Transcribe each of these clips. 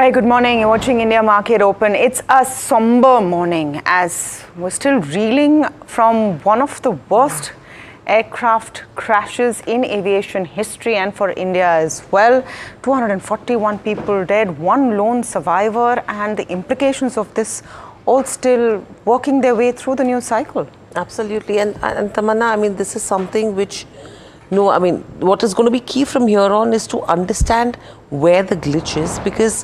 Very good morning. You're watching India Market Open. It's a somber morning as we're still reeling from one of the worst aircraft crashes in aviation history and for India as well. 241 people dead, one lone survivor, and the implications of this all still working their way through the news cycle. Absolutely. And Tamanna, I mean, this is something which, what is going to be key from here on is to understand where the glitch is, because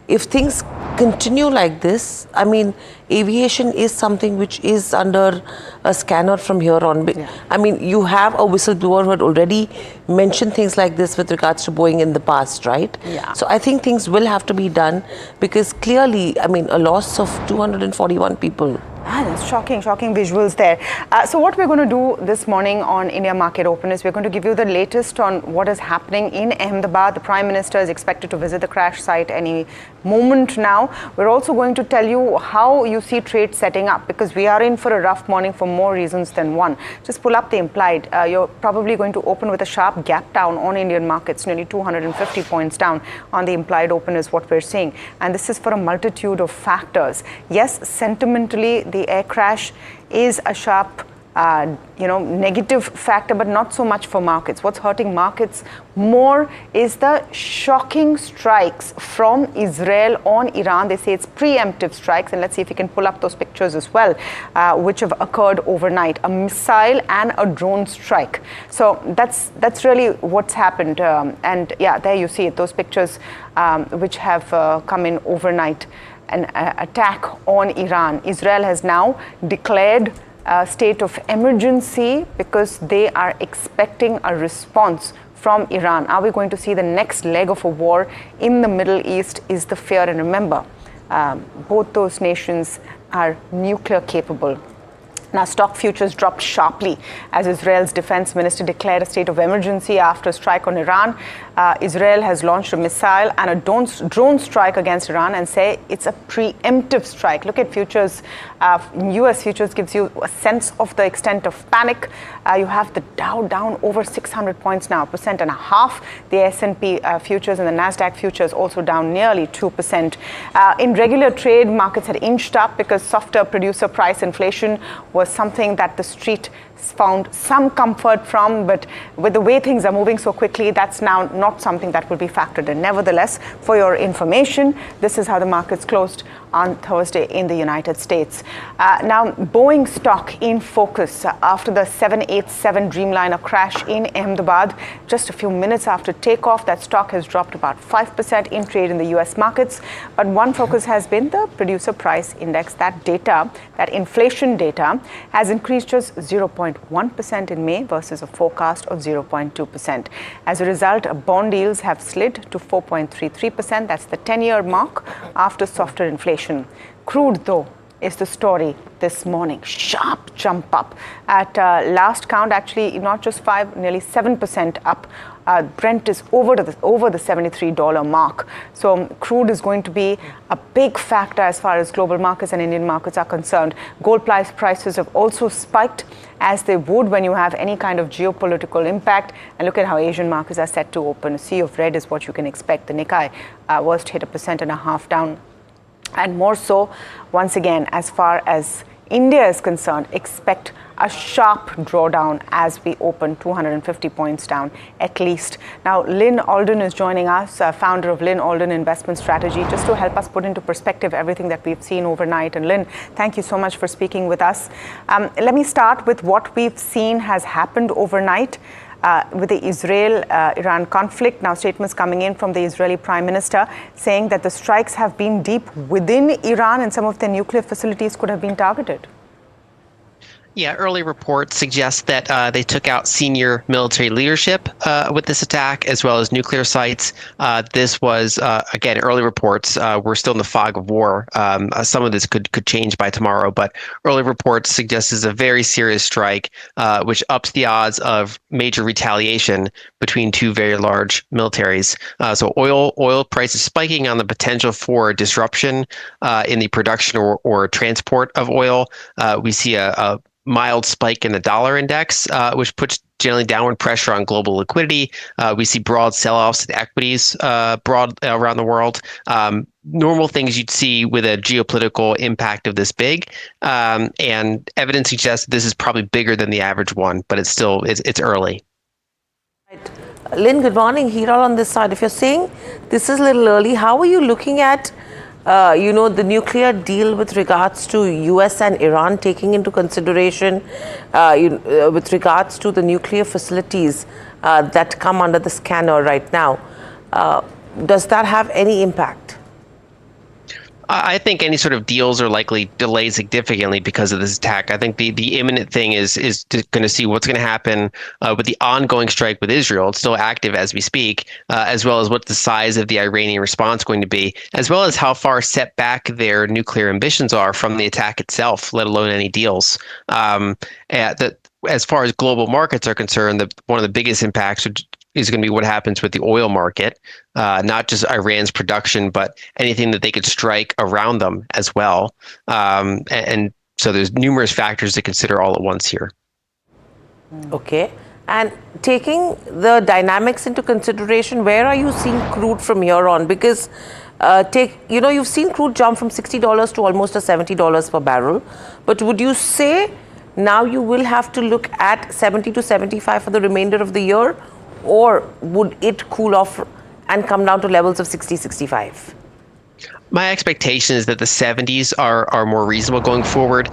if things continue like this, I mean, aviation is something which is under a scanner from here on. Yeah. I mean, you have a whistleblower who had already mentioned things like this with regards to Boeing in the past, right? Yeah. So I think things will have to be done because clearly, I mean, a loss of 241 people. That's shocking visuals there. So what we're going to do this morning on India Market Open is we're going to give you the latest on what is happening in Ahmedabad. The Prime Minister is expected to visit the crash site any moment now. We're also going to tell you how you see trade setting up, because we are in for a rough morning for more reasons than one. Just pull up the implied. You're probably going to open with a sharp gap down on Indian markets, nearly 250 points down on the implied open is what we're seeing. And this is for a multitude of factors. Yes, sentimentally, the air crash is a sharp negative factor, but not so much for markets. What's hurting markets more is the shocking strikes from Israel on Iran. They say it's preemptive strikes, and let's see if we can pull up those pictures as well, which have occurred overnight. A missile and a drone strike. So that's really what's happened. And yeah, there you see it, those pictures which have come in overnight. An attack on Iran. Israel has now declared a state of emergency because they are expecting a response from Iran. Are we going to see the next leg of a war in the Middle East is the fear. And remember, both those nations are nuclear capable. Now, stock futures dropped sharply as Israel's defense minister declared a state of emergency after a strike on Iran. Israel has launched a missile and a drone strike against Iran and say it's a preemptive strike. Look at futures. US futures gives you a sense of the extent of panic. You have the Dow down over 600 points now, 1.5%. The S&P futures and the Nasdaq futures also down nearly 2%. In regular trade, markets had inched up because softer producer price inflation was something that the street found some comfort from, but with the way things are moving so quickly, that's now not something that will be factored in. Nevertheless, for your information, this is how the markets closed on Thursday in the United States. Now, Boeing stock in focus after the 787 Dreamliner crash in Ahmedabad. Just a few minutes after takeoff, that stock has dropped about 5% in trade in the US markets. But one focus has been the producer price index. That data, that inflation data, has increased just 0.1% in May versus a forecast of 0.2%. As a result, bond yields have slid to 4.33%. That's the 10-year mark after softer inflation. Crude, though, is the story this morning. Sharp jump up at last count, actually not just 5, nearly 7% up. Brent is over the $73 mark. So crude is going to be a big factor as far as global markets and Indian markets are concerned. Gold prices have also spiked, as they would when you have any kind of geopolitical impact. And look at how Asian markets are set to open. A sea of red is what you can expect. The Nikkei worst hit 1.5% down. And more so, once again, as far as India is concerned, expect a sharp drawdown as we open 250 points down at least. Now, Lynn Alden is joining us, founder of Lynn Alden Investment Strategy, just to help us put into perspective everything that we've seen overnight. And Lynn, thank you so much for speaking with us. Let me start with what we've seen has happened overnight. With the Israel-Iran conflict. Now, statements coming in from the Israeli Prime Minister saying that the strikes have been deep within Iran and some of their nuclear facilities could have been targeted. Yeah, early reports suggest that they took out senior military leadership with this attack, as well as nuclear sites. This was, again, early reports. We're still in the fog of war. Some of this could change by tomorrow, but early reports suggest this is a very serious strike, which ups the odds of major retaliation between two very large militaries. So oil prices spiking on the potential for disruption in the production or transport of oil. We see a mild spike in the dollar index, which puts generally downward pressure on global liquidity. We see broad sell-offs in equities broad around the world. Normal things you'd see with a geopolitical impact of this big, and evidence suggests this is probably bigger than the average one, but it's early. Right. Lynn, good morning. Hiral on this side. If you're saying this is a little early, how are you looking at the nuclear deal with regards to US and Iran, taking into consideration with regards to the nuclear facilities that come under the scanner right now? Does that have any impact? I think any sort of deals are likely delayed significantly because of this attack. I think the imminent thing is going to see what's going to happen with the ongoing strike with Israel. It's still active as we speak, as well as what the size of the Iranian response going to be, as well as how far set back their nuclear ambitions are from the attack itself, let alone any deals. As far as global markets are concerned, one of the biggest impacts is going to be what happens with the oil market, not just Iran's production, but anything that they could strike around them as well. And so there's numerous factors to consider all at once here. Okay. And taking the dynamics into consideration, where are you seeing crude from here on? Because you've seen crude jump from $60 to almost $70 per barrel. But would you say now you will have to look at 70 to 75 for the remainder of the year? Or would it cool off and come down to levels of 60, 65? My expectation is that the 70s are more reasonable going forward.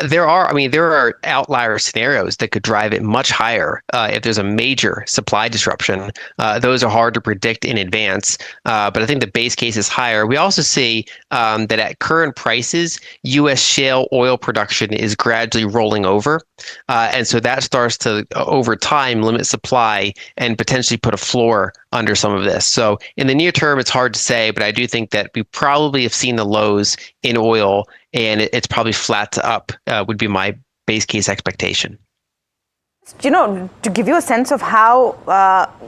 There are outlier scenarios that could drive it much higher if there's a major supply disruption. Those are hard to predict in advance, but I think the base case is higher. We also see that at current prices, U.S. shale oil production is gradually rolling over, and so that starts to, over time, limit supply and potentially put a floor under some of this. So in the near term, it's hard to say, but I do think that we probably have seen the lows in oil, and it's probably flat to up would be my base case expectation. To give you a sense of how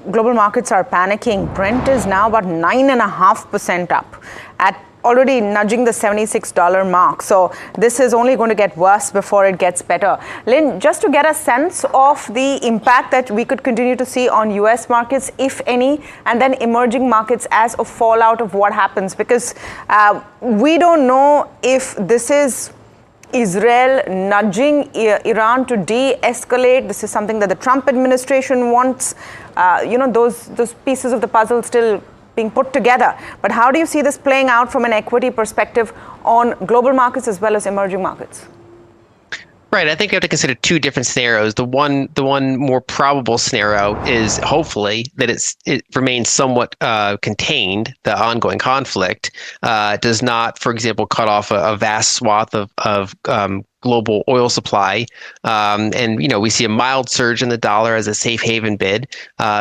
global markets are panicking, Brent is now about 9.5% up, at already nudging the $76 mark. So this is only going to get worse before it gets better. Lynn, just to get a sense of the impact that we could continue to see on US markets, if any, and then emerging markets as a fallout of what happens, because we don't know if this is Israel nudging Iran to de-escalate. This is something that the Trump administration wants. Those pieces of the puzzle still being put together. But how do you see this playing out from an equity perspective on global markets as well as emerging markets? Right. I think you have to consider two different scenarios. The one more probable scenario is hopefully that it remains somewhat contained. The ongoing conflict does not, for example, cut off a vast swath of global oil supply. And we see a mild surge in the dollar as a safe haven bid,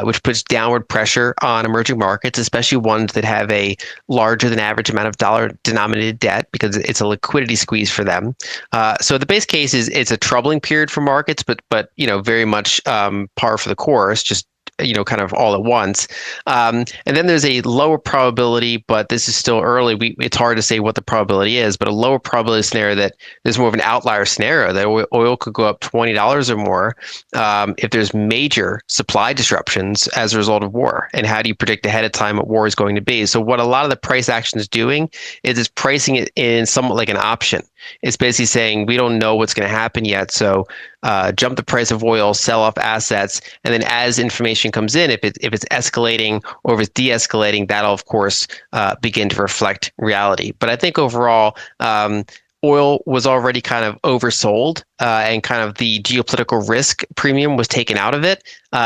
which puts downward pressure on emerging markets, especially ones that have a larger than average amount of dollar denominated debt, because it's a liquidity squeeze for them. So the base case is it's a troubling period for markets, but very much par for the course, just kind of all at once. And then there's a lower probability, but this is still early. It's hard to say what the probability is, but a lower probability scenario that there's more of an outlier scenario that oil could go up $20 or more if there's major supply disruptions as a result of war. And how do you predict ahead of time what war is going to be? So what a lot of the price action is doing is it's pricing it in somewhat like an option. It's basically saying we don't know what's going to happen yet, so jump the price of oil, sell off assets, and then as information comes in, if it's escalating or if it's de-escalating, that'll of course begin to reflect reality. But I think overall, oil was already kind of oversold, and kind of the geopolitical risk premium was taken out of it.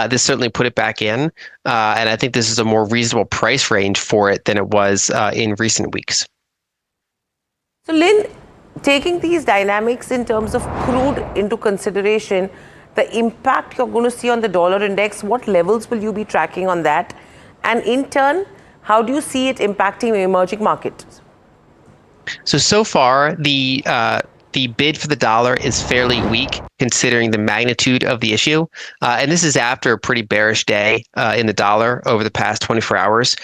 This certainly put it back in, and I think this is a more reasonable price range for it than it was in recent weeks. So, Lynn, taking these dynamics in terms of crude into consideration, the impact you're going to see on the dollar index, what levels will you be tracking on that? And in turn, how do you see it impacting emerging markets? So far, the the bid for the dollar is fairly weak considering the magnitude of the issue. And this is after a pretty bearish day in the dollar over the past 24 hours.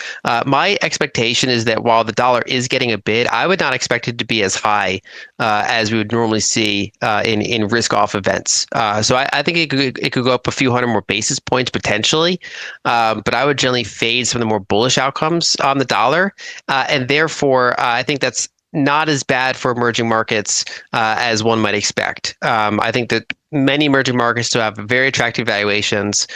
My expectation is that while the dollar is getting a bid, I would not expect it to be as high as we would normally see in risk-off events. So I think it could go up a few hundred more basis points potentially, but I would generally fade some of the more bullish outcomes on the dollar. And therefore, I think that's not as bad for emerging markets as one might expect. I think that many emerging markets still have very attractive valuations.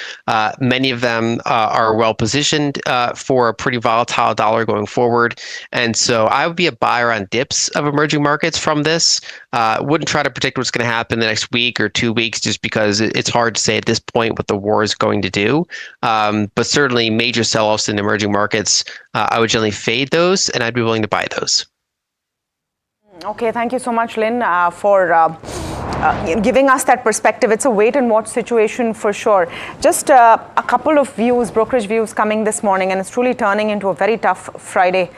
Many of them are well positioned for a pretty volatile dollar going forward. And so I would be a buyer on dips of emerging markets from this. Wouldn't try to predict what's going to happen the next week or 2 weeks just because it's hard to say at this point what the war is going to do. But certainly major sell-offs in emerging markets, I would generally fade those and I'd be willing to buy those. Okay, thank you so much, Lynn, for giving us that perspective. It's a wait and watch situation for sure. Just a couple of views, brokerage views coming this morning, and it's truly turning into a very tough Friday.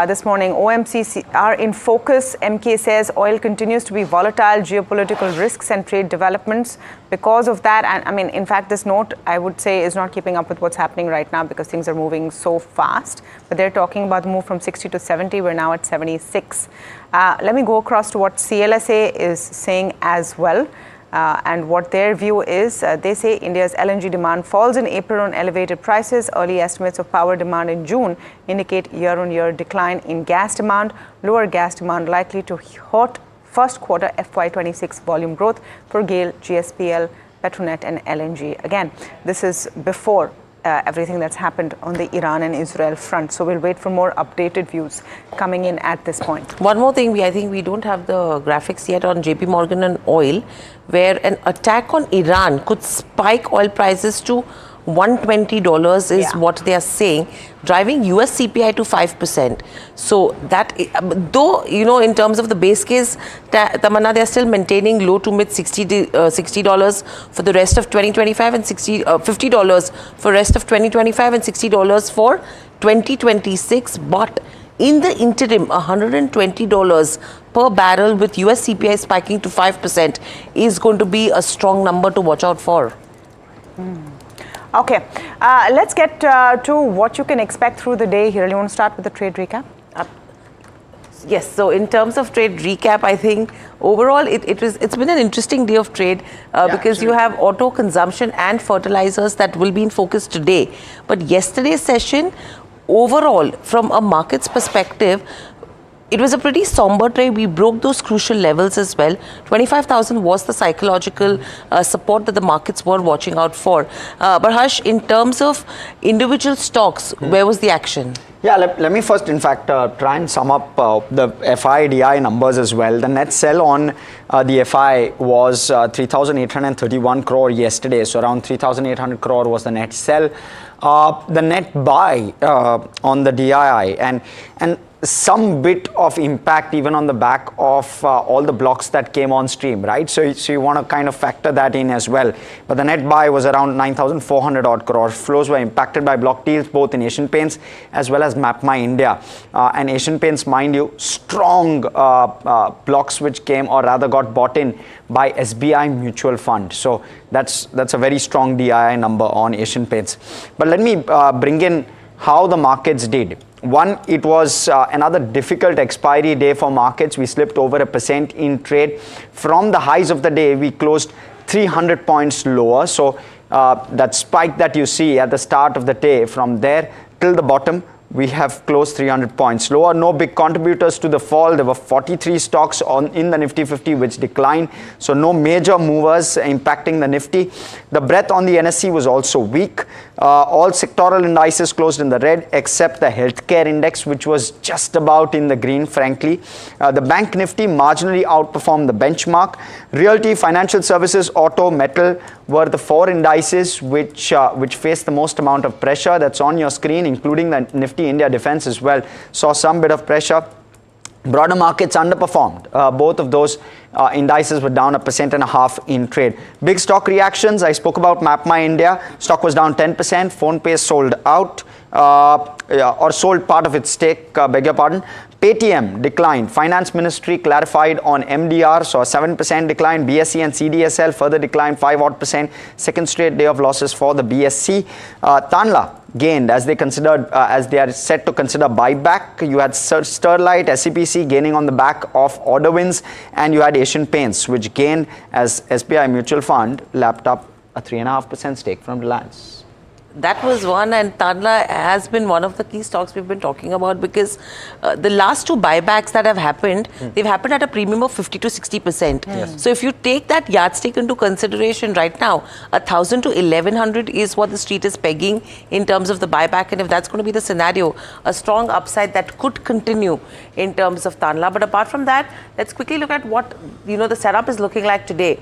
This morning, OMC are in focus. MK says oil continues to be volatile, geopolitical risks and trade developments. Because of that, and I mean, in fact, this note, I would say, is not keeping up with what's happening right now because things are moving so fast. But they're talking about the move from 60 to 70. We're now at 76. Let me go across to what CLSA is saying as well. And what their view is, they say India's LNG demand falls in April on elevated prices. Early estimates of power demand in June indicate year-on-year decline in gas demand. Lower gas demand likely to hurt first quarter FY26 volume growth for GAIL, GSPL, Petronet and LNG. Again, this is before everything that's happened on the Iran and Israel front. So we'll wait for more updated views coming in at this point. One more thing, I think we don't have the graphics yet on JP Morgan and oil, where an attack on Iran could spike oil prices to $120 is what they are saying, driving US CPI to 5%. So that, though, you know, in terms of the base case, Tamanna, they are still maintaining low to mid $60 for the rest of 2025 and $50 for rest of 2025 and $60 for 2026. But in the interim, $120 per barrel with US CPI spiking to 5% is going to be a strong number to watch out for. Okay, let's get to what you can expect through the day here. You want to start with the trade recap? Yes, so in terms of trade recap, I think overall it's been an interesting day of trade because you have auto consumption and fertilizers that will be in focus today. But yesterday's session, overall, from a market's perspective, it was a pretty somber trade. We broke those crucial levels as well. 25,000 was the psychological support that the markets were watching out for. But Harsh, in terms of individual stocks, where was the action? Yeah, let me first, in fact, try and sum up the FI-DI numbers as well. The net sell on the FI was 3,831 crore yesterday. So around 3,800 crore was the net sell. The net buy on the DII and some bit of impact even on the back of all the blocks that came on stream, right? So you want to kind of factor that in as well. But the net buy was around 9,400 odd crores. Flows were impacted by block deals both in Asian Paints as well as MapMy India. And Asian Paints, mind you, strong blocks which came or rather got bought in by SBI Mutual Fund. So that's a very strong DII number on Asian Paints. But let me bring in how the markets did. One, it was another difficult expiry day for markets. We slipped over 1% in trade. From the highs of the day, we closed 300 points lower. So that spike that you see at the start of the day, from there till the bottom, we have closed 300 points lower. No big contributors to the fall. There were 43 stocks in the Nifty 50 which declined. So no major movers impacting the Nifty. The breadth on the NSE was also weak. All sectoral indices closed in the red except the healthcare index, which was just about in the green, frankly. The bank Nifty marginally outperformed the benchmark. Realty, financial services, auto, metal were the four indices which faced the most amount of pressure. That's on your screen, including the Nifty India Defence as well. Saw some bit of pressure. Broader markets underperformed. Both of those indices were down 1.5% in trade. Big stock reactions. I spoke about MapMy India. Stock was down 10%. PhonePe sold out. or sold part of its stake, beg your pardon. Paytm declined. Finance Ministry clarified on MDR, so a 7% decline. BSE and CDSL further declined 5% odd. Second straight day of losses for the BSE. Tanla gained as they considered, as they are set to consider buyback. You had Sterlite, SCPC gaining on the back of order wins, and you had Asian Paints, which gained as SBI Mutual Fund lapped up a 3.5% stake from Reliance. That was one, and Tanla has been one of the key stocks we've been talking about, because the last two buybacks that have happened, they've happened at a premium of 50 to 60%. Yes. So if you take that yardstick into consideration right now, 1,000 to 1,100 is what the street is pegging in terms of the buyback, and if that's going to be the scenario, a strong upside that could continue in terms of Tanla. But apart from that, let's quickly look at what the setup is looking like today.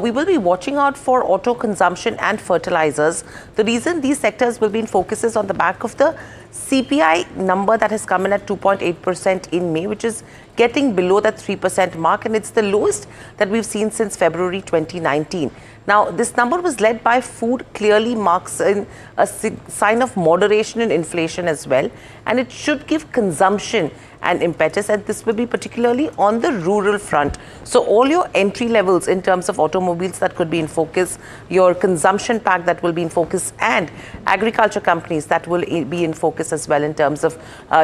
We will be watching out for auto consumption and fertilizers. The reason these sectors will be in focus is on the back of the CPI number that has come in at 2.8% in May, which is getting below that 3% mark, and it's the lowest that we've seen since February 2019. Now, this number was led by food, clearly marks in a sign of moderation in inflation as well, and it should give consumption and impetus, and this will be particularly on the rural front. So all your entry levels in terms of automobiles that could be in focus, your consumption pack that will be in focus, and agriculture companies that will be in focus as well in terms of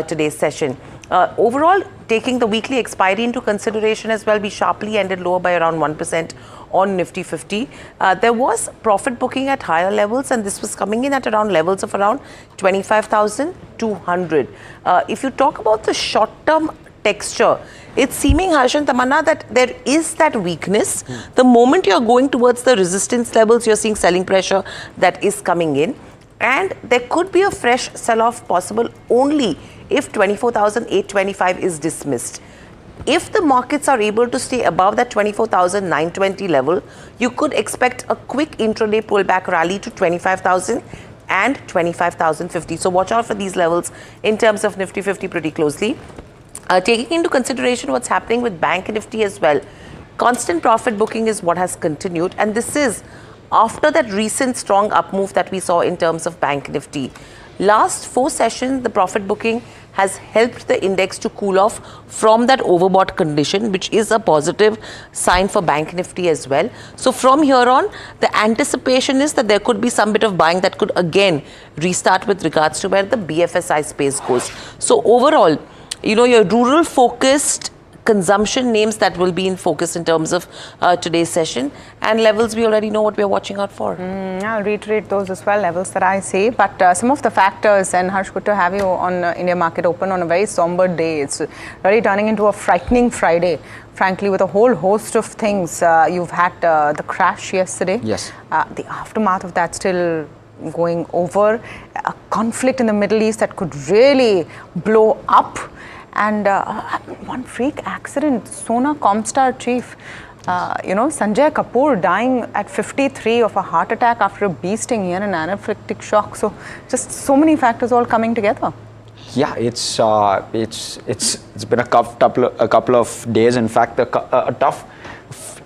today's session. Overall, taking the weekly expiry into consideration as well, we sharply ended lower by around 1% on Nifty 50. There was profit booking at higher levels, and this was coming in at around levels of around 25,200. If you talk about the short-term texture, it's seeming, Harsh and Tamanna, that there is that weakness. The moment you're going towards the resistance levels, you're seeing selling pressure that is coming in, and there could be a fresh sell-off possible only if 24,825 is dismissed. If the markets are able to stay above that 24,920 level, you could expect a quick intraday pullback rally to 25,000 and 25,050. So watch out for these levels in terms of Nifty 50 pretty closely. Taking into consideration what's happening with Bank Nifty as well, constant profit booking is what has continued, and this is after that recent strong up move that we saw in terms of Bank Nifty. Last 4 sessions, the profit booking has helped the index to cool off from that overbought condition, which is a positive sign for Bank Nifty as well. So from here on, the anticipation is that there could be some bit of buying that could again restart with regards to where the BFSI space goes. So overall, your rural focused consumption names that will be in focus in terms of today's session, and levels we already know what we're watching out for. I'll reiterate those as well, levels that I see, but some of the factors, and Harsh, good to have you on India Market Open on a very somber day. It's really turning into a frightening Friday, frankly, with a whole host of things. You've had the crash yesterday. Yes. The aftermath of that still going over, a conflict in the Middle East that could really blow up. And one freak accident, Sona Comstar chief, Sanjay Kapoor dying at 53 of a heart attack after a bee sting. He had an anaphylactic shock. So just so many factors all coming together. Yeah, it's been a couple of days. In fact, a tough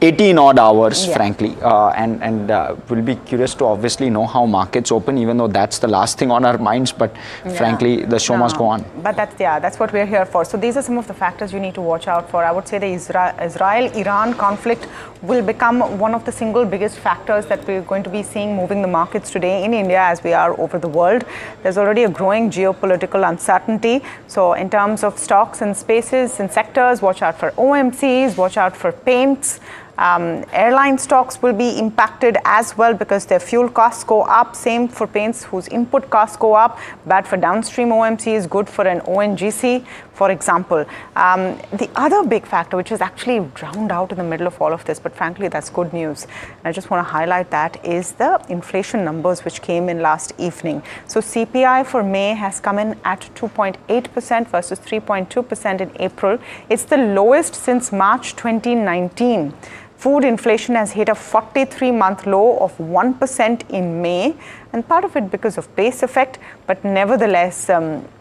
18 odd hours, frankly, and we'll be curious to obviously know how markets open, even though that's the last thing on our minds, but frankly the show must go on. But that's what we're here for. So these are some of the factors you need to watch out for. I would say the Israel-Iran conflict will become one of the single biggest factors that we're going to be seeing moving the markets today in India as we are over the world. There's already a growing geopolitical uncertainty. So in terms of stocks and spaces and sectors, watch out for OMCs, watch out for paints. Airline stocks will be impacted as well because their fuel costs go up. Same for paints whose input costs go up. Bad for downstream OMCs, good for an ONGC, for example. The other big factor, which is actually drowned out in the middle of all of this, but frankly, that's good news. And I just want to highlight that is the inflation numbers which came in last evening. So CPI for May has come in at 2.8% versus 3.2% in April. It's the lowest since March 2019. Food inflation has hit a 43-month low of 1% in May, and part of it because of base effect, but nevertheless,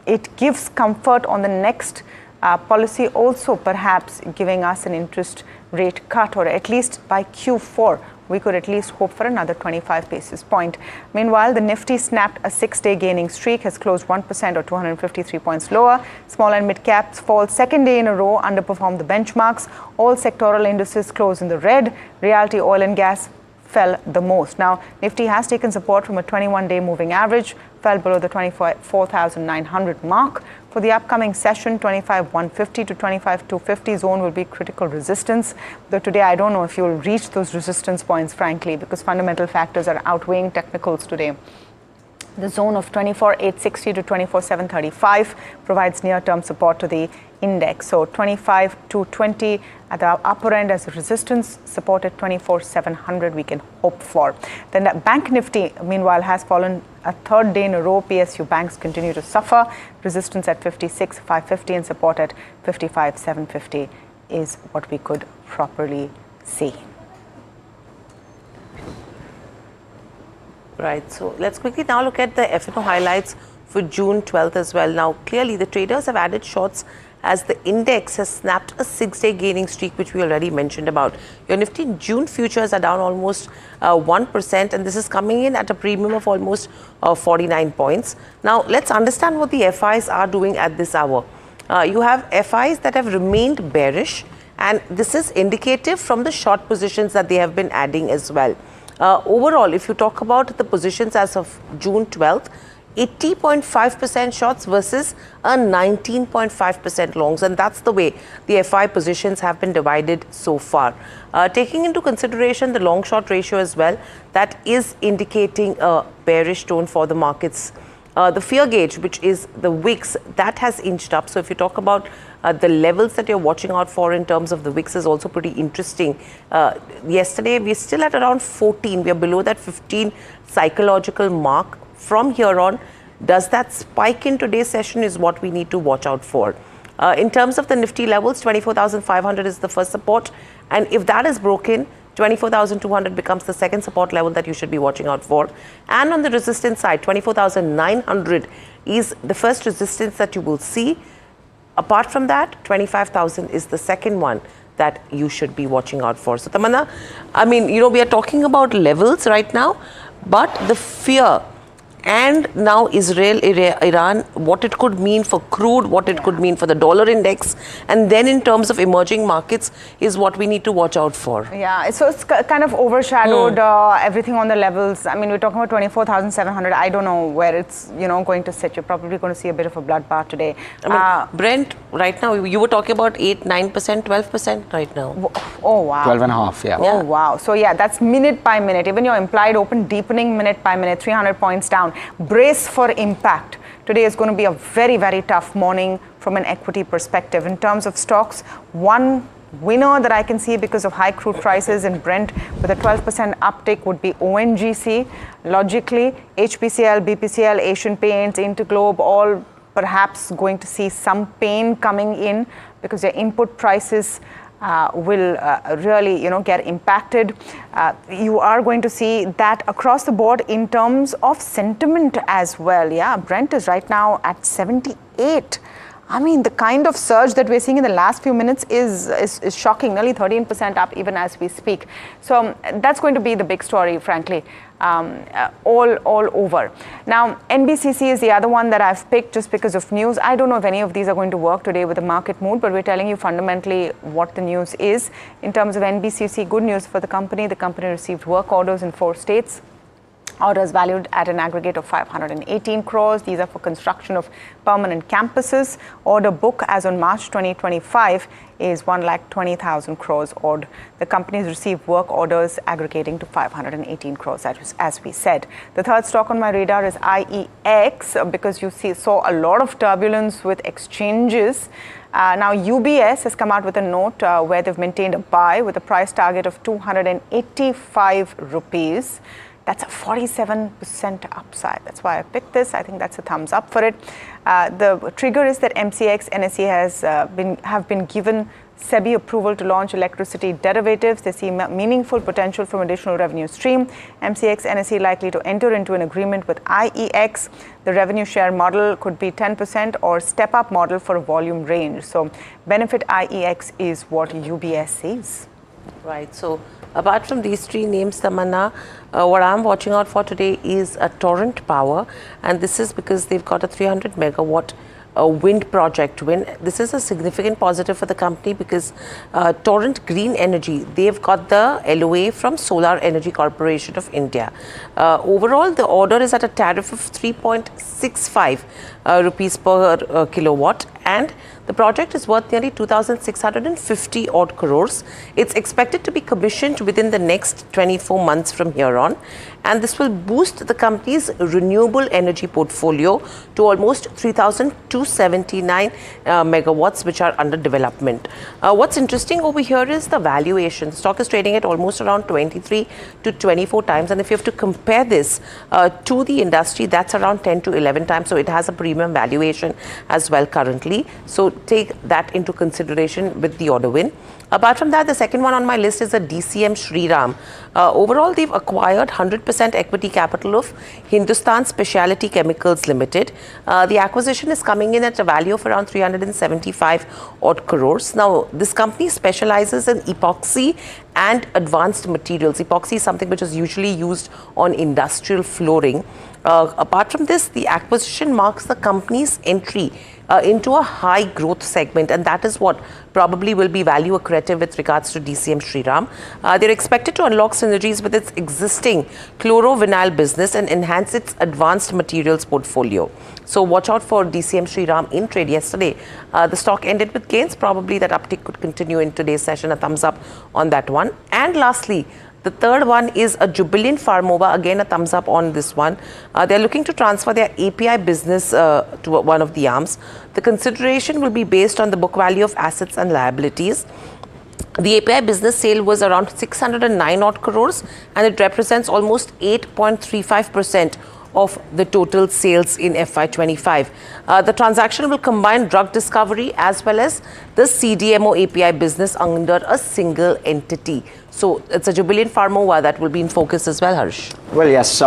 it gives comfort on the next policy, also perhaps giving us an interest rate cut, or at least by Q4 we could at least hope for another 25 basis point. Meanwhile, the Nifty snapped a 6-day gaining streak, has closed 1% or 253 points lower. Small and mid caps fall second day in a row, underperformed the benchmarks. All sectoral indices closed in the red. Realty, oil and gas fell the most. Now, Nifty has taken support from a 21-day moving average, fell below the 24,900 mark. For the upcoming session, 25,150 to 25,250 zone will be critical resistance. Though today, I don't know if you'll reach those resistance points, frankly, because fundamental factors are outweighing technicals today. The zone of 24,860 to 24,735 provides near-term support to the index. So 25,220 at the upper end as a resistance, support at 24,700 we can hope for. Then the Bank Nifty, meanwhile, has fallen a third day in a row. PSU banks continue to suffer. Resistance at 56,550 and support at 55,750 is what we could properly see. Right, so let's quickly now look at the F&O highlights for June 12th as well. Now, clearly the traders have added shorts as the index has snapped a 6-day gaining streak, which we already mentioned about. Your Nifty June futures are down almost 1%, and this is coming in at a premium of almost 49 points. Now, let's understand what the FIs are doing at this hour. You have FIs that have remained bearish, and this is indicative from the short positions that they have been adding as well. Overall, if you talk about the positions as of June 12th, 80.5% shorts versus a 19.5% longs, and that's the way the FI positions have been divided so far. Taking into consideration the long-short ratio as well, that is indicating a bearish tone for the markets. The fear gauge, which is the WIX, that has inched up. So if you talk about the levels that you're watching out for in terms of the WIX is also pretty interesting. Yesterday, we're still at around 14. We are below that 15 psychological mark. From here on, does that spike in today's session is what we need to watch out for. In terms of the Nifty levels, 24,500 is the first support. And if that is broken, 24,200 becomes the second support level that you should be watching out for. And on the resistance side, 24,900 is the first resistance that you will see. Apart from that, 25,000 is the second one that you should be watching out for. So, Tamanna, I mean, we are talking about levels right now, but the fear and now Israel, Iran, what it could mean for crude, what it could mean for the dollar index, and then in terms of emerging markets is what we need to watch out for. Yeah, so it's kind of overshadowed everything on the levels. I mean, we're talking about 24,700. I don't know where it's, going to sit. You're probably going to see a bit of a bloodbath today. I mean, Brent, right now, you were talking about 8, 9%, 12% right now. Oh, wow. 12.5, yeah. Oh, wow. So, yeah, that's minute by minute. Even your implied open deepening minute by minute, 300 points down. Brace for impact. Today is going to be a very, very tough morning from an equity perspective. In terms of stocks, one winner that I can see because of high crude prices in Brent with a 12% uptick would be ONGC. Logically, HPCL, BPCL, Asian Paints, Interglobe, all perhaps going to see some pain coming in because their input prices will really, get impacted. You are going to see that across the board in terms of sentiment as well. Yeah, Brent is right now at 78. I mean, the kind of surge that we're seeing in the last few minutes is shocking, nearly 13% up even as we speak. So that's going to be the big story, frankly, all over. Now, NBCC is the other one that I've picked just because of news. I don't know if any of these are going to work today with the market mood, but we're telling you fundamentally what the news is. In terms of NBCC, good news for the company. The company received work orders in 4 states. Orders valued at an aggregate of 518 crores. These are for construction of permanent campuses. Order book as on March 2025 is 1,20,000 crores odd. The company has received work orders aggregating to 518 crores, as we said. The third stock on my radar is IEX because you saw a lot of turbulence with exchanges. Now, UBS has come out with a note where they've maintained a buy with a price target of 285 rupees. That's a 47% upside. That's why I picked this. I think that's a thumbs up for it. The trigger is that MCX NSE have been given SEBI approval to launch electricity derivatives. They see meaningful potential from additional revenue stream. MCX NSE likely to enter into an agreement with IEX. The revenue share model could be 10% or step up model for a volume range. So benefit IEX is what UBS sees. Right. So apart from these three names, Tamanna, what I'm watching out for today is a Torrent Power, and this is because they've got a 300 megawatt wind project win. This is a significant positive for the company because Torrent Green Energy, they've got the LOA from Solar Energy Corporation of India. Overall, the order is at a tariff of 3.65 rupees per kilowatt, and the project is worth nearly 2,650 odd crores. It's expected to be commissioned within the next 24 months from here on, and this will boost the company's renewable energy portfolio to almost 3,279 megawatts, which are under development. What's interesting over here is the valuation. The stock is trading at almost around 23 to 24 times, and if you have to compare this to the industry, that's around 10 to 11 times. So it has a premium valuation as well currently. So take that into consideration with the order win. Apart from that, the second one on my list is the DCM Shriram. Overall, they've acquired 100% equity capital of Hindustan Specialty Chemicals Limited. The acquisition is coming in at a value of around 375 odd crores. Now, this company specializes in epoxy and advanced materials. Epoxy is something which is usually used on industrial flooring. Apart from this, the acquisition marks the company's entry into a high growth segment, and that is what probably will be value accretive with regards to DCM Shriram. They're expected to unlock synergies with its existing chlorovinyl business and enhance its advanced materials portfolio. So watch out for DCM Shriram in trade yesterday. The stock ended with gains. Probably that uptick could continue in today's session. A thumbs up on that one. And lastly, the third one is a Jubilant Pharmova. Again, a thumbs up on this one. They're looking to transfer their API business to one of the arms. The consideration will be based on the book value of assets and liabilities. The API business sale was around 609 odd crores, and it represents almost 8.35% of the total sales in FY25. The transaction will combine drug discovery as well as the CDMO API business under a single entity. So it's a Jubilant Pharmova that will be in focus as well, Harsh. Well, yes,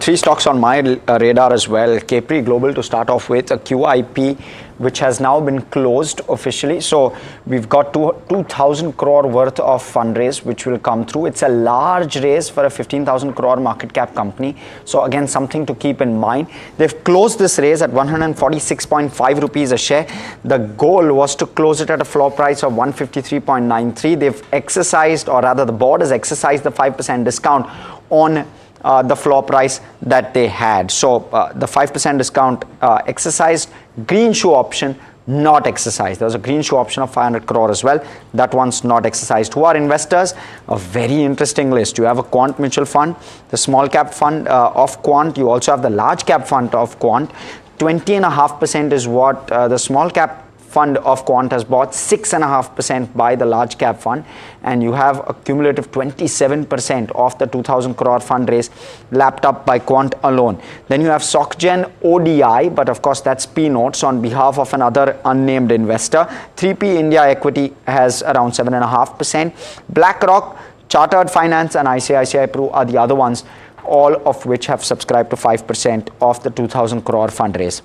three stocks on my radar as well. Capri Global to start off with, a QIP which has now been closed officially. So we've got 2,000 crore worth of fundraise which will come through. It's a large raise for a 15,000 crore market cap company. So again, something to keep in mind. They've closed this raise at 146.5 rupees a share. The goal was to close it at a floor price of 153.93. They've exercised, or rather the board has exercised, the 5% discount on the floor price that they had. So the 5% discount exercised, green shoe option not exercised. There was a green shoe option of 500 crore as well. That one's not exercised. Who are investors? A very interesting list. You have a Quant mutual fund, the small cap fund of Quant. You also have the large cap fund of Quant. 20.5% is what the small cap fund of Quant has bought, 6.5% by the large cap fund, and you have a cumulative 27% of the 2,000 crore fundraise lapped up by Quant alone. Then you have SocGen ODI, but of course that's P notes on behalf of another unnamed investor. 3P India Equity has around 7.5%. BlackRock, Chartered Finance and ICICI Pru are the other ones, all of which have subscribed to 5% of the 2,000 crore fundraise.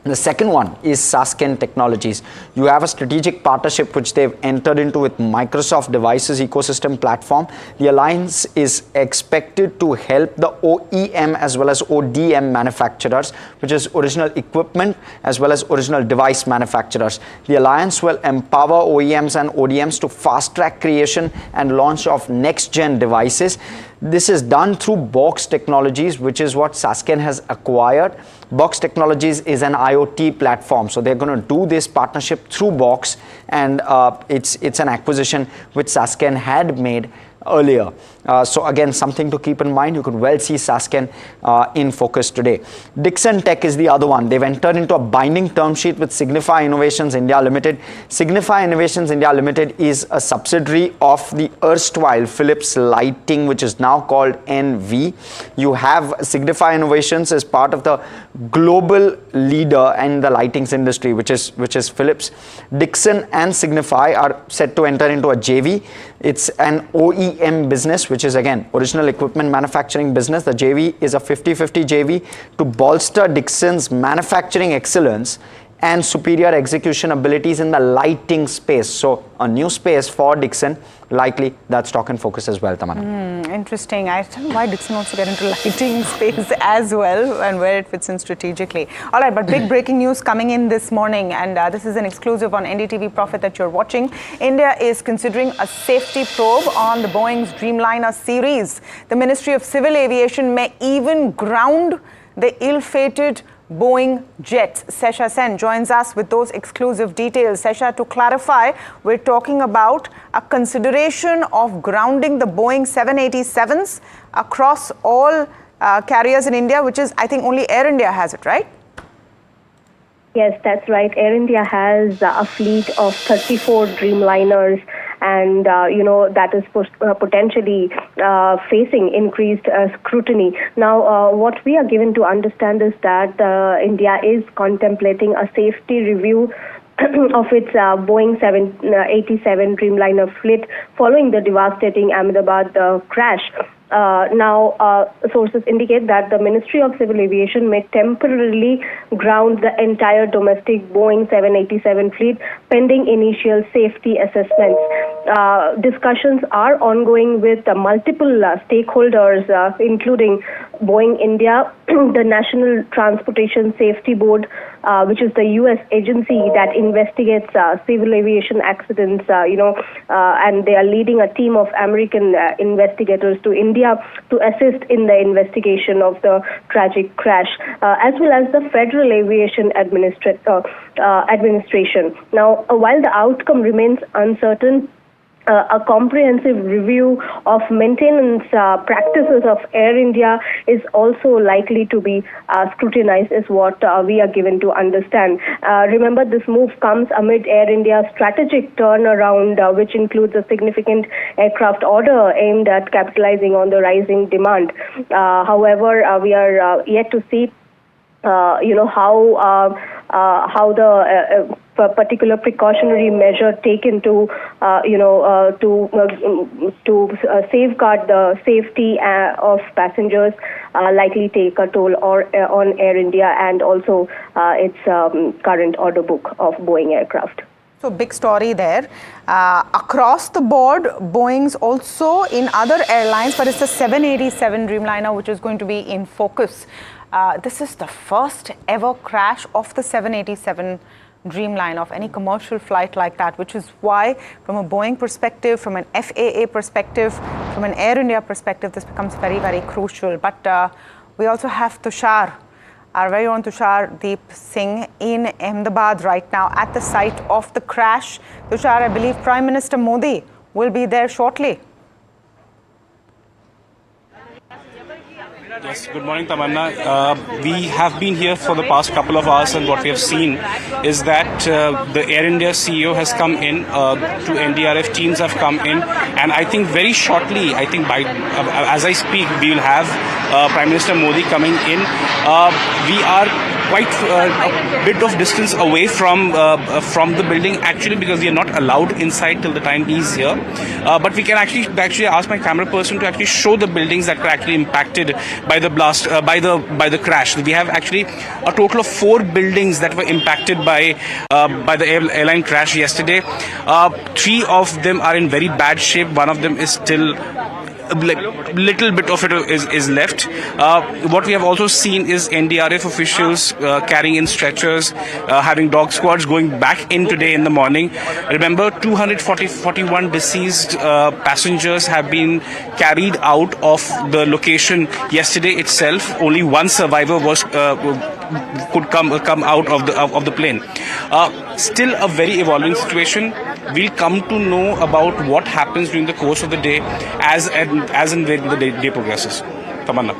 The second one is Sasken Technologies. You have a strategic partnership which they've entered into with Microsoft Devices Ecosystem Platform. The alliance is expected to help the OEM as well as ODM manufacturers, which is original equipment as well as original device manufacturers. The alliance will empower OEMs and ODMs to fast-track creation and launch of next-gen devices. This is done through Box Technologies, which is what Sasken has acquired. Box Technologies is an IoT platform, so they're going to do this partnership through Box, and it's an acquisition which Sasken had made earlier. So again, something to keep in mind. You could well see Sasken in focus today. Dixon Tech is the other one. They've entered into a binding term sheet with Signify Innovations India Limited. Signify Innovations India Limited is a subsidiary of the erstwhile Philips Lighting, which is now called NV. You have Signify Innovations as part of the global leader in the lightings industry, which is Philips. Dixon and Signify are set to enter into a JV. It's an OEM business, which is again original equipment manufacturing business. The JV is a 50-50 JV to bolster Dixon's manufacturing excellence and superior execution abilities in the lighting space. So a new space for Dixon, likely that stock in focus as well, Tamanna. Interesting. I don't know why Dixon wants to get into lighting space as well and where it fits in strategically. All right, but big breaking news coming in this morning, and this is an exclusive on NDTV Profit that you're watching. India is considering a safety probe on the Boeing's Dreamliner series. The Ministry of Civil Aviation may even ground the ill-fated Boeing jets. Sesha Sen joins us with those exclusive details. Sesha, to clarify, we're talking about a consideration of grounding the Boeing 787s across all carriers in India, which is, I think, only Air India has it, right? Yes, that's right. Air India has a fleet of 34 Dreamliners, and that is potentially facing increased scrutiny. Now, what we are given to understand is that India is contemplating a safety review of its Boeing 787 Dreamliner fleet following the devastating Ahmedabad crash. Sources indicate that the Ministry of Civil Aviation may temporarily ground the entire domestic Boeing 787 fleet pending initial safety assessments. Discussions are ongoing with multiple stakeholders, including Boeing India, the National Transportation Safety Board, which is the U.S. agency that investigates civil aviation accidents, and they are leading a team of American investigators to India to assist in the investigation of the tragic crash, as well as the Federal Aviation Administration. Now, while the outcome remains uncertain, a comprehensive review of maintenance practices of Air India is also likely to be scrutinized, is what we are given to understand. Remember, this move comes amid Air India's strategic turnaround, which includes a significant aircraft order aimed at capitalizing on the rising demand. However, we are yet to see how the particular precautionary measure taken to safeguard the safety of passengers likely take a toll on Air India and also its current order book of Boeing aircraft. So big story there. Across the board, Boeing's also in other airlines, but it's the 787 Dreamliner which is going to be in focus. This is the first ever crash of the 787 Dreamliner, of any commercial flight like that, which is why, from a Boeing perspective, from an FAA perspective, from an Air India perspective, this becomes very, very crucial. But we also have Tushar, our very own Tushar Deep Singh, in Ahmedabad right now at the site of the crash. Tushar, I believe Prime Minister Modi will be there shortly. Yes, good morning, Tamanna. We have been here for the past couple of hours, and what we have seen is that the Air India CEO has come in, two NDRF teams have come in, and I think very shortly, I think as I speak, we will have Prime Minister Modi coming in. We are quite a bit of distance away from the building, actually, because we are not allowed inside till the time he's here. But we can actually ask my camera person to actually show the buildings that were actually impacted by the blast, by the crash. We have actually a total of 4 buildings that were impacted by the airline crash yesterday. 3 of them are in very bad shape. One of them is still little bit of it is left. What we have also seen is NDRF officials carrying in stretchers, having dog squads going back in today in the morning. Remember, 241 deceased passengers have been carried out of the location yesterday itself. Only one survivor could come out of the plane. Still a very evolving situation. We'll come to know about what happens during the course of the day as and when the day progresses. Tamanna.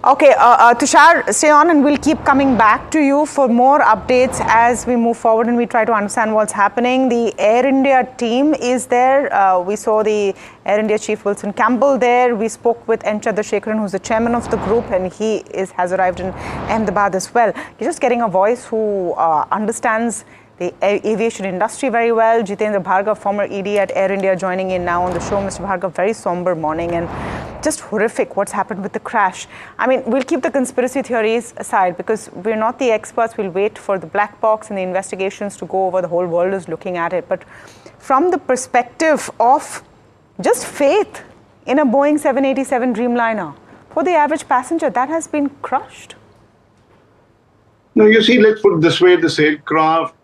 Okay, Tushar, stay on and we'll keep coming back to you for more updates as we move forward and we try to understand what's happening. The Air India team is there. We saw the Air India Chief Wilson Campbell there. We spoke with N. Chandrasekaran, who's the chairman of the group, and he has arrived in Ahmedabad as well. You're just getting a voice who understands the aviation industry very well. Jitendra Bhargav, former ED at Air India, joining in now on the show. Mr. Bhargav, very somber morning, and just horrific what's happened with the crash. I mean, we'll keep the conspiracy theories aside because we're not the experts. We'll wait for the black box and the investigations to go over. The whole world is looking at it. But from the perspective of just faith in a Boeing 787 Dreamliner, for the average passenger, that has been crushed. No, you see, let's put it this way. This aircraft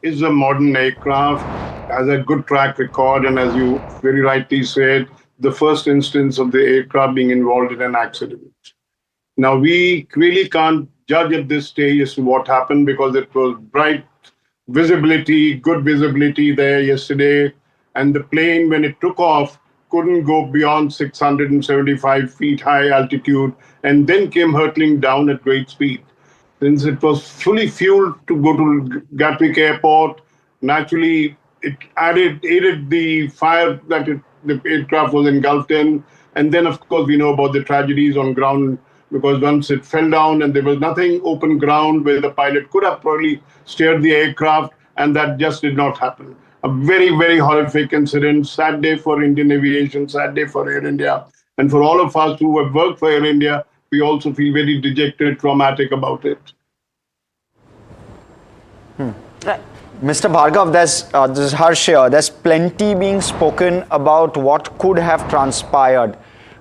is a modern aircraft, has a good track record, and as you very rightly said, the first instance of the aircraft being involved in an accident. Now, we really can't judge at this stage as to what happened because it was bright visibility, good visibility there yesterday, and the plane, when it took off, couldn't go beyond 675 feet high altitude and then came hurtling down at great speed. Since it was fully fueled to go to Gatwick Airport, naturally it aided the fire that the aircraft was engulfed in. And then, of course, we know about the tragedies on ground because once it fell down and there was nothing open ground where the pilot could have probably steered the aircraft, and that just did not happen. A very, very horrific incident, sad day for Indian aviation, sad day for Air India. And for all of us who have worked for Air India, we also feel very dejected, traumatic about it. Right. Mr. Bhargav, this is Harsh here. There's plenty being spoken about what could have transpired.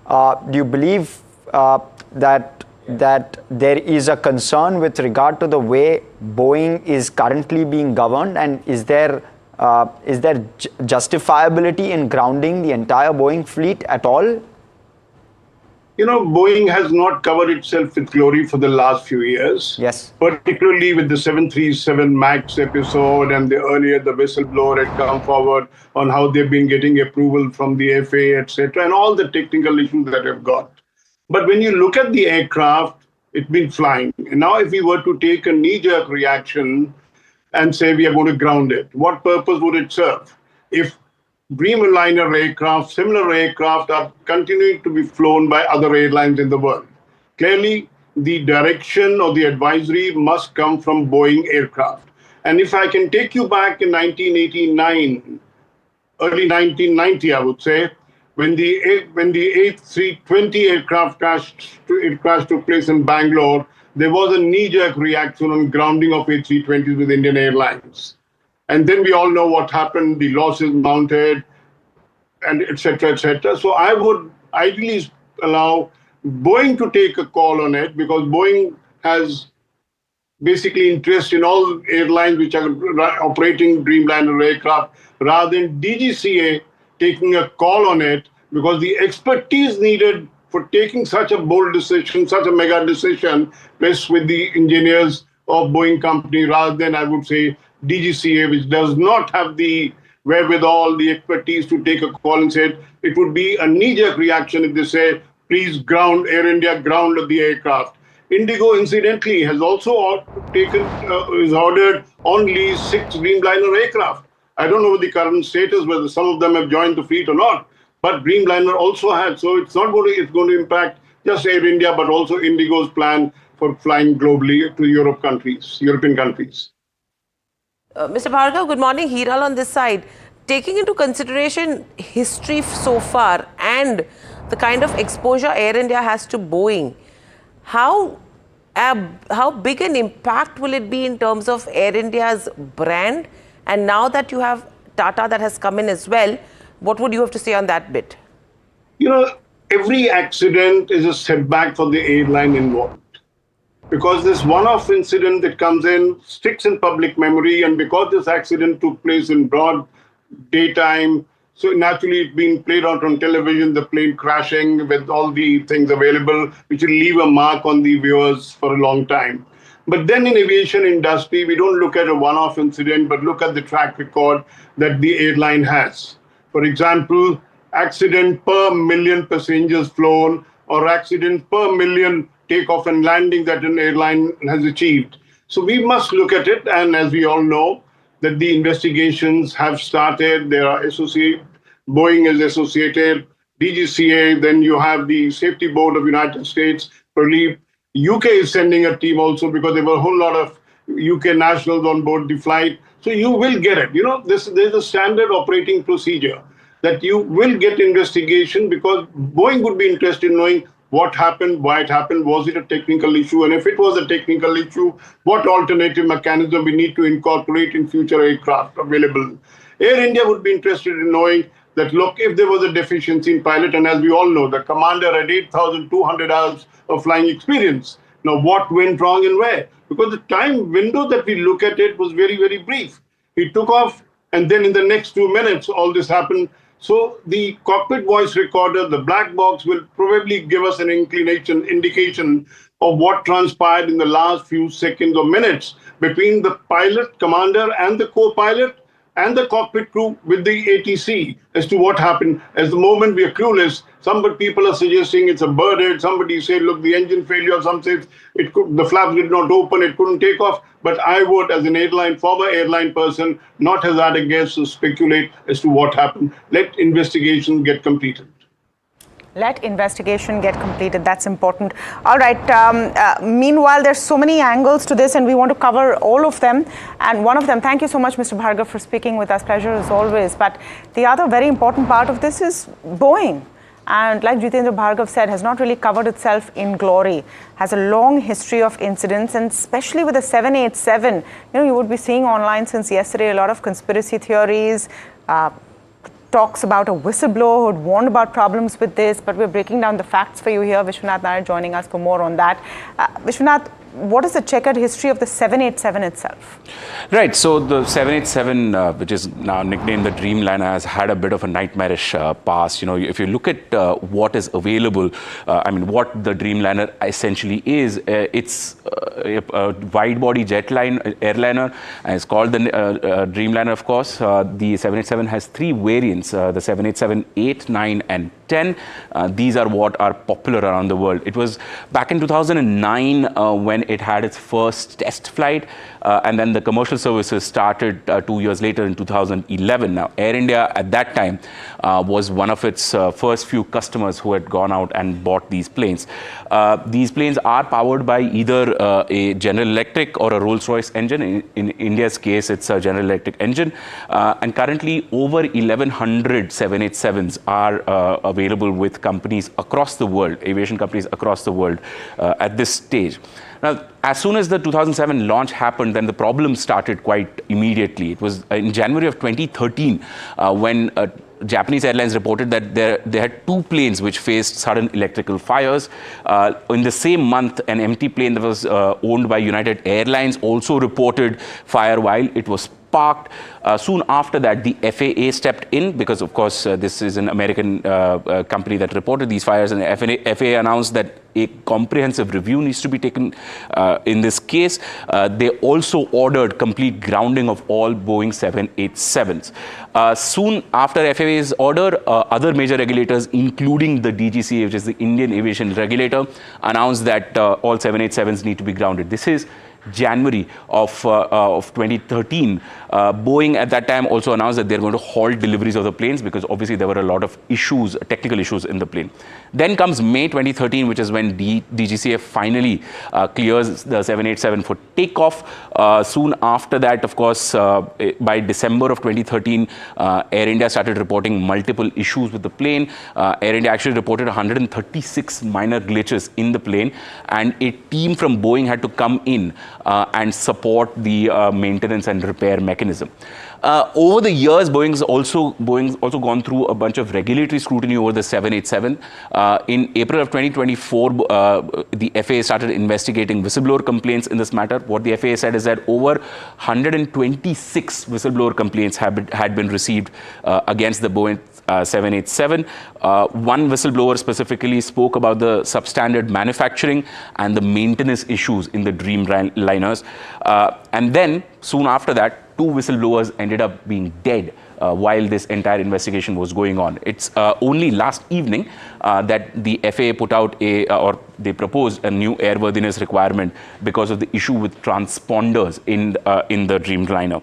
Do you believe that there is a concern with regard to the way Boeing is currently being governed, and is there justifiability in grounding the entire Boeing fleet at all? You know, Boeing has not covered itself with glory for the last few years. Yes. Particularly with the 737 MAX episode, and earlier the whistleblower had come forward on how they've been getting approval from the FAA, etc., and all the technical issues that they've got. But when you look at the aircraft, it's been flying. And now if we were to take a knee-jerk reaction and say we are going to ground it, what purpose would it serve? If Dreamliner aircraft, similar aircraft are continuing to be flown by other airlines in the world. Clearly, the direction or the advisory must come from Boeing aircraft. And if I can take you back in 1989, early 1990, I would say, when the A320 aircraft crash took place in Bangalore, there was a knee-jerk reaction on grounding of A320s with Indian Airlines. And then we all know what happened, the losses mounted, and et cetera, et cetera. So I would ideally allow Boeing to take a call on it because Boeing has basically interest in all airlines which are operating Dreamliner aircraft rather than DGCA taking a call on it because the expertise needed for taking such a bold decision, such a mega decision, rests with the engineers of Boeing company rather than, I would say, DGCA, which does not have the wherewithal, the expertise to take a call and say it would be a knee-jerk reaction if they say, please ground Air India, ground the aircraft. Indigo, incidentally, has also is ordered on lease 6 Dreamliner aircraft. I don't know the current status, whether some of them have joined the fleet or not, but Dreamliner also has. So it's not going to impact just Air India, but also Indigo's plan for flying globally to European countries. Mr. Bhargav, good morning. Hiral on this side. Taking into consideration history so far and the kind of exposure Air India has to Boeing, how big an impact will it be in terms of Air India's brand? And now that you have Tata that has come in as well, what would you have to say on that bit? You know, every accident is a setback for the airline involved. Because this one-off incident that comes in, sticks in public memory, and because this accident took place in broad daytime, so naturally it's being played out on television, the plane crashing with all the things available, which will leave a mark on the viewers for a long time. But then in aviation industry, we don't look at a one-off incident, but look at the track record that the airline has. For example, accident per million passengers flown or accident per million takeoff and landing that an airline has achieved. So we must look at it, and as we all know, that the investigations have started. There are Boeing is associated, DGCA, then you have the Safety Board of United States, probably UK is sending a team also because there were a whole lot of UK nationals on board the flight. So you will get it. You know, there's a standard operating procedure. that you will get investigation, because Boeing would be interested in knowing what happened, why it happened, was it a technical issue, and if it was a technical issue, what alternative mechanism we need to incorporate in future aircraft available. Air India would be interested in knowing that, look, if there was a deficiency in pilot, and as we all know, the commander had 8,200 hours of flying experience. Now, what went wrong and where? Because the time window that we look at it was very, very brief. He took off, and then in the next 2 minutes, all this happened. So the cockpit voice recorder, the black box, will probably give us an indication of what transpired in the last few seconds or minutes between the pilot, commander, and the co-pilot, and the cockpit crew with the ATC as to what happened. At the moment, we are clueless. Some people are suggesting it's a bird head. Somebody said, look, the engine failure. Some said the flaps did not open, it couldn't take off. But I would, as an former airline person, not hazard a guess or speculate as to what happened. Let investigation get completed. Let investigation get completed. That's important. All right. Meanwhile, there's so many angles to this, and we want to cover all of them. And one of them, thank you so much, Mr. Bhargav, for speaking with us. Pleasure as always. But the other very important part of this is Boeing. And like Jitendra Bhargav said, has not really covered itself in glory. Has a long history of incidents, and especially with the 787. You would be seeing online since yesterday a lot of conspiracy theories, talks about a whistleblower who had warned about problems with this, but we're breaking down the facts for you here. Vishwanath Nair joining us for more on that. Vishwanath, what is the checkered history of the 787 itself? Right, so the 787, which is now nicknamed the Dreamliner, has had a bit of a nightmarish past. If you look at what is available, what the Dreamliner essentially is, it's a wide-body airliner, and it's called the Dreamliner, of course. The 787 has three variants, the 787, 8, 9, and 10. These are what are popular around the world. It was back in 2009 when it had its first test flight, and then the commercial services started 2 years later in 2011. Now, Air India at that time was one of its first few customers who had gone out and bought these planes. These planes are powered by either a General Electric or a Rolls-Royce engine. In India's case, it's a General Electric engine. And currently, over 1,100 787s are available with companies across the world, aviation companies across the world at this stage. Now, as soon as the 2007 launch happened, then the problem started quite immediately. It was in January of 2013 when Japanese airlines reported that they had two planes which faced sudden electrical fires. In the same month, an empty plane that was owned by United Airlines also reported fire while it was parked. Soon after that, the FAA stepped in because, of course, this is an American company that reported these fires, and the FAA announced that a comprehensive review needs to be taken in this case. They also ordered complete grounding of all Boeing 787s. Soon after FAA's order, other major regulators, including the DGCA, which is the Indian Aviation Regulator, announced that all 787s need to be grounded. This is January of 2013. Boeing at that time also announced that they're going to halt deliveries of the planes because obviously there were a lot of issues, technical issues in the plane. Then comes May 2013, which is when DGCA finally clears the 787 for takeoff. Soon after that, of course, by December of 2013, Air India started reporting multiple issues with the plane. Air India actually reported 136 minor glitches in the plane, and a team from Boeing had to come in and support the maintenance and repair mechanism. Over the years, Boeing's also gone through a bunch of regulatory scrutiny over the 787. In April of 2024, the FAA started investigating whistleblower complaints in this matter. What the FAA said is that over 126 whistleblower complaints had been received against the Boeing 787. One whistleblower specifically spoke about the substandard manufacturing and the maintenance issues in the Dreamliners. And then, soon after that, two whistleblowers ended up being dead while this entire investigation was going on. It's only last evening that the FAA put out they proposed a new airworthiness requirement because of the issue with transponders in the Dreamliner.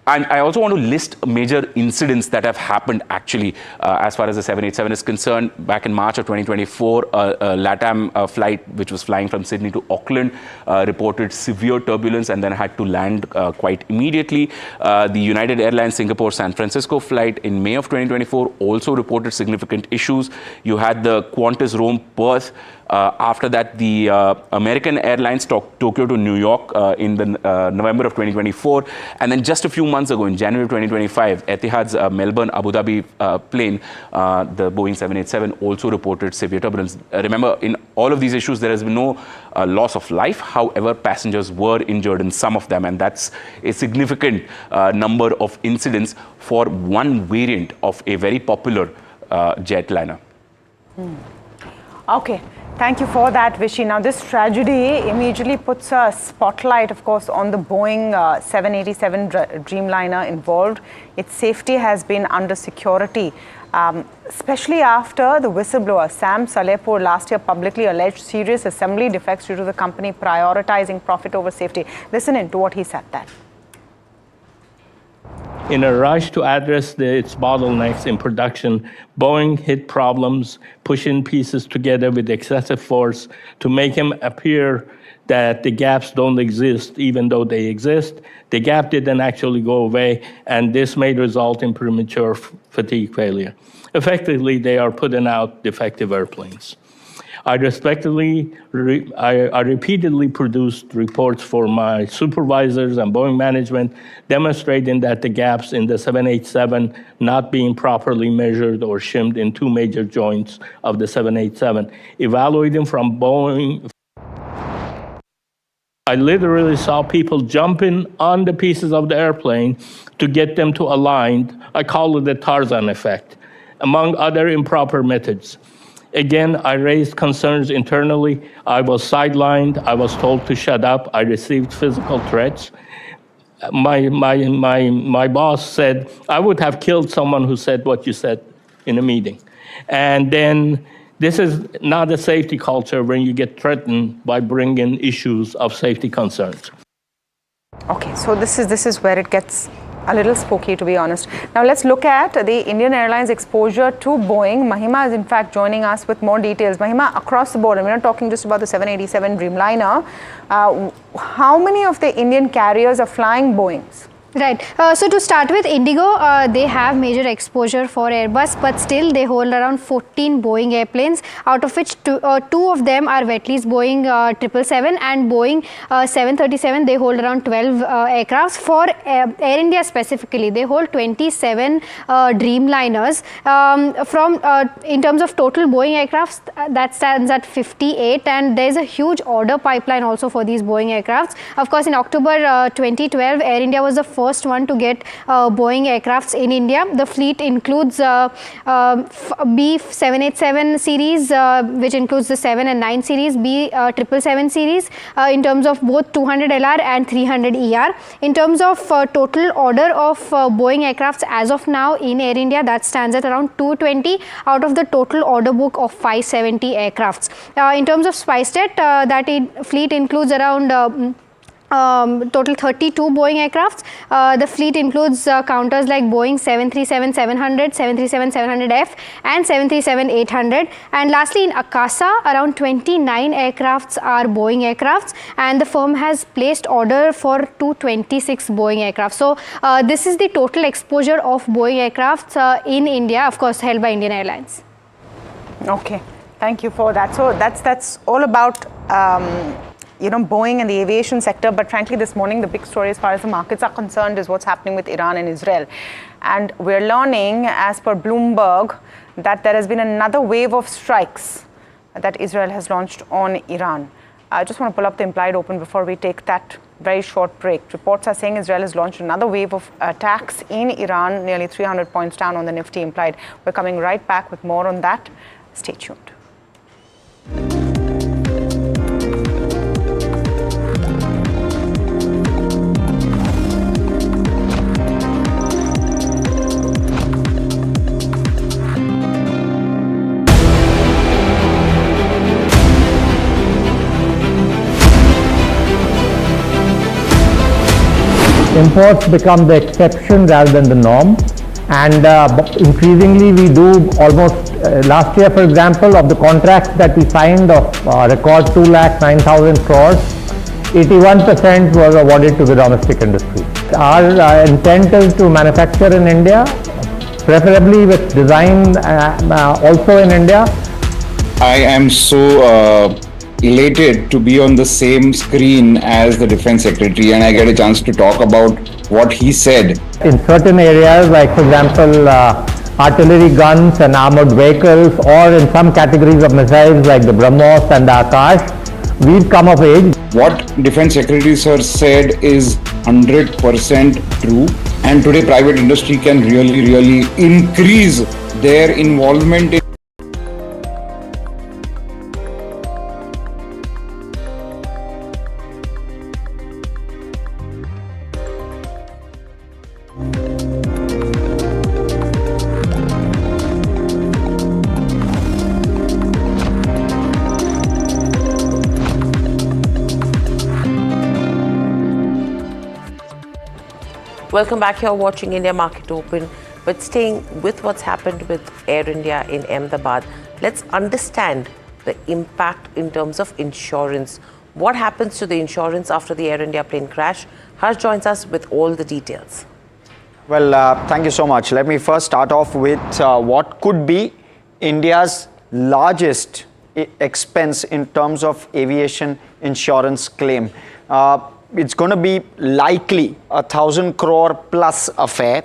And I also want to list major incidents that have happened actually as far as the 787 is concerned. Back in March of 2024, a LATAM flight which was flying from Sydney to Auckland reported severe turbulence and then had to land quite immediately. The United Airlines Singapore San Francisco flight in May of 2024 also reported significant issues. You had the Qantas Rome Perth. After that, the American Airlines Tokyo to New York in the November of 2024. And then just a few months ago, in January 2025, Etihad's Melbourne Abu Dhabi plane, the Boeing 787, also reported severe turbulence. Remember, in all of these issues, there has been no loss of life. However, passengers were injured in some of them, and that's a significant number of incidents for one variant of a very popular jetliner. Okay. Thank you for that, Vishy. Now, this tragedy immediately puts a spotlight, of course, on the Boeing 787 Dreamliner involved. Its safety has been under security, especially after the whistleblower, Sam Salehpour, last year publicly alleged serious assembly defects due to the company prioritizing profit over safety. Listen in to what he said then. In a rush to address its bottlenecks in production, Boeing hit problems, pushing pieces together with excessive force to make them appear that the gaps don't exist, even though they exist. The gap didn't actually go away, and this may result in premature fatigue failure. Effectively, they are putting out defective airplanes. I repeatedly produced reports for my supervisors and Boeing management demonstrating that the gaps in the 787 not being properly measured or shimmed in two major joints of the 787. Evaluating from Boeing, I literally saw people jumping on the pieces of the airplane to get them to align. I call it the Tarzan effect, among other improper methods. Again, I raised concerns internally. I was sidelined. I was told to shut up. I received physical threats. My boss said, I would have killed someone who said what you said in a meeting. And then this is not a safety culture when you get threatened by bringing issues of safety concerns. Okay, so this is where it gets a little spooky, to be honest. Now let's look at the Indian Airlines exposure to Boeing. Mahima is in fact joining us with more details. Mahima, across the board, and we're not talking just about the 787 Dreamliner, how many of the Indian carriers are flying Boeings? Right. So to start with, Indigo, they have major exposure for Airbus, but still they hold around 14 Boeing airplanes, out of which two of them are wet lease Boeing 777 and Boeing 737. They hold around 12 aircrafts. For Air India specifically, they hold 27 Dreamliners. In terms of total Boeing aircrafts, that stands at 58, and there's a huge order pipeline also for these Boeing aircrafts. Of course, in October 2012, Air India was the first one to get Boeing aircrafts in India. The fleet includes B787 series, which includes the 7 and 9 series, B777 series, in terms of both 200LR and 300ER. In terms of total order of Boeing aircrafts as of now in Air India, that stands at around 220 out of the total order book of 570 aircrafts. In terms of SpiceJet, that fleet includes around total 32 Boeing aircrafts. The fleet includes counters like Boeing 737-700, 737-700F and 737-800. And lastly, in Akasa, around 29 aircrafts are Boeing aircrafts, and the firm has placed order for 226 Boeing aircraft. So this is the total exposure of Boeing aircrafts in India, of course held by Indian Airlines. Okay, thank you for that. So that's all about Boeing and the aviation sector. But frankly, this morning, the big story as far as the markets are concerned is what's happening with Iran and Israel. And we're learning, as per Bloomberg, that there has been another wave of strikes that Israel has launched on Iran. I just want to pull up the implied open before we take that very short break. Reports are saying Israel has launched another wave of attacks in Iran, nearly 300 points down on the Nifty implied. We're coming right back with more on that. Stay tuned. imports become the exception rather than the norm. And increasingly we do almost, last year for example, of the contracts that we signed of record 2,09,000 crores, 81% was awarded to the domestic industry. Our intent is to manufacture in India, preferably with design also in India. I am so elated to be on the same screen as the Defense Secretary, and I get a chance to talk about what he said. In certain areas, like for example, artillery guns and armored vehicles, or in some categories of missiles like the BrahMos and the Akash, we've come of age. What Defense Secretary Sir said is 100% true, and today private industry can really increase their involvement in Welcome back. You're watching India Market Open, but staying with what's happened with Air India in Ahmedabad, let's understand the impact in terms of insurance. What happens to the insurance after the Air India plane crash? Harsh joins us with all the details. Well, thank you so much. Let me first start off with what could be India's largest expense in terms of aviation insurance claim. It's going to be likely 1,000 crore plus affair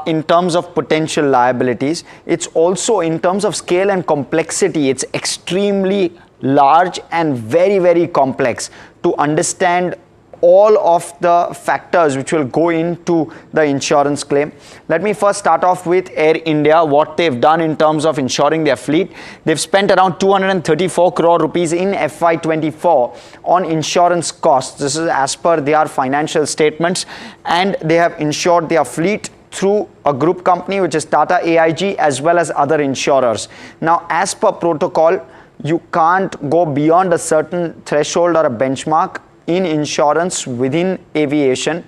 in terms of potential liabilities. It's also in terms of scale and complexity, it's extremely large and very complex to understand all of the factors which will go into the insurance claim. Let me first start off with Air India, what they've done in terms of insuring their fleet. They've spent around 234 crore rupees in FY24 on insurance costs. This is as per their financial statements, and they have insured their fleet through a group company which is Tata AIG as well as other insurers. Now, as per protocol, you can't go beyond a certain threshold or a benchmark in insurance within aviation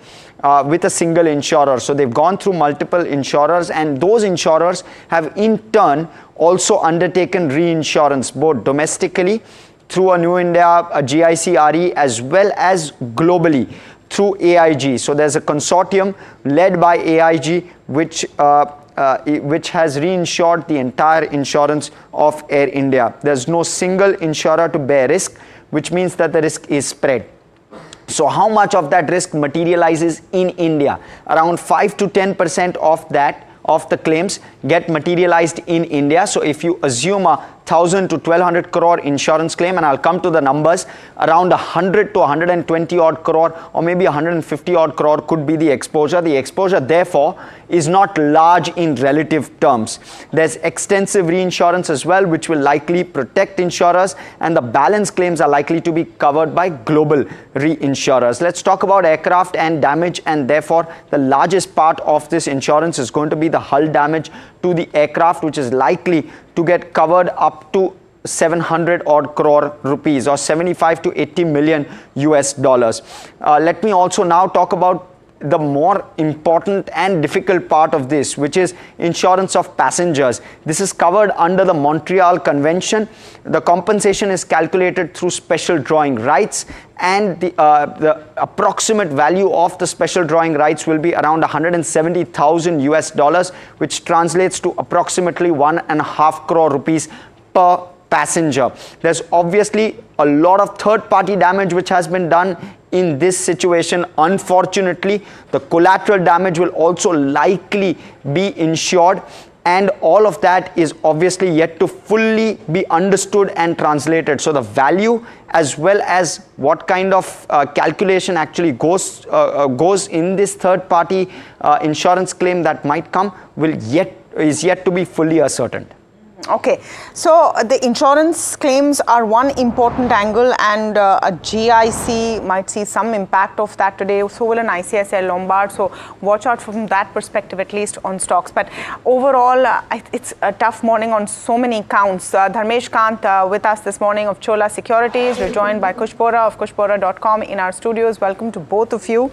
with a single insurer. So they've gone through multiple insurers, and those insurers have in turn also undertaken reinsurance both domestically through a New India, a GIC RE, as well as globally through AIG. So there's a consortium led by AIG which has reinsured the entire insurance of Air India. There's no single insurer to bear risk, which means that the risk is spread. So how much of that risk materializes in India? Around 5 to 10% of the claims get materialized in India. So if you assume a 1,000 to 1,200 crore insurance claim, and I'll come to the numbers, around 100 to 120 odd crore or maybe 150 odd crore could be the exposure. The exposure therefore is not large in relative terms. There's extensive reinsurance as well, which will likely protect insurers, and the balance claims are likely to be covered by global reinsurers. Let's talk about aircraft and damage, and therefore the largest part of this insurance is going to be the hull damage to the aircraft, which is likely to get covered up to 700 odd crore rupees or 75 to 80 million US dollars. Let me also now talk about the more important and difficult part of this, which is insurance of passengers. This is covered under the Montreal Convention. The compensation is calculated through special drawing rights, and the approximate value of the special drawing rights will be around 170,000 US dollars, which translates to approximately 1.5 crore rupees per passenger. There's obviously a lot of third-party damage which has been done in this situation. Unfortunately, the collateral damage will also likely be insured, and all of that is obviously yet to fully be understood and translated. So the value as well as what kind of calculation actually goes in this third-party insurance claim that might come is yet to be fully ascertained. Okay, so the insurance claims are one important angle, and a GIC might see some impact of that today. So will an ICICI Lombard. So watch out from that perspective, at least on stocks. But overall, it's a tough morning on so many counts. Dharmesh Kant with us this morning of Chola Securities. We're joined by Kush Bora of kushbora.com in our studios. Welcome to both of you.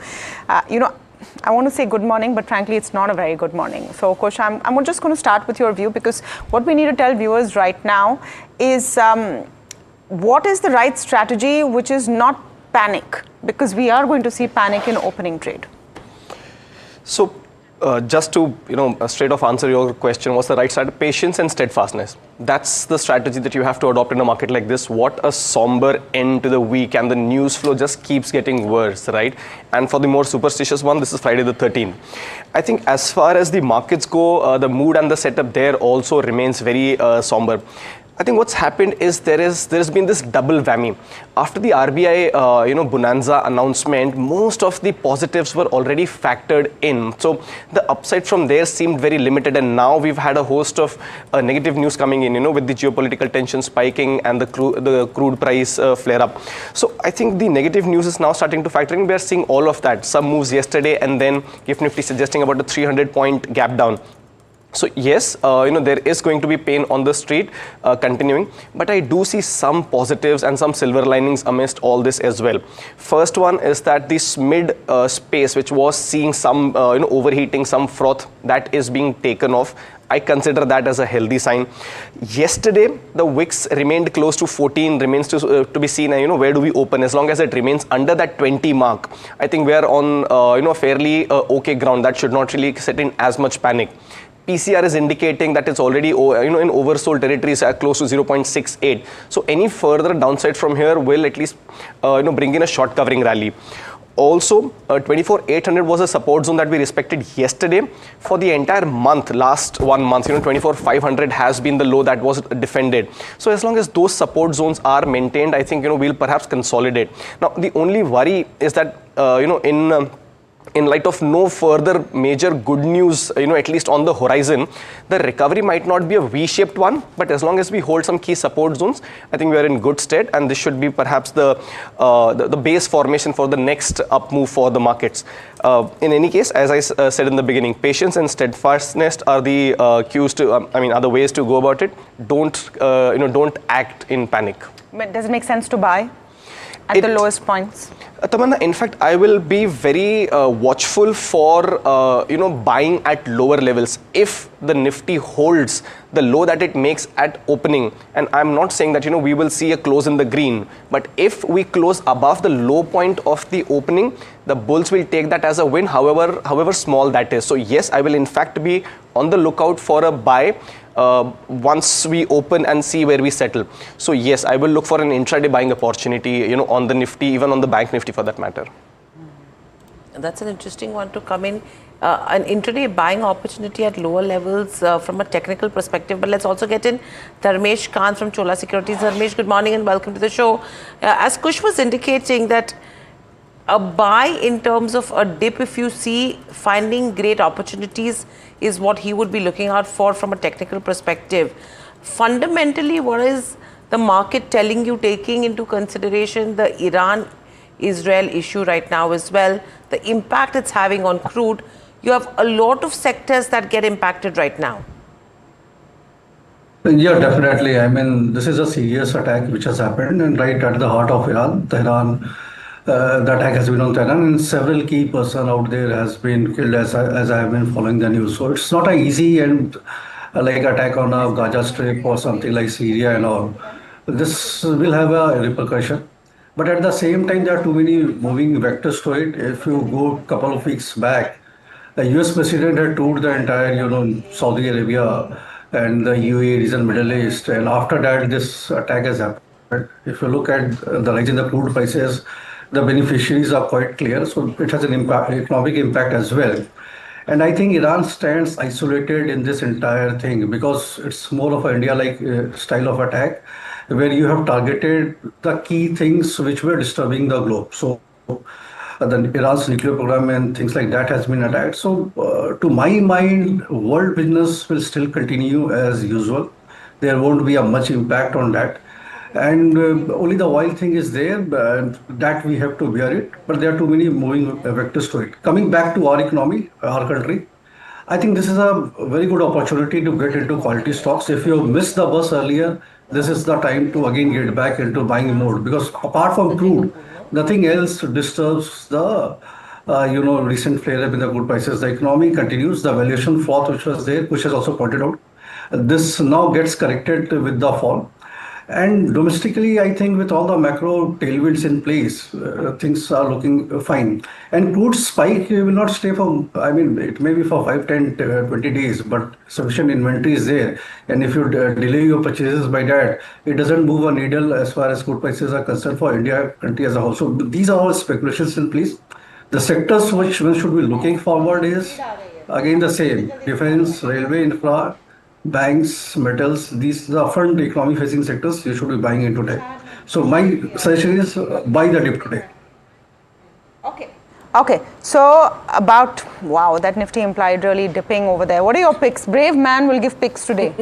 I want to say good morning, but frankly, it's not a very good morning. So, Kush, I'm just going to start with your view, because what we need to tell viewers right now is what is the right strategy, which is not panic, because we are going to see panic in opening trade. So, just to straight off answer your question, what's the right strategy? Patience and steadfastness. That's the strategy that you have to adopt in a market like this. What a somber end to the week, and the news flow just keeps getting worse, right? And for the more superstitious one, this is Friday the 13th. I think as far as the markets go, the mood and the setup there also remains very somber. I think what's happened is there's been this double whammy. After the RBI bonanza announcement, most of the positives were already factored in. So the upside from there seemed very limited, and now we've had a host of negative news coming in, with the geopolitical tension spiking and the crude price flare up. So I think the negative news is now starting to factor in. We are seeing all of that. Some moves yesterday, and then GIFT Nifty suggesting about a 300-point gap down. So yes, there is going to be pain on the street continuing, but I do see some positives and some silver linings amidst all this as well. First one is that this mid space, which was seeing some overheating, some froth, that is being taken off. I consider that as a healthy sign. Yesterday, the wicks remained close to 14, remains to be seen, where do we open. As long as it remains under that 20 mark, I think we are on fairly okay ground. That should not really set in as much panic. PCR is indicating that it's already in oversold territories at close to 0.68. So any further downside from here will at least bring in a short covering rally. Also, 24,800 was a support zone that we respected yesterday. For the entire month, last 1 month, 24,500 has been the low that was defended. So as long as those support zones are maintained, I think we'll perhaps consolidate. Now the only worry is that in light of no further major good news, at least on the horizon, the recovery might not be a V-shaped one, but as long as we hold some key support zones, I think we are in good stead, and this should be perhaps the base formation for the next up move for the markets. In any case, as I said in the beginning, patience and steadfastness are the cues to, are the ways to go about it. Don't act in panic. But does it make sense to buy at the lowest points? Tamanna, in fact, I will be very watchful for buying at lower levels if the Nifty holds the low that it makes at opening. And I'm not saying that we will see a close in the green, but if we close above the low point of the opening, the bulls will take that as a win, however small that is. So yes, I will in fact be on the lookout for a buy once we open and see where we settle. So yes, I will look for an intraday buying opportunity, on the Nifty, even on the bank Nifty for that matter. That's an interesting one to come in. An intraday buying opportunity at lower levels from a technical perspective. But let's also get in Dharmesh Kant from Chola Securities. Dharmesh, good morning and welcome to the show. As Kush was indicating, that a buy in terms of a dip, if you see finding great opportunities, is what he would be looking out for from a technical perspective. Fundamentally, what is the market telling you, taking into consideration the Iran-Israel issue right now as well, the impact it's having on crude? You have a lot of sectors that get impacted right now. Yeah, definitely. This is a serious attack which has happened, and right at the heart of Iran. The attack has been on Tehran, and several key persons out there has been killed as I have been following the news. So it's not an easy and like attack on a Gaza Strip or something like Syria and all. This will have a repercussion. But at the same time, there are too many moving vectors to it. If you go a couple of weeks back, the US President had toured the entire, Saudi Arabia and the UAE region, Middle East. And after that, this attack has happened. If you look at the rise in the crude prices, the beneficiaries are quite clear. So it has an economic impact as well. And I think Iran stands isolated in this entire thing because it's more of an India-like style of attack, where you have targeted the key things which were disturbing the globe. So Iran's nuclear program and things like that has been attacked. So to my mind, world business will still continue as usual. there won't be a much impact on that. And only the oil thing is there, that we have to bear it. But there are too many moving vectors to it. Coming back to our economy, our country, I think this is a very good opportunity to get into quality stocks. If you missed the bus earlier, this is the time to again get back into buying mode, because apart from crude, nothing else disturbs the recent flare up in the crude prices. The economy continues, the valuation fall which was there, which has also pointed out. This now gets corrected with the fall. And domestically, I think with all the macro tailwinds in place, things are looking fine. And crude spike will not stay for, it may be for 5, 10, 20 days, but sufficient inventory is there. And if you delay your purchases by that, it doesn't move a needle as far as crude prices are concerned for India country as a whole. So these are all speculations in place. The sectors which one should be looking forward is, again, the same: defense, railway, infra, banks, metals. These are front economy facing sectors you should be buying into today. So my suggestion is buy the dip today. Okay, so about, wow, that Nifty implied really dipping over there. What are your picks? Brave man will give picks today.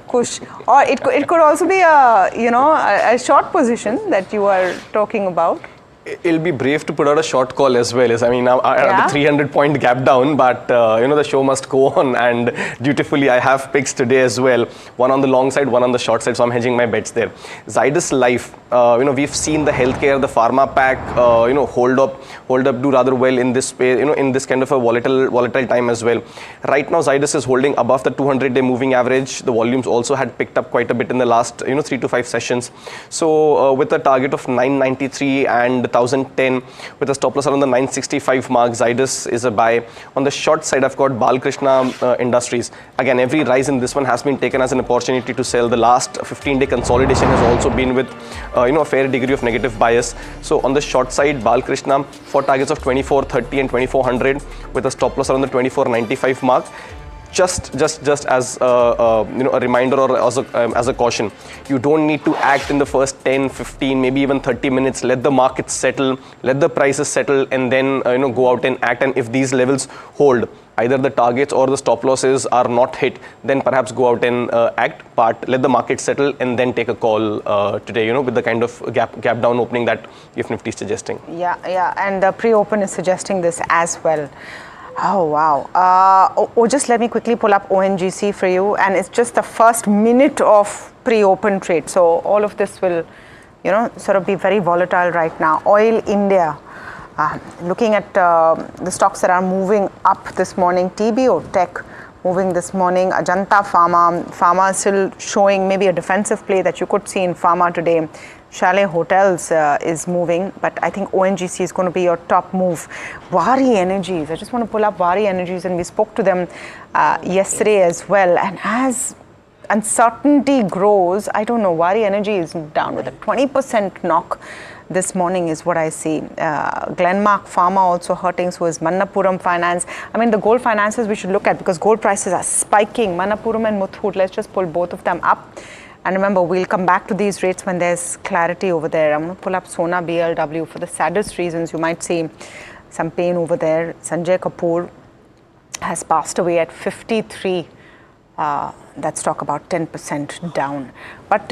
Kush. Or it could also be a short position that you are talking about. It'll be brave to put out a short call as well. Now I have the 300-point gap down, but the show must go on, and dutifully I have picks today as well. One on the long side, one on the short side, so I'm hedging my bets there. Zydus Life, we've seen the healthcare, the pharma pack, hold up, do rather well in this space, in this kind of a volatile time as well. Right now, Zydus is holding above the 200-day moving average. The volumes also had picked up quite a bit in the last 3 to 5 sessions. So with a target of 993 and 1010 with a stop loss around the 965 mark, Zydus is a buy. On the short side, I've got Balkrishna Industries. Again, every rise in this one has been taken as an opportunity to sell. The last 15-day consolidation has also been with a fair degree of negative bias. So on the short side, Balkrishna for targets of 2430 and 2400 with a stop loss around the 2495 mark. Just as a reminder or as a caution, you don't need to act in the first 10, 15, maybe even 30 minutes. Let the market settle, let the prices settle, and then go out and act. And if these levels hold, either the targets or the stop losses are not hit, then perhaps go out and act. But let the market settle and then take a call today. With the kind of gap down opening that if Nifty is suggesting. Yeah, and the pre-open is suggesting this as well. Oh, wow. Just let me quickly pull up ONGC for you. And it's just the first minute of pre-open trade. So all of this will, sort of be very volatile right now. Oil India. Looking at the stocks that are moving up this morning. TBO Tech moving this morning. Ajanta Pharma still showing maybe a defensive play that you could see in Pharma today. Chalet Hotels is moving, but I think ONGC is going to be your top move. Waaree Energies, I just want to pull up Waaree Energies, and we spoke to them yesterday as well. And as uncertainty grows, I don't know, Waaree Energy is down with a 20% knock this morning is what I see. Glenmark Pharma also hurting, so is Manappuram Finance. I mean, the gold finances we should look at because gold prices are spiking. Manappuram and Muthoot, let's just pull both of them up. And remember, we'll come back to these rates when there's clarity over there. I'm going to pull up Sona BLW for the saddest reasons. You might see some pain over there. Sanjay Kapoor has passed away at 53. That's talk about 10% down. But,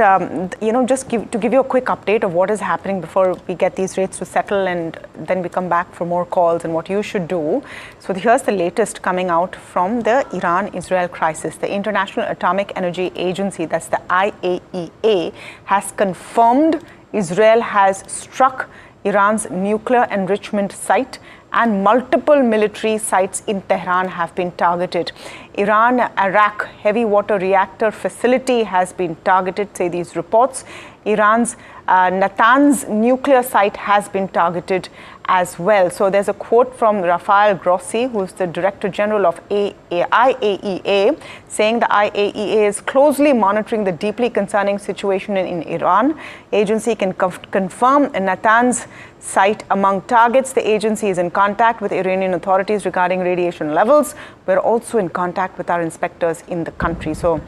just to give you a quick update of what is happening before we get these rates to settle and then we come back for more calls and what you should do. So here's the latest coming out from the Iran-Israel crisis. The International Atomic Energy Agency, that's the IAEA, has confirmed Israel has struck Iran's nuclear enrichment site and multiple military sites in Tehran have been targeted. Iran-Iraq heavy water reactor facility has been targeted, say these reports. Iran's Natanz nuclear site has been targeted as well. So there's a quote from Rafael Grossi, who's the Director General of IAEA, saying the IAEA is closely monitoring the deeply concerning situation in Iran. Agency can confirm Natanz site among targets. The agency is in contact with Iranian authorities regarding radiation levels. We're also in contact with our inspectors in the country. So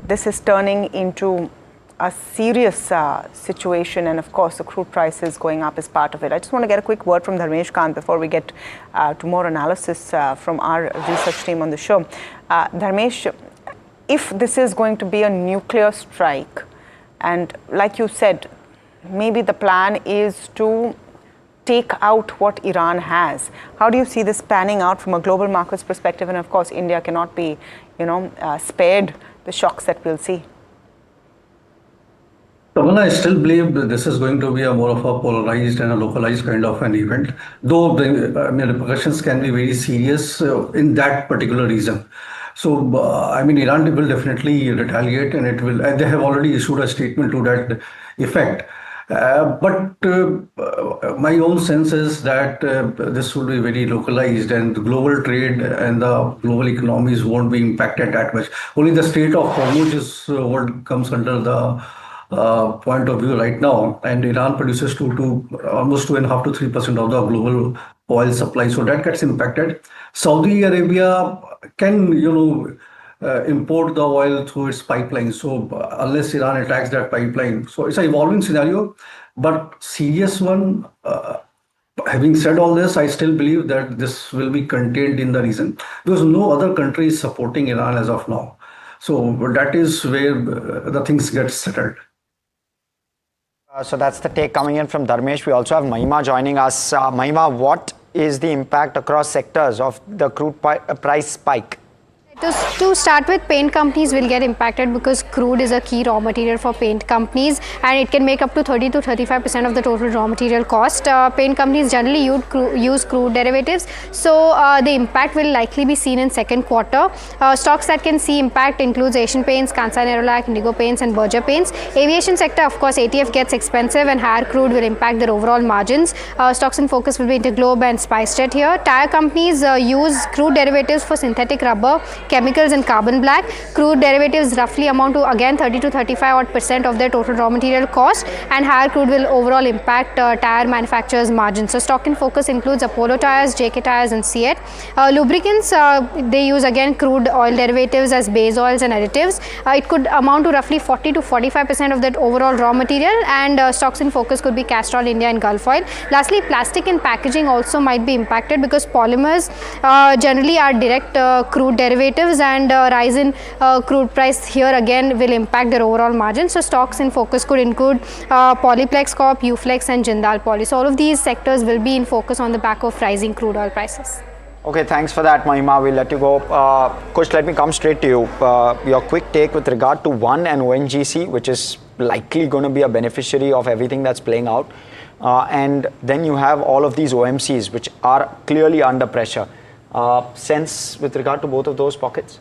this is turning into a serious situation, and of course the crude prices going up is part of it. I just want to get a quick word from Dharmesh Kant before we get to more analysis from our research team on the show. Dharmesh, if this is going to be a nuclear strike, and like you said, maybe the plan is to take out what Iran has. How do you see this panning out from a global markets perspective? And of course, India cannot be, spared the shocks that we'll see. Tamanna, I still believe that this is going to be a more of a polarized and a localized kind of an event, though the repercussions can be very serious in that particular region. So, Iran will definitely retaliate, and it will. They have already issued a statement to that effect. But my own sense is that this will be very localized, and the global trade and the global economies won't be impacted that much. Only the Strait of Hormuz is what comes under the point of view right now, and Iran produces almost 2.5 to 3% of the global oil supply, so that gets impacted. Saudi Arabia can, import the oil through its pipeline. So unless Iran attacks that pipeline, so it's an evolving scenario, but serious one. Having said all this, I still believe that this will be contained in the region because no other country is supporting Iran as of now. So that is where the things get settled. So that's the take coming in from Dharmesh. We also have Mahima joining us. Mahima, what is the impact across sectors of the crude price spike? To start with, paint companies will get impacted because crude is a key raw material for paint companies, and it can make up to 30 to 35% of the total raw material cost. Paint companies generally use crude derivatives, so the impact will likely be seen in second quarter. Stocks that can see impact includes Asian Paints, Kansai Nerolac, Indigo Paints and Berger Paints. Aviation sector, of course, ATF gets expensive and higher crude will impact their overall margins. Stocks in focus will be Interglobe and SpiceJet here. Tire companies use crude derivatives for synthetic rubber, chemicals and carbon black. Crude derivatives roughly amount to again 30 to 35% of their total raw material cost, and higher crude will overall impact tire manufacturers' margins. So stock in focus includes Apollo Tires, JK Tires and Seat. Lubricants, they use again crude oil derivatives as base oils and additives. It could amount to roughly 40 to 45% of that overall raw material, and stocks in focus could be Castrol India and Gulf Oil. Lastly, plastic and packaging also might be impacted because polymers generally are direct crude derivatives, and rise in crude price here again will impact their overall margin. So stocks in focus could include Polyplex Corp, Uflex and Jindal Poly. So all of these sectors will be in focus on the back of rising crude oil prices. Okay, thanks for that, Mahima. We'll let you go. Kush, let me come straight to you. Your quick take with regard to one and ONGC, which is likely going to be a beneficiary of everything that's playing out. And then you have all of these OMCs, which are clearly under pressure. Sense with regard to both of those pockets?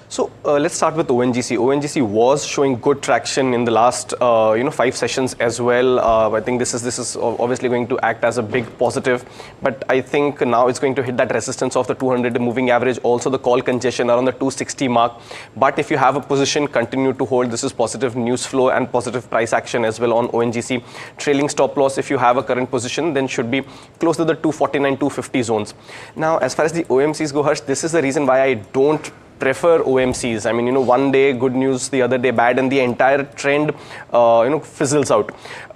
So let's start with ONGC. ONGC was showing good traction in the last 5 sessions as well. I think this is obviously going to act as a big positive, but I think now it's going to hit that resistance of the 200 moving average, also the call congestion around the 260 mark. But if you have a position, continue to hold. This is positive news flow and positive price action as well on ONGC. Trailing stop loss, if you have a current position, then should be close to the 249, 250 zones. Now, as far as the OMCs go, Harsh, this is the reason why I don't prefer OMCs. I mean, one day good news, the other day bad, and the entire trend, fizzles out.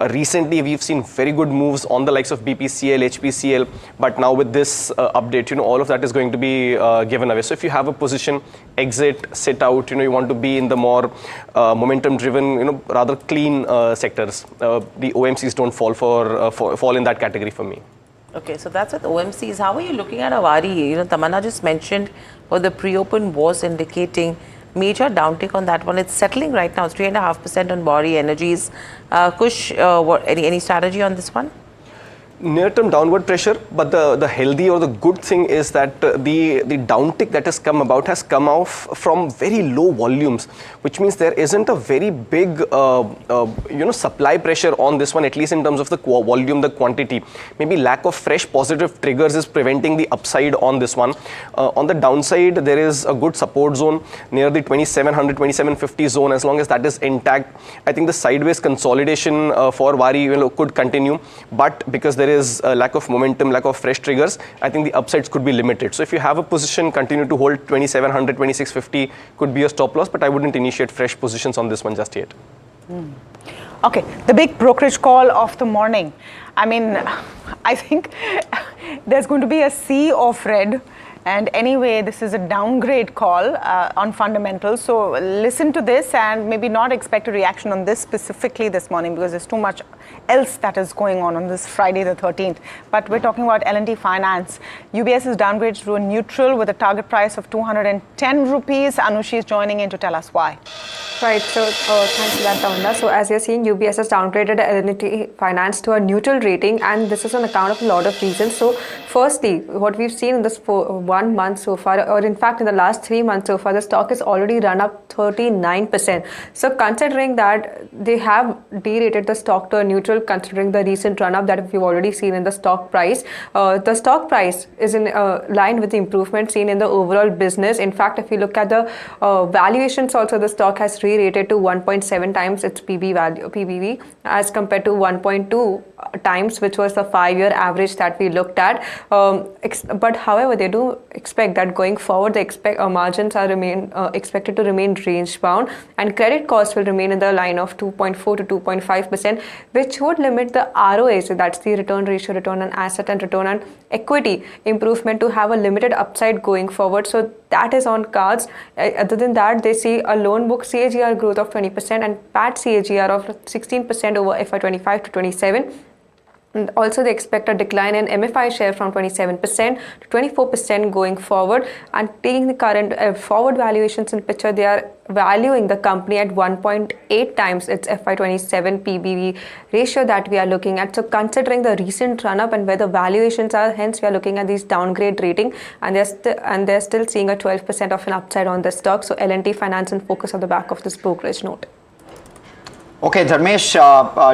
Recently, we've seen very good moves on the likes of BPCL, HPCL, but now with this update, all of that is going to be given away. So if you have a position, exit, sit out, you want to be in the more momentum-driven, rather clean sectors. The OMCs don't fall in that category for me. Okay, so that's with OMCs. How are you looking at Awari? Tamanna just mentioned what the pre-open was indicating major downtick on that one. It's settling right now. It's 3.5% on Bori Energies. Kush, any strategy on this one? Near-term downward pressure, but the healthy or the good thing is that the downtick that has come about has come off from very low volumes, which means there isn't a very big supply pressure on this one, at least in terms of the volume, the quantity. Maybe lack of fresh positive triggers is preventing the upside on this one. On the downside, there is a good support zone near the 2700, 2750 zone. As long as that is intact, I think the sideways consolidation for Wari could continue, but because there is a lack of momentum, lack of fresh triggers, I think the upsides could be limited. So if you have a position, continue to hold 2700, 2650 could be a stop loss, but I wouldn't initiate fresh positions on this one just yet. Okay, the big brokerage call of the morning. I mean, I think there's going to be a sea of red And anyway, this is a downgrade call on fundamentals. So listen to this and maybe not expect a reaction on this specifically this morning, because there's too much else that is going on this Friday the 13th. But we're talking about L&T Finance. UBS is downgraded to a neutral with a target price of 210 rupees. Anushi is joining in to tell us why. Right, so thanks for that, Tamanna. So as you're seeing, UBS has downgraded L&T Finance to a neutral rating, and this is on account of a lot of reasons. So firstly, what we've seen in this 1 month so far, or in fact in the last 3 months so far, the stock has already run up 39%. So considering that they have derated the stock to a neutral, considering the recent run up that we've already seen in the stock price is in line with the improvement seen in the overall business. In fact, if you look at the valuations also, the stock has re-rated to 1.7 times its PBV as compared to 1.2 times, which was the 5-year average that we looked at. But however, they do expect that going forward, the margins are expected to remain range bound, and credit costs will remain in the line of 2.4 to 2.5%, which would limit the ROA, so that's the return ratio, return on asset and return on equity improvement, to have a limited upside going forward. So that is on cards. Other than that, they see a loan book CAGR growth of 20% and PAT CAGR of 16% over FY25 to 27. And also they expect a decline in MFI share from 27% to 24% going forward. And taking the current forward valuations in picture, they are valuing the company at 1.8 times its FY27 PBV ratio that we are looking at. So considering the recent run up and where the valuations are, hence we are looking at these downgrade rating, and they're still seeing a 12% of an upside on the stock. So L&T Finance in focus on the back of this brokerage note. Okay, Dharmesh,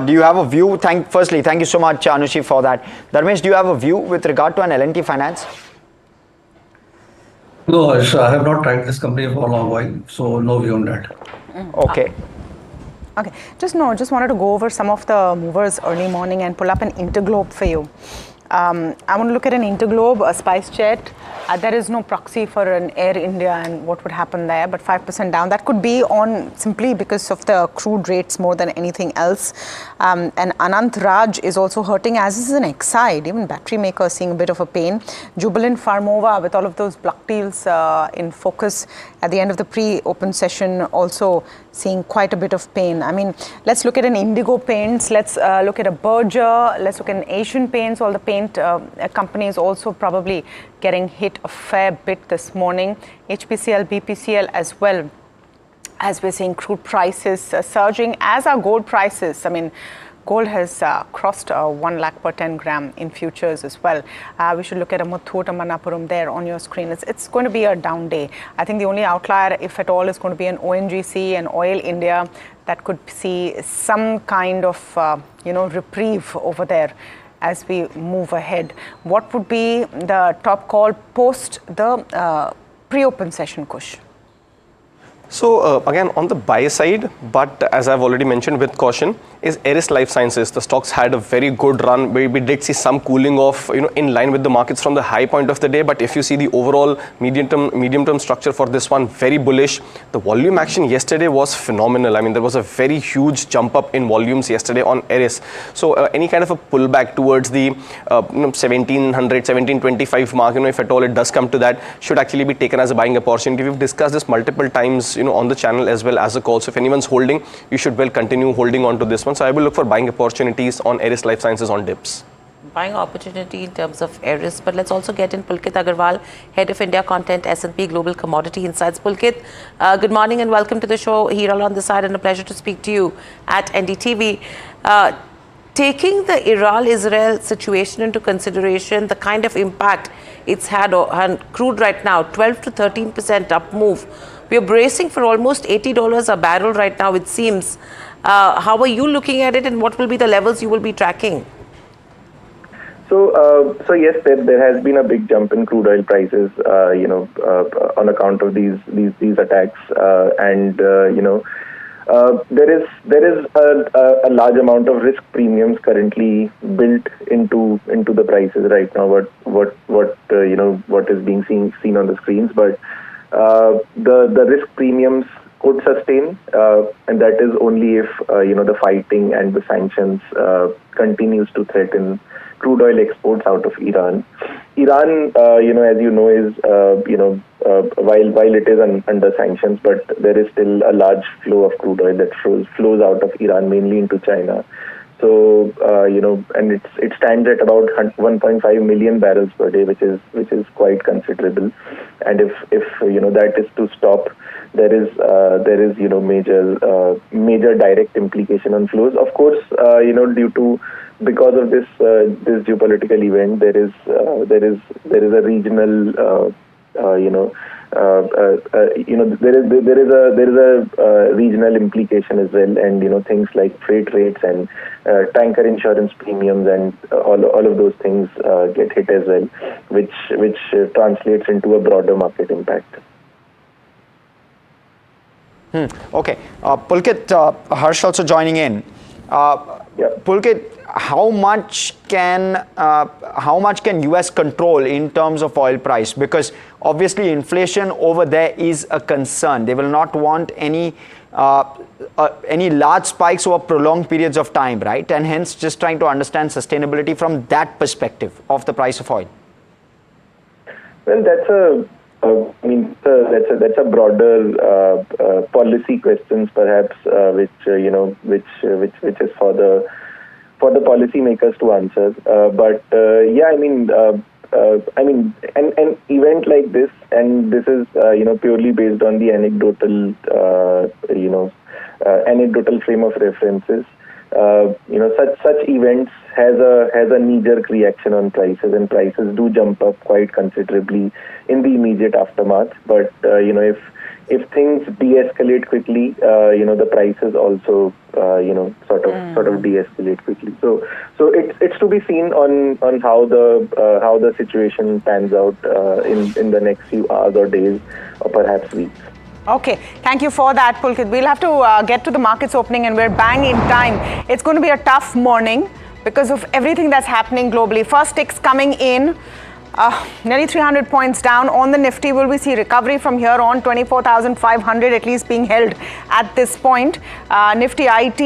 do you have a view? Firstly, thank you so much, Anushi, for that. Dharmesh, do you have a view with regard to an L&T Finance? No, I have not tracked this company for a long while, so no view on that. Okay. Okay, just wanted to go over some of the movers early morning and pull up an Interglobe for you. I want to look at an Interglobe, a SpiceJet. There is no proxy for an Air India and what would happen there, but 5% down. That could be on simply because of the crude rates more than anything else. And Anant Raj is also hurting, as is an Exide. Even battery maker seeing a bit of a pain. Jubilant Pharmova, with all of those block deals in focus at the end of the pre-open session, also seeing quite a bit of pain. I mean, let's look at an Indigo Paints, let's look at a Berger, let's look at an Asian Paints. All the paint companies also probably getting hit a fair bit this morning. HPCL, BPCL as well, as we're seeing crude prices surging, as are gold prices. I mean, gold has crossed 1 lakh per 10 gram in futures as well. We should look at a Muthoot, a Manappuram there on your screen. It's going to be a down day. I think the only outlier, if at all, is going to be an ONGC and Oil India that could see some kind of reprieve over there as we move ahead. What would be the top call post the pre-open session, Kush? So again, on the buy side, but as I've already mentioned with caution, is Eris Life Sciences. The stocks had a very good run. We did see some cooling off, in line with the markets from the high point of the day. But if you see the overall medium-term structure for this one, very bullish. The volume action yesterday was phenomenal. I mean, there was a very huge jump up in volumes yesterday on Eris. So any kind of a pullback towards the 1700, 1725 mark, if at all it does come to that, should actually be taken as a buying opportunity. We've discussed this multiple times, on the channel as well as a call. So if anyone's holding, you should well continue holding on to this one. So I will look for buying opportunities on Eris Life Sciences on dips. Buying opportunity in terms of Eris, but let's also get in Pulkit Agarwal, Head of India Content, S&P Global Commodity Insights. Pulkit, good morning and welcome to the show. Hiral on the side, and a pleasure to speak to you at NDTV. Taking the Iran-Israel situation into consideration, the kind of impact it's had on crude right now, 12 to 13% up move. We are bracing for almost $80 a barrel right now, it seems. How are you looking at it, and what will be the levels you will be tracking? So yes, there has been a big jump in crude oil prices, on account of these attacks, and there is a large amount of risk premiums currently built into the prices right now. What is being seen on the screens, but the risk premiums could sustain, and that is only if the fighting and the sanctions continues to threaten crude oil exports out of Iran. Iran, as you know, is while it is under sanctions, but there is still a large flow of crude oil that flows out of Iran, mainly into China. So and it stands at about 1.5 million barrels per day, which is quite considerable. And if that is to stop, there is major direct implication on flows. Of course, because of this geopolitical event, there is a regional there is a regional implication as well, and things like freight rates and tanker insurance premiums and all of those things get hit as well, which translates into a broader market impact. Okay, Pulkit, Harsh also joining in. Pulkit, how much can US control in terms of oil price? Because obviously inflation over there is a concern. They will not want any large spikes over prolonged periods of time, right? And hence just trying to understand sustainability from that perspective of the price of oil. Well, that's a broader policy questions, perhaps, which is for the policymakers to answer. An event like this, and this is purely based on the anecdotal frame of references. Such events has a knee-jerk reaction on prices, and prices do jump up quite considerably in the immediate aftermath. But if things de-escalate quickly, the prices also sort of de-escalate quickly. So it's to be seen on how the situation pans out in the next few hours or days, or perhaps weeks. Okay, thank you for that, Pulkit. We'll have to get to the markets opening, and we're bang in time. It's going to be a tough morning because of everything that's happening globally. First ticks coming in, nearly 300 points down on the Nifty. Will we see recovery from here on? 24,500 at least being held at this point. Nifty IT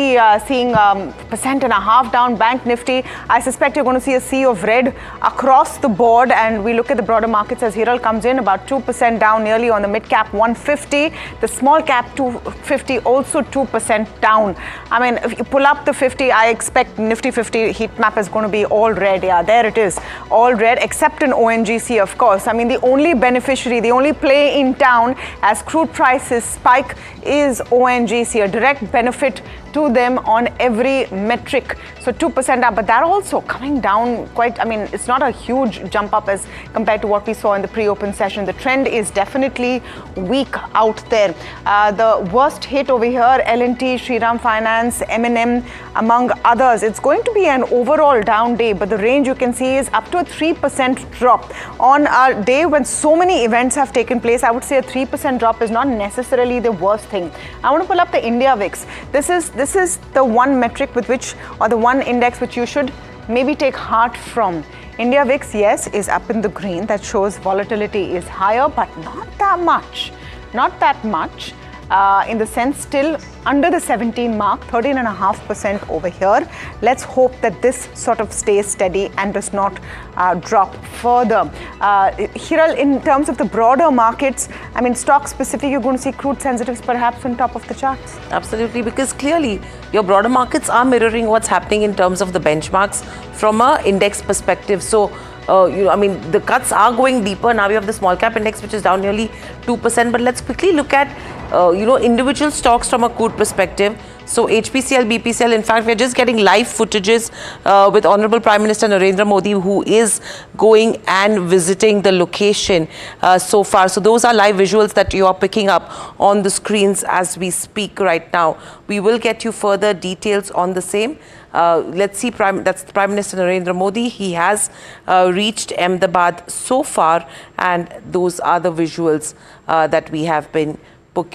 seeing 1.5% down. Bank Nifty, I suspect you're going to see a sea of red across the board. And we look at the broader markets as Hiral comes in, about 2% down nearly on the mid cap 150. The small cap 250 also 2% down. I mean, if you pull up the 50, I expect Nifty 50 heat map is going to be all red. Yeah, there it is, all red, except in ONGC, of course. I mean, the only beneficiary, the only play in town as crude prices spike is ONGC, a direct benefit to them on every metric. So 2% up, but that also coming down quite, I mean, it's not a huge jump up as compared to what we saw in the pre-open session. The trend is definitely weak out there. The worst hit over here, L&T, Shriram Finance, M&M, among others. It's going to be an overall down day, but the range you can see is up to a 3% drop. On a day when so many events have taken place, I would say a 3% drop is not necessarily the worst thing. I want to pull up the India VIX. This is the one metric with which, or the one index which you should maybe take heart from. India VIX, yes, is up in the green. That shows volatility is higher, but not that much. Not that much. In the sense still under the 17 mark, 13.5% over here. Let's hope that this sort of stays steady and does not drop further. Hiral, in terms of the broader markets, I mean, stock specific, you're going to see crude sensitives perhaps on top of the charts. Absolutely, because clearly your broader markets are mirroring what's happening in terms of the benchmarks from a index perspective. So the cuts are going deeper. Now we have the small cap index, which is down nearly 2%. But let's quickly look at, individual stocks from a crude perspective. So HPCL, BPCL, in fact, we're just getting live footages with Honorable Prime Minister Narendra Modi, who is going and visiting the location so far. So those are live visuals that you are picking up on the screens as we speak right now. We will get you further details on the same. Let's see, that's Prime Minister Narendra Modi. He has reached Ahmedabad so far, and those are the visuals that we have been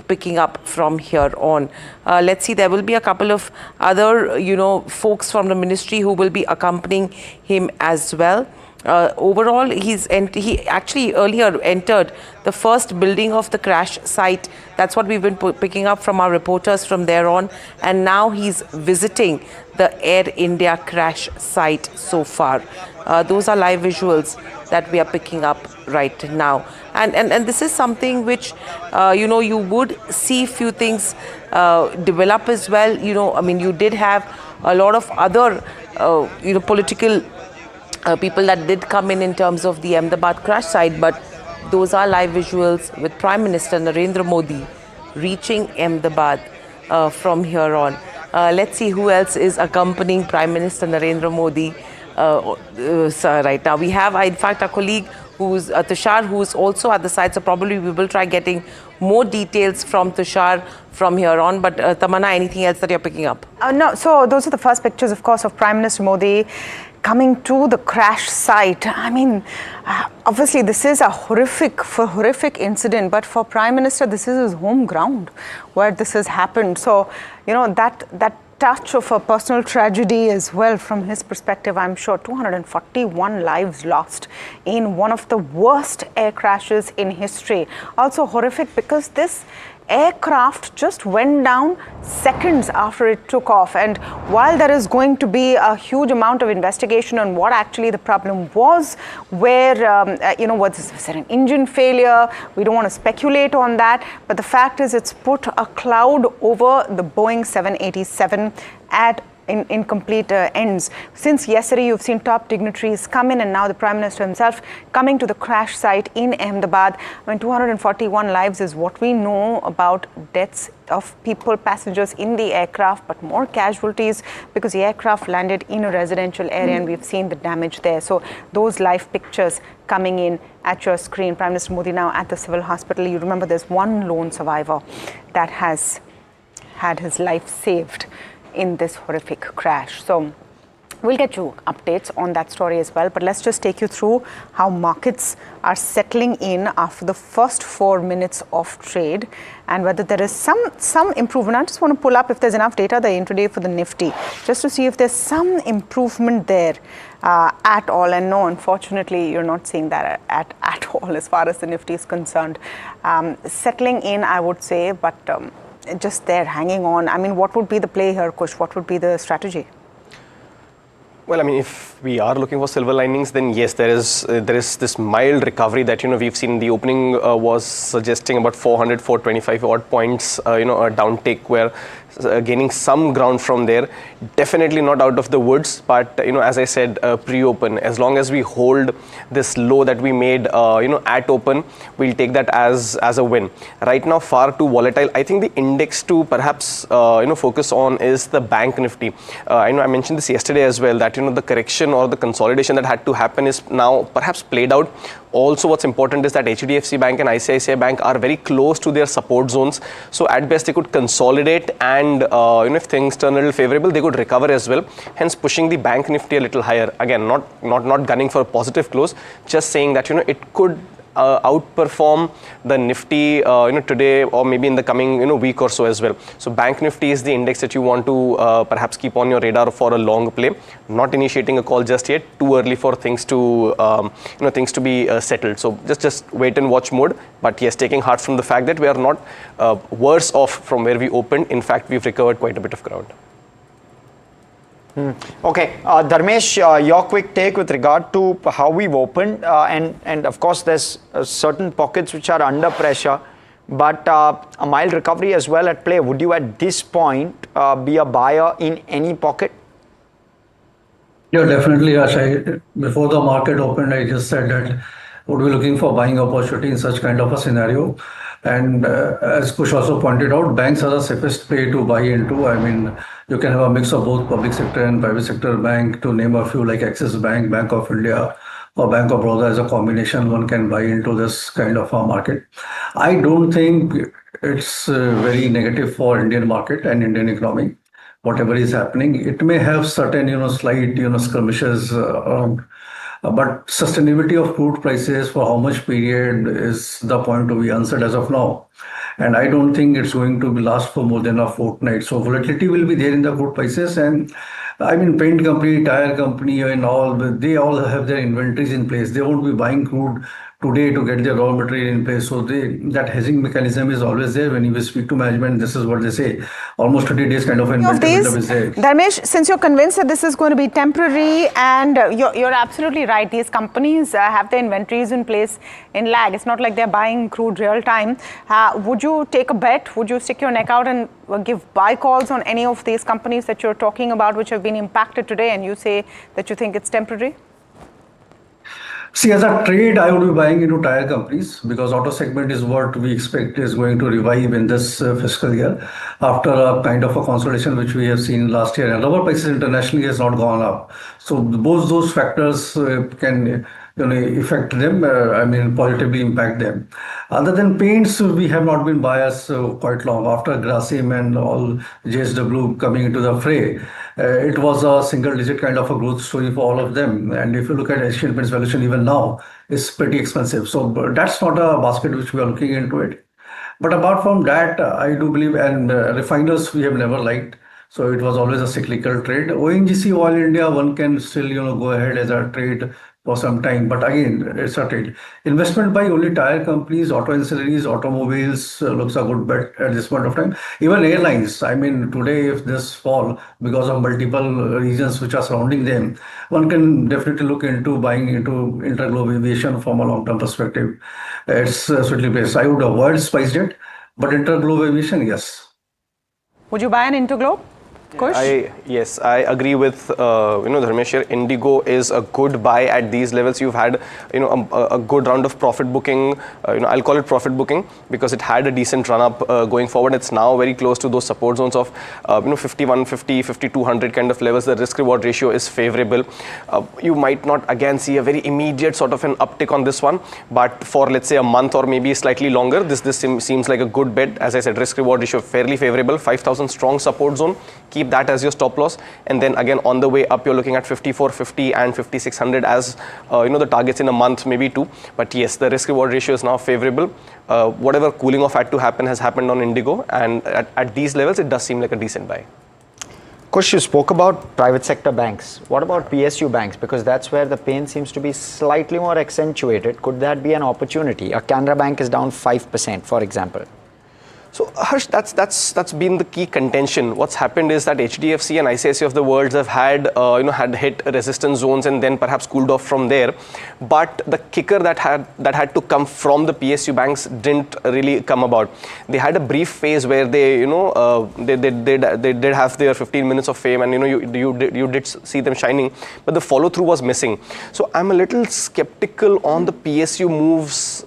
picking up from here on. Let's see, there will be a couple of other, folks from the ministry who will be accompanying him as well. overall, he actually earlier entered the first building of the crash site. That's what we've been picking up from our reporters from there on. And now he's visiting the Air India crash site so far. Those are live visuals that we are picking up right now. And this is something which, you would see few things develop as well. You did have a lot of other, political people that did come in terms of the Ahmedabad crash site, but those are live visuals with Prime Minister Narendra Modi reaching Ahmedabad from here on. Let's see who else is accompanying Prime Minister Narendra Modi right now. We have, in fact, our colleague who's Tushar, who's also at the site, so probably we will try getting more details from Tushar from here on. But Tamanna, anything else that you're picking up? No, so those are the first pictures, of course, of Prime Minister Modi coming to the crash site. I mean, obviously this is a horrific incident, but for Prime Minister, this is his home ground where this has happened. So, that touch of a personal tragedy as well from his perspective, I'm sure. 241 lives lost in one of the worst air crashes in history. Also horrific because this aircraft just went down seconds after it took off, and while there is going to be a huge amount of investigation on what actually the problem was, where was there an engine failure, we don't want to speculate on that, but the fact is it's put a cloud over the Boeing 787 at in complete ends. Since yesterday, you've seen top dignitaries come in, and now the Prime Minister himself coming to the crash site in Ahmedabad. 241 lives is what we know about deaths of people, passengers in the aircraft, but more casualties because the aircraft landed in a residential area, and we've seen the damage there. So those live pictures coming in at your screen. Prime Minister Modi now at the civil hospital. You remember there's one lone survivor that has had his life saved in this horrific crash. So we'll get you updates on that story as well, but let's just take you through how markets are settling in after the first 4 minutes of trade and whether there is some improvement. I just want to pull up if there's enough data the intraday for the Nifty just to see if there's some improvement there at all. And no, unfortunately, you're not seeing that at all as far as the Nifty is concerned. Settling in, I would say, but just there hanging on. I mean, what would be the play here, Kush? What would be the strategy? Well, I mean, if we are looking for silver linings, then yes, there is this mild recovery that we've seen. The opening was suggesting about 425 odd points, a downtake where gaining some ground from there. Definitely not out of the woods, but as I said pre-open, as long as we hold this low that we made at open, we'll take that as a win. Right now, far too volatile. I think the index to perhaps focus on is the bank Nifty. I mentioned this yesterday as well, that the correction or the consolidation that had to happen is now perhaps played out. Also, what's important is that HDFC Bank and ICICI Bank are very close to their support zones. So at best, they could consolidate, and if things turn a little favorable, they could recover as well. Hence, pushing the bank Nifty a little higher. Again, not gunning for a positive close. Just saying that it could outperform the Nifty today or maybe in the coming week or so as well. So bank Nifty is the index that you want to perhaps keep on your radar for a long play. Not initiating a call just yet. Too early for things to things to be settled. So just wait and watch mode. But yes, taking heart from the fact that we are not worse off from where we opened. In fact, we've recovered quite a bit of ground. Okay, Dharmesh, your quick take with regard to how we've opened, and of course there's certain pockets which are under pressure, but a mild recovery as well at play. Would you at this point be a buyer in any pocket? Yeah, definitely, Ash. Before the market opened, I just said that would be looking for buying opportunity in such kind of a scenario. And as Kush also pointed out, banks are the safest play to buy into. I mean, you can have a mix of both public sector and private sector bank, to name a few, like Axis Bank, Bank of India, or Bank of Baroda. As a combination, one can buy into this kind of a market. I don't think it's very negative for Indian market and Indian economy. Whatever is happening, it may have certain, slight, skirmishes around. But sustainability of crude prices for how much period is the point to be answered as of now. and I don't think it's going to last for more than a fortnight. So volatility will be there in the crude prices, and I mean, paint company, tire company, and all, they all have their inventories in place. They won't be buying crude today to get their raw material in place. So that hedging mechanism is always there. When you speak to management, this is what they say. Almost 30 days kind of inventory is there. Dharmesh, since you're convinced that this is going to be temporary, and you're absolutely right, these companies have their inventories in place in lag. It's not like they're buying crude real time. Would you take a bet? Would you stick your neck out and give buy calls on any of these companies that you're talking about, which have been impacted today, and you say that you think it's temporary? See, as a trade, I would be buying into tire companies because auto segment is what we expect is going to revive in this fiscal year after a kind of a consolidation which we have seen last year. And rubber prices internationally has not gone up. So both those factors can affect them, positively impact them. Other than paints, we have not been buyers quite long. After Grasim and all JSW coming into the fray, it was a single-digit kind of a growth story for all of them. And if you look at Asian Paints valuation even now, it's pretty expensive. So that's not a basket which we are looking into it. But apart from that, I do believe, and refiners we have never liked. So it was always a cyclical trade. ONGC, Oil India, one can still go ahead as a trade for some time, but again, it's a trade. Investment by only tire companies, auto ancillaries, automobiles looks a good bet at this point of time. Even airlines, I mean, today if this fall because of multiple reasons which are surrounding them, one can definitely look into buying into Interglobe Aviation from a long-term perspective. It's certainly placed. I would avoid SpiceJet, but Interglobe Aviation, yes. Would you buy an Interglobe? Yes, I agree with Dharmesh here. Indigo is a good buy at these levels. You've had a good round of profit booking. I'll call it profit booking because it had a decent run up going forward. It's now very close to those support zones of 5150, 5200 kind of levels. The risk reward ratio is favorable. You might not again see a very immediate sort of an uptick on this one, but for let's say a month or maybe slightly longer, this seems like a good bet. As I said, risk reward ratio fairly favorable. 5000 strong support zone. Keep that as your stop loss, and then again on the way up you're looking at 5450 and 5600 as the targets in a month, maybe two. But yes, the risk reward ratio is now favorable. Whatever cooling off had to happen has happened on Indigo, and at these levels it does seem like a decent buy. Kush, you spoke about private sector banks. What about PSU banks? Because that's where the pain seems to be slightly more accentuated. Could that be an opportunity? A Canara Bank is down 5%, for example. So Harsh, that's been the key contention. What's happened is that HDFC and ICICI of the world have had hit resistance zones and then perhaps cooled off from there. But the kicker that had to come from the PSU banks didn't really come about. They had a brief phase where they did have their 15 minutes of fame, and you did see them shining, but the follow through was missing. So I'm a little skeptical on the PSU moves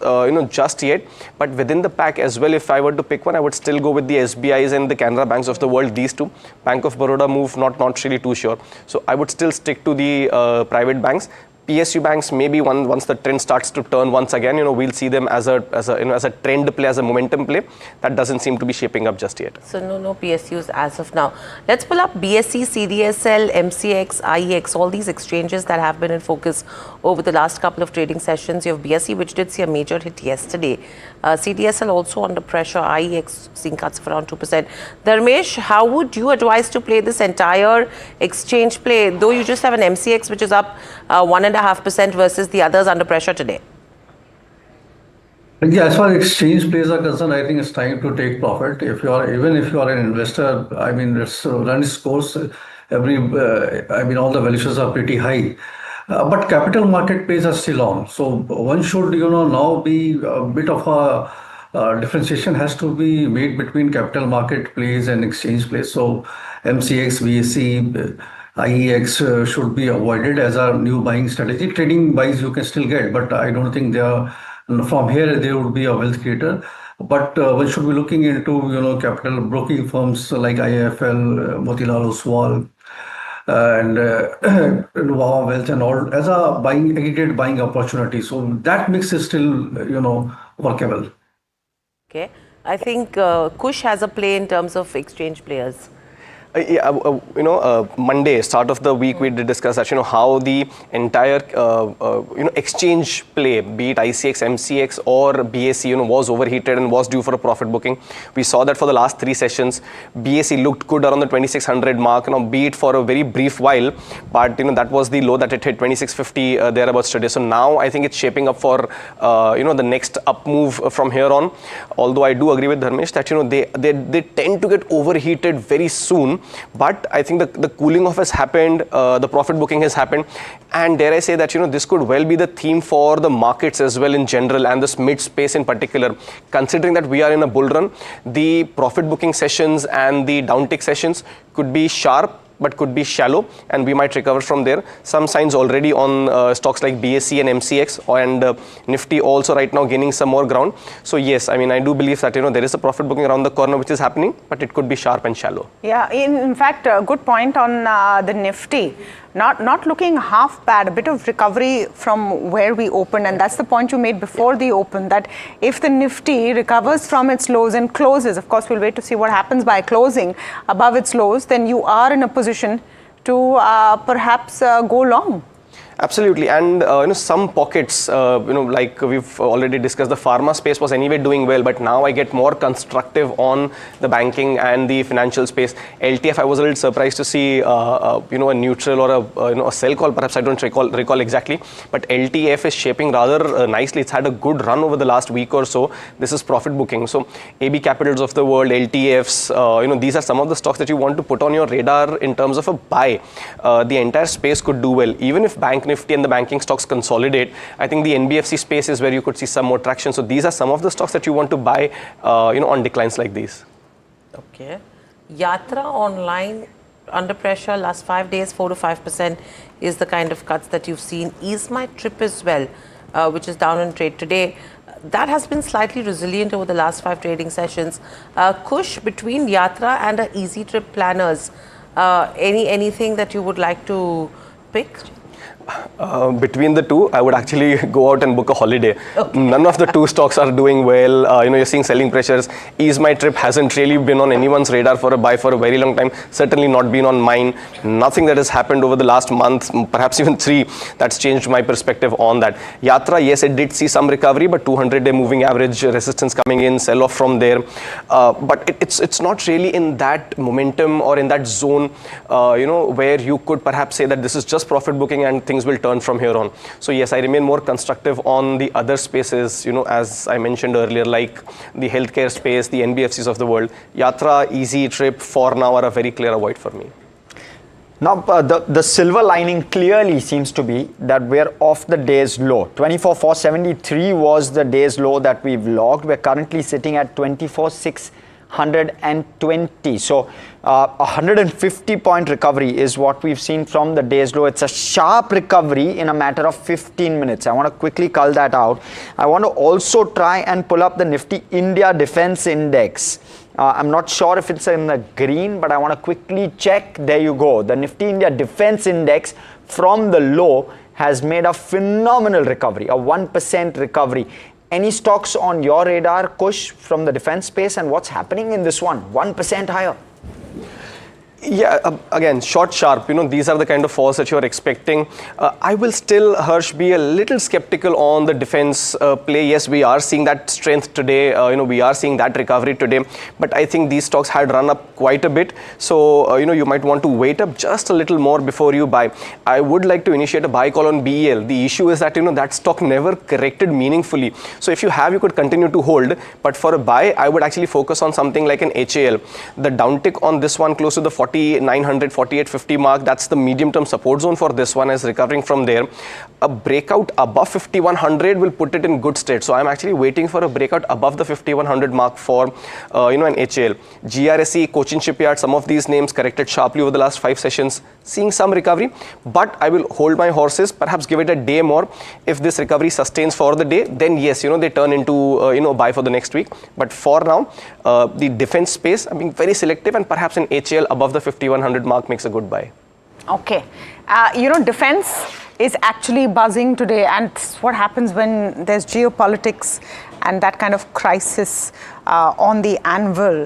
just yet. But within the pack as well, if I were to pick one, I would still go with the SBIs and the Canara banks of the world, these two. Bank of Baroda move, not really too sure. So I would still stick to the private banks. PSU banks, maybe once the trend starts to turn once again, we'll see them as a trend play, as a momentum play. That doesn't seem to be shaping up just yet. So no PSUs as of now. Let's pull up BSE, CDSL, MCX, IEX, all these exchanges that have been in focus over the last couple of trading sessions. You have BSE, which did see a major hit yesterday. CDSL also under pressure. IEX seeing cuts of around 2%. Dharmesh, how would you advise to play this entire exchange play? Though you just have an MCX which is up 1.5% versus the others under pressure today. Yeah, as far as exchange plays are concerned, I think it's time to take profit. Even if you are an investor, I mean, it's run its course. All the valuations are pretty high. But capital market plays are still on. So one should, now be a bit of a differentiation has to be made between capital market plays and exchange plays. So MCX, BSE, IEX should be avoided as a new buying strategy. Trading buys you can still get, but I don't think they are, from here they would be a wealth creator. But one should be looking into, capital broking firms like IIFL, Motilal Oswal, and Nuvama Wealth and all as a aggregate buying opportunity. So that mix is still, workable. Okay. I think Kush has a play in terms of exchange players. Monday, start of the week, we did discuss that, how the entire, exchange play, be it ICX, MCX or BSE, was overheated and was due for a profit booking. We saw that for the last 3 sessions. BSE looked good around the 2600 mark, be it for a very brief while, but, that was the low that it hit, 2650 thereabouts today. So now I think it's shaping up for, the next up move from here on. Although I do agree with Dharmesh that, they tend to get overheated very soon. But I think the cooling off has happened, the profit booking has happened, and dare I say that this could well be the theme for the markets as well in general, and this mid space in particular. Considering that we are in a bull run, the profit booking sessions and the downtick sessions could be sharp, but could be shallow, and we might recover from there. Some signs already on stocks like BSE and MCX and Nifty also right now gaining some more ground. So yes, I do believe that there is a profit booking around the corner which is happening, but it could be sharp and shallow. Yeah, in fact, a good point on the Nifty. Not looking half bad, a bit of recovery from where we opened, and that's the point you made before the open, that if the Nifty recovers from its lows and closes, of course we'll wait to see what happens by closing above its lows, then you are in a position to perhaps go long. Absolutely, and some pockets, like we've already discussed, the pharma space was anyway doing well, but now I get more constructive on the banking and the financial space. LTF, I was a little surprised to see, a neutral or a sell call. Perhaps I don't recall exactly, but LTF is shaping rather nicely. It's had a good run over the last week or so. This is profit booking. So AB Capitals of the world, LTFs, these are some of the stocks that you want to put on your radar in terms of a buy. The entire space could do well, even if Bank Nifty and the banking stocks consolidate. I think the NBFC space is where you could see some more traction. So these are some of the stocks that you want to buy, on declines like these. Okay. Yatra online under pressure last 5 days, 4 to 5% is the kind of cuts that you've seen. Is my trip as well, which is down in trade today. That has been slightly resilient over the last 5 trading sessions. Kush, between Yatra and Easy Trip planners, anything that you would like to pick? Between the two, I would actually go out and book a holiday. Okay. None of the two stocks are doing well. You're seeing selling pressures. Ease My Trip hasn't really been on anyone's radar for a buy for a very long time. Certainly not been on mine. Nothing that has happened over the last month, perhaps even 3, that's changed my perspective on that. Yatra, yes, it did see some recovery, but 200-day moving average resistance coming in, sell off from there. But it's not really in that momentum or in that zone, where you could perhaps say that this is just profit booking and things will turn from here on. So yes, I remain more constructive on the other spaces, as I mentioned earlier, like the healthcare space, the NBFCs of the world. Yatra, Easy Trip for now are a very clear avoid for me. Now, the silver lining clearly seems to be that we're off the day's low. 24,473 was the day's low that we've logged. We're currently sitting at 24,620. So 150-point recovery is what we've seen from the day's low. It's a sharp recovery in a matter of 15 minutes. I want to quickly cull that out. I want to also try and pull up the Nifty India Defense Index. I'm not sure if it's in the green, but I want to quickly check. There you go. The Nifty India Defense Index from the low has made a phenomenal recovery, a 1% recovery. Any stocks on your radar, Kush, from the defense space, and what's happening in this one? 1% higher. Yeah, again, short, sharp, these are the kind of falls that you're expecting. I will still, Harsh, be a little skeptical on the defense play. Yes, we are seeing that strength today. We are seeing that recovery today. But I think these stocks had run up quite a bit. So, you might want to wait up just a little more before you buy. I would like to initiate a buy call on BEL. The issue is that, that stock never corrected meaningfully. So if you have, you could continue to hold. But for a buy, I would actually focus on something like an HAL. The downtick on this one close to the 4900, 4850 mark, that's the medium term support zone for this one, is recovering from there. A breakout above 5100 will put it in good state. So I'm actually waiting for a breakout above the 5100 mark for an HAL. GRSE, Cochin Shipyard, some of these names corrected sharply over the last 5 sessions, seeing some recovery, but I will hold my horses, perhaps give it a day more. If this recovery sustains for the day, then yes, they turn into buy for the next week. But for now, the defense space, I'm being very selective, and perhaps an HAL above the 5100 mark makes a good buy. Okay. Defense is actually buzzing today, and what happens when there's geopolitics and that kind of crisis on the anvil.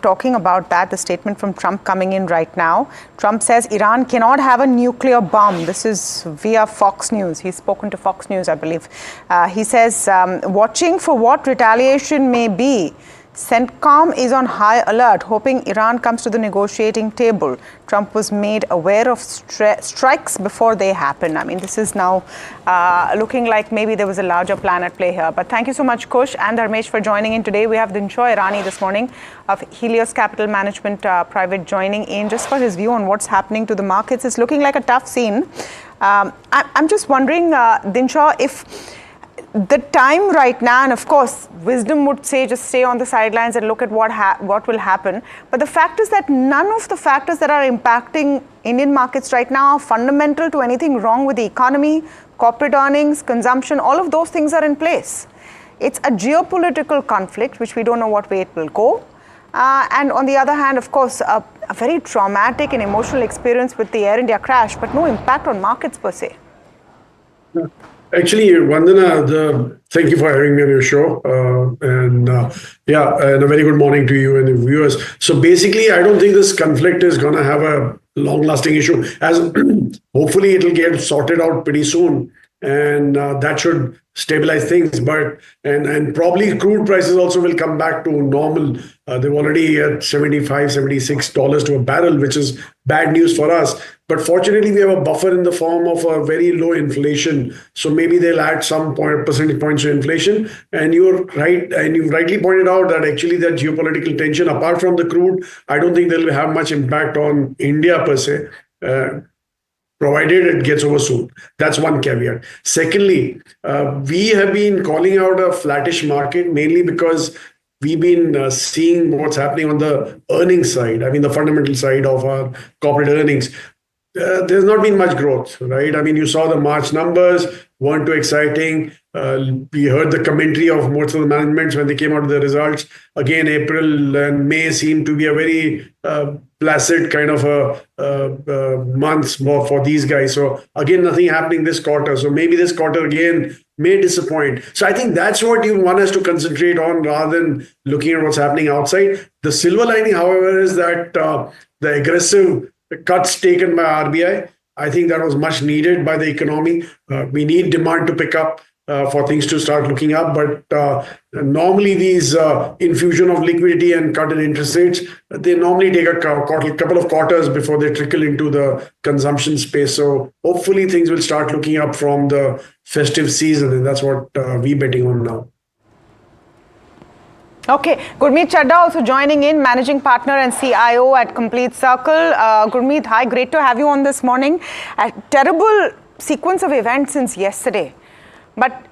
Talking about that, the statement from Trump coming in right now. Trump says Iran cannot have a nuclear bomb. This is via Fox News. He's spoken to Fox News, I believe. He says, watching for what retaliation may be. CENTCOM is on high alert, hoping Iran comes to the negotiating table. Trump was made aware of strikes before they happen. I mean, this is now looking like maybe there was a larger plan at play here. But thank you so much, Kush and Dharmesh, for joining in today. We have Dinshaw Irani this morning of Helios Capital Management Private joining in just for his view on what's happening to the markets. It's looking like a tough scene. I'm just wondering, Dinshaw, if the time right now, and of course, wisdom would say just stay on the sidelines and look at what will happen. But the fact is that none of the factors that are impacting Indian markets right now are fundamental to anything wrong with the economy, corporate earnings, consumption. All of those things are in place. It's a geopolitical conflict, which we don't know what way it will go. And on the other hand, of course, a very traumatic and emotional experience with the Air India crash, but no impact on markets per se. Actually, Vandana, thank you for having me on your show. And a very good morning to you and the viewers. So basically, I don't think this conflict is going to have a long-lasting issue. As hopefully, it'll get sorted out pretty soon. And that should stabilize things. But and probably crude prices also will come back to normal. They're already at $75, $76 to a barrel, which is bad news for us. But fortunately, we have a buffer in the form of a very low inflation. So maybe they'll add some percentage points to inflation. And you're right, and you rightly pointed out that actually that geopolitical tension, apart from the crude, I don't think they'll have much impact on India per se. Provided it gets over soon. That's one caveat. Secondly, we have been calling out a flattish market mainly because we've been seeing what's happening on the earnings side. I mean, the fundamental side of our corporate earnings. There's not been much growth, right? I mean, you saw the March numbers, weren't too exciting. We heard the commentary of most of the managements when they came out with the results. Again, April and May seemed to be a very placid kind of a months more for these guys. So again, nothing happening this quarter. So maybe this quarter again may disappoint. So I think that's what you want us to concentrate on rather than looking at what's happening outside. The silver lining, however, is that the aggressive cuts taken by RBI, I think that was much needed by the economy. We need demand to pick up for things to start looking up. But normally these infusion of liquidity and cut in interest rates, they normally take a couple of quarters before they trickle into the consumption space. So hopefully things will start looking up from the festive season. And that's what we're betting on now. Okay, Gurmeet Chadda also joining in, managing partner and CIO at Complete Circle. Gurmeet, hi, great to have you on this morning. A terrible sequence of events since yesterday. But,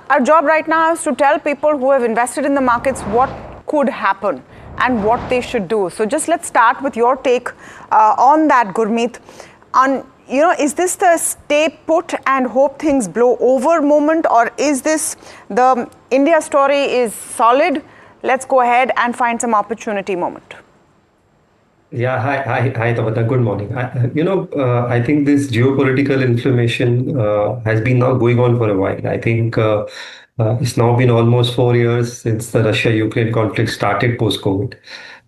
our job right now is to tell people who have invested in the markets what could happen and what they should do. So just let's start with your take on that, Gurmeet. Is this the stay put and hope things blow over moment, or is this the India story is solid? Let's go ahead and find some opportunity moment. Yeah, hi, Tamanna. Good morning. I think this geopolitical inflammation has been now going on for a while. I think it's now been almost 4 years since the Russia-Ukraine conflict started post-COVID.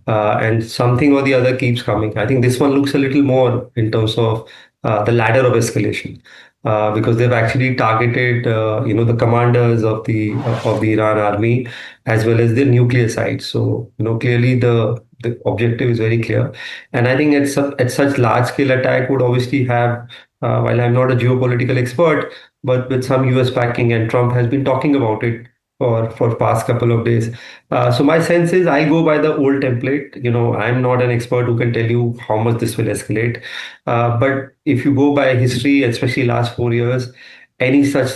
And something or the other keeps coming. I think this one looks a little more in terms of the ladder of escalation. Because they've actually targeted, the commanders of the Iran army as well as the nuclear side. So, clearly the objective is very clear. And I think at such large scale attack would obviously have, while I'm not a geopolitical expert, but with some US backing, and Trump has been talking about it for past couple of days. So my sense is I go by the old template. I'm not an expert who can tell you how much this will escalate. But if you go by history, especially last 4 years, any such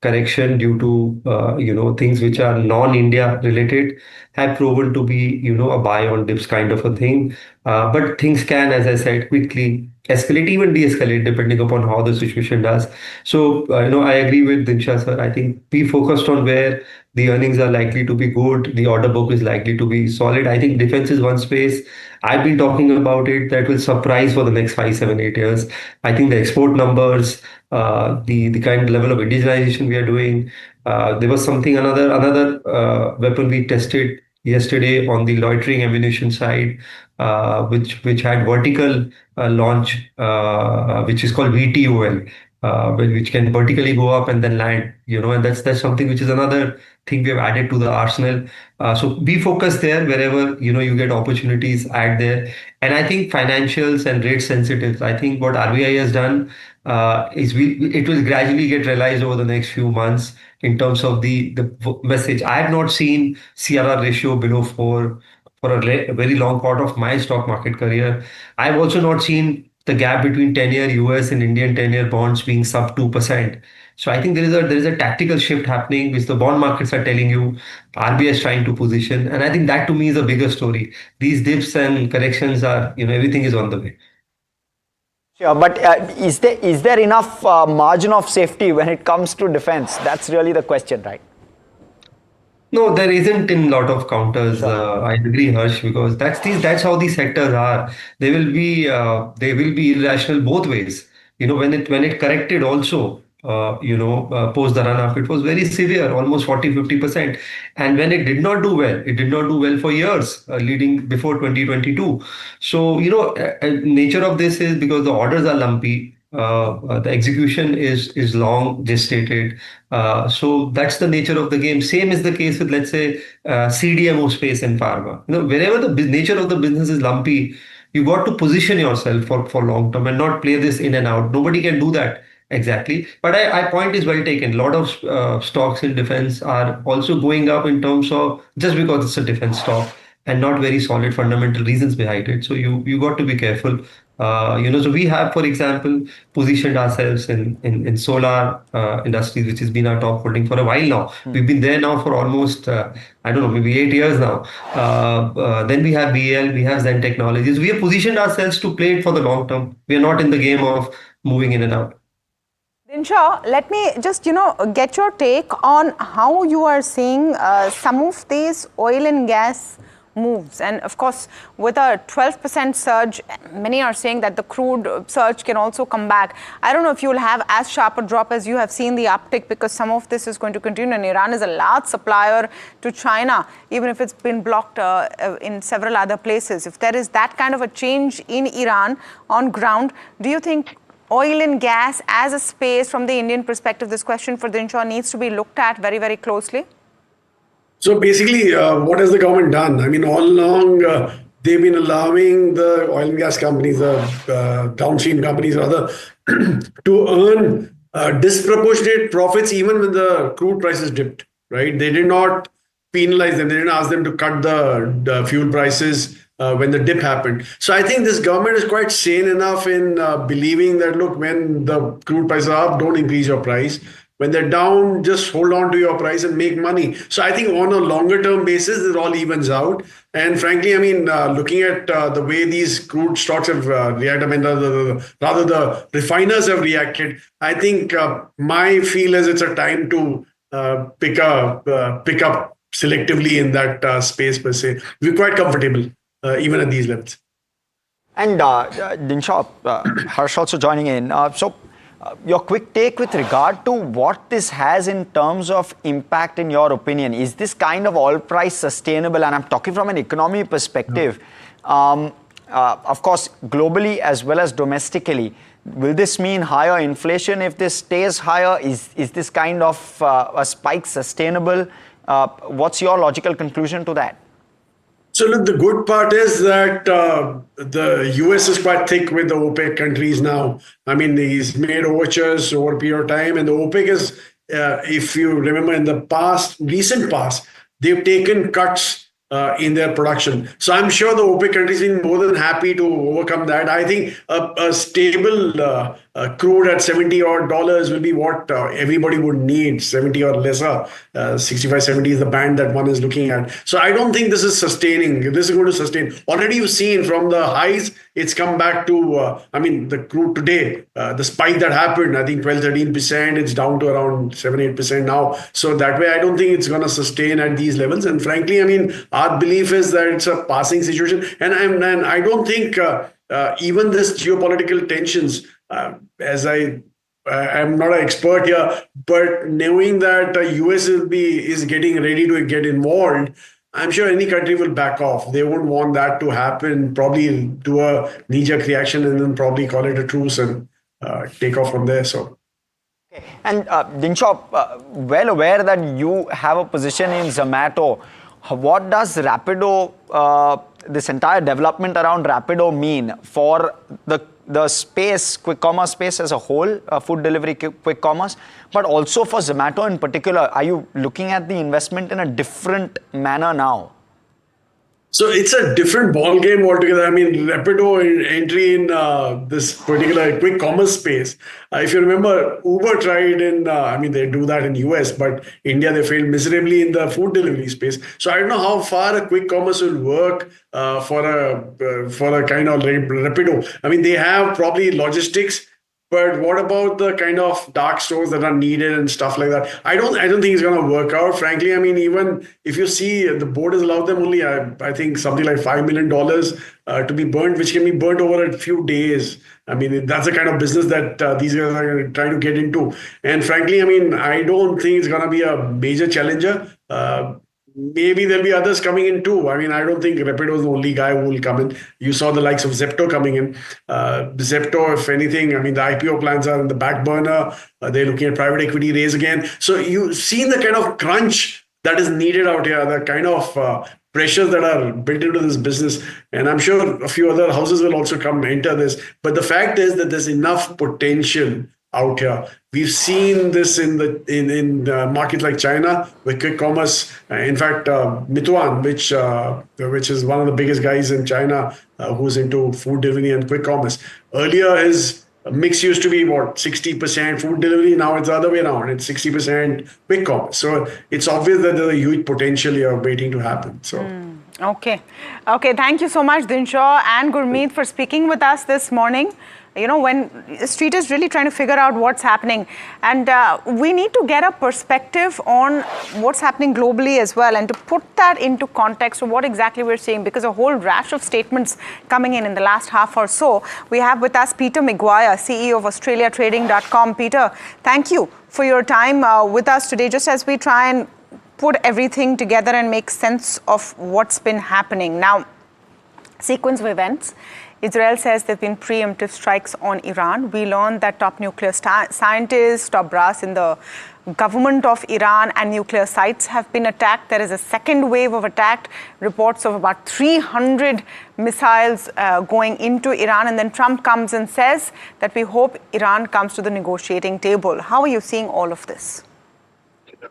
correction due to, things which are non-India related have proven to be, a buy on dips kind of a thing. But things can, as I said, quickly escalate, even de-escalate, depending upon how the situation does. So, I agree with Dinshaw, sir. I think we focused on where the earnings are likely to be good. The order book is likely to be solid. I think defense is one space. I've been talking about it that will surprise for the next 5, 7, 8 years. I think the export numbers, the kind of level of indigenization we are doing, There was another weapon we tested yesterday on the loitering ammunition side, which had vertical launch, which is called VTOL, which can vertically go up and then land. And that's something which is another thing we have added to the arsenal. So be focused there wherever you get opportunities, add there. And I think financials and rate sensitives. I think what RBI has done it will gradually get realized over the next few months in terms of the message. I have not seen CRR ratio below 4 for a very long part of my stock market career. I've also not seen the gap between 10-year US and Indian 10-year bonds being sub 2%. So I think there is a tactical shift happening, which the bond markets are telling you RBI is trying to position. And I think that to me is a bigger story. These dips and corrections are, everything is on the way. Sure, but is there enough margin of safety when it comes to defense? That's really the question, right? No, there isn't in a lot of counters. I agree, Harsh, because that's how these sectors are. They will be irrational both ways. When it corrected also, post the run up, it was very severe, almost 40-50%. And when it did not do well for years, leading before 2022. So, nature of this is because the orders are lumpy. The execution is long gestated. So that's the nature of the game. Same is the case with, let's say, CDMO space and pharma. Wherever the nature of the business is lumpy, you got to position yourself for long term and not play this in and out. Nobody can do that exactly. But I point is well taken. A lot of stocks in defense are also going up in terms of just because it's a defense stock and not very solid fundamental reasons behind it. So you got to be careful. So we have, for example, positioned ourselves in solar industries, which has been our top holding for a while now. We've been there now for almost, maybe 8 years now. Then we have BL, we have Zen Technologies. We have positioned ourselves to play it for the long term. We are not in the game of moving in and out. Dinshaw, let me just, get your take on how you are seeing some of these oil and gas moves. And of course, with a 12% surge, many are saying that the crude surge can also come back. I don't know if you will have as sharp a drop as you have seen the uptick, because some of this is going to continue. And Iran is a large supplier to China, even if it's been blocked in several other places. If there is that kind of a change in Iran on ground, do you think oil and gas as a space from the Indian perspective, this question for Dinshaw, needs to be looked at very, very closely? So basically, what has the government done? I mean, all along, they've been allowing the oil and gas companies, the downstream companies rather, to earn disproportionate profits even when the crude prices dipped, right? They did not penalize them. They didn't ask them to cut the fuel prices when the dip happened. So I think this government is quite sane enough in believing that, look, when the crude prices are up, don't increase your price. When they're down, just hold on to your price and make money. So I think on a longer term basis, it all evens out. And frankly, I mean, looking at the way these crude stocks have reacted, I mean, rather the refiners have reacted, I think my feel is it's a time to pick up selectively in that space per se. We're quite comfortable even at these levels. And Dinshaw, Harsh also joining in. Your quick take with regard to what this has in terms of impact in your opinion. Is this kind of oil price sustainable? And I'm talking from an economy perspective. Of course, globally as well as domestically. Will this mean higher inflation if this stays higher? Is this kind of a spike sustainable? What's your logical conclusion to that? So look, the good part is that the US is quite thick with the OPEC countries now. I mean, he's made overtures over a period of time, and the OPEC is, if you remember in the recent past, they've taken cuts in their production. So I'm sure the OPEC countries have been more than happy to overcome that. I think a stable crude at $70 will be what everybody would need, 70 or lesser. 65, 70 is the band that one is looking at. So I don't think this is sustaining. This is going to sustain. Already you've seen from the highs, it's come back to, the crude today, the spike that happened, I think 12-13%, it's down to around 7-8% now. So that way, I don't think it's going to sustain at these levels. And frankly, I mean, our belief is that it's a passing situation. And I don't think even this geopolitical tensions, as I I'm not an expert here, but knowing that US is getting ready to get involved, I'm sure any country will back off. They wouldn't want that to happen, probably do a knee-jerk reaction and then probably call it a truce and take off from there. So. And Dinshaw, well aware that you have a position in Zomato. What does Rapido, this entire development around Rapido mean for the space, quick commerce space as a whole, food delivery, quick commerce, but also for Zomato in particular? Are you looking at the investment in a different manner now? So it's a different ball game altogether. I mean, Rapido entry in this particular quick commerce space. If you remember, Uber tried they do that in US, but India, they failed miserably in the food delivery space. So I don't know how far a quick commerce will work for a kind of Rapido. I mean, they have probably logistics, but what about the kind of dark stores that are needed and stuff like that? I don't think it's going to work out, frankly. I mean, even if you see the board has allowed them only, I think something like $5 million to be burnt, which can be burnt over a few days. I mean, that's the kind of business that these guys are trying to get into. And frankly, I mean, I don't think it's going to be a major challenger. Maybe there'll be others coming in too. I mean, I don't think Rapido is the only guy who will come in. You saw the likes of Zepto coming in. Zepto, if anything, I mean, the IPO plans are in the back burner. They're looking at private equity raise again. So you've seen the kind of crunch that is needed out here, the kind of pressures that are built into this business. And I'm sure a few other houses will also come enter this. But the fact is that there's enough potential out here. We've seen this in markets like China, where quick commerce, in fact, Meituan, which is one of the biggest guys in China, who's into food delivery and quick commerce. Earlier, his mix used to be 60% food delivery. Now it's the other way around. It's 60% quick commerce. So it's obvious that there's a huge potential here waiting to happen. So. Okay. Thank you so much, Dinshaw and Gurmeet, for speaking with us this morning. You know, when the street is really trying to figure out what's happening, and we need to get a perspective on what's happening globally as well, and to put that into context of what exactly we're seeing, because a whole rash of statements coming in the last half or so. We have with us Peter Maguire, CEO of AustraliaTrading.com. Peter, thank you for your time with us today, just as we try and put everything together and make sense of what's been happening. Now, sequence of events. Israel says there have been preemptive strikes on Iran. We learned that top nuclear scientists, top brass in the government of Iran and nuclear sites have been attacked. There is a second wave of attack, reports of about 300 missiles going into Iran. And then Trump comes and says that we hope Iran comes to the negotiating table. How are you seeing all of this?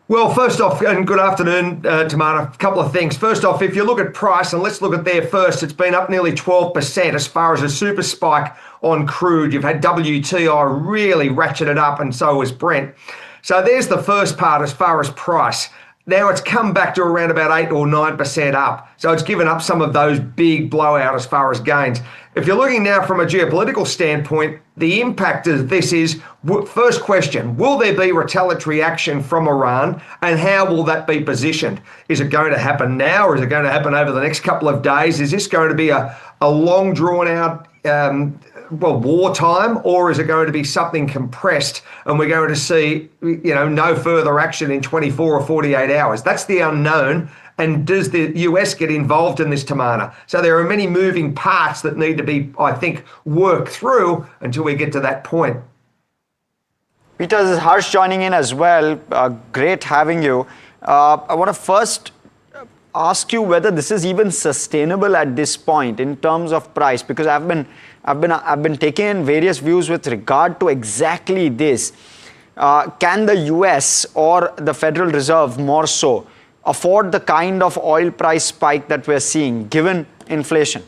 Well, first off, and good afternoon, Tamara, a couple of things. First off, if you look at price, and let's look at there first, it's been up nearly 12% as far as a super spike on crude. You've had WTI really ratcheted up, and so has Brent. So there's the first part as far as price. Now it's come back to around about 8 or 9% up. So it's given up some of those big blowout as far as gains. If you're looking now from a geopolitical standpoint, the impact of this is, first question, will there be retaliatory action from Iran, and how will that be positioned? Is it going to happen now, or is it going to happen over the next couple of days? Is this going to be a long drawn out wartime, or is it going to be something compressed and we're going to see, no further action in 24 or 48 hours? That's the unknown. And does the US get involved in this, Tamana? So there are many moving parts that need to be, I think, worked through until we get to that point. Peter, this is Harsh joining in as well. Great having you. I want to first ask you whether this is even sustainable at this point in terms of price, because I've been taking in various views with regard to exactly this. Can the US or the Federal Reserve more so afford the kind of oil price spike that we're seeing given inflation?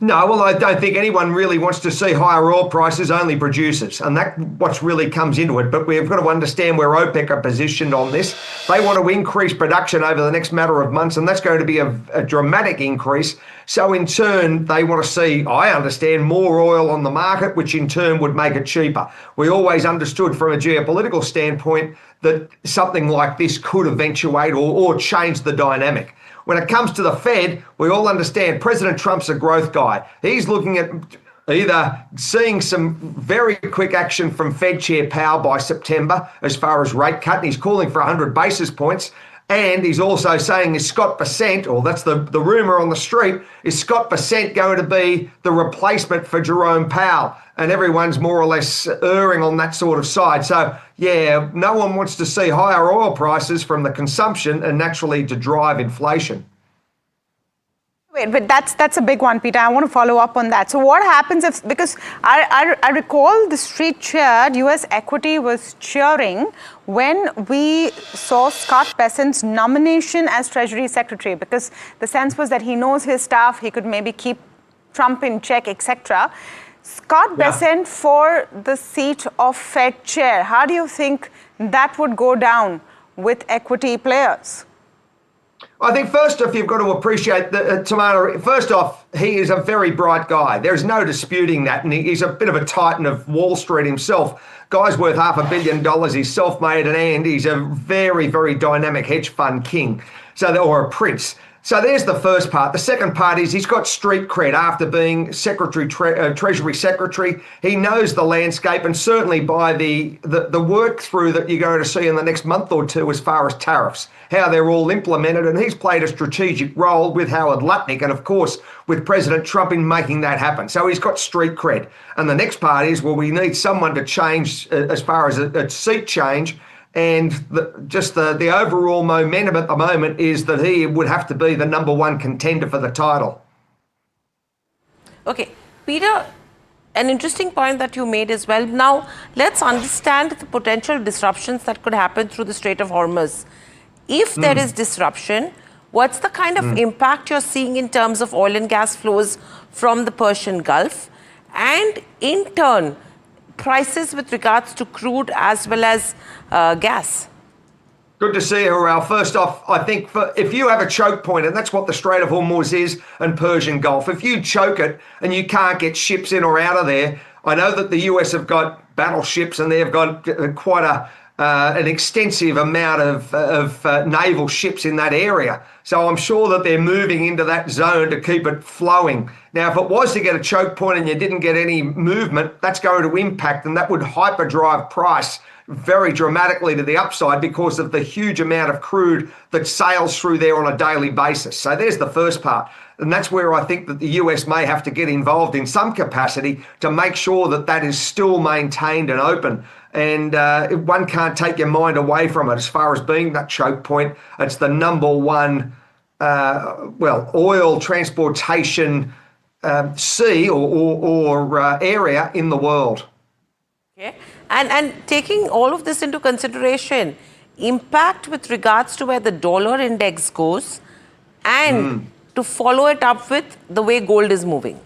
No, well, I don't think anyone really wants to see higher oil prices, only producers. And that's what really comes into it. But we've got to understand where OPEC are positioned on this. They want to increase production over the next matter of months, and that's going to be a dramatic increase. So in turn, they want to see, I understand, more oil on the market, which in turn would make it cheaper. We always understood from a geopolitical standpoint that something like this could eventuate or change the dynamic. When it comes to the Fed, we all understand President Trump's a growth guy. He's looking at either seeing some very quick action from Fed Chair Powell by September as far as rate cut, and he's calling for 100 basis points, and he's also saying is Scott Bessent, or that's the rumour on the street, is Scott Bessent going to be the replacement for Jerome Powell? And everyone's more or less erring on that sort of side. So, yeah, no one wants to see higher oil prices from the consumption and naturally to drive inflation. Wait, but that's a big one, Peter. I want to follow up on that. So what happens if, because I recall the street cheered, US equity was cheering when we saw Scott Bessent's nomination as Treasury Secretary, because the sense was that he knows his staff, he could maybe keep Trump in check, etc. Scott Bessent for the seat of Fed Chair. How do you think that would go down with equity players? I think first off, you've got to appreciate that Tamara. First off, he is a very bright guy. There's no disputing that. And he's a bit of a titan of Wall Street himself. Guy's worth $500 million. He's self-made and he's a very, very dynamic hedge fund king, or a prince. So there's the first part. The second part is he's got street cred after being Treasury Secretary. He knows the landscape, and certainly by the work through that you're going to see in the next month or two as far as tariffs, how they're all implemented. And he's played a strategic role with Howard Lutnick and, of course, with President Trump in making that happen. So he's got street cred. And the next part is, well, we need someone to change as far as a seat change. And the overall momentum at the moment is that he would have to be the #1 contender for the title. Okay, Peter, an interesting point that you made as well. Now, let's understand the potential disruptions that could happen through the Strait of Hormuz. If there is disruption, what's the kind of impact you're seeing in terms of oil and gas flows from the Persian Gulf? And in turn, prices with regards to crude as well as gas? Good to see you, Ralph. First off, I think if you have a choke point, and that's what the Strait of Hormuz is and Persian Gulf, if you choke it and you can't get ships in or out of there, I know that the US have got battleships and they've got quite an extensive amount of naval ships in that area. So I'm sure that they're moving into that zone to keep it flowing. Now, if it was to get a choke point and you didn't get any movement, that's going to impact, and that would hyperdrive price very dramatically to the upside because of the huge amount of crude that sails through there on a daily basis. So there's the first part. And that's where I think that the US may have to get involved in some capacity to make sure that that is still maintained and open. And one can't take your mind away from it as far as being that choke point. It's the #1, oil transportation sea or area in the world. Okay. And taking all of this into consideration, impact with regards to where the dollar index goes and to follow it up with the way gold is moving.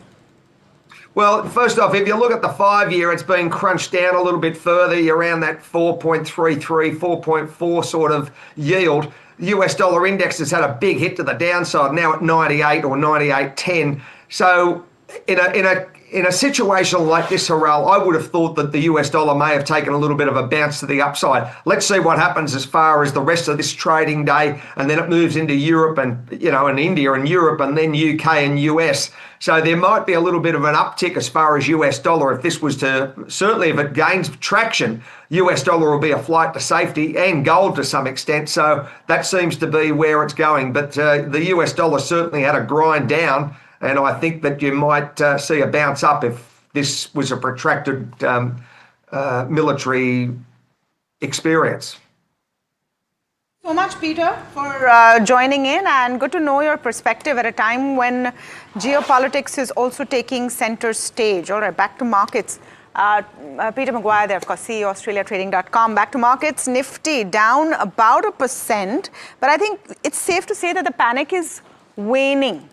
Well, first off, if you look at the 5-year, it's been crunched down a little bit further. You're around that 4.33, 4.4 sort of yield. The US dollar index has had a big hit to the downside, now at 98 or 98.10. So in a situation like this, Harel, I would have thought that the US dollar may have taken a little bit of a bounce to the upside. Let's see what happens as far as the rest of this trading day, and then it moves into Europe and India and Europe and then UK and US. So there might be a little bit of an uptick as far as US dollar if this was to, certainly if it gains traction, US dollar will be a flight to safety, and gold to some extent. So that seems to be where it's going. But the US dollar certainly had a grind down, and I think that you might see a bounce up if this was a protracted military experience. So much, Peter, for joining in, and good to know your perspective at a time when geopolitics is also taking center stage. All right, back to markets. Peter Maguire there, of course, CEO AustraliaTrading.com. Back to markets, Nifty down about 1%, but I think it's safe to say that the panic is waning.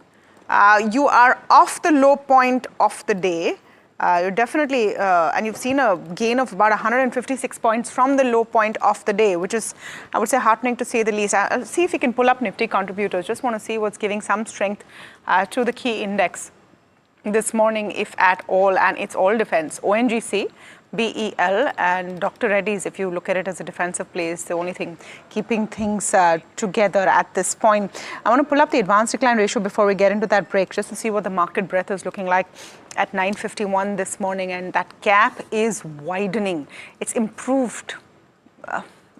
You are off the low point of the day. You're definitely, and you've seen a gain of about 156 points from the low point of the day, which is, I would say, heartening to say the least. I'll see if we can pull up Nifty contributors. Just want to see what's giving some strength to the key index this morning, if at all, and it's all defense. ONGC BEL, and Dr. Reddy's, if you look at it as a defensive play, is the only thing keeping things together at this point. I want to pull up the advanced decline ratio before we get into that break, just to see what the market breadth is looking like at 9:51 this morning, and that gap is widening. It's improved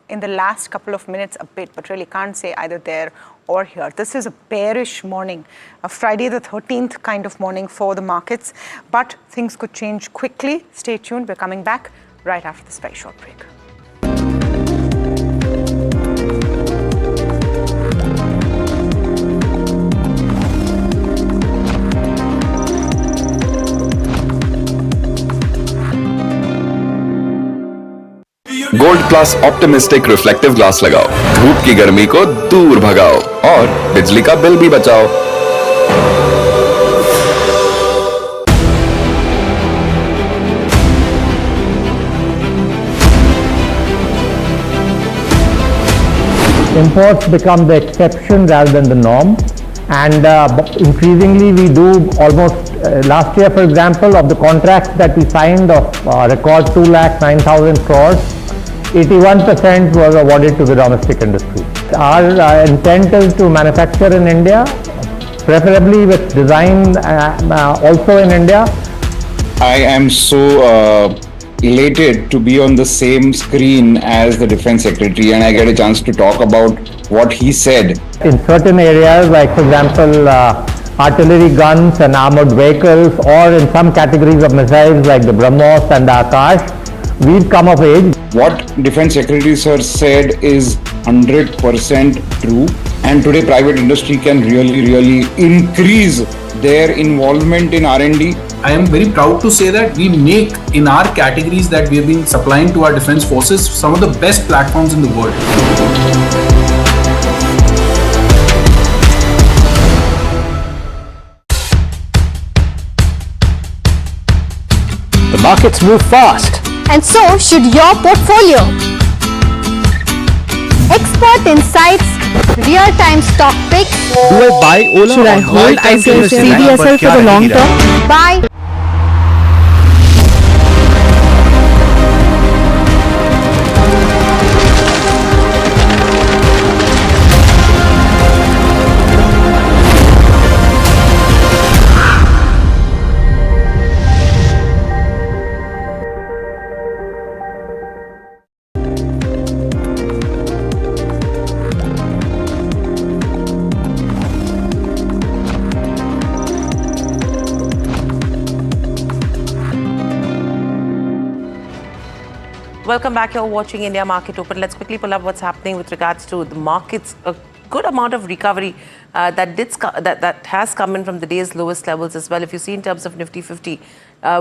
in the last couple of minutes a bit, but really can't say either there or here. This is a bearish morning, a Friday the 13th kind of morning for the markets, but things could change quickly. Stay tuned. We're coming back right after this very short break. Gold plus optimistic reflective glass लगाओ, धूप की गर्मी को दूर भगाओ और बिजली का बिल भी बचाओ। Imports become the exception rather than the norm, and increasingly we do almost last year, for example, of the contracts that we signed of record 2,09,000 crores, 81% was awarded to the domestic industry. Our intent is to manufacture in India, preferably with design also in India. I am so elated to be on the same screen as the Defense Secretary, and I get a chance to talk about what he said. In certain areas, like for example, artillery guns and armored vehicles, or in some categories of missiles like the BrahMos and the Akash, we've come of age. What Defense Secretary Sir said is 100% true, and today private industry can really increase their involvement in R&D. I am very proud to say that we make, in our categories that we have been supplying to our defense forces, some of the best platforms in the world. The markets move fast. And so should your portfolio. Expert insights, real-time stock picks. Do I buy Ola? Should I hold CDSL for the long term? Buy. Welcome back. You're watching India Market Open. Let's quickly pull up what's happening with regards to the markets. A good amount of recovery that has come in from the day's lowest levels as well. If you see in terms of Nifty 50,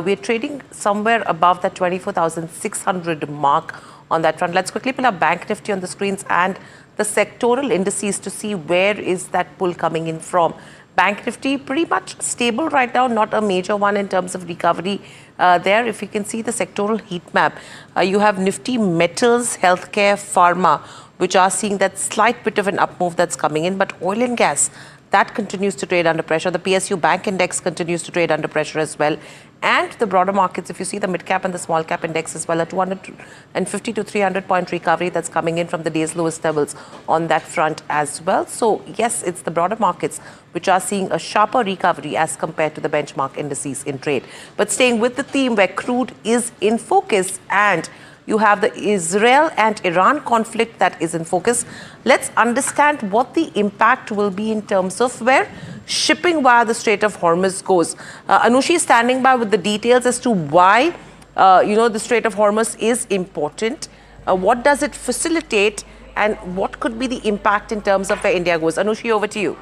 we're trading somewhere above that 24,600 mark on that front. Let's quickly pull up Bank Nifty on the screens and the sectoral indices to see where is that pull coming in from. Bank Nifty pretty much stable right now, not a major one in terms of recovery there. If you can see the sectoral heat map, you have Nifty metals, healthcare, pharma, which are seeing that slight bit of an up move that's coming in, but oil and gas, that continues to trade under pressure. The PSU Bank Index continues to trade under pressure as well. And the broader markets, if you see the mid-cap and the small-cap index as well, a 250 to 300-point recovery that's coming in from the day's lowest levels on that front as well. So, yes, it's the broader markets which are seeing a sharper recovery as compared to the benchmark indices in trade. But staying with the theme where crude is in focus and you have the Israel and Iran conflict that is in focus. Let's understand what the impact will be in terms of where shipping via the Strait of Hormuz goes. Anushi is standing by with the details as to why, the Strait of Hormuz is important. What does it facilitate and what could be the impact in terms of where India goes? Anushi, over to you.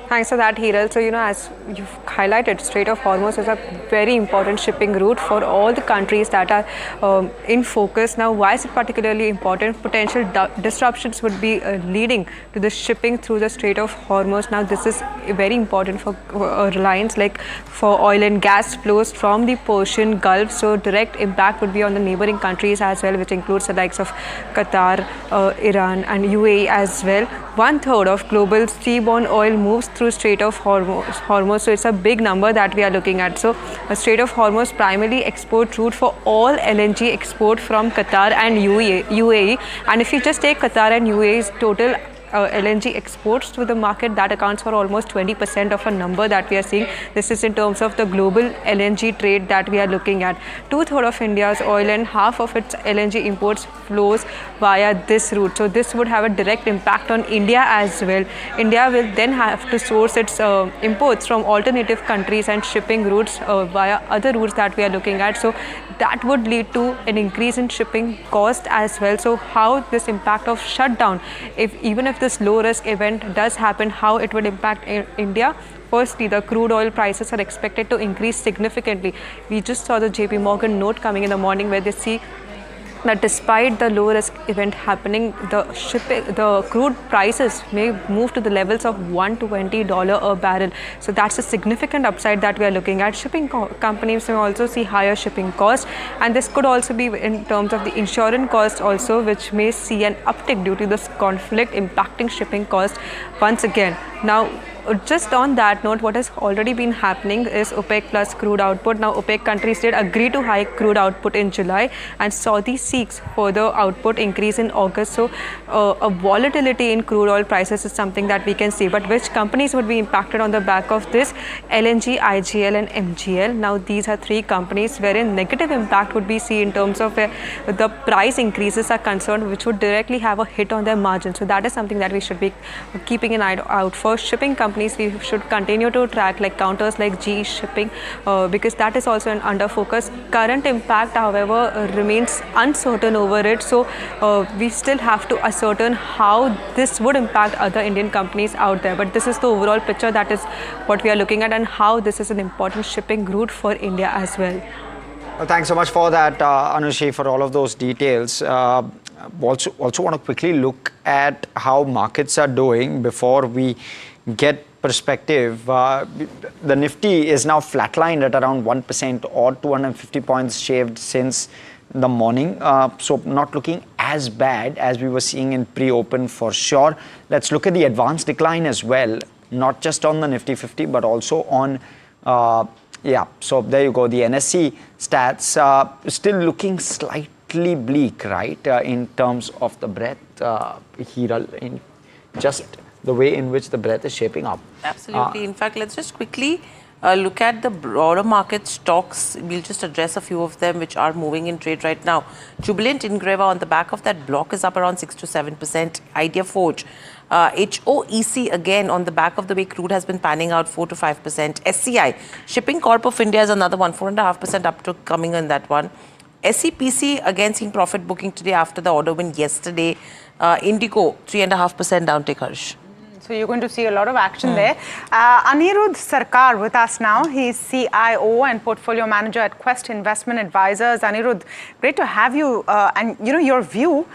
Thanks for that, Hiral. So, as you've highlighted, Strait of Hormuz is a very important shipping route for all the countries that are in focus. Now, why is it particularly important? Potential disruptions would be leading to the shipping through the Strait of Hormuz. Now, this is very important for Reliance, like for oil and gas flows from the Persian Gulf. So, direct impact would be on the neighboring countries as well, which includes the likes of Qatar, Iran and UAE as well. 1/3 of global seaborne oil moves through through Strait of Hormuz. So it's a big number that we are looking at. So Strait of Hormuz primarily export route for all LNG export from Qatar and UAE. And if you just take Qatar and UAE's total LNG exports to the market, that accounts for almost 20% of a number that we are seeing. This is in terms of the global LNG trade that we are looking at. 2/3 of India's oil and half of its LNG imports flows via this route. So this would have a direct impact on India as well. India will then have to source its imports from alternative countries and shipping routes via other routes that we are looking at. So that would lead to an increase in shipping cost as well. So how this impact of shutdown, even if this low risk event does happen, how it would impact India? Firstly, the crude oil prices are expected to increase significantly. We just saw the JP Morgan note coming in the morning where they see that despite the low risk event happening, the crude prices may move to the levels of $120 a barrel. So that's a significant upside that we are looking at. Shipping companies may also see higher shipping costs, and this could also be in terms of the insurance costs also, which may see an uptick due to this conflict impacting shipping costs once again. Now, just on that note, what has already been happening is OPEC plus crude output. Now, OPEC countries did agree to hike crude output in July, and Saudi seeks further output increase in August. So, a volatility in crude oil prices is something that we can see. But which companies would be impacted on the back of this? LNG, IGL, and MGL. Now, these are three companies wherein negative impact would be seen in terms of the price increases are concerned, which would directly have a hit on their margin. So, that is something that we should be keeping an eye out for. Shipping companies we should continue to track, like counters like GE Shipping, because that is also under focus. Current impact, however, remains uncertain over it. So we still have to ascertain how this would impact other Indian companies out there. But this is the overall picture. That is what we are looking at, and how this is an important shipping route for India as well. Well, thanks so much for that, Anushi, for all of those details. Also want to quickly look at how markets are doing before we get perspective. The Nifty is now flatlined at around 1% or 250 points shaved since the morning. So not looking as bad as we were seeing in pre-open for sure. Let's look at the advanced decline as well, not just on the Nifty 50, but also on, so there you go. The NSE stats still looking slightly bleak, right, in terms of the breadth, Hiral, in just the way in which the breadth is shaping up. Absolutely. In fact, let's just quickly look at the broader market stocks. We'll just address a few of them which are moving in trade right now. Jubilant, Ingrevia on the back of that block is up around 6 to 7%. Idea Forge. HOEC again on the back of the way crude has been panning out, 4 to 5%. SCI, Shipping Corp of India is another one, 4.5% up to coming in that one. SEPC again seeing profit booking today after the order win yesterday. Indigo, 3.5% down, take Harsh. So you're going to see a lot of action there. Anirudh Sarkar with us now. He's CIO and Portfolio Manager at Quest Investment Advisors. Anirudh, great to have you. And your view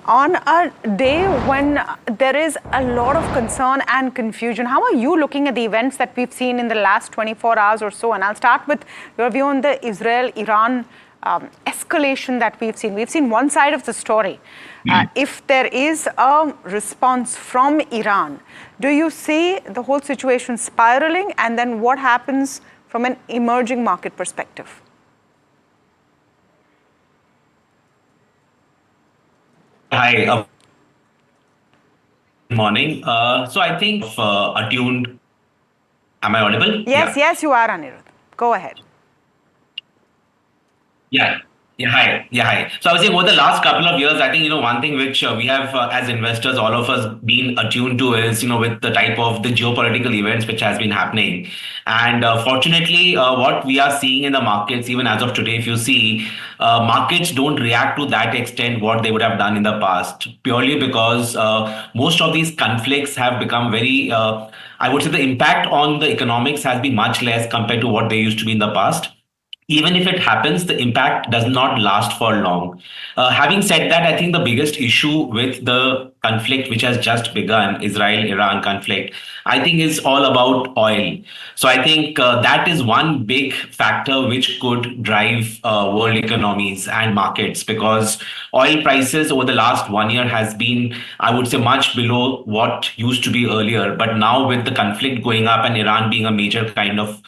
on a day when there is a lot of concern and confusion. How are you looking at the events that we've seen in the last 24 hours or so? And I'll start with your view on the Israel-Iran escalation that we've seen. We've seen one side of the story. If there is a response from Iran, do you see the whole situation spiraling? And then what happens from an emerging market perspective? Hi, good morning. So I think attuned, am I audible? Yes, you are, Anirudh. Go ahead. Yeah, hi. So I was saying over the last couple of years, I think, one thing which we have as investors, all of us been attuned to is, with the type of the geopolitical events which has been happening. And fortunately, what we are seeing in the markets, even as of today, if you see, markets don't react to that extent what they would have done in the past, purely because most of these conflicts have become very, I would say the impact on the economics has been much less compared to what they used to be in the past. Even if it happens, the impact does not last for long. Having said that, I think the biggest issue with the conflict which has just begun, Israel-Iran conflict, I think is all about oil. So I think that is one big factor which could drive world economies and markets, because oil prices over the last 1 year has been, I would say, much below what used to be earlier. But now with the conflict going up and Iran being a major kind of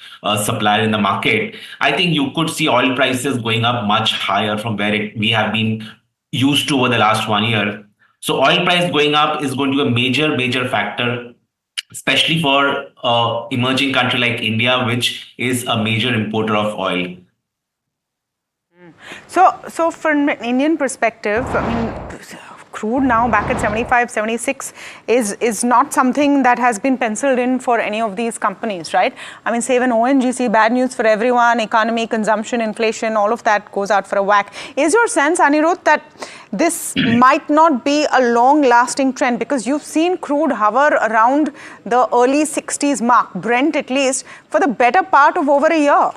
supplier in the market, I think you could see oil prices going up much higher from where we have been used to over the last 1 year. So oil price going up is going to be a major factor, especially for emerging country like India, which is a major importer of oil. So from an Indian perspective, I mean, crude now back at 75, 76 is not something that has been penciled in for any of these companies, right? I mean, say when ONGC, bad news for everyone, economy, consumption, inflation, all of that goes out for a whack. Is your sense, Anirudh, that this might not be a long-lasting trend? Because you've seen crude hover around the early 60s mark, Brent at least, for the better part of over a year.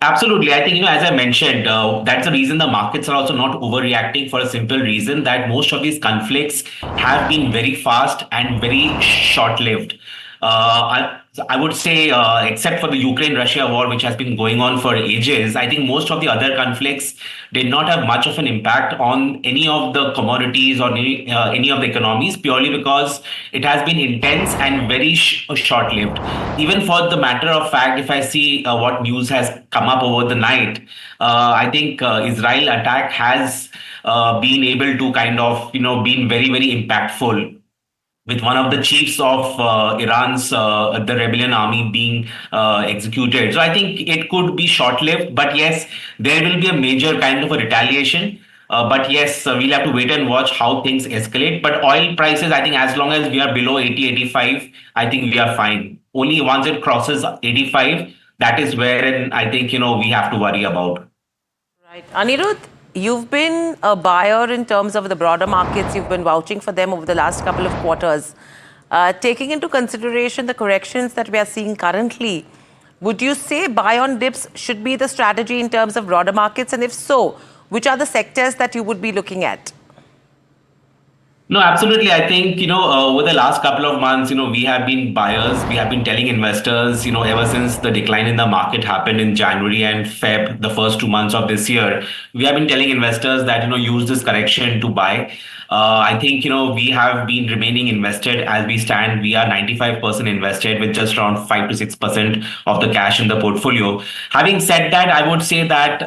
Absolutely. I think, as I mentioned, that's the reason the markets are also not overreacting, for a simple reason that most of these conflicts have been very fast and very short-lived. I would say, except for the Ukraine-Russia war, which has been going on for ages, I think most of the other conflicts did not have much of an impact on any of the commodities or any of the economies, purely because it has been intense and very short-lived. Even for the matter of fact, if I see what news has come up over the night, I think Israel attack has been able to kind of, been very impactful, with one of the chiefs of Iran's the rebellion army being executed. So I think it could be short-lived, but yes, there will be a major kind of a retaliation. But yes, we'll have to wait and watch how things escalate. But oil prices, I think as long as we are below 80, 85, I think we are fine. Only once it crosses 85, that is wherein I think, we have to worry about. Right. Anirudh, you've been a buyer in terms of the broader markets. You've been vouching for them over the last couple of quarters. Taking into consideration the corrections that we are seeing currently, would you say buy on dips should be the strategy in terms of broader markets? And if so, which are the sectors that you would be looking at? No, absolutely. I think, over the last couple of months, we have been buyers. We have been telling investors, ever since the decline in the market happened in January and Feb, the first 2 months of this year, we have been telling investors that, use this correction to buy. I think, we have been remaining invested as we stand. We are 95% invested with just around 5 to 6% of the cash in the portfolio. Having said that, I would say that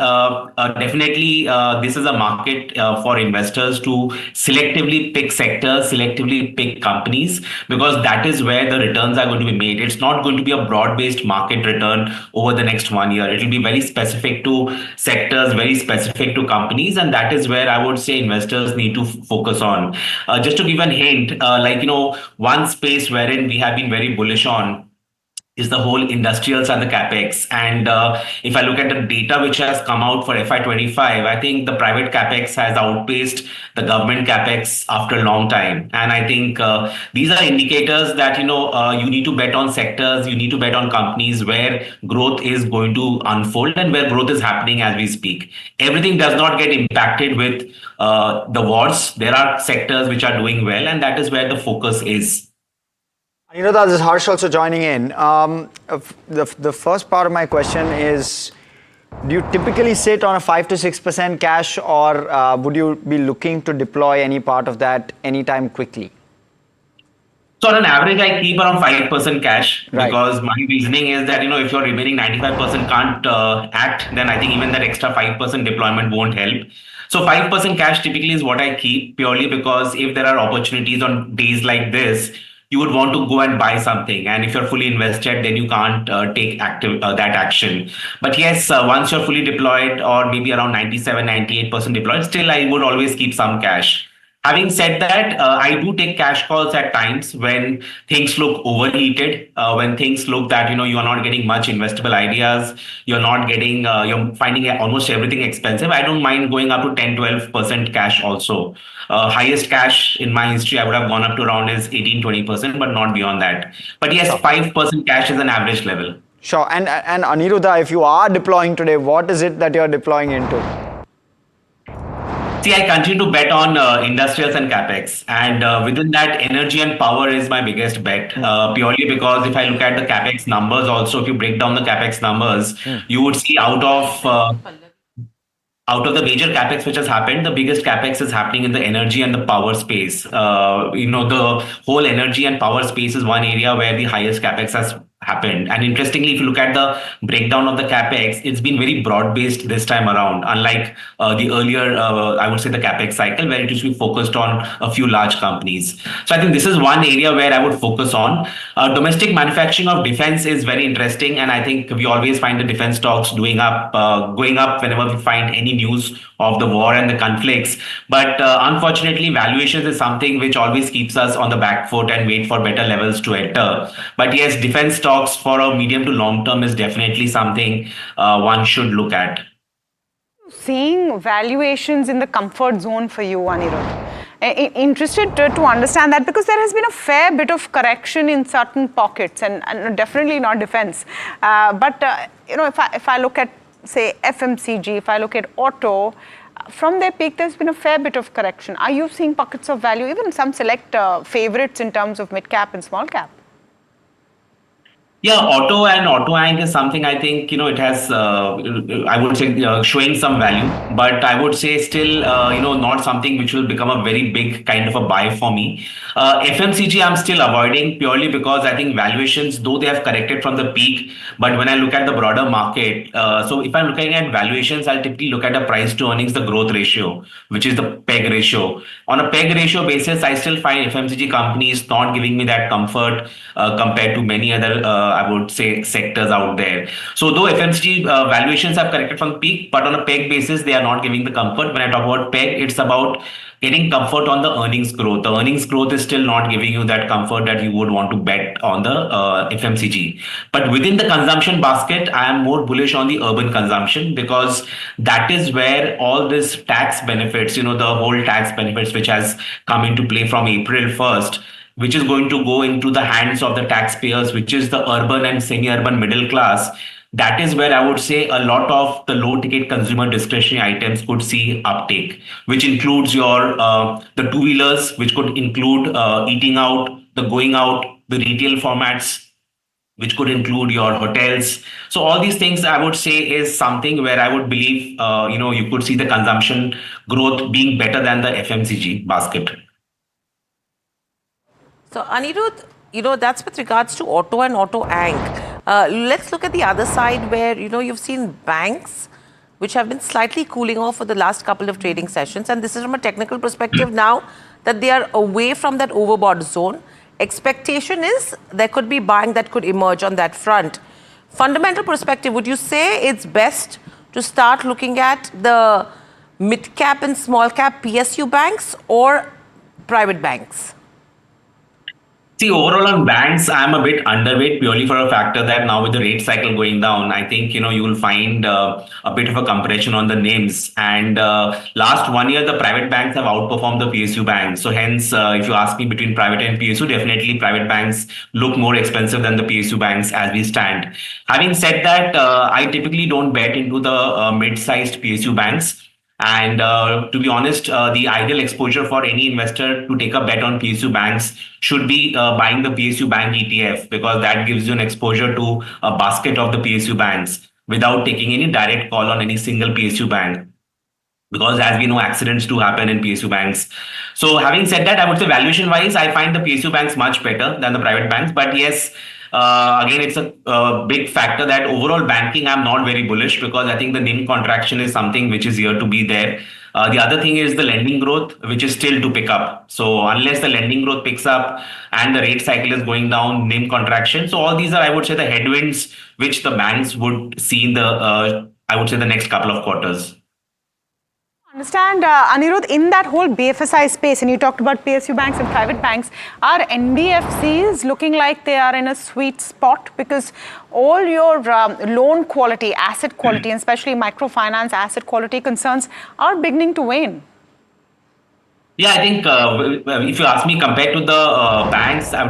definitely this is a market for investors to selectively pick sectors, selectively pick companies, because that is where the returns are going to be made. It's not going to be a broad-based market return over the next 1 year. It will be very specific to sectors, very specific to companies, and that is where I would say investors need to focus on. Just to give a hint, one space wherein we have been very bullish on is the whole industrials and the capex. And if I look at the data which has come out for FY25, I think the private capex has outpaced the government capex after a long time. And I think these are indicators that, you need to bet on sectors, you need to bet on companies where growth is going to unfold and where growth is happening as we speak. Everything does not get impacted with the wars. There are sectors which are doing well, and that is where the focus is. This is Harsh also joining in. The first part of my question is, do you typically sit on a 5 to 6% cash, or would you be looking to deploy any part of that anytime quickly? So on an average, I keep around 5% cash, because my reasoning is that, if your remaining 95% can't act, then I think even that extra 5% deployment won't help. So 5% cash typically is what I keep, purely because if there are opportunities on days like this, you would want to go and buy something. And if you're fully invested, then you can't take that action. But yes, once you're fully deployed, or maybe around 97, 98% deployed, still I would always keep some cash. Having said that, I do take cash calls at times when things look overheated, when things look that, you are not getting much investable ideas, you're finding almost everything expensive. I don't mind going up to 10, 12% cash also. Highest cash in my history I would have gone up to around is 18, 20%, but not beyond that. But yes, 5% cash is an average level. Sure. And Aniruddha, if you are deploying today, what is it that you're deploying into? See, I continue to bet on industrials and capex, and within that, energy and power is my biggest bet. Purely because if I look at the capex numbers, also if you break down the capex numbers, you would see out of the major capex which has happened, the biggest capex is happening in the energy and the power space. The whole energy and power space is one area where the highest capex has happened. And interestingly, if you look at the breakdown of the capex, it's been very broad-based this time around, unlike the earlier, I would say, the capex cycle, where it used to be focused on a few large companies. So I think this is one area where I would focus on. Domestic manufacturing of defense is very interesting, and I think we always find the defense stocks going up whenever we find any news of the war and the conflicts. But unfortunately, valuations is something which always keeps us on the back foot and wait for better levels to enter. But yes, defense stocks for a medium to long term is definitely something one should look at. Seeing valuations in the comfort zone for you, Anirudh. Interested to understand that, because there has been a fair bit of correction in certain pockets, and definitely not defense. But if I look at, say, FMCG, if I look at auto, from their peak, there's been a fair bit of correction. Are you seeing pockets of value, even some select favorites in terms of mid cap and small cap? Yeah, auto and auto ank is something I think, it has, I would say, showing some value, but I would say still, not something which will become a very big kind of a buy for me. FMCG, I'm still avoiding purely because I think valuations, though they have corrected from the peak, but when I look at the broader market, so if I'm looking at valuations, I'll typically look at a price to earnings, the growth ratio, which is the PEG ratio. On a PEG ratio basis, I still find FMCG companies not giving me that comfort compared to many other I would say sectors out there. So though FMCG valuations have corrected from the peak, but on a PEG basis, they are not giving the comfort. When I talk about PEG, it's about getting comfort on the earnings growth. The earnings growth is still not giving you that comfort that you would want to bet on the FMCG. But within the consumption basket, I am more bullish on the urban consumption, because that is where all this tax benefits, the whole tax benefits which has come into play from April 1st, which is going to go into the hands of the taxpayers, which is the urban and semi-urban middle class. That is where I would say a lot of the low-ticket consumer discretionary items could see uptake, which includes your the two-wheelers, which could include eating out, the going out, the retail formats, which could include your hotels. So all these things I would say is something where I would believe, you could see the consumption growth being better than the FMCG basket. So Anirudh, that's with regards to auto and auto ank. Let's look at the other side where, you've seen banks which have been slightly cooling off for the last couple of trading sessions. And this is from a technical perspective now that they are away from that overbought zone. Expectation is there could be buying that could emerge on that front. Fundamental perspective, would you say it's best to start looking at the mid-cap and small-cap PSU banks or private banks? See, overall on banks, I'm a bit underweight purely for a factor that now with the rate cycle going down, I think, you will find a bit of a compression on the NIMs. And last 1 year, the private banks have outperformed the PSU banks. So hence, if you ask me between private and PSU, definitely private banks look more expensive than the PSU banks as we stand. Having said that, I typically don't bet into the mid-sized PSU banks. And to be honest, the ideal exposure for any investor to take a bet on PSU banks should be buying the PSU bank ETF, because that gives you an exposure to a basket of the PSU banks without taking any direct call on any single PSU bank. Because as we know, accidents do happen in PSU banks. So having said that, I would say valuation wise, I find the PSU banks much better than the private banks. But yes, again, it's a big factor that overall banking, I'm not very bullish, because I think the NIM contraction is something which is here to be there. The other thing is the lending growth, which is still to pick up. So unless the lending growth picks up and the rate cycle is going down, NIM contraction. So all these are, I would say, the headwinds which the banks would see in the, I would say, the next couple of quarters. Understand, Anirudh, in that whole BFSI space, and you talked about PSU banks and private banks, are NBFCs looking like they are in a sweet spot? Because all your loan quality, asset quality, and especially microfinance asset quality concerns are beginning to wane. Yeah, I think if you ask me, compared to the banks, I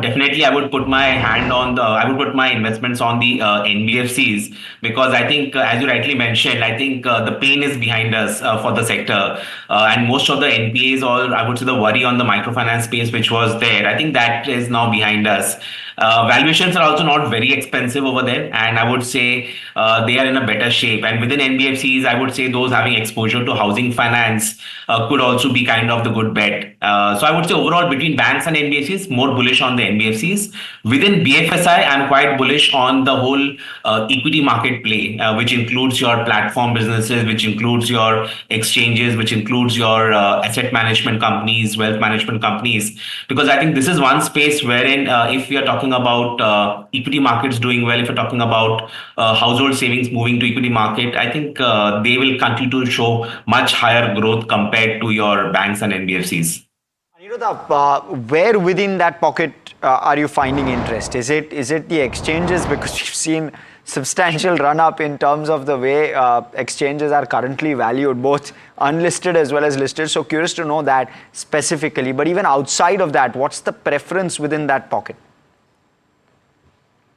would put my I would put my investments on the NBFCs, because I think, as you rightly mentioned, I think the pain is behind us for the sector, and most of the NPAs, or I would say the worry on the microfinance space, which was there, I think that is now behind us. Valuations are also not very expensive over there, and I would say they are in a better shape. And within NBFCs, I would say those having exposure to housing finance could also be kind of the good bet. So I would say overall, between banks and NBFCs, more bullish on the NBFCs. Within BFSI, I'm quite bullish on the whole equity market play, which includes your platform businesses, which includes your exchanges, which includes your asset management companies, wealth management companies. Because I think this is one space wherein, if we are talking about equity markets doing well, if you're talking about household savings moving to equity market, I think they will continue to show much higher growth compared to your banks and NBFCs. Where within that pocket are you finding interest? Is it the exchanges? Because we've seen substantial run up in terms of the way exchanges are currently valued, both unlisted as well as listed. So curious to know that specifically. But even outside of that, what's the preference within that pocket?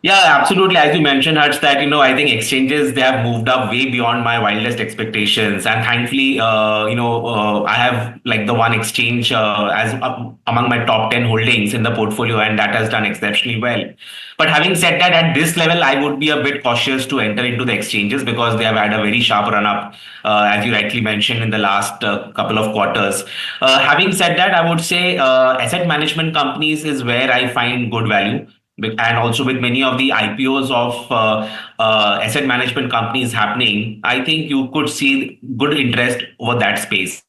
Yeah, absolutely. As you mentioned, Harsh, that, I think exchanges, they have moved up way beyond my wildest expectations. And thankfully, I have like the one exchange as among my top 10 holdings in the portfolio, and that has done exceptionally well. But having said that, at this level, I would be a bit cautious to enter into the exchanges, because they have had a very sharp run up, as you rightly mentioned, in the last couple of quarters. Having said that, I would say asset management companies is where I find good value. And also with many of the IPOs of asset management companies happening, I think you could see good interest over that space.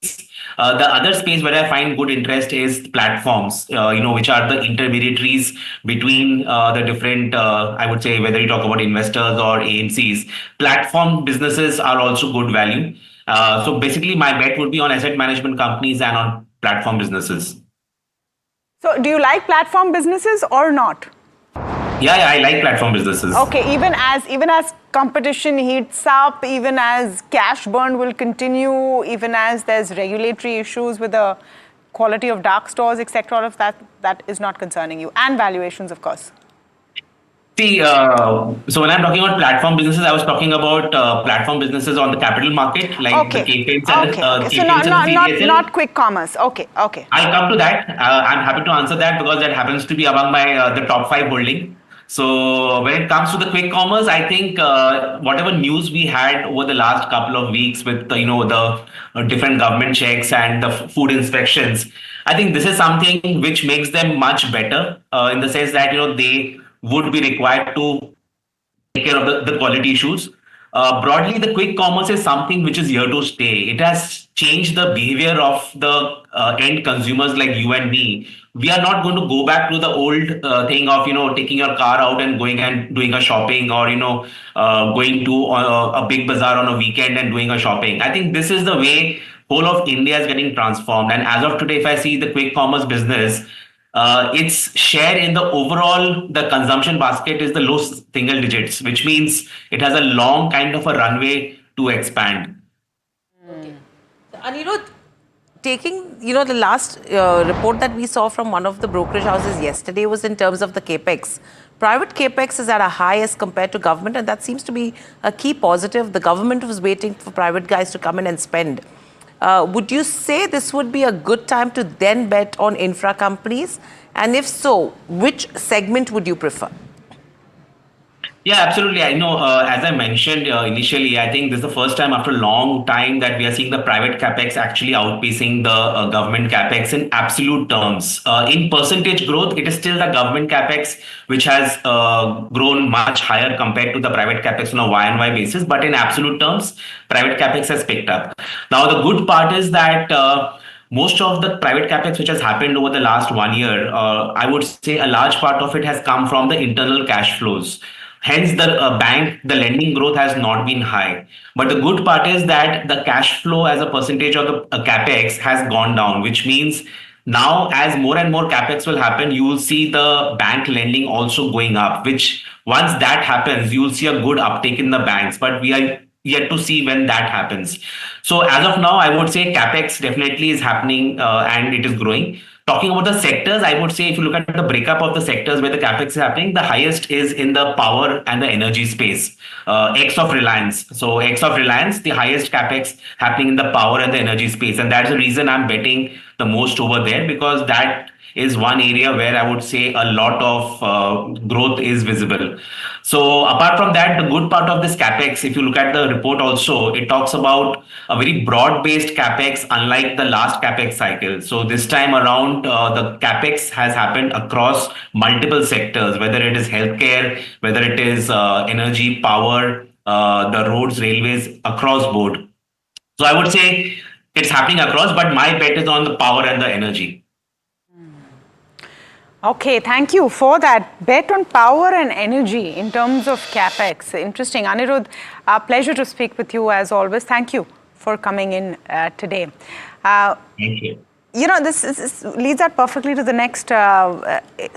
The other space where I find good interest is platforms, which are the intermediaries between the different, I would say, whether you talk about investors or AMCs. Platform businesses are also good value. So basically, my bet would be on asset management companies and on platform businesses. So do you like platform businesses or not? Yeah, I like platform businesses. Okay, even as competition heats up, even as cash burn will continue, even as there's regulatory issues with the quality of dark stores, etc., all of that is not concerning you, and valuations, of course. See, so when I'm talking about platform businesses, I was talking about platform businesses on the capital market, like the KFINs and the So not quick commerce. Okay. I'll come to that. I'm happy to answer that, because that happens to be among my the top 5 holding. So when it comes to the quick commerce, I think whatever news we had over the last couple of weeks with the different government checks and the food inspections, I think this is something which makes them much better in the sense that they would be required to take care of the quality issues. Broadly, the quick commerce is something which is here to stay. It has changed the behavior of the end consumers like you and me. We are not going to go back to the old thing of taking your car out and going and doing a shopping, or going to a big bazaar on a weekend and doing a shopping. I think this is the way whole of India is getting transformed. And as of today, if I see the quick commerce business, its share in the overall the consumption basket is the low single digits, which means it has a long kind of a runway to expand. And taking, the last report that we saw from one of the brokerage houses yesterday was in terms of the capex. Private capex is at a high as compared to government, and that seems to be a key positive. The government was waiting for private guys to come in and spend. Would you say this would be a good time to then bet on infra companies? And if so, which segment would you prefer? Yeah, absolutely. I know, as I mentioned initially, I think this is the first time after a long time that we are seeing the private capex actually outpacing the government capex in absolute terms. In percentage growth, it is still the government capex which has grown much higher compared to the private capex on a Y&Y basis. But in absolute terms, private capex has picked up. Now, the good part is that most of the private capex which has happened over the last 1 year, I would say a large part of it has come from the internal cash flows. Hence, the lending growth has not been high. But the good part is that the cash flow as a percentage of the capex has gone down, which means now as more and more capex will happen, you will see the bank lending also going up, which once that happens, you will see a good uptake in the banks. But we are yet to see when that happens. So as of now, I would say CapEx definitely is happening and it is growing. Talking about the sectors, I would say if you look at the breakup of the sectors where the CapEx is happening, the highest is in the power and the energy space, X of Reliance. So X of Reliance, the highest CapEx happening in the power and the energy space. And that's the reason I'm betting the most over there, because that is one area where I would say a lot of growth is visible. So apart from that, the good part of this CapEx, if you look at the report also, it talks about a very broad-based CapEx, unlike the last CapEx cycle. So this time around, the CapEx has happened across multiple sectors, whether it is healthcare, whether it is energy, power, the roads, railways, across board. So I would say it's happening across, but my bet is on the power and the energy. Okay, thank you for that. Bet on power and energy in terms of CapEx. Interesting. Anirudh, pleasure to speak with you as always. Thank you for coming in today. Thank you. You know, this leads out perfectly to the next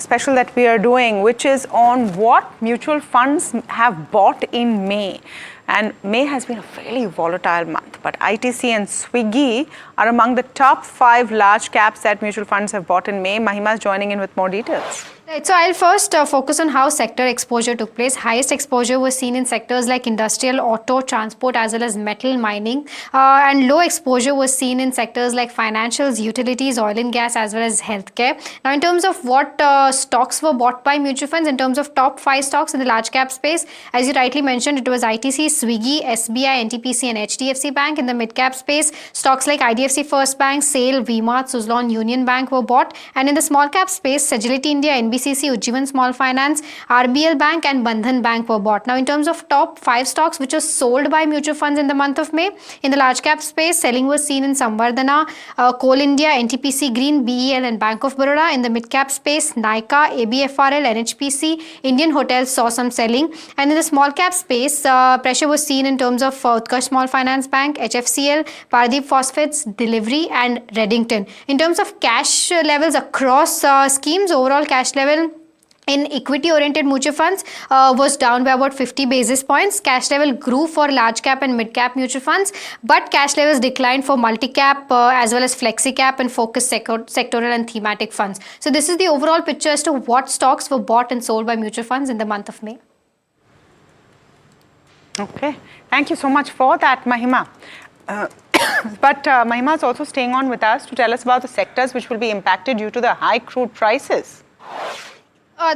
special that we are doing, which is on what mutual funds have bought in May. And May has been a fairly volatile month, but ITC and Swiggy are among the top 5 large caps that mutual funds have bought in May. Mahima is joining in with more details. Right, so I'll first focus on how sector exposure took place. Highest exposure was seen in sectors like industrial, auto, transport, as well as metal, mining. And low exposure was seen in sectors like financials, utilities, oil and gas, as well as healthcare. Now, in terms of what stocks were bought by mutual funds, in terms of top 5 stocks in the large cap space, as you rightly mentioned, it was ITC, Swiggy, SBI, NTPC, and HDFC Bank. In the mid cap space, stocks like IDFC First Bank, SAIL, VMart, Suzlon, Union Bank were bought. And in the small cap space, Sagility India, NBCC, Ujjivan Small Finance, RBL Bank, and Bandhan Bank were bought. Now, in terms of top 5 stocks which were sold by mutual funds in the month of May, in the large cap space, selling was seen in Samvardhana, Coal India, NTPC Green, BEL, and Bank of Baroda. In the mid cap space, Nykaa, ABFRL, NHPC, Indian Hotels saw some selling. And in the small cap space, pressure was seen in terms of Utkarsh Small Finance Bank, HFCL, Paradeep Phosphates, Delivery, and Reddington. In terms of cash levels across schemes, overall cash level in equity-oriented mutual funds was down by about 50 basis points. Cash level grew for large cap and mid cap mutual funds, but cash levels declined for multi-cap as well as flexi-cap and focused sectoral and thematic funds. So this is the overall picture as to what stocks were bought and sold by mutual funds in the month of May. Okay, thank you so much for that, Mahima. But Mahima is also staying on with us to tell us about the sectors which will be impacted due to the high crude prices.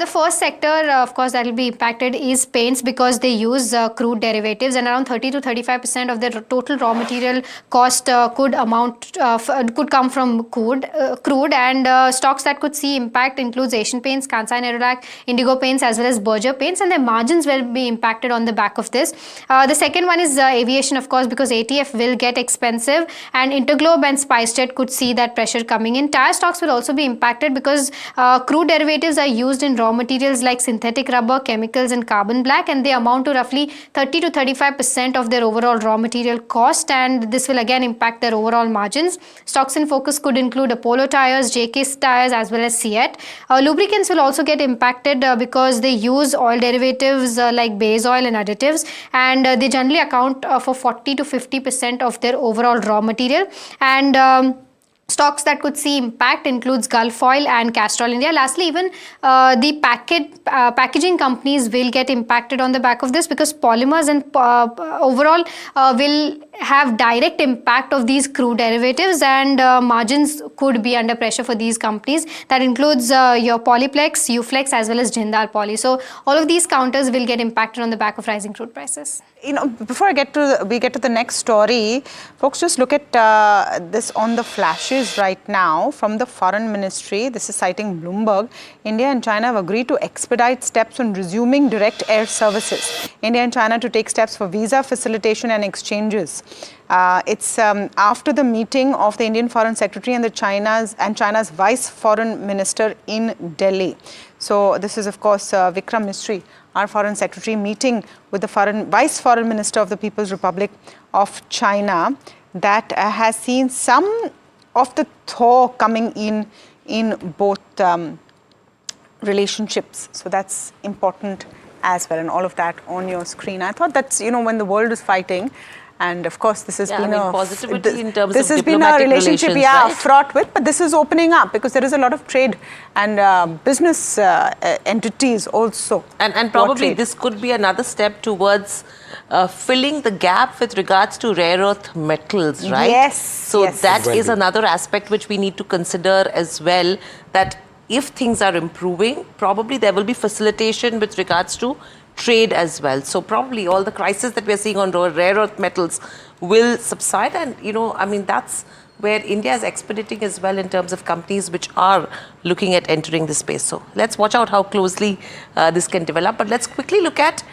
The first sector, of course, that will be impacted is paints, because they use crude derivatives, and around 30 to 35% of their total raw material cost could come from crude. And stocks that could see impact includes Asian Paints, Kansai Nerolac, Indigo Paints, as well as Berger Paints, and their margins will be impacted on the back of this. The second one is aviation, of course, because ATF will get expensive, and Interglobe and SpiceJet could see that pressure coming in. Tire stocks will also be impacted because crude derivatives are used in raw materials like synthetic rubber, chemicals, and carbon black, and they amount to roughly 30 to 35% of their overall raw material cost, and this will again impact their overall margins. Stocks in focus could include Apollo Tires, JK Tires, as well as Seat. Lubricants will also get impacted because they use oil derivatives like base oil and additives, and they generally account for 40 to 50% of their overall raw material. And stocks that could see impact includes Gulf Oil and Castrol India. Lastly, even the packaging companies will get impacted on the back of this, because polymers and overall will have direct impact of these crude derivatives, and margins could be under pressure for these companies. That includes your Polyplex, Uflex, as well as Jindal Poly. So all of these counters will get impacted on the back of rising crude prices. You know, before we get to the next story, folks, just look at this on the flashes right now from the Foreign Ministry. This is citing Bloomberg. India and China have agreed to expedite steps on resuming direct air services. India and China to take steps for visa facilitation and exchanges. It's after the meeting of the Indian Foreign Secretary and China's Vice Foreign Minister in Delhi. So this is, of course, Vikram Misri, our Foreign Secretary, meeting with the Vice Foreign Minister of the People's Republic of China, that has seen some of the thaw coming in both relationships. So that's important as well, and all of that on your screen. I thought that's, when the world is fighting, And of course, this has been positivity in terms this of has been a diplomatic relationship, relations, right? fraught with. But this is opening up because there is a lot of trade and business entities also. And probably this could be another step towards filling the gap with regards to rare earth metals, right? Yes. So that is another aspect which we need to consider as well, that if things are improving, probably there will be facilitation with regards to trade as well. So probably all the crisis that we're seeing on rare earth metals will subside. And, that's where India is expediting as well in terms of companies which are looking at entering this space. So let's watch out how closely this can develop. But let's quickly look at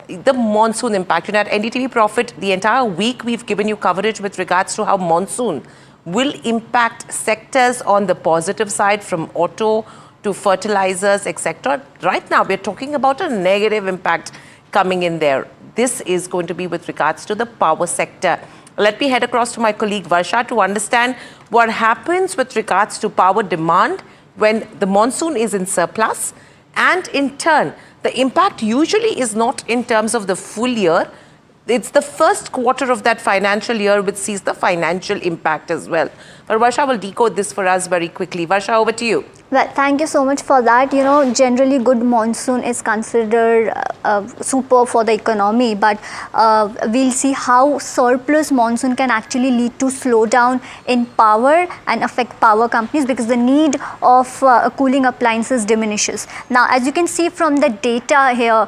the monsoon impact. At NDTV Profit, the entire week we've given you coverage with regards to how monsoon will impact sectors on the positive side, from auto to fertilizers, etc. Right now, we're talking about a negative impact coming in there. This is going to be with regards to the power sector. Let me head across to my colleague Varsha to understand what happens with regards to power demand when the monsoon is in surplus, and in turn, the impact usually is not in terms of the full year. It's the first quarter of that financial year which sees the financial impact as well. But Varsha will decode this for us very quickly. Varsha, over to you. Well, thank you so much for that. Generally good monsoon is considered super for the economy, but we'll see how surplus monsoon can actually lead to slowdown in power and affect power companies, because the need of cooling appliances diminishes. Now, as you can see from the data here,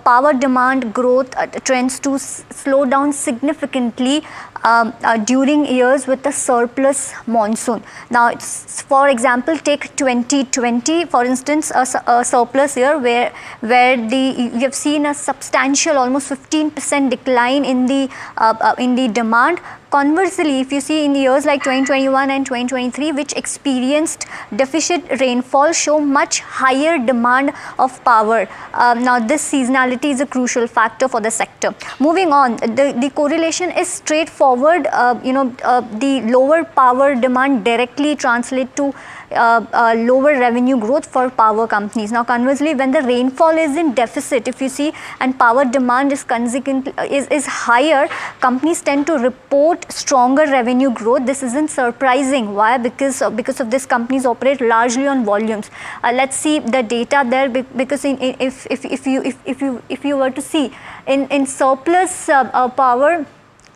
power demand growth trends to slow down significantly during years with a surplus monsoon. Now, for example, take 2020, for instance, a surplus year where you have seen a substantial, almost 15% decline in the demand. Conversely, if you see in years like 2021 and 2023, which experienced deficit rainfall, show much higher demand of power. Now, this seasonality is a crucial factor for the sector. Moving on, the correlation is straightforward. The lower power demand directly translate to lower revenue growth for power companies. Now, conversely, when the rainfall is in deficit, if you see, and power demand is higher, companies tend to report stronger revenue growth. This isn't surprising. Why? Because of this, companies operate largely on volumes. Let's see the data there, because if you were to see in surplus power,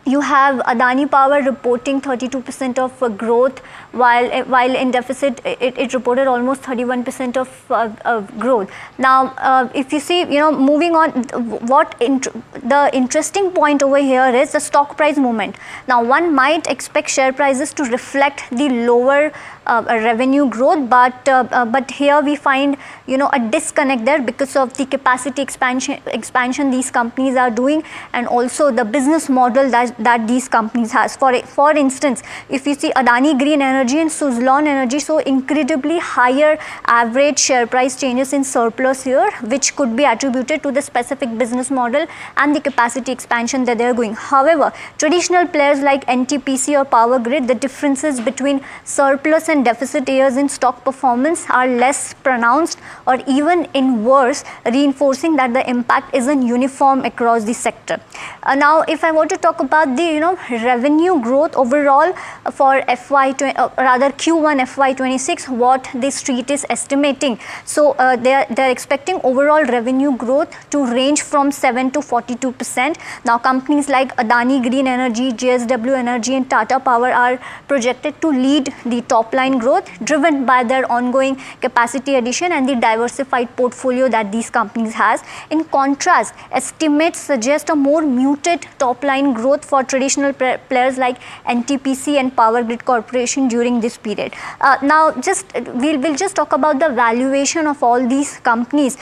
you have Adani Power reporting 32% of growth, while in deficit it reported almost 31% of growth. Now, if you see, moving on, the interesting point over here is the stock price movement. Now, one might expect share prices to reflect the lower revenue growth, but here we find a disconnect there because of the capacity expansion these companies are doing, and also the business model that these companies has. For instance, if you see Adani Green Energy and Suzlon Energy, so incredibly higher average share price changes in surplus here, which could be attributed to the specific business model and the capacity expansion that they are going. However, traditional players like NTPC or Power Grid, the differences between surplus and deficit years in stock performance are less pronounced or even inverse, reinforcing that the impact isn't uniform across the sector. Now, if I want to talk about the revenue growth overall for Q1 FY26, what the street is estimating. So they're expecting overall revenue growth to range from 7 to 42%. Now, companies like Adani Green Energy, JSW Energy and Tata Power are projected to lead the top line growth, driven by their ongoing capacity addition and the diversified portfolio that these companies has. In contrast, estimates suggest a more muted top line growth for traditional players like NTPC and Power Grid Corporation during this period. Now, we'll just talk about the valuation of all these companies.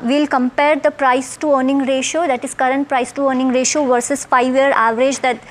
We'll compare the price to earning ratio, that is current price to earning ratio versus 5-year average that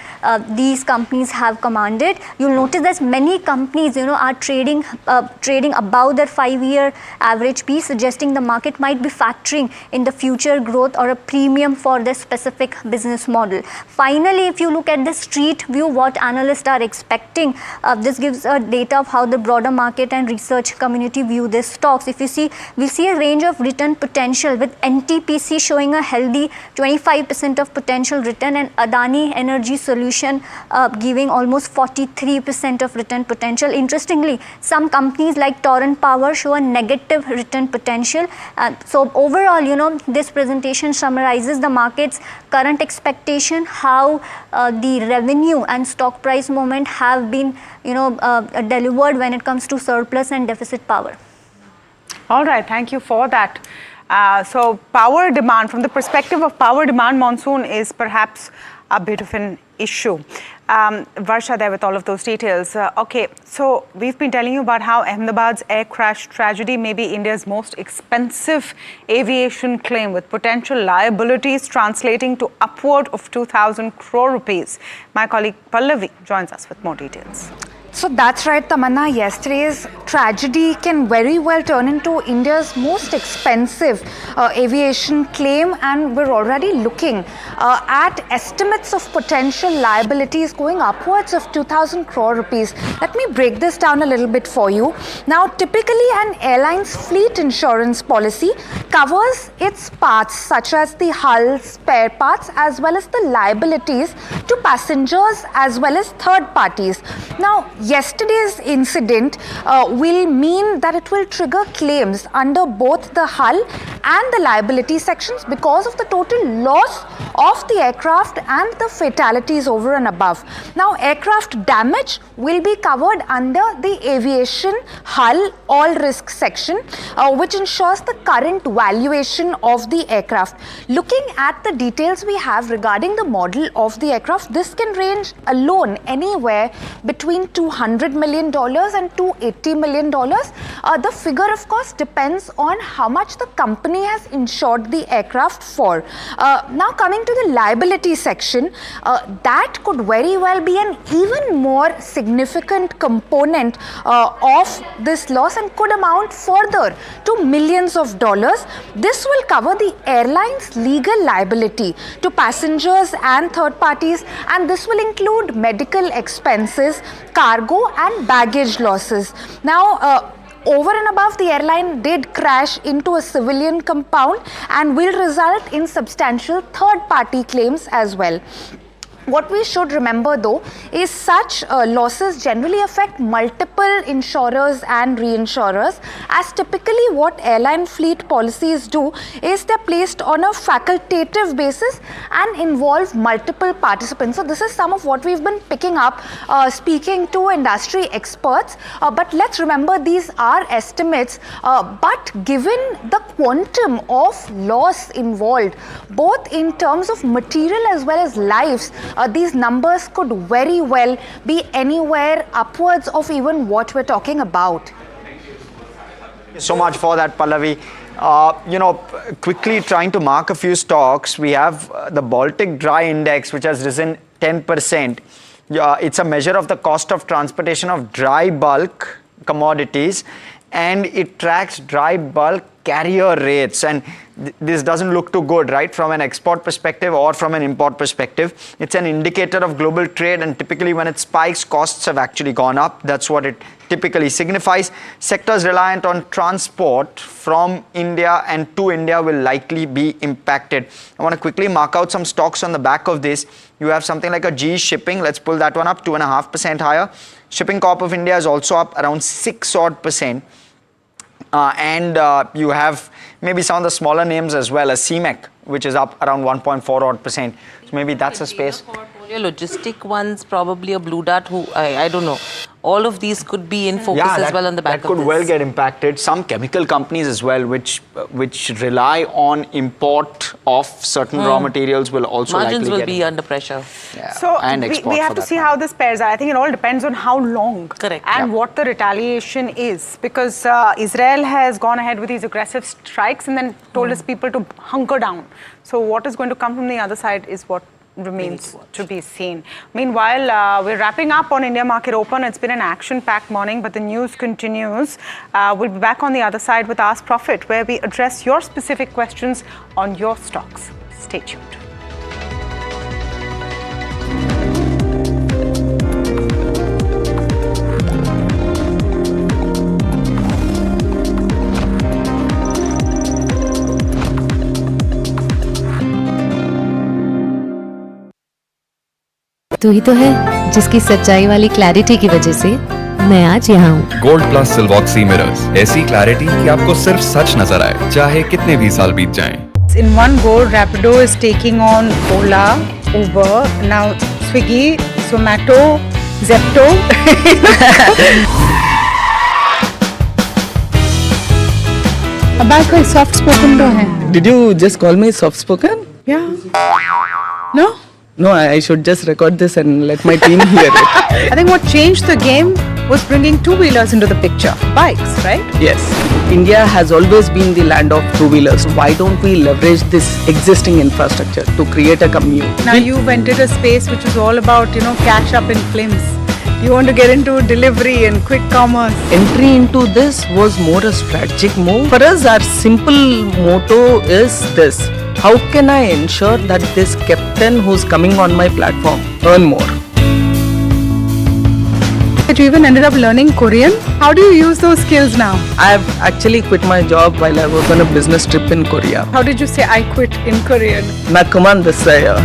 these companies have commanded. You'll notice that many companies are trading above their 5-year average P, suggesting the market might be factoring in the future growth or a premium for the specific business model. Finally, if if you look at the street view, what analysts are expecting, this gives a data of how the broader market and research community view these stocks. If you see, we'll see a range of return potential with NTPC showing a healthy 25% of potential return and Adani Energy Solution giving almost 43% of return potential. Interestingly, some companies like Torrent Power show a negative return potential. So overall, this presentation summarizes the market's current expectation, how the revenue and stock price movement have been, delivered when it comes to surplus and deficit power. All right, thank you for that. So power demand, from the perspective of power demand, monsoon is perhaps a bit of an issue. Varsha there with all of those details. Okay, so we've been telling you about how Ahmedabad's air crash tragedy may be India's most expensive aviation claim, with potential liabilities translating to upward of 2,000 crore rupees. My colleague Pallavi joins us with more details. So that's right, Tamanna. Yesterday's tragedy can very well turn into India's most expensive aviation claim, and we're already looking at estimates of potential liabilities going upwards of 2,000 crore rupees. Let me break this down a little bit for you. Now, typically an airline's fleet insurance policy covers its parts such as the hull, spare parts, as well as the liabilities to passengers as well as third parties. Now, yesterday's incident will mean that it will trigger claims under both the hull and the liability sections because of the total loss of the aircraft and the fatalities over and above. Now, aircraft damage will be covered under the aviation hull all risk section, which ensures the current valuation of the aircraft. Looking at the details we have regarding the model of the aircraft, this can range alone anywhere between $200 million and $280 million. The figure, of course, depends on how much the company has insured the aircraft for. Now, coming to the liability section, that could very well be an even more significant component of this loss and could amount further to millions of dollars. This will cover the airline's legal liability to passengers and third parties, and this will include medical expenses, cargo and baggage losses. Now, over and above, the airline did crash into a civilian compound and will result in substantial third-party claims as well. What we should remember though is such losses generally affect multiple insurers and reinsurers, as typically what airline fleet policies do is they're placed on a facultative basis and involve multiple participants. So this is some of what we've been picking up speaking to industry experts, but let's remember these are estimates, but given the quantum of loss involved both in terms of material as well as lives, these numbers could very well be anywhere upwards of even what we're talking about. Thank you so much for that, Pallavi. Quickly trying to mark a few stocks. We have the Baltic Dry Index, which has risen 10%. It's a measure of the cost of transportation of dry bulk commodities, and it tracks dry bulk carrier rates, and this doesn't look too good, right, from an export perspective or from an import perspective. It's an indicator of global trade, and typically when it spikes, costs have actually gone up. That's what it typically signifies. Sectors reliant on transport from India and to India will likely be impacted. I want to quickly mark out some stocks on the back of this. You have something like a GE Shipping. Let's pull that one up, 2.5% higher. Shipping Corp of India is also up around 6% and you have maybe some of the smaller names as well as CMEC, which is up around 1.4%. So maybe that's a space. Logistic ones, probably a Blue Dart, who I don't know. All of these could be in focus as well on the back of this. That could well get impacted. Some chemical companies as well, which rely on import of certain raw materials, will also margins likely will be under pressure. Yeah. So and we have to see how this pairs out. I think it all depends on how long. Correct. And what the retaliation is, because Israel has gone ahead with these aggressive strikes and then told its people to hunker down. So what is going to come from the other side is what remains to be seen. Meanwhile, we're wrapping up on India Market Open. It's been an action-packed morning, but the news continues. We'll be back on the other side with Ask Profit, where we address your specific questions on your stocks. Stay tuned. तू ही तो है जिसकी सच्चाई वाली clarity की वजह से मैं आज यहाँ हूँ। गोल्ड प्लस सिल्वॉक्सी मिरर्स, ऐसी क्लैरिटी कि आपको सिर्फ सच नजर आए, चाहे कितने भी साल बीत जाएं। In one go, Rapido is taking on Ola, Uber, now Swiggy, Zomato, Zepto. अब कोई सॉफ्ट स्पोकन तो है? Did you just call me soft spoken? Yeah. No? No, I should just record this and let my team hear it. I think what changed the game was bringing two-wheelers into the picture, bikes, right? Yes. India has always been the land of two-wheelers. Why don't we leverage this existing infrastructure to create a commute? Now you've entered a space which is all about, cash up in films. You want to get into delivery and quick commerce. Entry into this was more a strategic move. For us, our simple motto is this. How can I ensure that this captain who's coming on my platform earn more? But you even ended up learning Korean. How do you use those skills now? I've actually quit my job while I was on a business trip in Korea. How did you say I quit in Korean? Nakuman desaya.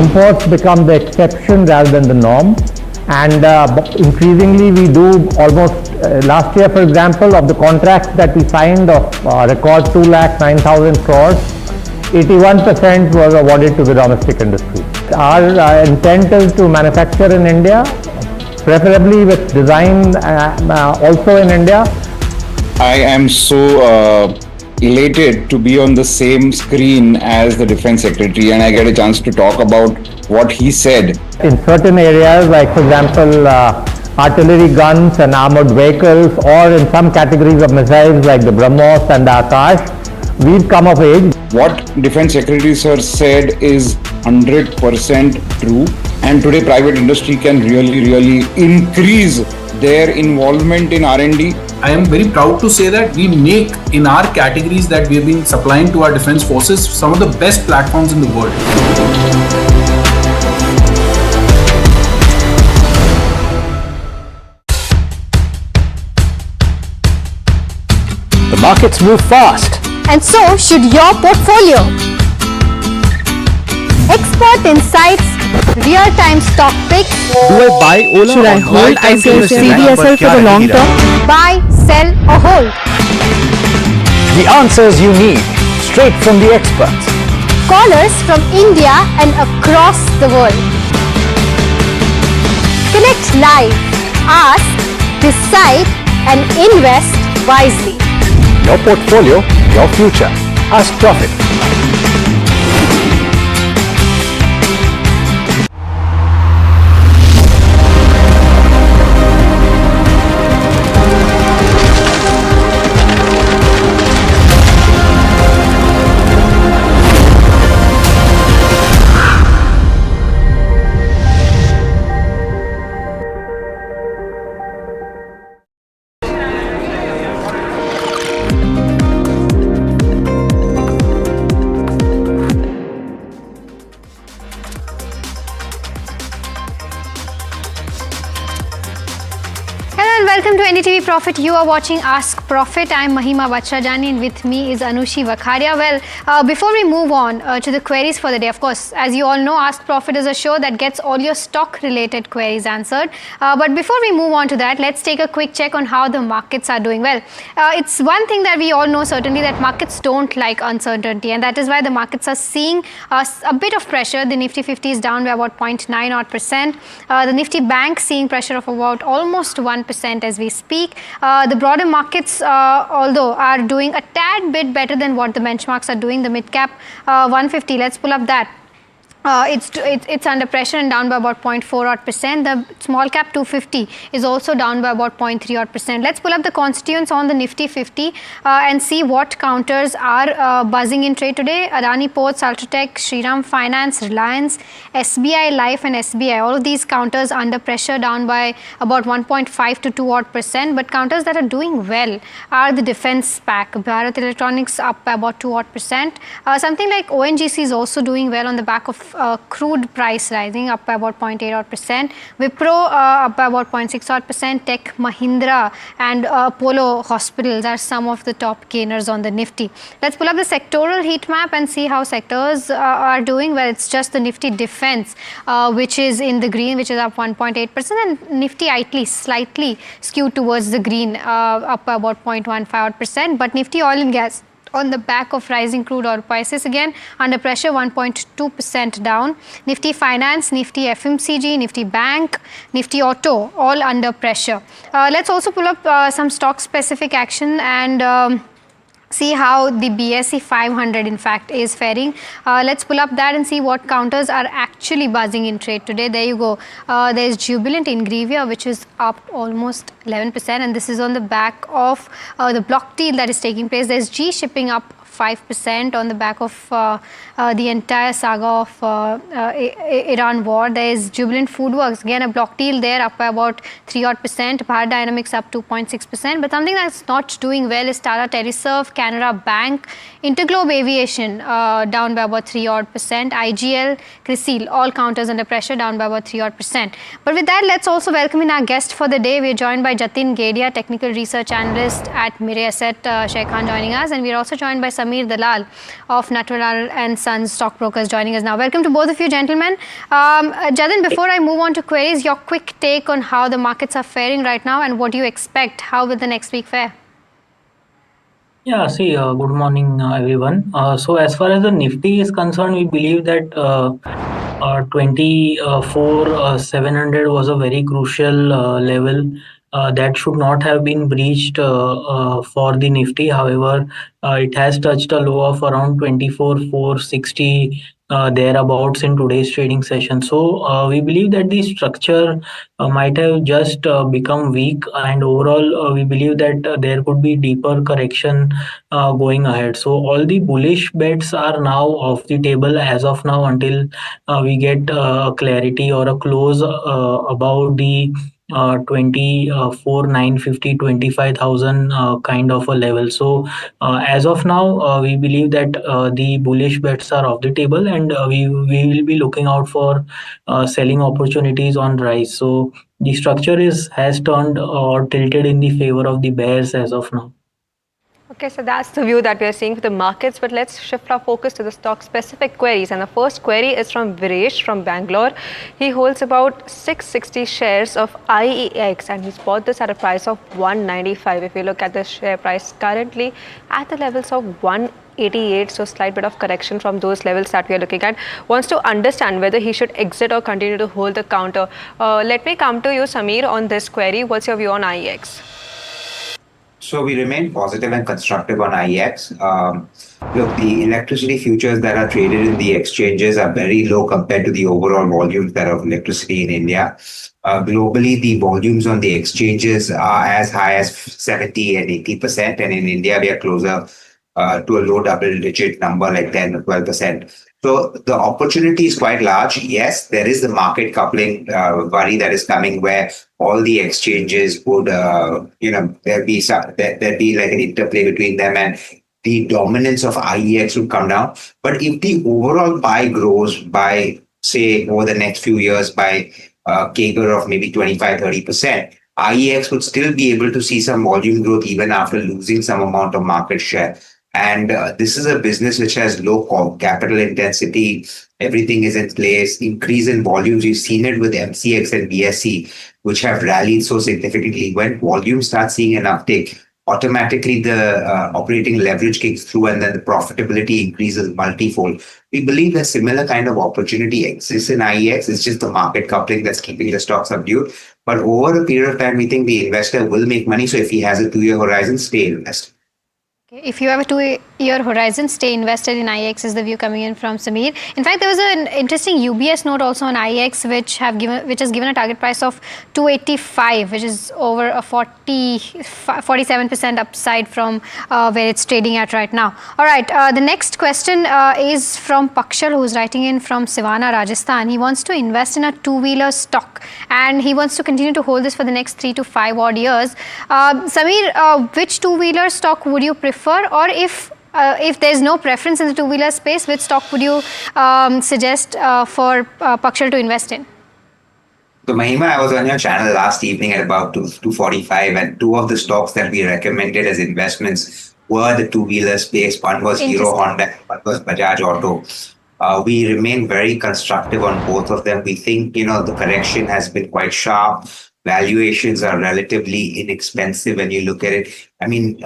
Imports become the exception rather than the norm, and increasingly we do almost last year, for example, of the contracts that we signed of record 2,09,000 crores, 81% was awarded to the domestic industry. Our intent is to manufacture in India, preferably with design also in India. I am so elated to be on the same screen as the Defense Secretary, and I get a chance to talk about what he said. In certain areas, like for example, artillery guns and armored vehicles, or in some categories of missiles like the BrahMos and the Akash, we've come of age. What Defense Secretary Sir said is 100% true, and today private industry can really increase their involvement in R&D. I am very proud to say that we make, in our categories that we have been supplying to our defense forces, some of the best platforms in the world. The markets move fast. And so should your portfolio. Expert insights, real-time stock picks. Do I buy Ola? Should I hold CDSL for the long term? Buy, sell or hold. The answers you need, straight from the experts. Callers from India and across the world. Connect live, ask, decide and invest wisely. Your portfolio, your future. Ask Profit. Welcome to NDTV Profit. You are watching Ask Profit. I am Mahima Bachrajani and with me is Anushi Vakharia. Well, before we move on to the queries for the day, of course, as you all know, Ask Profit is a show that gets all your stock related queries answered. But before we move on to that, let's take a quick check on how the markets are doing. Well, it's one thing that we all know certainly, that markets don't like uncertainty, and that is why the markets are seeing a bit of pressure. The Nifty 50 is down by about 0.9%. The Nifty Bank seeing pressure of about almost 1% as we speak. The broader markets, although, are doing a tad bit better than what the benchmarks are doing. The mid cap 150, let's pull up that. It's under pressure and down by about 0.4%. The small cap 250 is also down by about 0.3%. Let's pull up the constituents on the Nifty 50 and see what counters are buzzing in trade today. Adani Ports, Ultratech, Shriram Finance, Reliance, SBI Life and SBI. All of these counters under pressure, down by about 1.5 to 2%. But counters that are doing well are the defense pack. Bharat Electronics up by about 2%. Something like ONGC is also doing well on the back of crude price rising up by about 0.8%. Wipro up by about 0.6%. Tech Mahindra and Apollo Hospitals are some of the top gainers on the Nifty. Let's pull up the sectoral heat map and see how sectors are doing. Well, it's just the Nifty Defense which is in the green, which is up 1.8%, and Nifty IT slightly skewed towards the green, up by about 0.15%. But Nifty Oil and Gas, on the back of rising crude oil prices, again under pressure, 1.2% down. Nifty Finance, Nifty FMCG, Nifty Bank, Nifty Auto, all under pressure. Let's also pull up some stock specific action and see how the BSE 500 in fact is faring. Let's pull up that and see what counters are actually buzzing in trade today. There you go. There's Jubilant Ingrevia, which is up almost 11%, and this is on the back of the block deal that is taking place. There's G Shipping up 5% on the back of the entire saga of Iran war. There is Jubilant Foodworks, again a block deal there, up by about 3% Bharat Dynamics up 2.6%. But something that's not doing well is Tata Teleserve, Canara Bank, Interglobe Aviation down by about 3%. IGL, Crisil, all counters under pressure, down by about 3%. But with that, let's also welcome in our guest for the day. We're joined by Jatin Gedia, Technical Research Analyst at Mirae Asset Sharekhan, joining us, and we're also joined by Samir Dalal of Natulal and Sons Stockbrokers, joining us now. Welcome to both of you, gentlemen. Jatin, before I move on to queries, your quick take on how the markets are faring right now and what do you expect? How will the next week fare? Yeah, see, good morning, everyone. So as far as the Nifty is concerned, we believe that 24,700 was a very crucial level. That should not have been breached for the Nifty. However, it has touched a low of around 24,460 thereabouts in today's trading session. So we believe that the structure might have just become weak, and overall we believe that there could be deeper correction going ahead. So all the bullish bets are now off the table as of now until we get clarity or a close about the 24,950, 25,000 kind of a level. So as of now, we believe that the bullish bets are off the table, and we will be looking out for selling opportunities on rise. So the structure has turned or tilted in the favor of the bears as of now. Okay, so that's the view that we are seeing for the markets, but let's shift our focus to the stock specific queries. And the first query is from Viresh from Bangalore. He holds about 660 shares of IEX and he's bought this at a price of 195. If you look at the share price currently at the levels of 188, so slight bit of correction from those levels that we are looking at. Wants to understand whether he should exit or continue to hold the counter. Let me come to you, Samir, on this query. What's your view on IEX? So we remain positive and constructive on IEX. Look, the electricity futures that are traded in the exchanges are very low compared to the overall volumes that are of electricity in India. Globally, the volumes on the exchanges are as high as 70 and 80%, and in India, we are closer to a low double-digit number like 10 or 12%. So the opportunity is quite large. Yes, there is the market coupling worry that is coming where all the exchanges would, there'd be like an interplay between them and the dominance of IEX would come down. But if the overall pie grows by, say, over the next few years by a CAGR of maybe 25-30%, IEX would still be able to see some volume growth even after losing some amount of market share. And this is a business which has low capital intensity. Everything is in place. Increase in volumes. We've seen it with MCX and BSE, which have rallied so significantly. When volumes start seeing an uptick, automatically the operating leverage kicks through and then the profitability increases multifold. We believe that similar kind of opportunity exists in IEX. It's just the market coupling that's keeping the stock subdued. But over a period of time, we think the investor will make money. So if he has a 2-year horizon, stay invested. If you have a 2-year horizon, stay invested in IEX is the view coming in from Samir. In fact, there was an interesting UBS note also on IEX which has given a target price of 285, which is over a 47% upside from where it's trading at right now. All right, the next question is from Pakshal, who's writing in from Sivana, Rajasthan. He wants to invest in a two-wheeler stock and he wants to continue to hold this for the next 3 to 5 odd years. Samir, which two-wheeler stock would you prefer? Or if If there's no preference in the two-wheeler space, which stock would you suggest for Pakshal to invest in? So Mahima, I was on your channel last evening at about 2:45, and two of the stocks that we recommended as investments were the two-wheeler space. One was Hero Honda, one was Bajaj Auto. We remain very constructive on both of them. We think, the correction has been quite sharp. Valuations are relatively inexpensive when you look at it. I mean,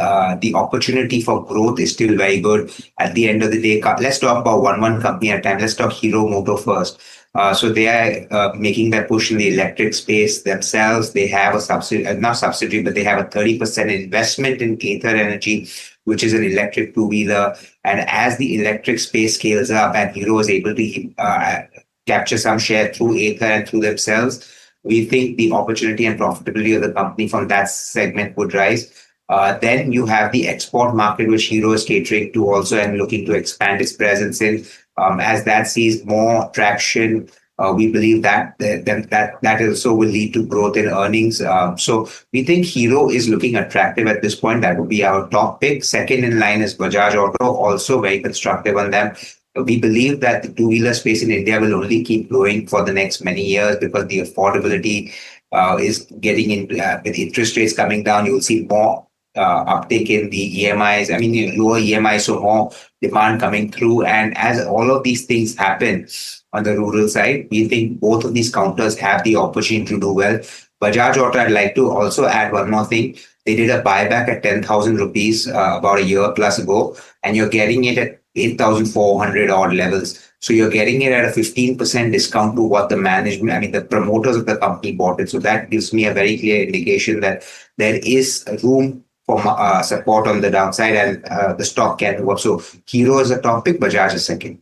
the opportunity for growth is still very good. At the end of the day, let's talk about one company at a time. Let's talk Hero Moto first. So they are making that push in the electric space themselves. They have a subsidiary, not subsidiary, but they have a 30% investment in Ather Energy, which is an electric two-wheeler. And as the electric space scales up and Hero is able to capture some share through Ather and through themselves, we think the opportunity and profitability of the company from that segment would rise. Then you have the export market, which Hero is catering to also and looking to expand its presence in. As that sees more traction, we believe that also will lead to growth in earnings. So we think Hero is looking attractive at this point. That would be our top pick. Second in line is Bajaj Auto, also very constructive on them. We believe that the two-wheeler space in India will only keep growing for the next many years because the affordability is getting into, with interest rates coming down, you will see more uptake in the EMIs. I mean, lower EMIs, so more demand coming through. And as all of these things happen on the rural side, we think both of these counters have the opportunity to do well. Bajaj Auto, I'd like to also add one more thing. They did a buyback at 10,000 rupees about a year plus ago, and you're getting it at 8,400 odd levels. So you're getting it at a 15% discount to what the management, the promoters of the company bought it. So that gives me a very clear indication that there is room for support on the downside and the stock can move up. So Hero is a top pick, Bajaj is second.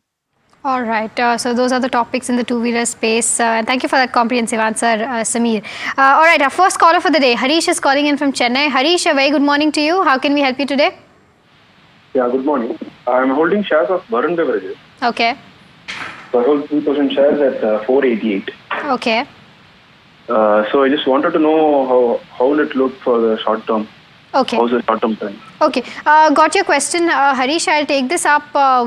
All right. So those are the topics in the two-wheeler space. And thank you for that comprehensive answer, Samir. All right. Our first caller for the day, Harish is calling in from Chennai. Harish, a very good morning to you. How can we help you today? Yeah, good morning. I'm holding shares of Varun Beverages. Okay. So I hold 2,000 shares at 488. Okay. So I just wanted to know how will it look for the short term? Okay. How's the short term trend? Okay. Got your question, Harish. I'll take this up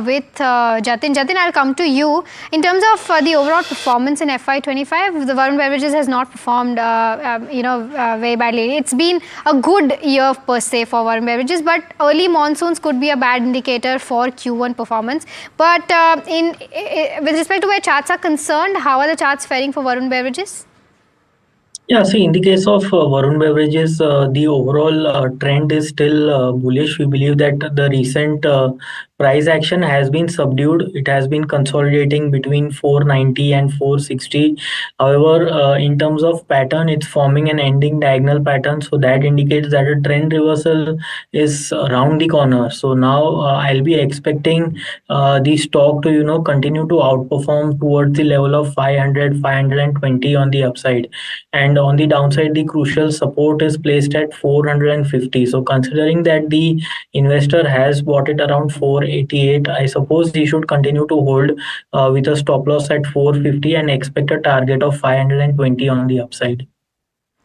with Jatin. Jatin, I'll come to you. In terms of the overall performance in FY25, the Varun Beverages has not performed, very badly. It's been a good year per se for Varun Beverages, but early monsoons could be a bad indicator for Q1 performance. But with respect to where charts are concerned, how are the charts faring for Varun Beverages? Yeah, see, in the case of Varun Beverages, the overall trend is still bullish. We believe that the recent price action has been subdued. It has been consolidating between 490 and 460. However, in terms of pattern, it's forming an ending diagonal pattern. So that indicates that a trend reversal is around the corner. So now I'll be expecting the stock to, continue to outperform towards the level of 500, 520 on the upside. And on the downside, the crucial support is placed at 450. So considering that the investor has bought it around 488, I suppose he should continue to hold with a stop loss at 450 and expect a target of 520 on the upside.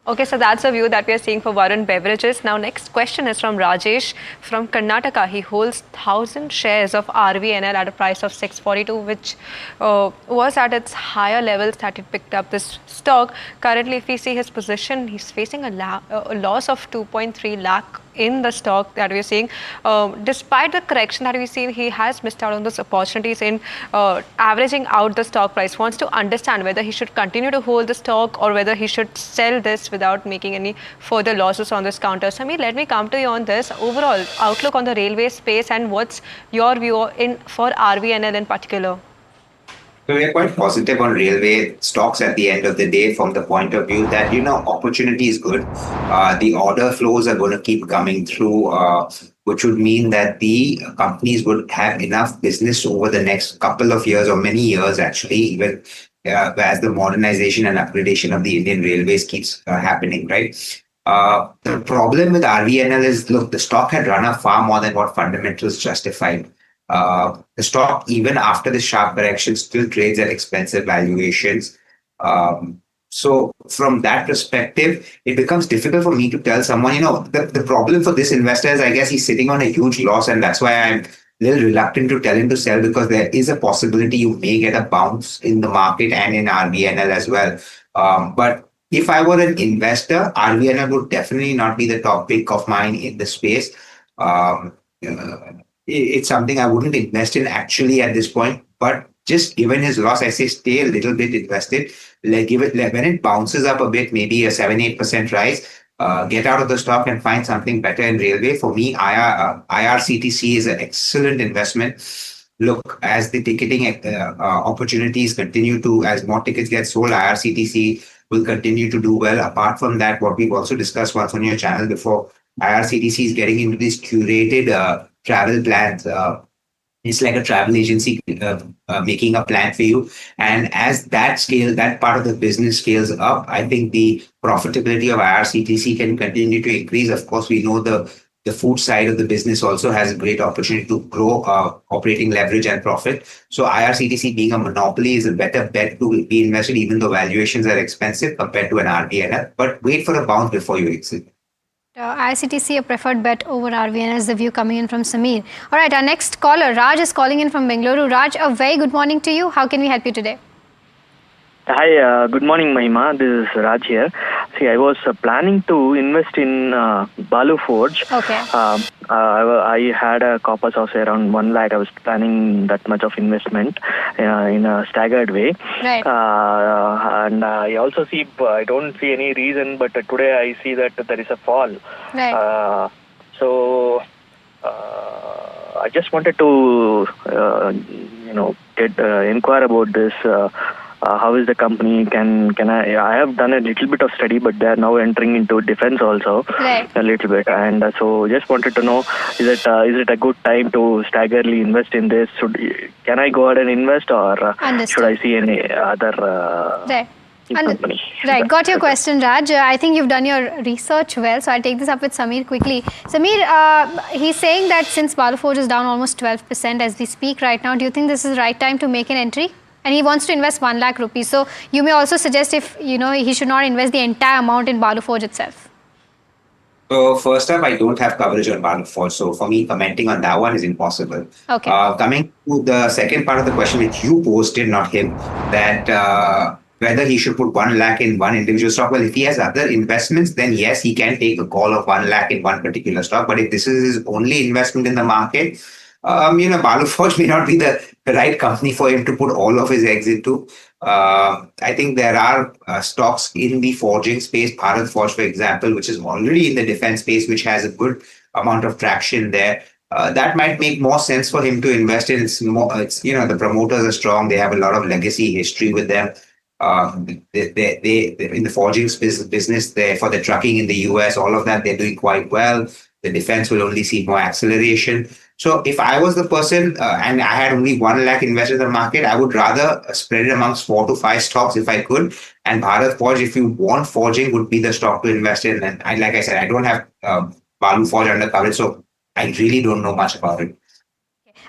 Okay, so that's a view that we are seeing for Varun Beverages. Now, next question is from Rajesh from Karnataka. He holds 1,000 shares of RVNL at a price of 642, which was at its higher levels that it picked up this stock. Currently, if we see his position, he's facing a loss of 2.3 lakh in the stock that we're seeing. Despite the correction that we've seen, he has missed out on those opportunities in averaging out the stock price. Wants to understand whether he should continue to hold the stock or whether he should sell this without making any further losses on this counter. Samir, let me come to you on this. Overall outlook on the railway space and what's your view for RVNL in particular? So we are quite positive on railway stocks at the end of the day from the point of view that, opportunity is good. The order flows are going to keep coming through, which would mean that the companies would have enough business over the next couple of years or many years, actually, even as the modernization and upgradation of the Indian railways keeps happening, right? The problem with RVNL is, look, the stock had run up far more than what fundamentals justified. The stock, even after the sharp correction, still trades at expensive valuations. So from that perspective, it becomes difficult for me to tell someone, the problem for this investor is, I guess he's sitting on a huge loss, and that's why I'm little reluctant to tell him to sell because there is a possibility you may get a bounce in the market and in RVNL as well. But if I were an investor, RVNL would definitely not be the top pick of mine in the space. It's something I wouldn't invest in actually at this point, but just given his loss, I say stay a little bit invested. When it bounces up a bit, maybe a 7-8% rise, get out of the stock and find something better in railway. For me, IRCTC is an excellent investment. Look, as the ticketing opportunities continue to, as more tickets get sold, IRCTC will continue to do well. Apart from that, what we've also discussed once on your channel before, IRCTC is getting into these curated travel plans. It's like a travel agency making a plan for you. And as that part of the business scales up, I think the profitability of IRCTC can continue to increase. Of course, we know the food side of the business also has a great opportunity to grow operating leverage and profit. So IRCTC being a monopoly is a better bet to be invested, even though valuations are expensive compared to an RVNL. But wait for a bounce before you exit. IRCTC a preferred bet over RVNL is the view coming in from Samir. All right, our next caller, Raj, is calling in from Bengaluru. Raj, a very good morning to you. How can we help you today? Hi, good morning, Mahima. This is Raj here. See, I was planning to invest in Balu Forge. Okay. I had a copper source around 1 lakh. I was planning that much of investment in a staggered way. Right. And I also see, I don't see any reason, but today I see that there is a fall. Right. So I just wanted to, inquire about this. How is the company? Can I have done a little bit of study, but they are now entering into defense also, right, a little bit, and so just wanted to know, is it a good time to staggerly invest in this? Can I go ahead and invest, or should I see any other company? Right, got your question, Raj. I think you've done your research well, so I'll take this up with Samir quickly. Samir, he's saying that since Balu Forge is down almost 12% as we speak right now, do you think this is the right time to make an entry? And he wants to invest 1 lakh rupees. So you may also suggest if, he should not invest the entire amount in Balu Forge itself. So first up, I don't have coverage on Balu Forge. So for me, commenting on that one is impossible. Okay. Coming to the second part of the question, which you posted, not him, that whether he should put 1 lakh in one individual stock. Well, if he has other investments, then yes, he can take a call of 1 lakh in one particular stock. But if this is his only investment in the market, Balu Forge may not be the right company for him to put all of his eggs into. I think there are stocks in the forging space, Bharat Forge, for example, which is already in the defense space, which has a good amount of traction there. That might make more sense for him to invest in. The promoters are strong. They have a lot of legacy history with them. They in the forging business, there for the trucking in the US, all of that, they're doing quite well. The defense will only see more acceleration. So if I was the person and I had only 1 lakh invested in the market, I would rather spread it amongst 4 to 5 stocks if I could. And Bharat Forge, if you want forging, would be the stock to invest in. And like I said, I don't have Balu Forge under coverage, so I really don't know much about it.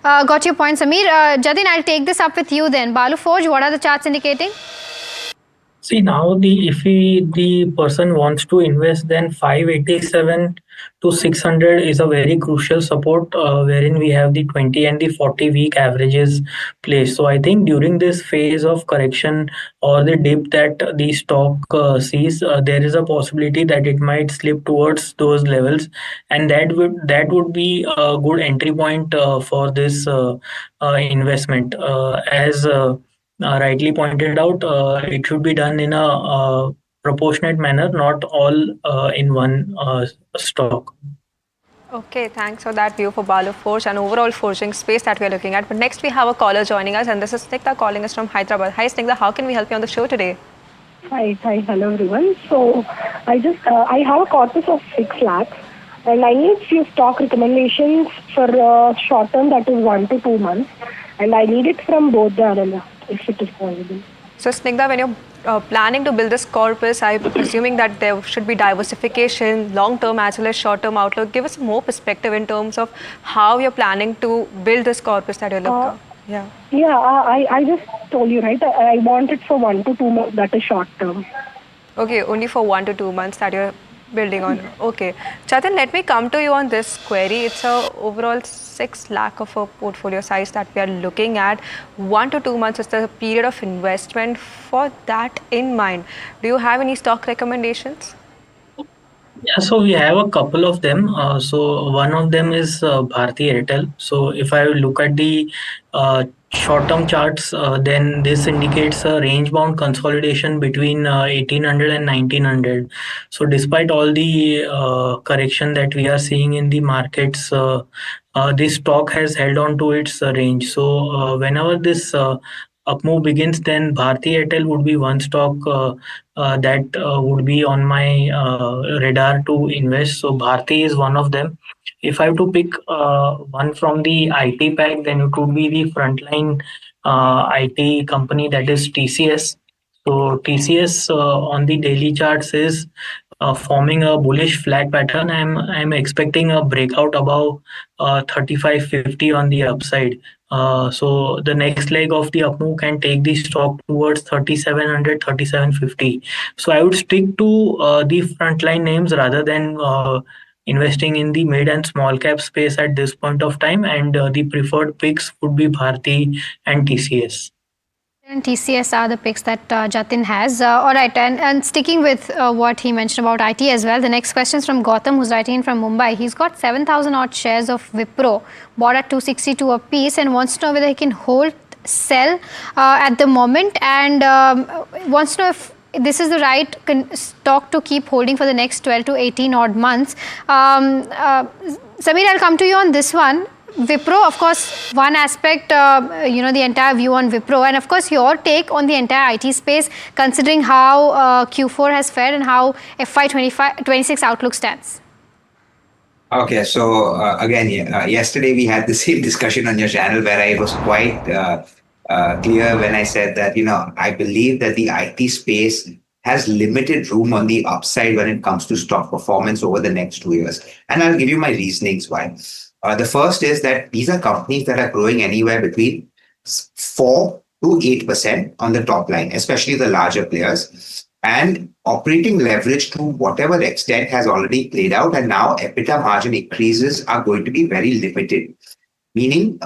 Got your point, Samir. Jadin, I'll take this up with you then. Balu Forge, what are the charts indicating? See, now if the person wants to invest, then 587 to 600 is a very crucial support, wherein we have the 20 and the 40 week averages placed. So I think during this phase of correction or the dip that the stock sees, there is a possibility that it might slip towards those levels, and that would be a good entry point for this investment. As rightly pointed out, it should be done in a proportionate manner, not all in one stock. Okay, thanks for that view for Balu Forge and overall forging space that we are looking at. But next we have a caller joining us, and this is Snigdha calling us from Hyderabad. Hi Snigdha, how can we help you on the show today? Hi, hello everyone. So I have a corpus of 6 lakhs and I need few stock recommendations for short term, that is 1 to 2 months, and I need it from both the arena, if it is possible. So Snigdha, when you're planning to build this corpus, I'm assuming that there should be diversification, long-term as well as short-term outlook. Give us more perspective in terms of how you're planning to build this corpus that you're looking at. I just told you, right? I want it for 1 to 2 months, that is short term. Okay, only for 1 to 2 months that you're Building on. Okay. Jatin, let me come to you on this query. It's a overall 6 lakh of a portfolio size that we are looking at. 1 to 2 months is the period of investment. For that in mind, do you have any stock recommendations? Yeah, so we have a couple of them. So one of them is Bharti Airtel. So if I look at the short-term charts, then this indicates a range-bound consolidation between 1800 and 1900. So despite all the correction that we are seeing in the markets, this stock has held on to its range. So whenever this up move begins, then Bharti Airtel would be one stock that would be on my radar to invest. So Bharti is one of them. If I have to pick one from the IT pack, then it would be the frontline IT company, that is TCS. So TCS on the daily charts is forming a bullish flag pattern. I'm expecting a breakout above 3550 on the upside. So the next leg of the up move can take the stock towards 3700, 3750. So I would stick to the frontline names rather than investing in the mid and small cap space at this point of time. And the preferred picks would be Bharti and TCS. And TCS are the picks that Jatin has. All right, and sticking with what he mentioned about IT as well, the next question is from Gautam, who's writing in from Mumbai. He's got 7,000 odd shares of Wipro, bought at 262 a piece, and wants to know whether he can hold, sell at the moment, and wants to know if this is the right stock to keep holding for the next 12 to 18 odd months. Samir, I'll come to you on this one. Wipro, of course, one aspect, the entire view on Wipro, and of course your take on the entire IT space, considering how Q4 has fared and how FY26 outlook stands. Okay, so again, yesterday we had the same discussion on your channel where I was quite clear when I said that, I believe that the IT space has limited room on the upside when it comes to stock performance over the next 2 years. And I'll give you my reasonings why. The first is that these are companies that are growing anywhere between 4 to 8% on the top line, especially the larger players. And operating leverage to whatever extent has already played out, and now EBITDA margin increases are going to be very limited. Meaning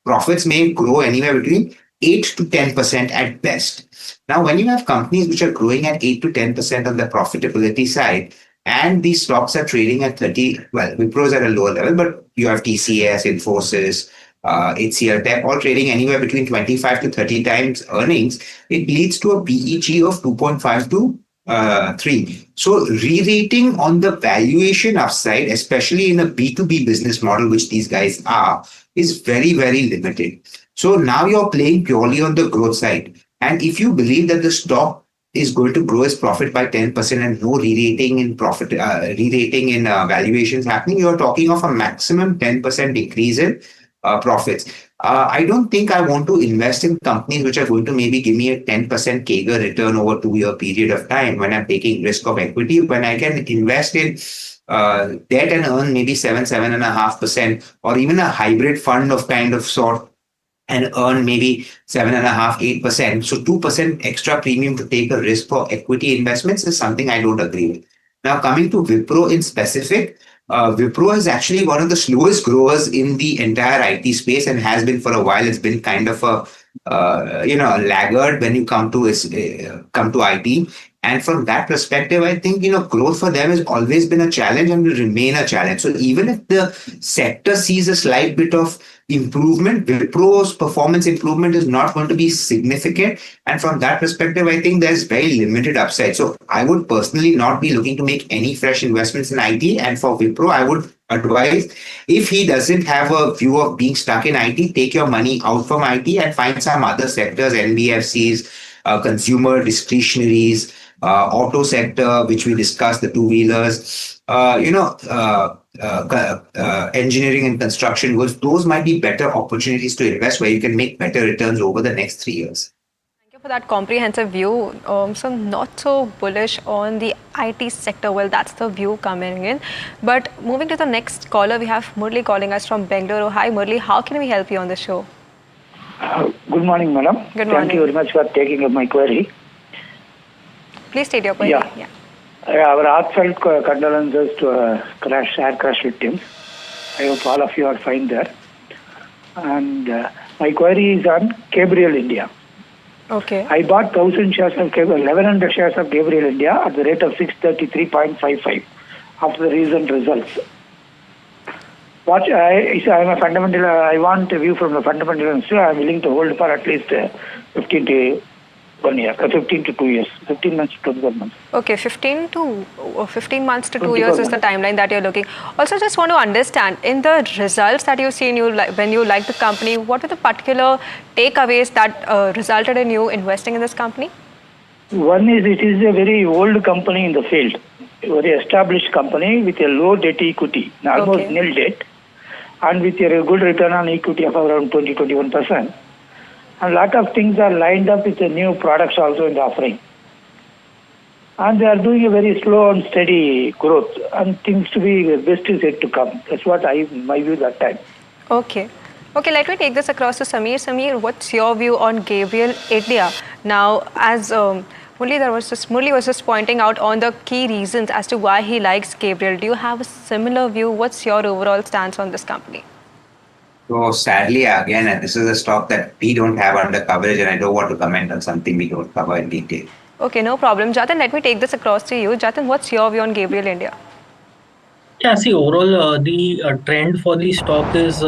profits may grow anywhere between 8 to 10% at best. Now, when you have companies which are growing at 8 to 10% on the profitability side, and these stocks are trading at Wipro is at a lower level, but you have TCS, Infosys, HCL Tech, all trading anywhere between 25 to 30 times earnings, it leads to a PEG of 2.5 to 3. So re-rating on the valuation upside, especially in a B2B business model, which these guys are, is very, very limited. So now you're playing purely on the growth side. And if you believe that the stock is going to grow its profit by 10% and no re-rating in profit, re-rating in valuations happening, you're talking of a maximum 10% decrease in profits. I don't think I want to invest in companies which are going to maybe give me a 10% CAGR return over a 2-year period of time when I'm taking risk of equity, when I can invest in debt and earn maybe 7.5%, or even a hybrid fund of sort and earn maybe 7.5%, 8%. So 2% extra premium to take a risk for equity investments is something I don't agree with. Now, coming to Wipro in specific, Wipro is actually one of the slowest growers in the entire IT space and has been for a while. It's been kind of a laggard when you come to IT. And from that perspective, I think, growth for them has always been a challenge and will remain a challenge. So even if the sector sees a slight bit of improvement, Wipro's performance improvement is not going to be significant. And from that perspective, I think there's very limited upside. So I would personally not be looking to make any fresh investments in IT. And for Wipro, I would advise, if he doesn't have a view of being stuck in IT, take your money out from IT and find some other sectors, NBFCs, consumer discretionaries, auto sector, which we discussed, the two-wheelers, engineering and construction goods. Those might be better opportunities to invest where you can make better returns over the next 3 years. Thank you for that comprehensive view. So not so bullish on the IT sector. Well, that's the view coming in. But moving to the next caller, we have Murli calling us from Bengaluru. Hi, Murli. How can we help you on the show? Good morning, madam. Good morning. Thank you very much for taking up my query. Please state your query. Yeah. Our heartfelt condolences to air crash victims. I hope all of you are fine there. And my query is on Gabriel India. Okay. I bought 1,100 shares of Gabriel India at the rate of 633.55 after the recent results. I'm a fundamental. I want a view from the fundamental investor. I'm willing to hold for at least 15 to 1 year, 15 to 2 years, 15 months to 21 months. Okay, 15 months to 2 years is the timeline that you're looking. Also, just want to understand, in the results that you've seen, when you like the company, what were the particular takeaways that resulted in you investing in this company? One is it is a very old company in the field, a very established company with a low debt equity, almost nil debt, and with a good return on equity of around 20-21%. And a lot of things are lined up with the new products also in the offering. And they are doing a very slow and steady growth, and things to be, the best is yet to come. That's what my view that time. Okay. Okay, let me take this across to Samir. Samir, what's your view on Gabriel India? Now, as Murli was just pointing out on the key reasons as to why he likes Gabriel. Do you have a similar view? What's your overall stance on this company? So sadly, again, this is a stock that we don't have under coverage, and I don't want to comment on something we don't cover in detail. Okay, no problem. Jatin, let me take this across to you. Jatin, what's your view on Gabriel India? Yeah, see, overall, the trend for the stock is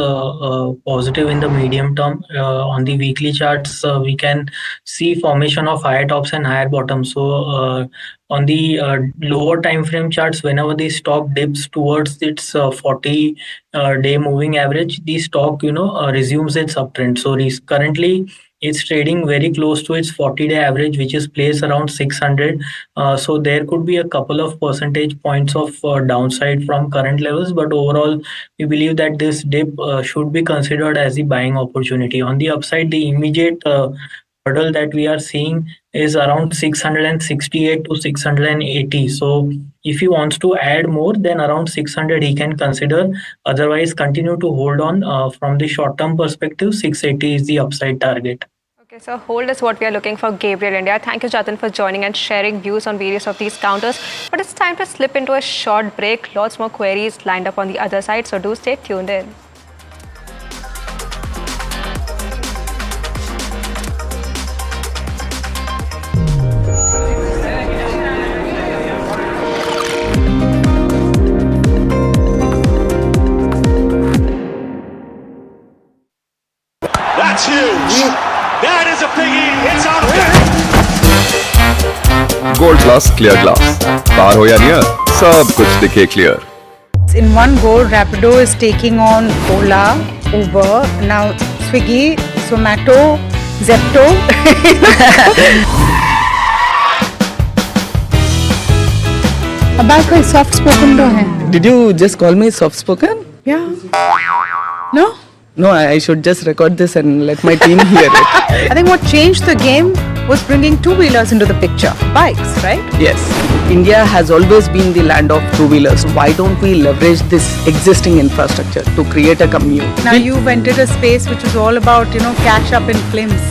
positive in the medium term. On the weekly charts, we can see formation of higher tops and higher bottoms. So, on the lower time frame charts, whenever the stock dips towards its 40-day moving average, the stock, resumes its uptrend. So, currently, it's trading very close to its 40-day average, which is placed around 600. So there could be a couple of percentage points of downside from current levels, but overall, we believe that this dip should be considered as a buying opportunity. On the upside, the immediate hurdle that we are seeing is around 668 to 680. So if he wants to add more than around 600, he can consider. Otherwise, continue to hold on. From the short-term perspective, 680 is the upside target. Okay, so hold is what we are looking for Gabriel India. Thank you, Jatin, for joining and sharing views on various of these counters. But it's time to slip into a short break. Lots more queries lined up on the other side, so do stay tuned in. That's huge. That is a biggie. It's on. Gold glass clear glass पार हो या near सब कुछ दिखे clear. In one go, Rapido is taking on Ola, Uber, now Swiggy, Zomato, Zepto. About soft spoken to hai. Did you just call me soft spoken? Yeah. No? No, I should just record this and let my team hear it. I think what changed the game was bringing two-wheelers into the picture. Bikes, right? Yes. India has always been the land of two-wheelers. Why don't we leverage this existing infrastructure to create a commute? Now you've entered a space which is all about, cash up in films.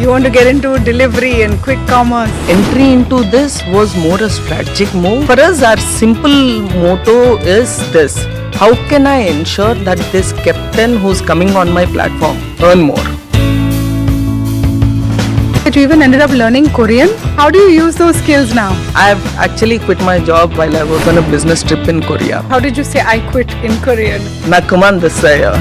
You want to get into delivery and quick commerce. Entry into this was more a strategic move. For us, our simple motto is this: how can I ensure that this captain who's coming on my platform earn more? You even ended up learning Korean. How do you use those skills now? I've actually quit my job while I was on a business trip in Korea. How did you say I quit in Korean? Nakuman desaya.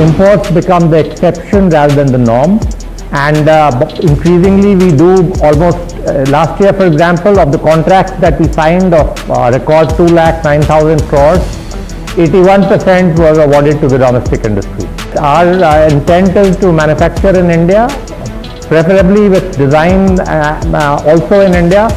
Imports become the exception rather than the norm, and increasingly we do almost, last year for example, of the contracts that we signed of record 2,09,000 crores, 81% was awarded to the domestic industry. Our intent is to manufacture in India, preferably with design also in India.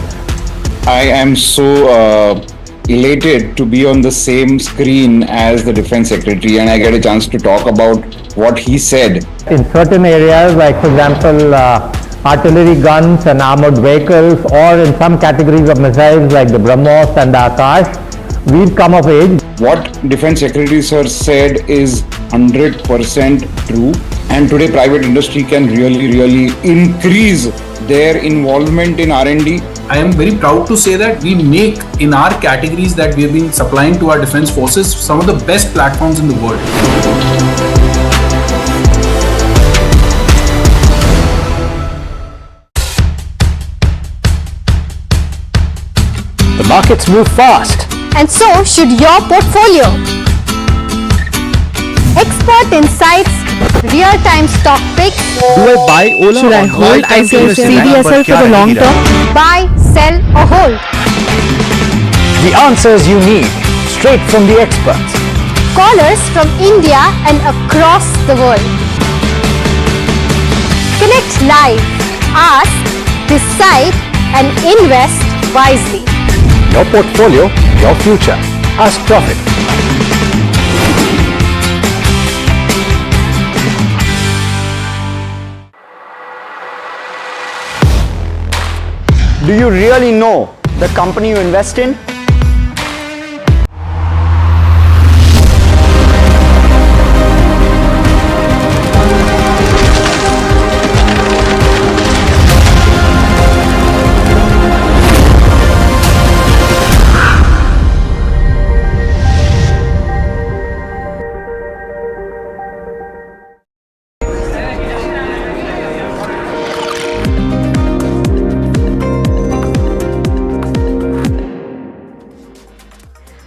I am so elated to be on the same screen as the Defense Secretary, and I get a chance to talk about what he said. In certain areas, like for example, artillery guns and armored vehicles, or in some categories of missiles like the BrahMos and the Akash, we've come of age. What Defense Secretary Sir said is 100% true, and today private industry can really increase their involvement in R&D. I am very proud to say that we make, in our categories that we have been supplying to our defense forces, some of the best platforms in the world. The markets move fast. And so should your portfolio. Expert insights, real-time stock picks. Do I buy Ola? Should I hold CDSL for the long term? Buy, sell or hold. The answers you need, straight from the experts. Callers from India and across the world. Connect live, ask, decide and invest wisely. Your portfolio, your future. Ask Profit. Do you really know the company you invest in?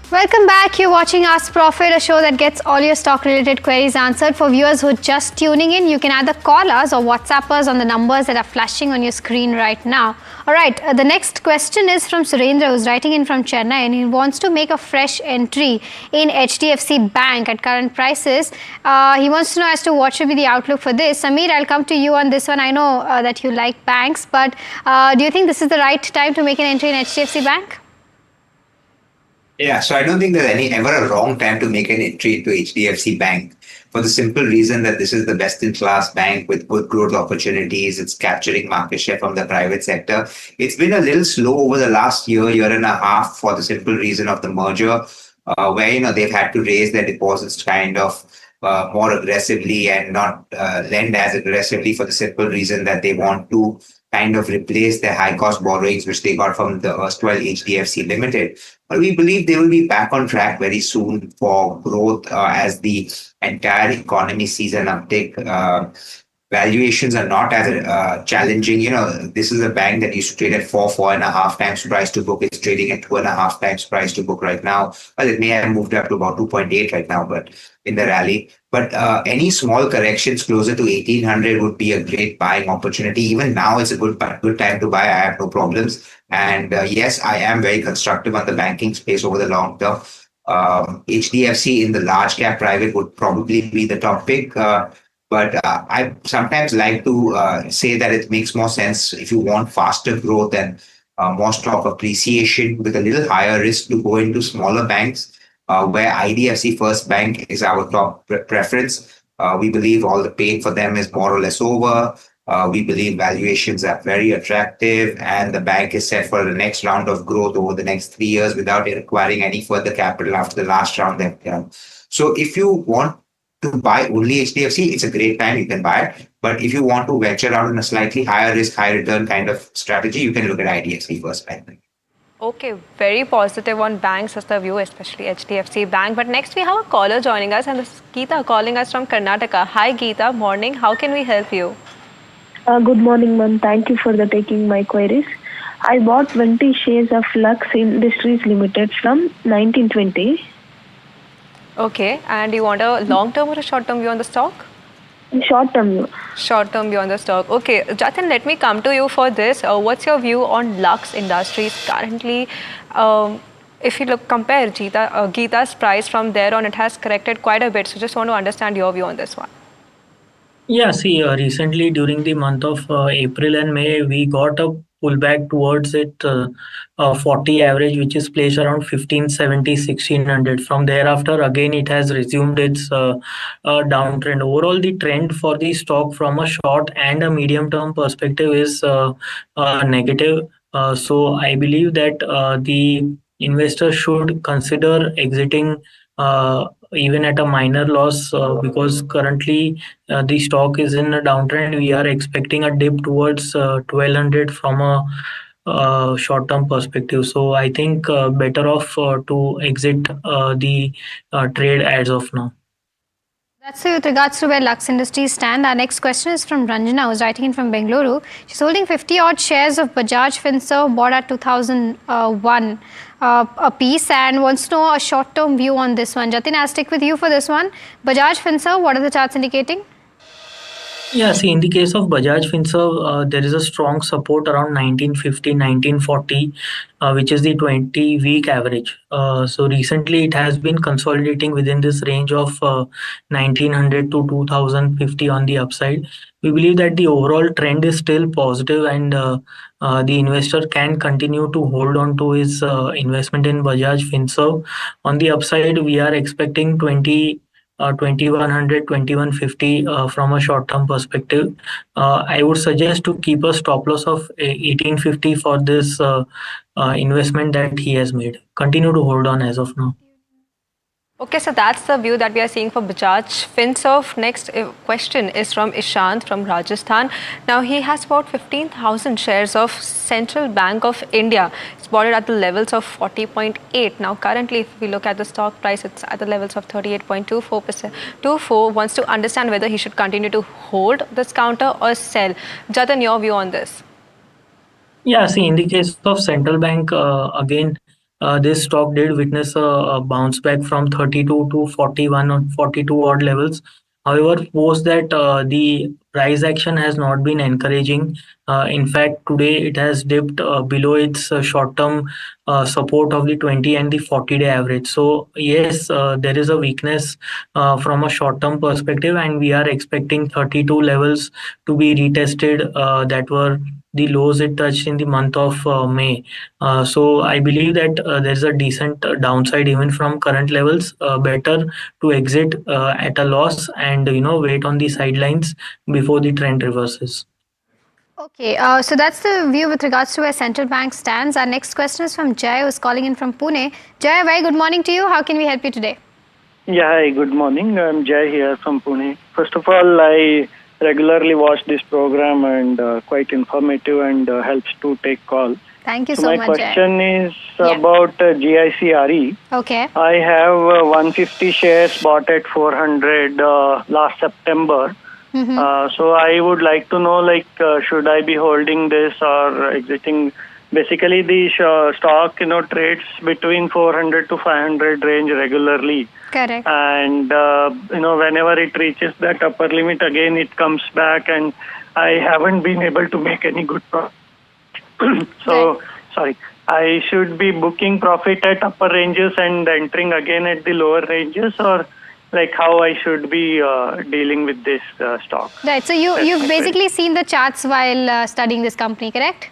Welcome back. You're watching Ask Profit, a show that gets all your stock related queries answered. For viewers who are just tuning in, you can either call us or WhatsApp us on the numbers that are flashing on your screen right now. Alright, the next question is from Surendra, who's writing in from Chennai, and he wants to make a fresh entry in HDFC Bank at current prices. He wants to know as to what should be the outlook for this. Samir, I'll come to you on this one. I know that you like banks, but do you think this is the right time to make an entry in HDFC Bank? Yeah, so I don't think there's ever a wrong time to make an entry into HDFC Bank, for the simple reason that this is the best-in-class bank with good growth opportunities. It's capturing market share from the private sector. It's been a little slow over the last year and a half, for the simple reason of the merger, where they've had to raise their deposits kind of more aggressively and not lend as aggressively, for the simple reason that they want to kind of replace their high-cost borrowings, which they got from the erstwhile HDFC Limited. But we believe they will be back on track very soon for growth as the entire economy sees an uptick. Valuations are not as challenging. This is a bank that used to trade at 4.5 times price to book. It's trading at 2.5 times price to book right now. Well, it may have moved up to about 2.8 right now, but in the rally. But any small corrections closer to 1800 would be a great buying opportunity. Even now, it's a good time to buy. I have no problems. And yes, I am very constructive on the banking space over the long term. HDFC in the large cap private would probably be the top pick. But I sometimes like to say that it makes more sense if you want faster growth and more stock appreciation with a little higher risk to go into smaller banks, where IDFC First Bank is our top preference. We believe all the pain for them is more or less over. We believe valuations are very attractive, and the bank is set for the next round of growth over the next 3 years without requiring any further capital after the last round they've done. So if you want to buy only HDFC, it's a great time, you can buy it. But if you want to venture out in a slightly higher risk, high return kind of strategy, you can look at IDFC First Bank. Okay, very positive on banks as the view, especially HDFC Bank. But next we have a caller joining us, and this is Geeta calling us from Karnataka. Hi Geeta, morning. How can we help you? Good morning, ma'am. Thank you for taking my queries. I bought 20 shares of Lux Industries Limited from 1920. Okay, and you want a long-term or a short-term view on the stock? Short-term view. Short-term view on the stock. Okay, Jatin, let me come to you for this. What's your view on Lux Industries currently? If you compare Geeta's price from there on, it has corrected quite a bit. So just want to understand your view on this one. Yeah, see, recently during the month of April and May, we got a pullback towards it 40 average, which is placed around 1570, 1600. From thereafter, again, it has resumed its downtrend. Overall, the trend for the stock from a short and a medium term perspective is negative. So I believe that the investor should consider exiting even at a minor loss because currently the stock is in a downtrend. We are expecting a dip towards 1200 from a short-term perspective. So I think better off to exit the trade as of now. That's it with regards to where Lux Industries stand. Our next question is from Ranjana, who's writing in from Bengaluru. She's holding 50 odd shares of Bajaj Finserv, bought at 2001 a piece, and wants to know a short-term view on this one. Jatin, I'll stick with you for this one. Bajaj Finserv, what are the charts indicating? Yeah, see, in the case of Bajaj Finserv, there is a strong support around 1950, 1940, which is the 20-week average. So recently, it has been consolidating within this range of 1900 to 2050 on the upside. We believe that the overall trend is still positive and the investor can continue to hold on to his investment in Bajaj Finserv. On the upside, we are expecting 2100, 2150 from a short-term perspective. I would suggest to keep a stop loss of 1850 for this investment that he has made. Continue to hold on as of now. Okay, so that's the view that we are seeing for Bajaj Finserv. Next question is from Ishant from Rajasthan. Now, he has about 15,000 shares of Central Bank of India. It's bought it at the levels of 40.8. Now, currently, if we look at the stock price, it's at the levels of 38.24%. 24 wants to understand whether he should continue to hold this counter or sell. Jatin, your view on this? Yeah, see, in the case of Central Bank, again, this stock did witness a bounce back from 32 to 41 or 42 odd levels. However, post that, the price action has not been encouraging. In fact, today it has dipped below its short-term support of the 20 and the 40-day average. So yes, there is a weakness from a short-term perspective, and we are expecting 32 levels to be retested that were the lows it touched in the month of May. So I believe that there's a decent downside even from current levels. Better to exit at a loss and wait on the sidelines before the trend reverses. Okay, so that's the view with regards to where Central Bank stands. Our next question is from Jay, who's calling in from Pune. Jay, very good morning to you. How can we help you today? Yeah, hi, good morning. I'm Jay here from Pune. First of all, I regularly watch this program and quite informative and helps to take call. Thank you so much. My question is about GICRE. Okay. I have 150 shares bought at 400 last September. So I would like to know, should I be holding this or exiting? Basically, the stock, trades between 400 to 500 range regularly. Correct. And, whenever it reaches that upper limit, again, it comes back and I haven't been able to make any good profit. So, sorry, I should be booking profit at upper ranges and entering again at the lower ranges, or how I should be dealing with this stock. Right, so you've basically seen the charts while studying this company, correct?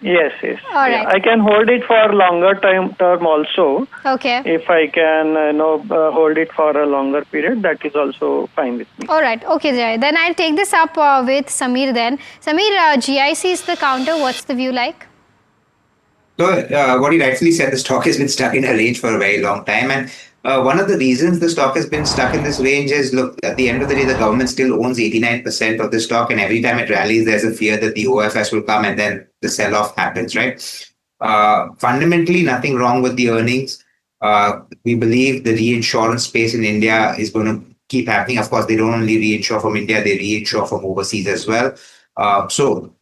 Yes. All right. I can hold it for longer term also. Okay. If I can hold it for a longer period, that is also fine with me. All right. Okay, Jay. Then I'll take this up with Samir then. Samir, GIC is the counter. What's the view like? So what he rightfully said, the stock has been stuck in a range for a very long time. And one of the reasons the stock has been stuck in this range is, look, at the end of the day, the government still owns 89% of the stock. And every time it rallies, there's a fear that the OFS will come and then the sell-off happens, right? Fundamentally, nothing wrong with the earnings. We believe the reinsurance space in India is going to keep happening. Of course, they don't only reinsure from India, they reinsure from overseas as well. So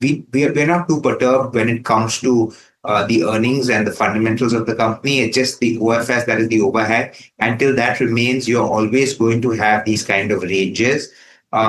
we're not too perturbed when it comes to the earnings and the fundamentals of the company. It's just the OFS that is the overhead. Until that remains, you're always going to have these kind of ranges.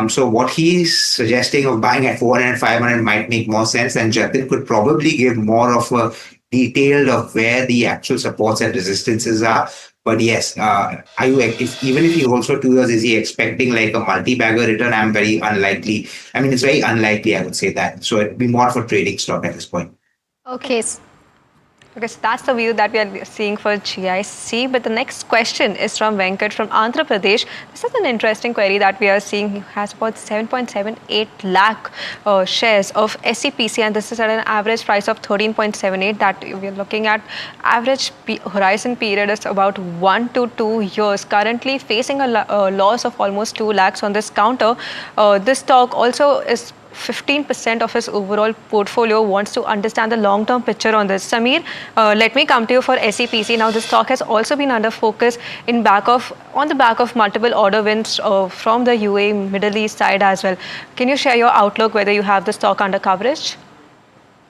So what he's suggesting of buying at 400 and 500 might make more sense, and Jatin could probably give more of a detailed of where the actual supports and resistances are. But yes, even if he holds for 2 years, is he expecting like a multi-bagger return? I'm very unlikely. I mean, it's very unlikely, I would say that. So it'd be more for trading stock at this point. Okay. Okay, so that's the view that we are seeing for GIC. But the next question is from Venkat from Andhra Pradesh. This is an interesting query that we are seeing. He has about 7.78 lakh shares of SCPC, and this is at an average price of 13.78. That we are looking at. Average horizon period is about 1 to 2 years. Currently facing a loss of almost 2 lakhs on this counter. This stock also is 15% of his overall portfolio. Wants to understand the long-term picture on this. Samir, let me come to you for SCPC. Now, the stock has also been under focus on the back of multiple order wins from the UAE, Middle East side as well. Can you share your outlook whether you have the stock under coverage?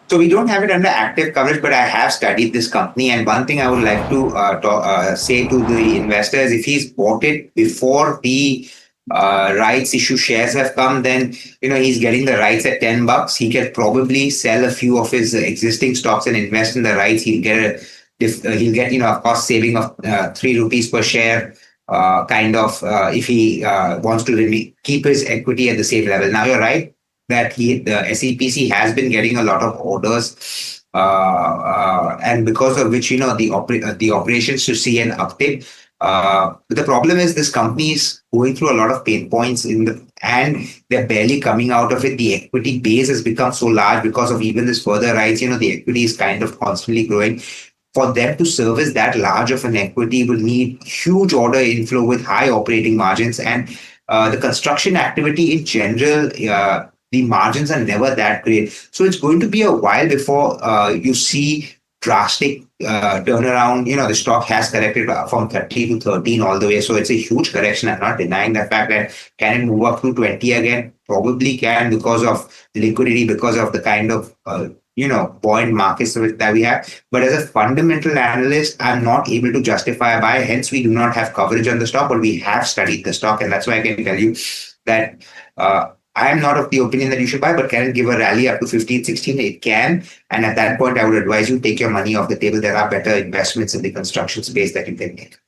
So we don't have it under active coverage, but I have studied this company. And one thing I would like to say to the investors, if he's bought it before the rights issue shares have come, then he's getting the rights at $10. He can probably sell a few of his existing stocks and invest in the rights. He'll get a cost saving of 3 rupees per share, if he wants to keep his equity at the same level. Now you're right that the SEPC has been getting a lot of orders, and because of which the operations should see an uptick. But the problem is this company is going through a lot of pain points and they're barely coming out of it. The equity base has become so large because of even this further rights. The equity is kind of constantly growing. For them to service that large of an equity will need huge order inflow with high operating margins, and the construction activity in general, the margins are never that great. So it's going to be a while before you see drastic turnaround. The stock has corrected from 30 to 13 all the way. So it's a huge correction. I'm not denying the fact that can it move up to 20 again? Probably can, because of liquidity, because of the kind of buoyant markets that we have. But as a fundamental analyst, I'm not able to justify a buy. Hence, we do not have coverage on the stock, but we have studied the stock. And that's why I can tell you that I am not of the opinion that you should buy, but can it give a rally up to 15, 16? It can. And at that point, I would advise you take your money off the table. There are better investments in the construction space that you can make.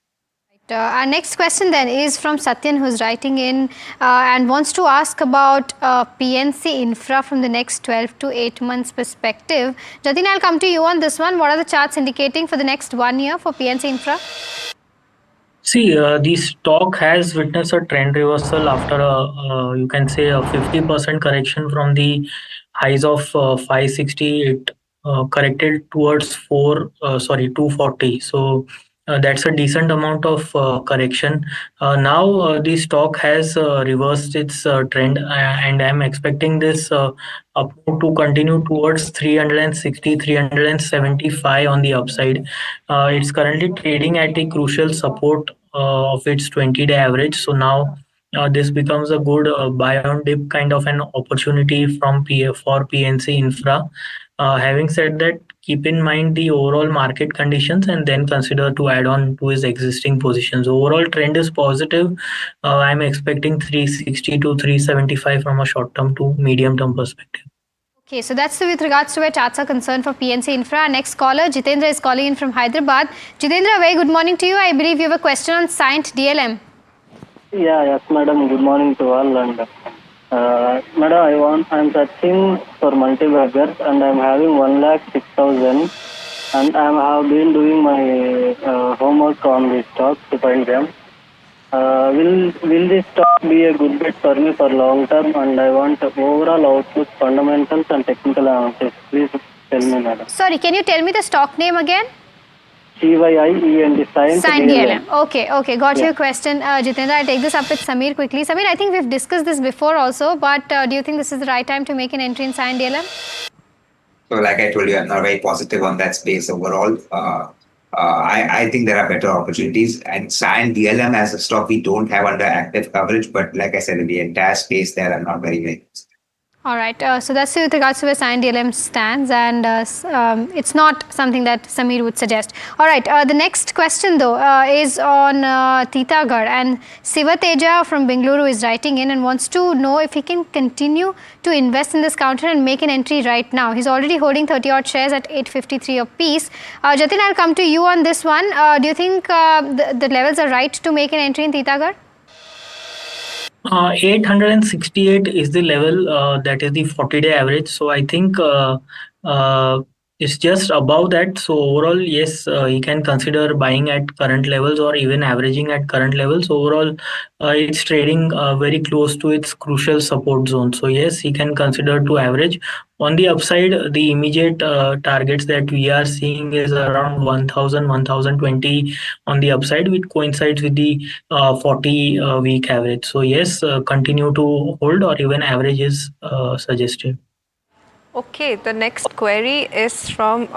Our next question then is from Satyan, who's writing in and wants to ask about PNC Infra from the next 12 to 8 months perspective. Jatin, I'll come to you on this one. What are the charts indicating for the next 1 year for PNC Infra? See, the stock has witnessed a trend reversal after you can say a 50% correction from the highs of 560. It corrected towards 240. So that's a decent amount of correction. Now the stock has reversed its trend, and I'm expecting this upward to continue towards 360, 375 on the upside. It's currently trading at a crucial support of its 20-day average. So now this becomes a good buy on dip kind of an opportunity for PNC Infra. Having said that, keep in mind the overall market conditions and then consider to add on to his existing positions. Overall trend is positive. I'm expecting 360 to 375 from a short-term to medium-term perspective. Okay, so that's with regards to where charts are concerned for PNC Infra. Our next caller, Jitendra, is calling in from Hyderabad. Jitendra, very good morning to you. I believe you have a question on Scient DLM. Yes, madam. Good morning to all. And madam, I'm searching for multi-baggers and I'm having 1,06,000, and I have been doing my homework on this stock to find them. Will this stock be a good bet for me for long term? And I want overall outlook, fundamentals and technical analysis. Please tell me, madam. Sorry, can you tell me the stock name again? CYIEND, Scient DLM. Okay, got your question, Jitendra. I'll take this up with Samir quickly. Samir, I think we've discussed this before also, but do you think this is the right time to make an entry in Scient DLM? So like I told you, I'm not very positive on that space overall. I think there are better opportunities, and Scient DLM as a stock we don't have under active coverage, but like I said, in the entire space there, I'm not very. All right, so that's with regards to where Cyan DLM stands, and it's not something that Samir would suggest. All right, the next question though is on Titagarh, and Sivateja from Bengaluru is writing in and wants to know if he can continue to invest in this counter and make an entry right now. He's already holding 30 odd shares at 853 a piece. Jatin, I'll come to you on this one. Do you think the levels are right to make an entry in Titagarh? 868 is the level, that is the 40-day average. So I think it's just above that. So overall, yes, he can consider buying at current levels or even averaging at current levels. Overall, it's trading very close to its crucial support zone. So yes, he can consider to average. On the upside, the immediate targets that we are seeing is around 1000, 1020 on the upside, which coincides with the 40-week average. So yes, continue to hold or even average is suggested. Okay, the next query is from,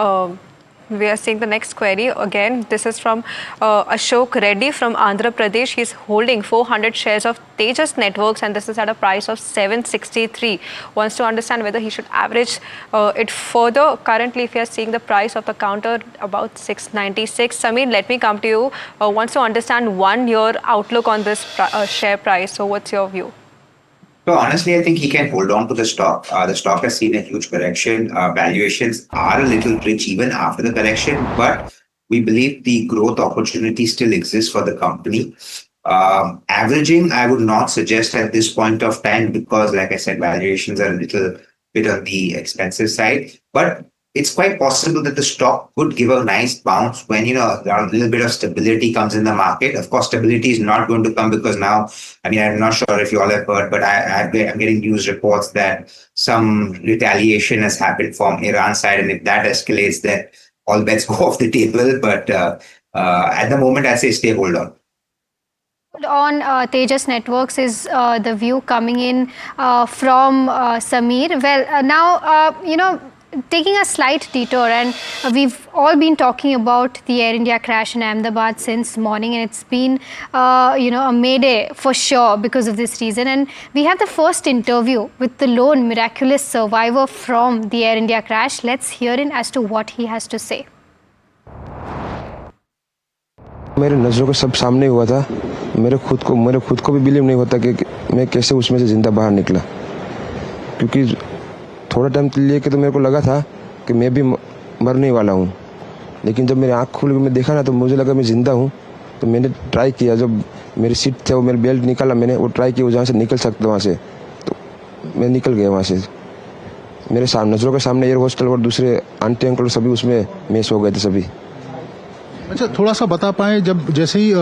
we are seeing the next query again. This is from Ashok Reddy from Andhra Pradesh. He's holding 400 shares of Tejas Networks, and this is at a price of 763. Wants to understand whether he should average it further. Currently, if you are seeing the price of the counter about 696. Samir, let me come to you. Wants to understand 1 year outlook on this share price. So what's your view? So honestly, I think he can hold on to the stock. The stock has seen a huge correction. Valuations are a little rich even after the correction, but we believe the growth opportunity still exists for the company. Averaging, I would not suggest at this point of time because, like I said, valuations are a little bit on the expensive side. But it's quite possible that the stock could give a nice bounce when, a little bit of stability comes in the market. Of course, stability is not going to come because now, I'm not sure if you all have heard, but I'm getting news reports that some retaliation has happened from Iran's side. And if that escalates, then all bets go off the table. But at the moment, I say stay hold on. On Tejas Networks is the view coming in from Samir. Well, now, taking a slight detour, and we've all been talking about the Air India crash in Ahmedabad since morning, and it's been a mayday for sure because of this reason. And we have the first interview with the lone miraculous survivor from the Air India crash. Let's hear in as to what he has to say. मेरे नज़रों के सब सामने हुआ था. मेरे खुद को भी बिलीव नहीं होता कि मैं कैसे उसमें से जिंदा बाहर निकला, क्योंकि थोड़ा टाइम लेके तो मेरे को लगा था कि मैं भी मरने वाला हूँ, लेकिन जब मेरी आँख खुल के मैं देखा ना तो मुझे लगा मैं ज़िंदा हूँ. तो मैंने ट्राई किया, जब मेरी सीट थे वो मेरी बेल्ट निकाला, मैंने वो ट्राई किया जहाँ से निकल सकता वहाँ से, तो मैं निकल गया वहाँ से. मेरे नज़रों के सामने एयर होस्टल और दूसरे आंटी अंकल सभी उसमें मिस हो गए थे सभी. अच्छा, थोड़ा सा बता पाएं, जब जैसे ही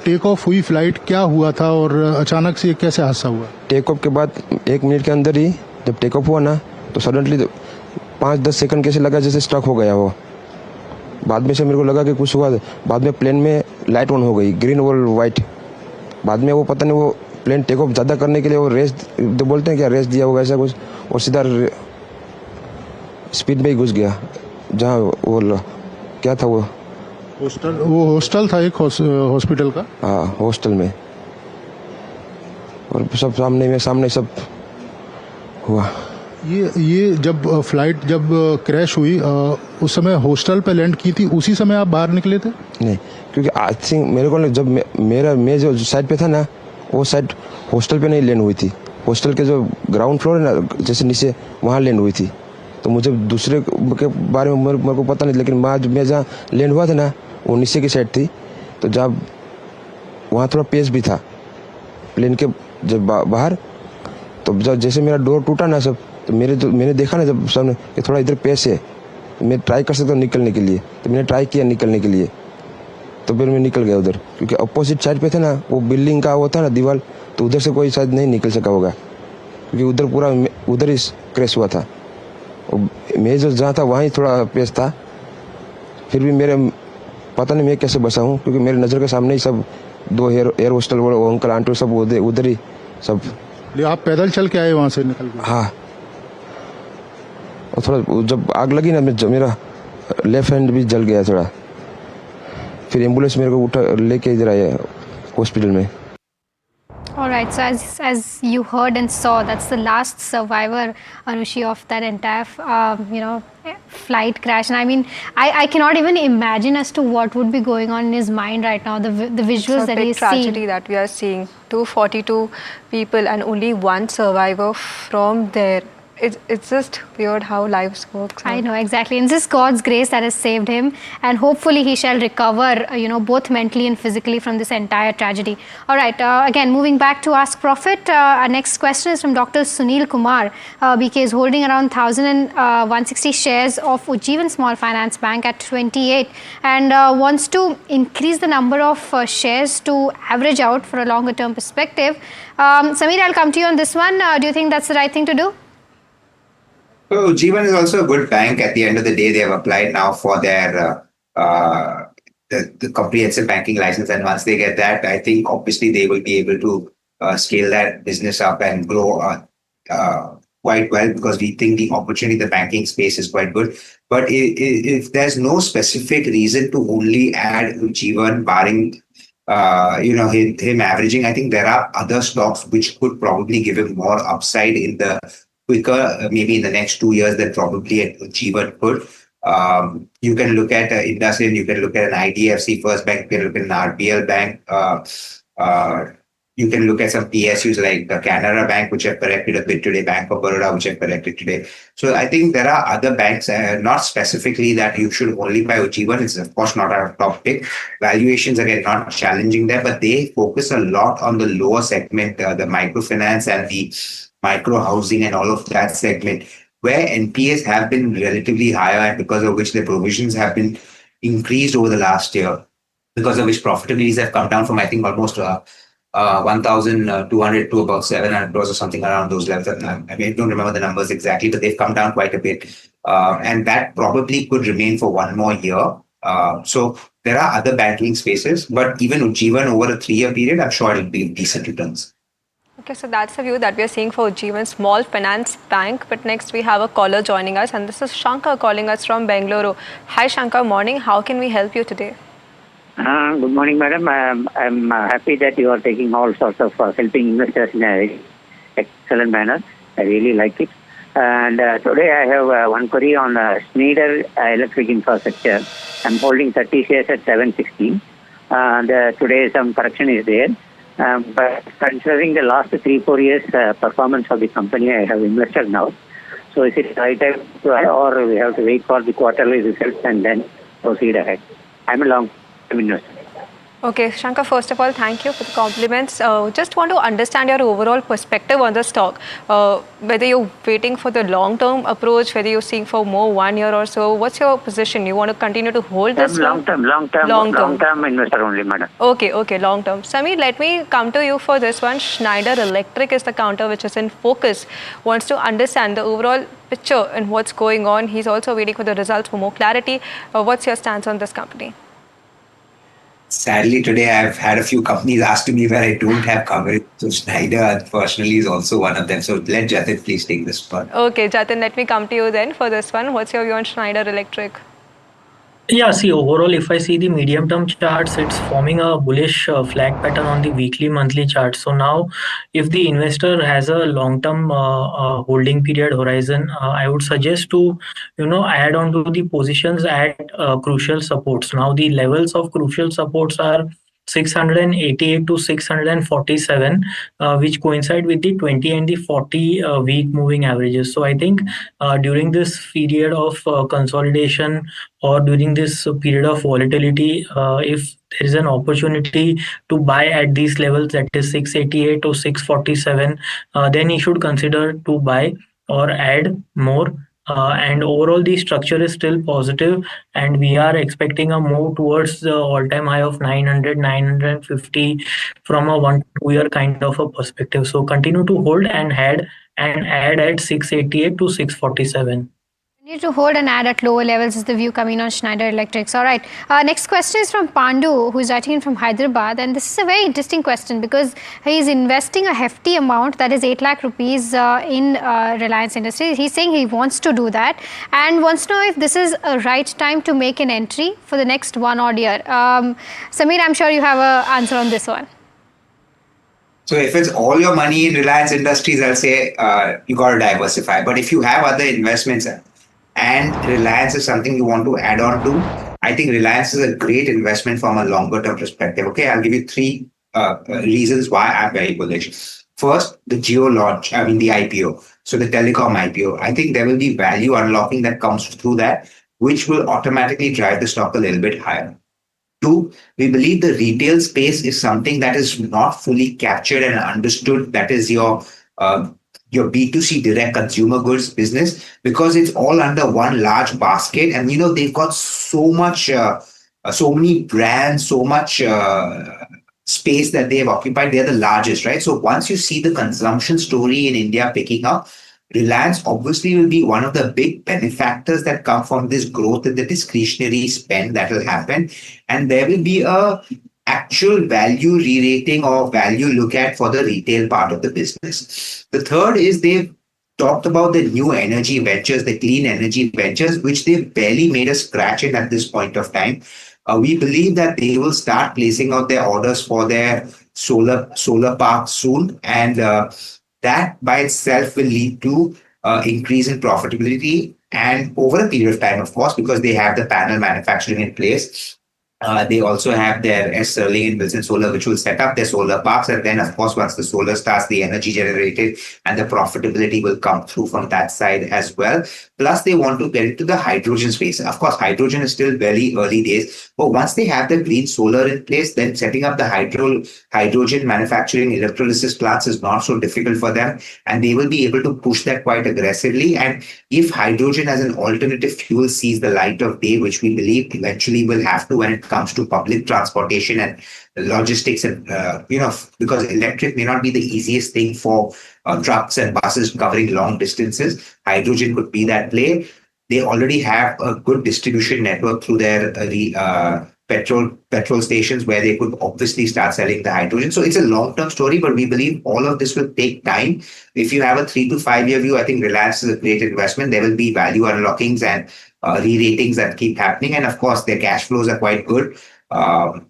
टेक ऑफ हुई फ्लाइट क्या हुआ था और अचानक से कैसे हादसा हुआ? टेक ऑफ के बाद 1 मिनट के अंदर ही जब टेक ऑफ हुआ ना तो सडनली 5-10 सेकंड कैसे लगा जैसे स्ट्रक हो गया वो. बाद में से मेरे को लगा कि कुछ हुआ. बाद में प्लेन में लाइट ऑन हो गई, ग्रीन और वाइट. बाद में वो पता नहीं वो प्लेन टेक ऑफ ज़्यादा करने के लिए वो रेस बोलते हैं क्या, रेस दिया होगा ऐसा कुछ, और सीधा स्पीड में ही घुस गया जहाँ वो क्या था वो हॉस्टल था, एक हॉस्पिटल का. हाँ, हॉस्टल में. और सब सामने सब हुआ. ये जब फ्लाइट जब क्रैश हुई उस समय हॉस्टल पे लैंड की थी, उसी समय आप बाहर निकले थे? नहीं, क्योंकि आई थिंक मेरे को जब मैं जो साइड पे था ना, वो साइड हॉस्टल पे नहीं लैंड हुई थी. हॉस्टल के जो ग्राउंड फ्लोर है ना, जैसे नीचे वहाँ लैंड हुई थी. तो मुझे दूसरे के बारे में मेरे को पता नहीं, लेकिन मैं जहाँ लैंड हुआ था ना वो नीचे की साइड थी. तो जब वहाँ थोड़ा पेस भी था प्लेन के जब बाहर, तो जब जैसे मेरा डोर टूटा ना सब, तो मैंने देखा ना जब सामने कि थोड़ा इधर पेस है, मैं ट्राई कर सकता हूँ निकलने के लिए. तो मैंने ट्राई किया निकलने के लिए, तो फिर मैं निकल गया उधर, क्योंकि अपोजिट साइड पे थे ना वो बिल्डिंग का वो था ना दीवार, तो उधर से कोई शायद नहीं निकल सका होगा, क्योंकि उधर पूरा उधर ही क्रैश हुआ था. मैं जो जहाँ था वहाँ ही थोड़ा पेस था. फिर भी मेरे पता नहीं मैं कैसे बचा हूँ, क्योंकि मेरे नज़र के सामने ही सब 2 एयर होस्टल वो अंकल आंटी सब उधर ही सब. आप पैदल चल के आए वहाँ से निकल के? हाँ. और थोड़ा जब आग लगी ना मेरा लेफ्ट हैंड भी जल गया थोड़ा. फिर एम्बुलेंस मेरे को उठा लेके इधर आया हॉस्पिटल में. Alright, right. So as you heard and saw, that's the last survivor, Anushi, of that entire flight crash. And I mean, I cannot even imagine as to what would be going on in his mind right now. The visuals that he's seeing. It's a big tragedy that we are seeing. 242 people and only one survivor from there. It's just weird how lives work. I know, exactly. And it's just God's grace that has saved him, and hopefully he shall recover, both mentally and physically from this entire tragedy. All right, again, moving back to Ask Profit, our next question is from Dr. Sunil Kumar. BK is holding around 1,160 shares of Ujjivan Small Finance Bank at 28 and wants to increase the number of shares to average out for a longer term perspective. Samir, I'll come to you on this one. Do you think that's the right thing to do? So Ujjivan is also a good bank. At the end of the day, they have applied now for their the comprehensive banking license, and once they get that, I think obviously they will be able to scale that business up and grow quite well, because we think the opportunity in the banking space is quite good. But if there's no specific reason to only add Ujjivan, barring him averaging, I think there are other stocks which could probably give him more upside in the quicker, maybe in the next 2 years, than probably Ujjivan could. You can look at Industrial, you can look at an IDFC First Bank, you can look at an RBL Bank. You can look at some PSUs like the Canara Bank, which have corrected a bit today, Bank of Baroda, which have corrected today. So I think there are other banks, not specifically that you should only buy Ujjivan. It's of course not our top pick. Valuations, again, not challenging there, but they focus a lot on the lower segment, the microfinance and the micro housing and all of that segment, where NPAs have been relatively higher, and because of which the provisions have been increased over the last year, because of which profitabilities have come down from, I think, almost 1,200 to about 700 crores or something around those levels. I don't remember the numbers exactly, but they've come down quite a bit. And that probably could remain for one more year. So there are other banking spaces, but even Ujjivan over a 3-year period, I'm sure it'll be decent returns. Okay, so that's the view that we are seeing for Ujjivan Small Finance Bank. But next we have a caller joining us, and this is Shankar calling us from Bengaluru. Hi Shankar, morning. How can we help you today? Good morning, madam. I'm happy that you are taking all sorts of helping investors in an excellent manner. I really like it. And today I have one query on Schneider Electric Infrastructure. I'm holding 30 shares at 760. And today some correction is there. But considering the last 3-4 years performance of the company, I have invested now. So is it right time to buy, or we have to wait for the quarterly results and then proceed ahead? I'm a long-term investor. Okay, Shankar, first of all, thank you for the compliments. Just want to understand your overall perspective on the stock. Whether you're waiting for the long-term approach, whether you're seeing for more 1 year or so. What's your position? You want to continue to hold this? Long-term investor only, madam. Okay, long-term. Samir, let me come to you for this one. Schneider Electric is the counter which is in focus. Wants to understand the overall picture and what's going on. He's also waiting for the results for more clarity. What's your stance on this company? Sadly, today I've had a few companies ask me where I don't have coverage. So Schneider, unfortunately, is also one of them. So let Jatin please take this one. Okay, Jatin, let me come to you then for this one. What's your view on Schneider Electric? Yeah, see, overall, if I see the medium-term charts, it's forming a bullish flag pattern on the weekly, monthly chart. So now, if the investor has a long-term holding period horizon, I would suggest to, add on to the positions at crucial supports. Now, the levels of crucial supports are 688 to 647, which coincide with the 20 and the 40 week moving averages. So I think during this period of consolidation or during this period of volatility, if there is an opportunity to buy at these levels, that is 688 to 647, then you should consider to buy or add more. And overall, the structure is still positive, and we are expecting a move towards the all-time high of 900, 950 from a 1 to 2 year kind of a perspective. So continue to hold and add at 688 to 647. Need to hold and add at lower levels is the view coming on Schneider Electrics. All right. Next question is from Pandu, who is writing in from Hyderabad. And this is a very interesting question because he is investing a hefty amount, that is 8 lakh rupees in Reliance Industries. He's saying he wants to do that and wants to know if this is a right time to make an entry for the next 1 odd year. Samir, I'm sure you have an answer on this one. So if it's all your money in Reliance Industries, I'll say you got to diversify. But if you have other investments and Reliance is something you want to add on to, I think Reliance is a great investment from a longer term perspective. Okay, I'll give you three reasons why I'm very bullish. First, the the IPO. So the telecom IPO. I think there will be value unlocking that comes through that, which will automatically drive the stock a little bit higher. Two, we believe the retail space is something that is not fully captured and understood. That is your B2C direct consumer goods business, because it's all under one large basket. And, they've got so much, so many brands, so much space that they have occupied. They're the largest, right? So once you see the consumption story in India picking up, Reliance obviously will be one of the big benefactors that come from this growth in the discretionary spend that will happen. And there will be a actual value re-rating or value look at for the retail part of the business. The third is they've talked about the new energy ventures, the clean energy ventures, which they've barely made a scratch in at this point of time. We believe that they will start placing out their orders for their solar parks soon. And that by itself will lead to increase in profitability, and over a period of time, of course, because they have the panel manufacturing in place. They also have their Sterling and Wilson Solar, which will set up their solar parks. And then, of course, once the solar starts, the energy generated and the profitability will come through from that side as well. Plus, they want to get into the hydrogen space. Of course, hydrogen is still very early days. But once they have the green solar in place, then setting up the hydrogen manufacturing electrolysis plants is not so difficult for them. And they will be able to push that quite aggressively. And if hydrogen as an alternative fuel sees the light of day, which we believe eventually will have to when it comes to public transportation and logistics, and because electric may not be the easiest thing for trucks and buses covering long distances, hydrogen could be that play. They already have a good distribution network through their petrol stations where they could obviously start selling the hydrogen. So it's a long-term story, but we believe all of this will take time. If you have a 3 to 5 year view, I think Reliance is a great investment. There will be value unlockings and re-ratings that keep happening. And of course, their cash flows are quite good.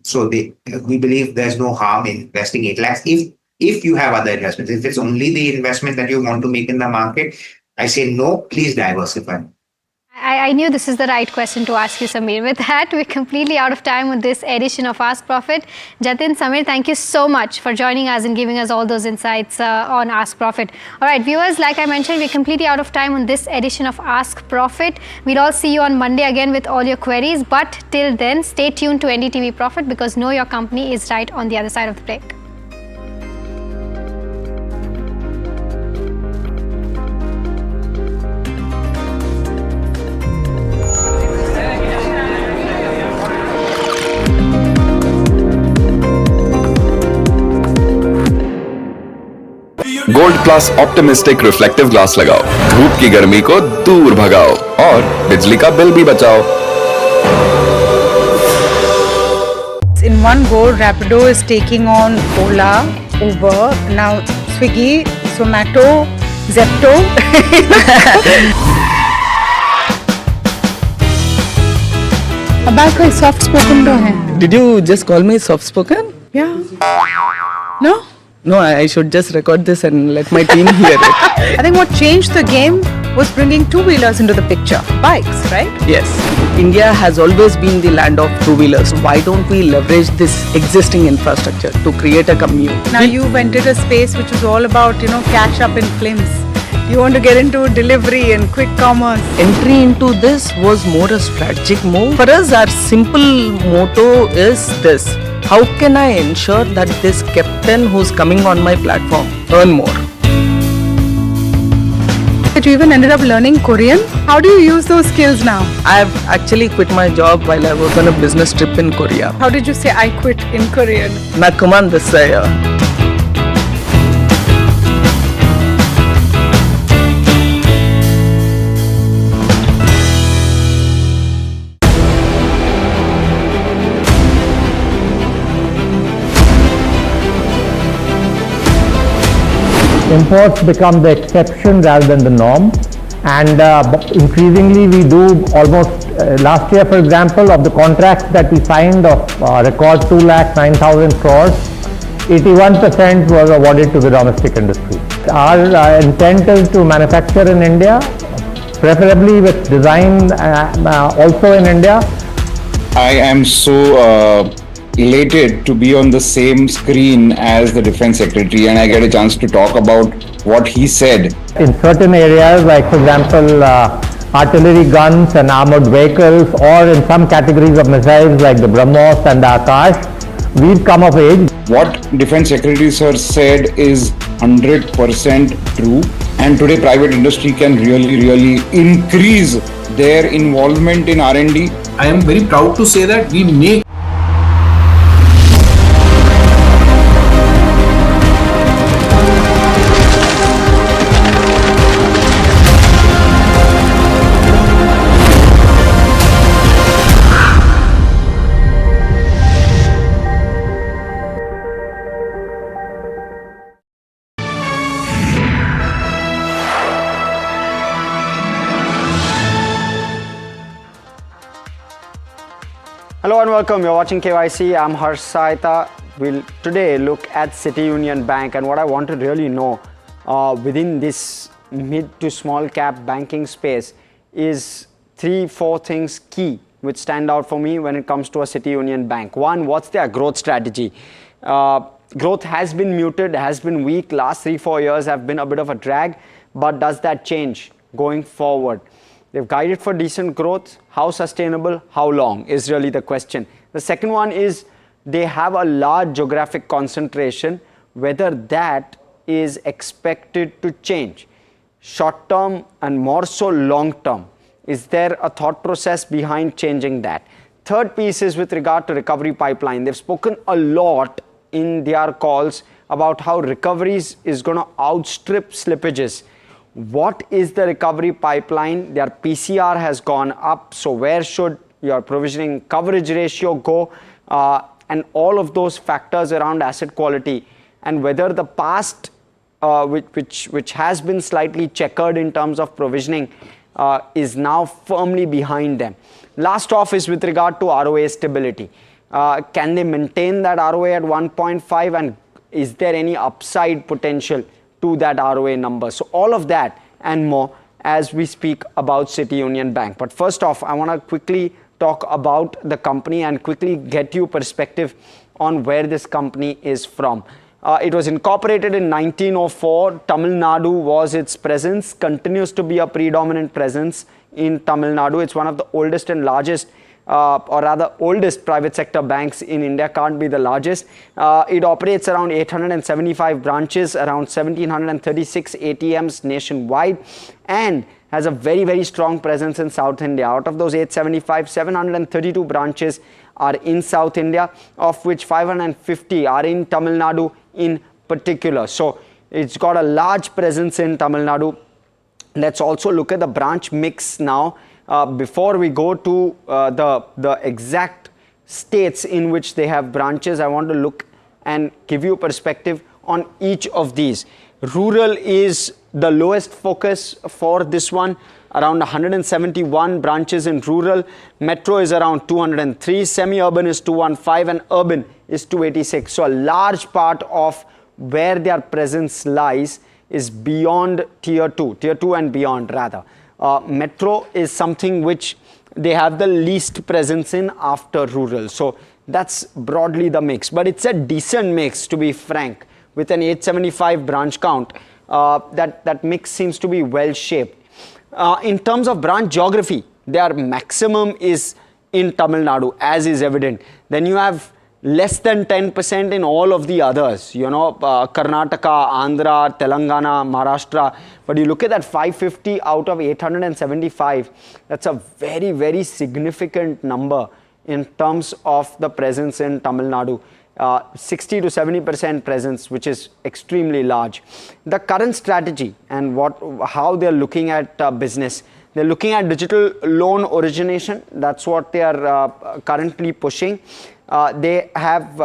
So we believe there's no harm in investing 8 lakhs. If you have other investments, if it's only the investment that you want to make in the market, I say no, please diversify. I knew this is the right question to ask you, Samir. With that, we're completely out of time with this edition of Ask Profit. Jatin, Samir, thank you so much for joining us and giving us all those insights on Ask Profit. All right, viewers, like I mentioned, we're completely out of time on this edition of Ask Profit. We'll all see you on Monday again with all your queries. But till then, stay tuned to NDTV Profit, because know your company is right on the other side of the break. Gold class optimistic reflective glass लगाओ, धूप की गर्मी को दूर भगाओ और बिजली का बिल भी बचाओ. In one go, Rapido is taking on Ola, Uber, now Swiggy, Zomato, Zepto. About soft spoken to hai. Did you just call me soft spoken? Yeah. No? No, I should just record this and let my team hear it. I think what changed the game was bringing two-wheelers into the picture. Bikes, right? Yes. India has always been the land of two-wheelers. Why don't we leverage this existing infrastructure to create a commute? Now you've entered a space which is all about, cash up in films. You want to get into delivery and quick commerce. Entry into this was more a strategic move. For us, our simple motto is this: how can I ensure that this captain who's coming on my platform earn more? That you even ended up learning Korean? How do you use those skills now? I've actually quit my job while I was on a business trip in Korea. How did you say I quit in Korean? Nakuman desaya. Imports become the exception rather than the norm, and increasingly we do almost last year, for example, of the contracts that we signed of record 2,09,000 crores, 81% was awarded to the domestic industry. Our intent is to manufacture in India, preferably with design also in India. I am so elated to be on the same screen as the Defense Secretary, and I get a chance to talk about what he said. In certain areas, like for example, artillery guns and armored vehicles, or in some categories of missiles like the BrahMos and the Akash, we've come of age. What Defense Secretary Sir said is 100% true, and today private industry can really increase their involvement in R&D. I am very proud to say that we make Hello and welcome. You're watching KYC. I'm Harsh Saita. We'll today look at City Union Bank, and what I want to really know within this mid to small cap banking space is 3-4 things key which stand out for me when it comes to a City Union Bank. One, what's their growth strategy? Growth has been muted, has been weak. Last 3-4 years have been a bit of a drag, but does that change going forward? They've guided for decent growth. How sustainable, how long is really the question. The second one is they have a large geographic concentration, whether that is expected to change short term and more so long term. Is there a thought process behind changing that? Third piece is with regard to recovery pipeline. They've spoken a lot in their calls about how recoveries is going to outstrip slippages. What is the recovery pipeline? Their PCR has gone up, so where should your provisioning coverage ratio go? And all of those factors around asset quality, and whether the past, which has been slightly checkered in terms of provisioning, is now firmly behind them. Last off is with regard to ROA stability. Can they maintain that ROA at 1.5, and is there any upside potential to that ROA number? So all of that and more as we speak about City Union Bank. But first off, I want to quickly talk about the company and quickly get you perspective on where this company is from. It was incorporated in 1904. Tamil Nadu was its presence, continues to be a predominant presence in Tamil Nadu. It's one of the oldest and largest or rather oldest private sector banks in India, can't be the largest. It operates around 875 branches, around 1736 ATMs nationwide, and has a very strong presence in South India. Out of those 875, 732 branches are in South India, of which 550 are in Tamil Nadu in particular. So it's got a large presence in Tamil Nadu. Let's also look at the branch mix now. Before we go to the exact states in which they have branches, I want to look and give you perspective on each of these. Rural is the lowest focus for this one, around 171 branches in rural. Metro is around 203, semi-urban is 215, and urban is 286. So a large part of where their presence lies is beyond tier 2 and beyond rather. Metro is something which they have the least presence in after rural. So that's broadly the mix, but it's a decent mix, to be frank. With an 875 branch count, that mix seems to be well shaped. In terms of branch geography, their maximum is in Tamil Nadu, as is evident. Then you have less than 10% in all of the others, Karnataka, Andhra, Telangana, Maharashtra. But you look at that 550 out of 875, that's a very significant number in terms of the presence in Tamil Nadu. 60 to 70% presence, which is extremely large. The current strategy and how they're looking at business. They're looking at digital loan origination. That's what they are currently pushing. They have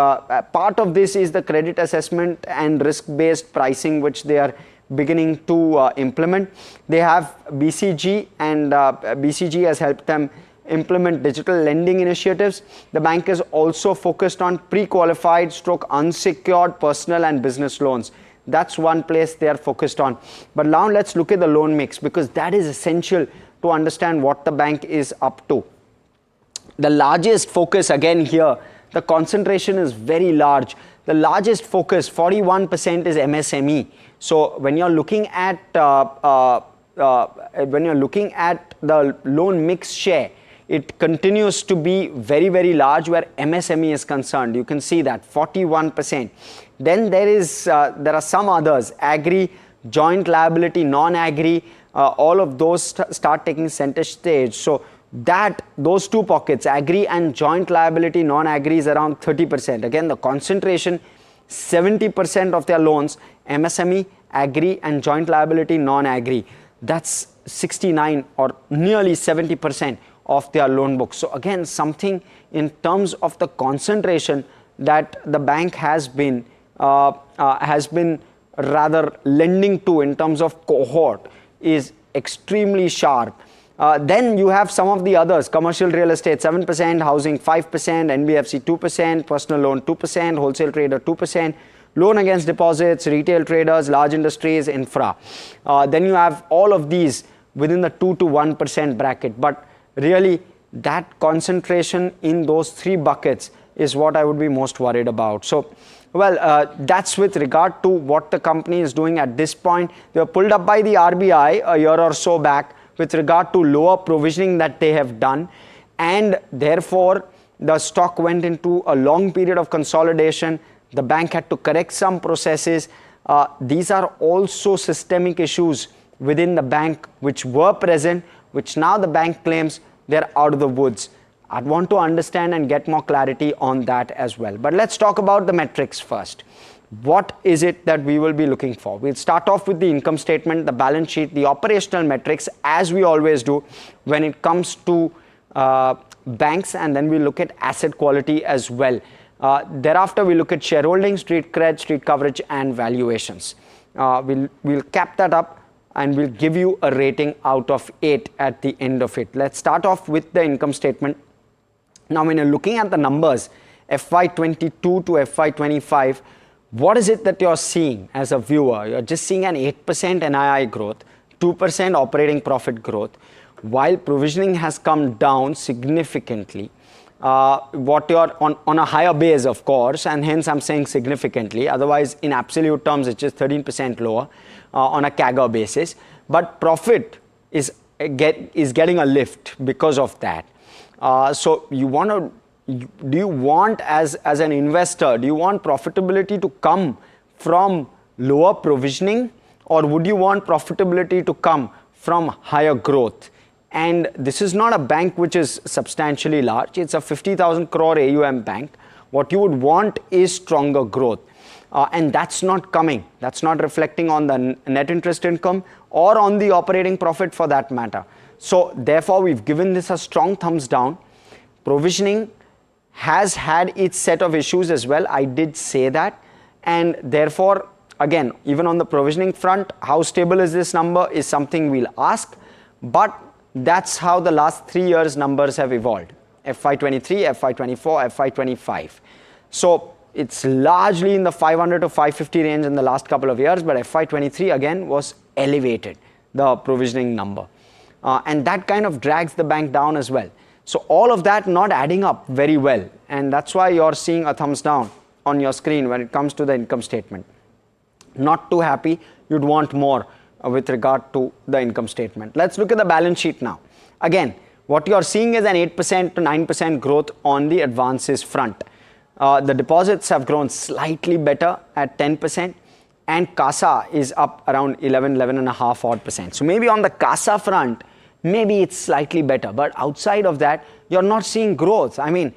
part of this is the credit assessment and risk-based pricing, which they are beginning to implement. They have BCG, and BCG has helped them implement digital lending initiatives. The bank is also focused on pre-qualified / unsecured personal and business loans. That's one place they are focused on. But now let's look at the loan mix, because that is essential to understand what the bank is up to. The largest focus again here, the concentration is very large. The largest focus, 41%, is MSME. So when you're looking at the loan mix share, it continues to be very, very large where MSME is concerned. You can see that 41%. Then there are some others, agri, joint liability, non-agri, all of those start taking center stage. So those two pockets, agri and joint liability, non-agri, is around 30%. Again, the concentration, 70% of their loans, MSME, agri and joint liability, non-agri. That's 69 or nearly 70% of their loan book. So again, something in terms of the concentration that the bank has been rather lending to in terms of cohort is extremely sharp. Then you have some of the others, commercial real estate 7%, housing 5%, NBFC 2%, personal loan 2%, wholesale trader 2%, loan against deposits, retail traders, large industries, infra. Then you have all of these within the 2 to 1% bracket. But really, that concentration in those three buckets is what I would be most worried about. So, well, that's with regard to what the company is doing at this point. They were pulled up by the RBI a year or so back with regard to lower provisioning that they have done, and therefore the stock went into a long period of consolidation. The bank had to correct some processes. These are also systemic issues within the bank which were present, which now the bank claims they're out of the woods. I'd want to understand and get more clarity on that as well. But let's talk about the metrics first. What is it that we will be looking for? We'll start off with the income statement, the balance sheet, the operational metrics, as we always do when it comes to banks, and then we look at asset quality as well. Thereafter, we look at shareholding, street cred, street coverage, and valuations. We'll cap that up and we'll give you a rating out of 8 at the end of it. Let's start off with the income statement. Now, when you're looking at the numbers, FY22 to FY25, what is it that you're seeing as a viewer? You're just seeing an 8% NII growth, 2% operating profit growth, while provisioning has come down significantly. What you're on a higher base, of course, and hence I'm saying significantly. Otherwise, in absolute terms, it's just 13% lower on a CAGR basis. But profit is getting a lift because of that. So do you want as an investor, do you want profitability to come from lower provisioning, or would you want profitability to come from higher growth? And this is not a bank which is substantially large. It's a 50,000 crore AUM bank. What you would want is stronger growth. And that's not coming. That's not reflecting on the net interest income or on the operating profit for that matter. So therefore, we've given this a strong thumbs down. Provisioning has had its set of issues as well. I did say that. And therefore, again, even on the provisioning front, how stable is this number is something we'll ask. But that's how the last 3 years numbers have evolved. FY23, FY24, FY25. So it's largely in the 500 to 550 range in the last couple of years, but FY23 again was elevated, the provisioning number. And that kind of drags the bank down as well. So all of that not adding up very well. And that's why you're seeing a thumbs down on your screen when it comes to the income statement. Not too happy, you'd want more with regard to the income statement. Let's look at the balance sheet now. Again, what you're seeing is an 8% to 9% growth on the advances front. The deposits have grown slightly better at 10%, and CASA is up around 11.5 odd percent. So maybe on the CASA front, maybe it's slightly better, but outside of that, you're not seeing growth. I mean,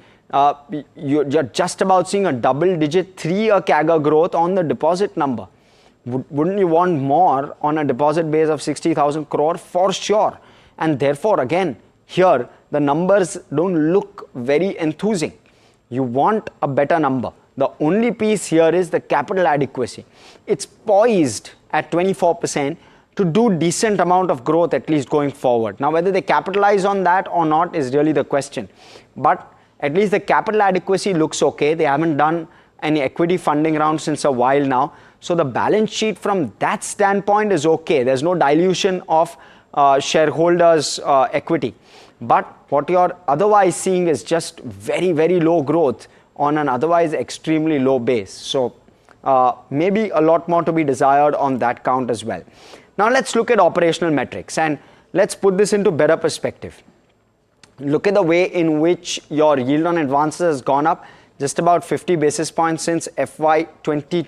you're just about seeing a double-digit 3-year CAGR growth on the deposit number. Wouldn't you want more on a deposit base of 60,000 crore? For sure. And therefore, again, here, the numbers don't look very enthusing. You want a better number. The only piece here is the capital adequacy. It's poised at 24% to do decent amount of growth at least going forward. Now whether they capitalize on that or not is really the question, but at least the capital adequacy looks okay. They haven't done any equity funding round since a while now, so the balance sheet from that standpoint is okay. There's no dilution of shareholders equity, but what you're otherwise seeing is just very low growth on an otherwise extremely low base. So maybe a lot more to be desired on that count as well. Now let's look at operational metrics and let's put this into better perspective. Look at the way in which your yield on advances has gone up just about 50 basis points since FY23.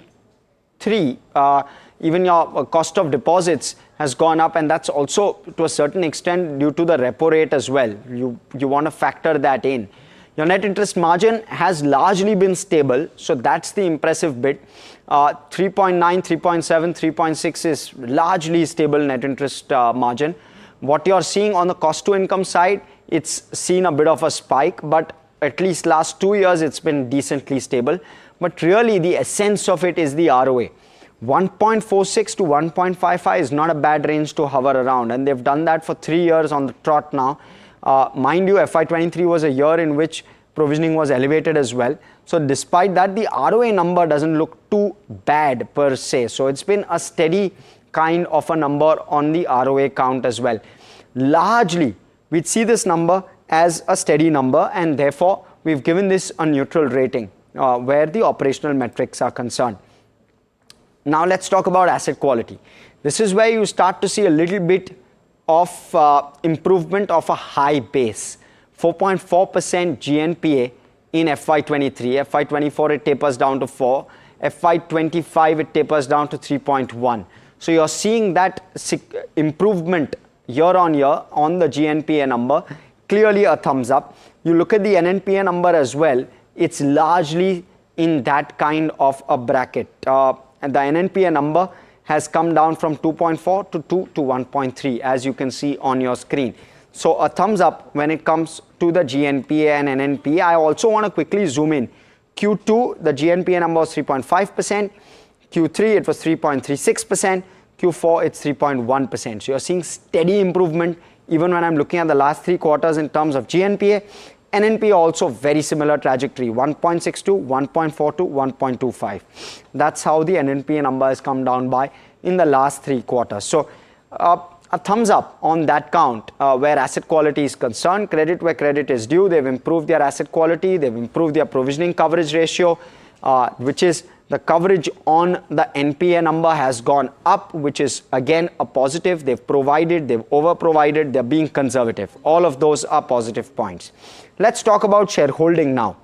Even your cost of deposits has gone up, and that's also to a certain extent due to the repo rate as well. You want to factor that in. Your net interest margin has largely been stable, so that's the impressive bit. 3.9, 3.7, 3.6 is largely stable net interest margin. What you're seeing on the cost to income side, it's seen a bit of a spike, but at least last 2 years it's been decently stable. But really the essence of it is the ROA. 1.46 to 1.55 is not a bad range to hover around, and they've done that for 3 years on the trot now. Mind you, FY23 was a year in which provisioning was elevated as well. So despite that, the ROA number doesn't look too bad per se. So it's been a steady kind of a number on the ROA count as well. Largely, we'd see this number as a steady number, and therefore we've given this a neutral rating where the operational metrics are concerned. Now let's talk about asset quality. This is where you start to see a little bit of improvement of a high base. 4.4% GNPA in FY23. FY24 it tapers down to 4. FY25 it tapers down to 3.1. So you're seeing that improvement year on year on the GNPA number. Clearly a thumbs up. You look at the NNPA number as well. It's largely in that kind of a bracket. And the NNPA number has come down from 2.4 to 2 to 1.3, as you can see on your screen. So a thumbs up when it comes to the GNPA and NNPA. I also want to quickly zoom in. Q2, the GNPA number was 3.5%. Q3, it was 3.36%. Q4, it's 3.1%. So you're seeing steady improvement even when I'm looking at the last 3 quarters in terms of GNPA. NNPA also very similar trajectory, 1.62, 1.42, 1.25. That's how the NNPA number has come down by in the last 3 quarters. So a thumbs up on that count where asset quality is concerned. Credit where credit is due. They've improved their asset quality. They've improved their provisioning coverage ratio, which is the coverage on the NPA number has gone up, which is again a positive. They've provided, they've over provided, they're being conservative. All of those are positive points. Let's talk about shareholding now.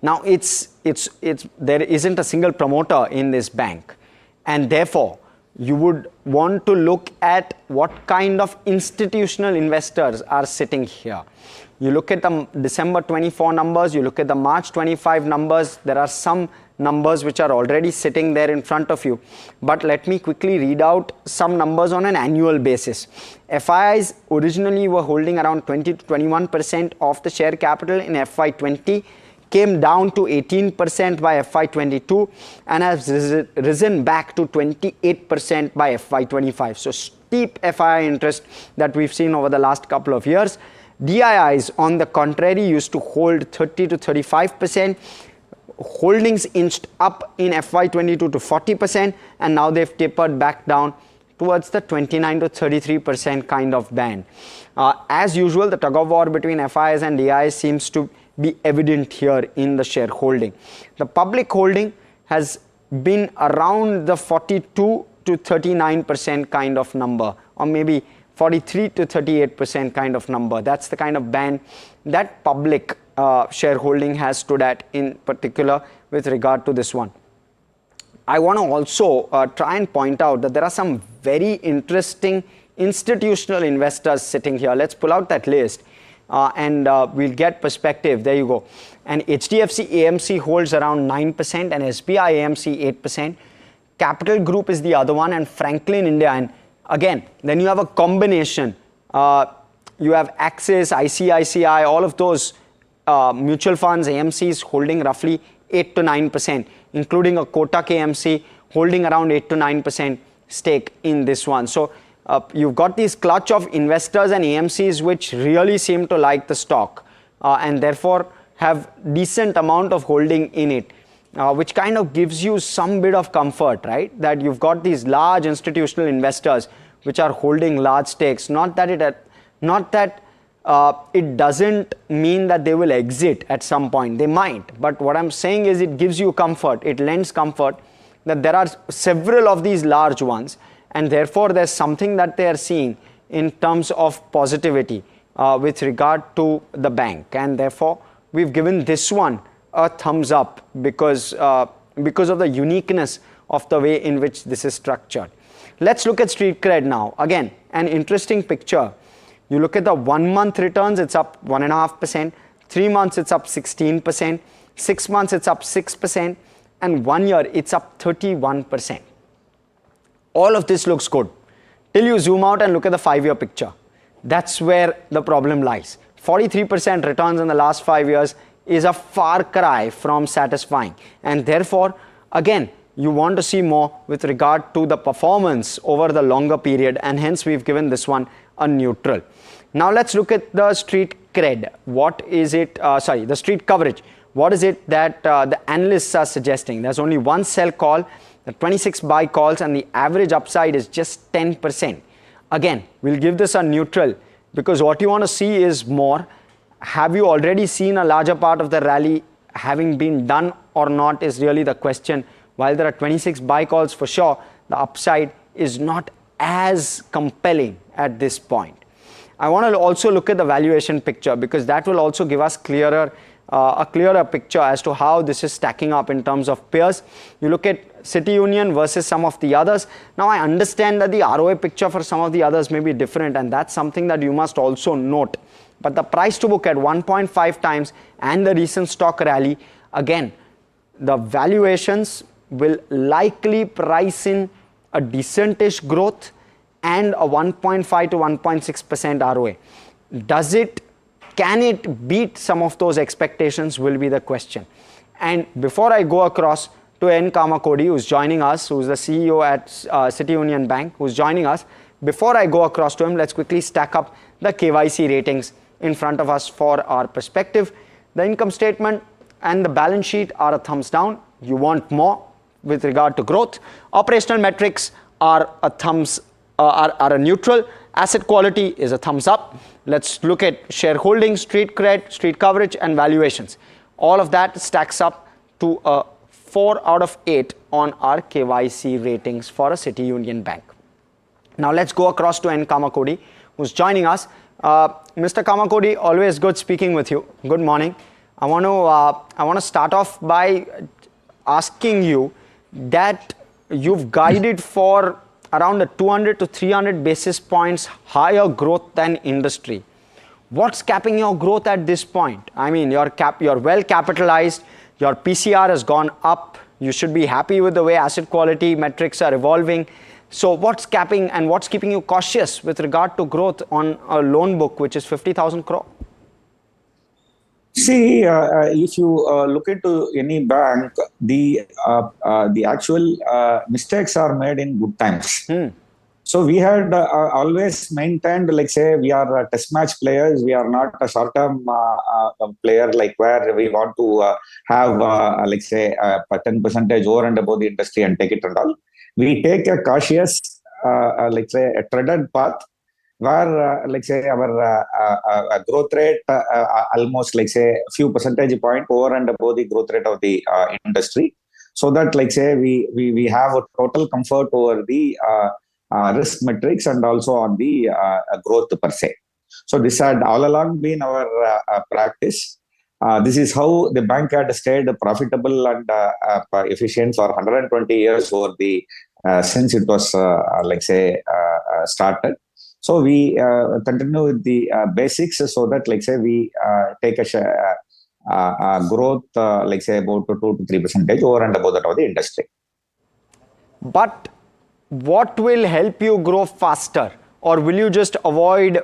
Now there isn't a single promoter in this bank, and therefore you would want to look at what kind of institutional investors are sitting here. You look at the December 24 numbers, you look at the March 25 numbers, there are some numbers which are already sitting there in front of you. But let me quickly read out some numbers on an annual basis. FIIs originally were holding around 20 to 21% of the share capital in FY20, came down to 18% by FY22 and has risen back to 28% by FY25. So steep FII interest that we've seen over the last couple of years. DIIs on the contrary used to hold 30 to 35%. Holdings inched up in FY22 to 40%, and now they've tapered back down towards the 29 to 33% kind of band. As usual, the tug of war between FIIs and DIIs seems to be evident here in the shareholding. The public holding has been around the 42 to 39% kind of number, or maybe 43 to 38% kind of number. That's the kind of band that public shareholding has stood at, in particular with regard to this one. I want to also try and point out that there are some very interesting institutional investors sitting here. Let's pull out that list and we'll get perspective. There you go. And HDFC AMC holds around 9% and SBI AMC 8%. Capital Group is the other one, and Franklin India. And again, then you have a combination. You have Axis, ICICI, all of those mutual funds, AMCs holding roughly 8 to 9%, including a Kotak AMC holding around 8 to 9%. stake in this one. So you've got these clutch of investors and AMCs which really seem to like the stock and therefore have decent amount of holding in it, which kind of gives you some bit of comfort, right? That you've got these large institutional investors which are holding large stakes. Not that it doesn't mean that they will exit at some point. They might. But what I'm saying is it gives you comfort. It lends comfort that there are several of these large ones, and therefore there's something that they are seeing in terms of positivity with regard to the bank, and therefore we've given this one a thumbs up because of the uniqueness of the way in which this is structured. Let's look at Street Cred now. Again, an interesting picture. You look at the 1 month returns, it's up 1.5%, 3 months it's up 16%, 6 months it's up 6%, and 1 year it's up 31%. All of this looks good till you zoom out and look at the 5-year picture. That's where the problem lies. 43% returns in the last 5 years is a far cry from satisfying, and therefore again you want to see more with regard to the performance over the longer period, and hence we've given this one a neutral. Now let's look at the Street Cred. What is it, the Street Coverage. What is it that the analysts are suggesting? There's only one sell call, the 26 buy calls, and the average upside is just 10%. Again, we'll give this a neutral because what you want to see is more. Have you already seen a larger part of the rally having been done or not is really the question. While there are 26 buy calls for sure, the upside is not as compelling at this point. I want to also look at the valuation picture because that will also give us a clearer picture as to how this is stacking up in terms of peers. You look at City Union versus some of the others. Now I understand that the ROA picture for some of the others may be different, and that's something that you must also note. But the price to book at 1.5 times and the recent stock rally, again, the valuations will likely price in a decentish growth and a 1.5 to 1.6% ROA. Can it beat some of those expectations will be the question. And before I go across to N. Kamakodi, who's joining us, who's the CEO at City Union Bank, who's joining us, before I go across to him, let's quickly stack up the KYC ratings in front of us for our perspective. The income statement and the balance sheet are a thumbs down. You want more with regard to growth. Operational metrics are a neutral. Asset quality is a thumbs up. Let's look at shareholding, Street Cred, Street Coverage, and valuations. All of that stacks up to a 4 out of 8 on our KYC ratings for a City Union Bank. Now let's go across to N. Kamakodi, who's joining us. Mr. Kamakodi, always good speaking with you. Good morning. I want to start off by asking you that you've guided for around a 200 to 300 basis points higher growth than industry. What's capping your growth at this point? I mean, you're well capitalized, your PCR has gone up, you should be happy with the way asset quality metrics are evolving. So what's capping and what's keeping you cautious with regard to growth on a loan book which is 50,000 crore? See, if you look into any bank, the actual mistakes are made in good times. So we had always maintained, like say, we are test match players. We are not a short-term player, like where we want to have, like say, a 10% over and above the industry and take it and all. We take a cautious, like say, a treaded path, where like say our growth rate almost like say a few percentage point over and above the growth rate of the industry, so that like say we have a total comfort over the risk metrics and also on the growth per se. So this had all along been our practice. This is how the bank had stayed profitable and efficient for 120 years over the since it was like say started. So we continue with the basics, so that like say we take a growth like say about 2 to 3% over and above that of the industry. But what will help you grow faster, or will you just avoid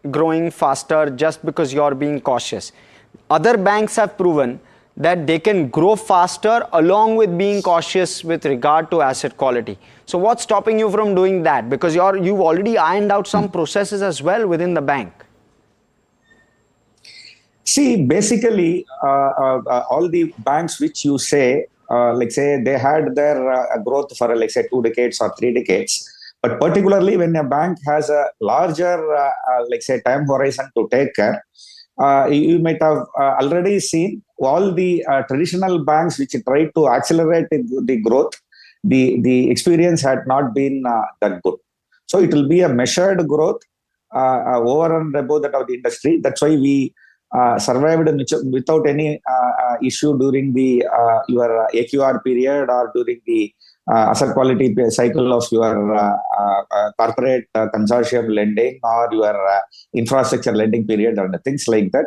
growing faster just because you're being cautious? Other banks have proven that they can grow faster along with being cautious with regard to asset quality. So what's stopping you from doing that? Because you've already ironed out some processes as well within the bank. See, basically, all the banks which you say, like say they had their growth for like say 2 decades or 3 decades. But particularly when a bank has a larger, like say time horizon to take care, you might have already seen all the traditional banks which tried to accelerate the growth, the experience had not been that good. So it will be a measured growth over and above that of the industry. That's why we survived without any issue during the your AQR period or during the asset quality cycle of your corporate consortium lending or your infrastructure lending period and things like that.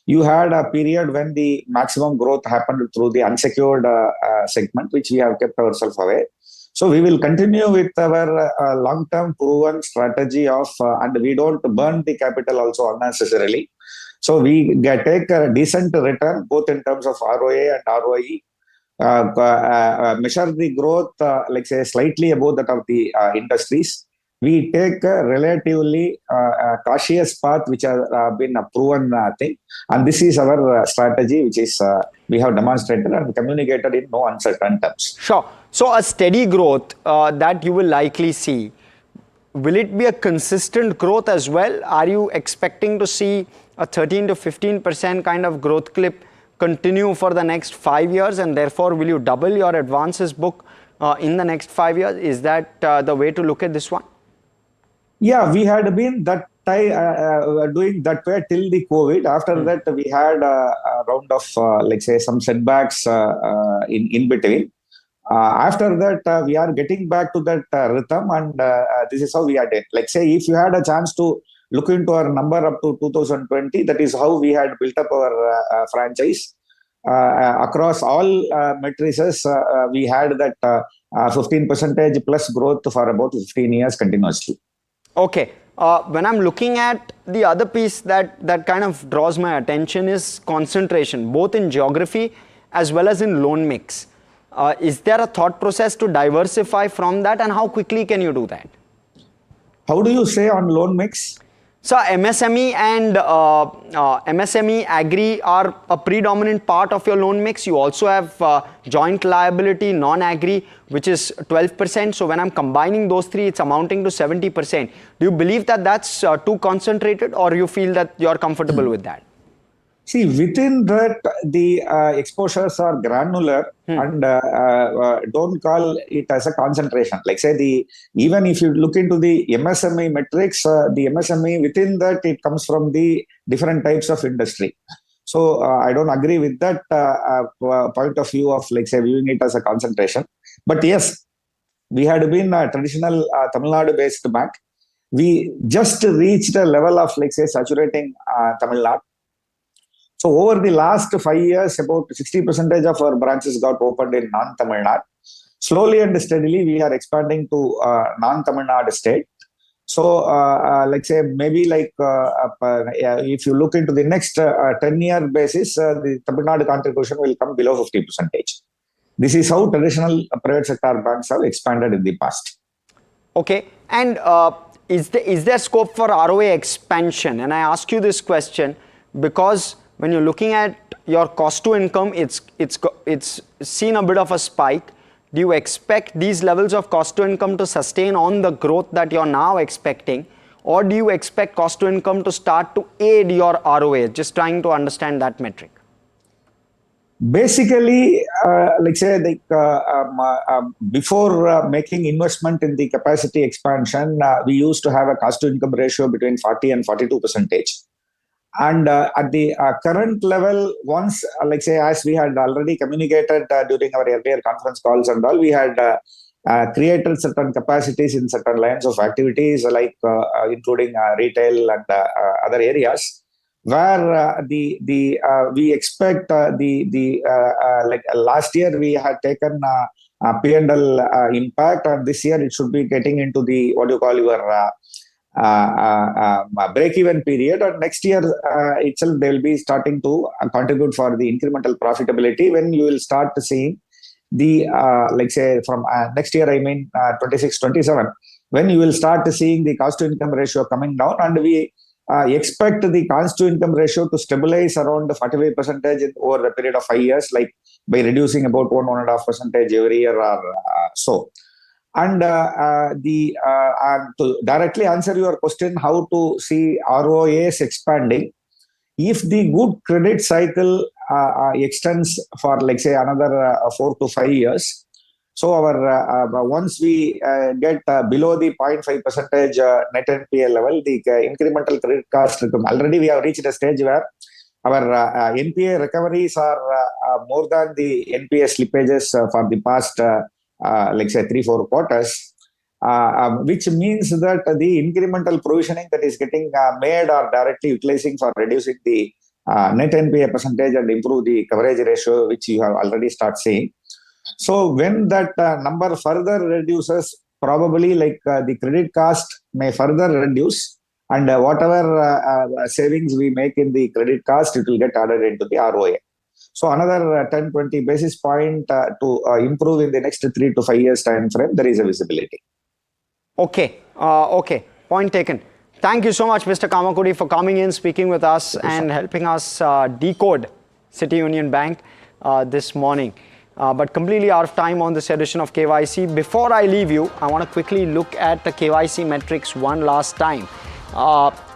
You had a period when the maximum growth happened through the unsecured segment, which we have kept ourselves away. So we will continue with our long-term proven strategy of, and we don't burn the capital also unnecessarily. So we take a decent return both in terms of ROA and ROE. Measure the growth, like say slightly above that of the industries. We take a relatively cautious path, which has been a proven thing, and this is our strategy, which is we have demonstrated and communicated in no uncertain terms. Sure. So a steady growth that you will likely see. Will it be a consistent growth as well? Are you expecting to see a 13 to 15% kind of growth clip continue for the next 5 years, and therefore will you double your advances book in the next 5 years? Is that the way to look at this one? Yeah, we had been that doing that way till the COVID. After that, we had a round of like say some setbacks in between. After that, we are getting back to that rhythm, and this is how we are doing. Like say, if you had a chance to look into our number up to 2020, that is how we had built up our franchise. Across all matrices, we had that 15% plus growth for about 15 years continuously. Okay. When I'm looking at the other piece that kind of draws my attention is concentration, both in geography as well as in loan mix. Is there a thought process to diversify from that, and how quickly can you do that? How do you say on loan mix? So MSME and MSME agri are a predominant part of your loan mix. You also have joint liability, non-agri, which is 12%. So when I'm combining those three, it's amounting to 70%. Do you believe that that's too concentrated, or you feel that you're comfortable with that? See, within that, the exposures are granular and don't call it as a concentration. Like say, even if you look into the MSME metrics, the MSME within that, it comes from the different types of industry. So I don't agree with that point of view of, like say, viewing it as a concentration. But yes, we had been a traditional Tamil Nadu-based bank. We just reached a level of, like say, saturating Tamil Nadu. So over the last 5 years, about 60% of our branches got opened in non-Tamil Nadu. Slowly and steadily, we are expanding to non-Tamil Nadu state. So, like say, maybe like if you look into the next 10-year basis, the Tamil Nadu contribution will come below 50%. This is how traditional private sector banks have expanded in the past. Okay, and is there scope for ROA expansion? And I ask you this question because when you're looking at your cost to income, it's seen a bit of a spike. Do you expect these levels of cost to income to sustain on the growth that you're now expecting, or do you expect cost to income to start to aid your ROA? Just trying to understand that metric. Basically, like say, before making investment in the capacity expansion, we used to have a cost to income ratio between 40 and 42%. And at the current level, once, like say, as we had already communicated during our earlier conference calls and all, we had created certain capacities in certain lines of activities, like including retail and other areas, where we expect like last year we had taken P&L impact, and this year it should be getting into the what you call your break-even period, or next year itself they will be starting to contribute for the incremental profitability when you will start seeing the like say from next year, I mean 26-27, when you will start seeing the cost to income ratio coming down, and we expect the cost to income ratio to stabilize around 45% over a period of 5 years, like by reducing about 1.5% every year or so. And to directly answer your question, how to see ROAs expanding, if the good credit cycle extends for, like say, another 4 to 5 years, so our once we get below the 0.5% net NPA level, the incremental credit cost, already we have reached a stage where our NPA recoveries are more than the NPA slippages for the past like say 3-4 quarters, which means that the incremental provisioning that is getting made or directly utilizing for reducing the net NPA percentage and improve the coverage ratio, which you have already started seeing. So when that number further reduces, probably like the credit cost may further reduce, and whatever savings we make in the credit cost, it will get added into the ROA. So another 10-20 basis point to improve in the next 3 to 5 years time frame, there is a visibility. Okay, okay, point taken. Thank you so much, Mr. Kamakudi, for coming in, speaking with us and helping us decode City Union Bank this morning. But completely out of time on this edition of KYC. Before I leave you, I want to quickly look at the KYC metrics one last time.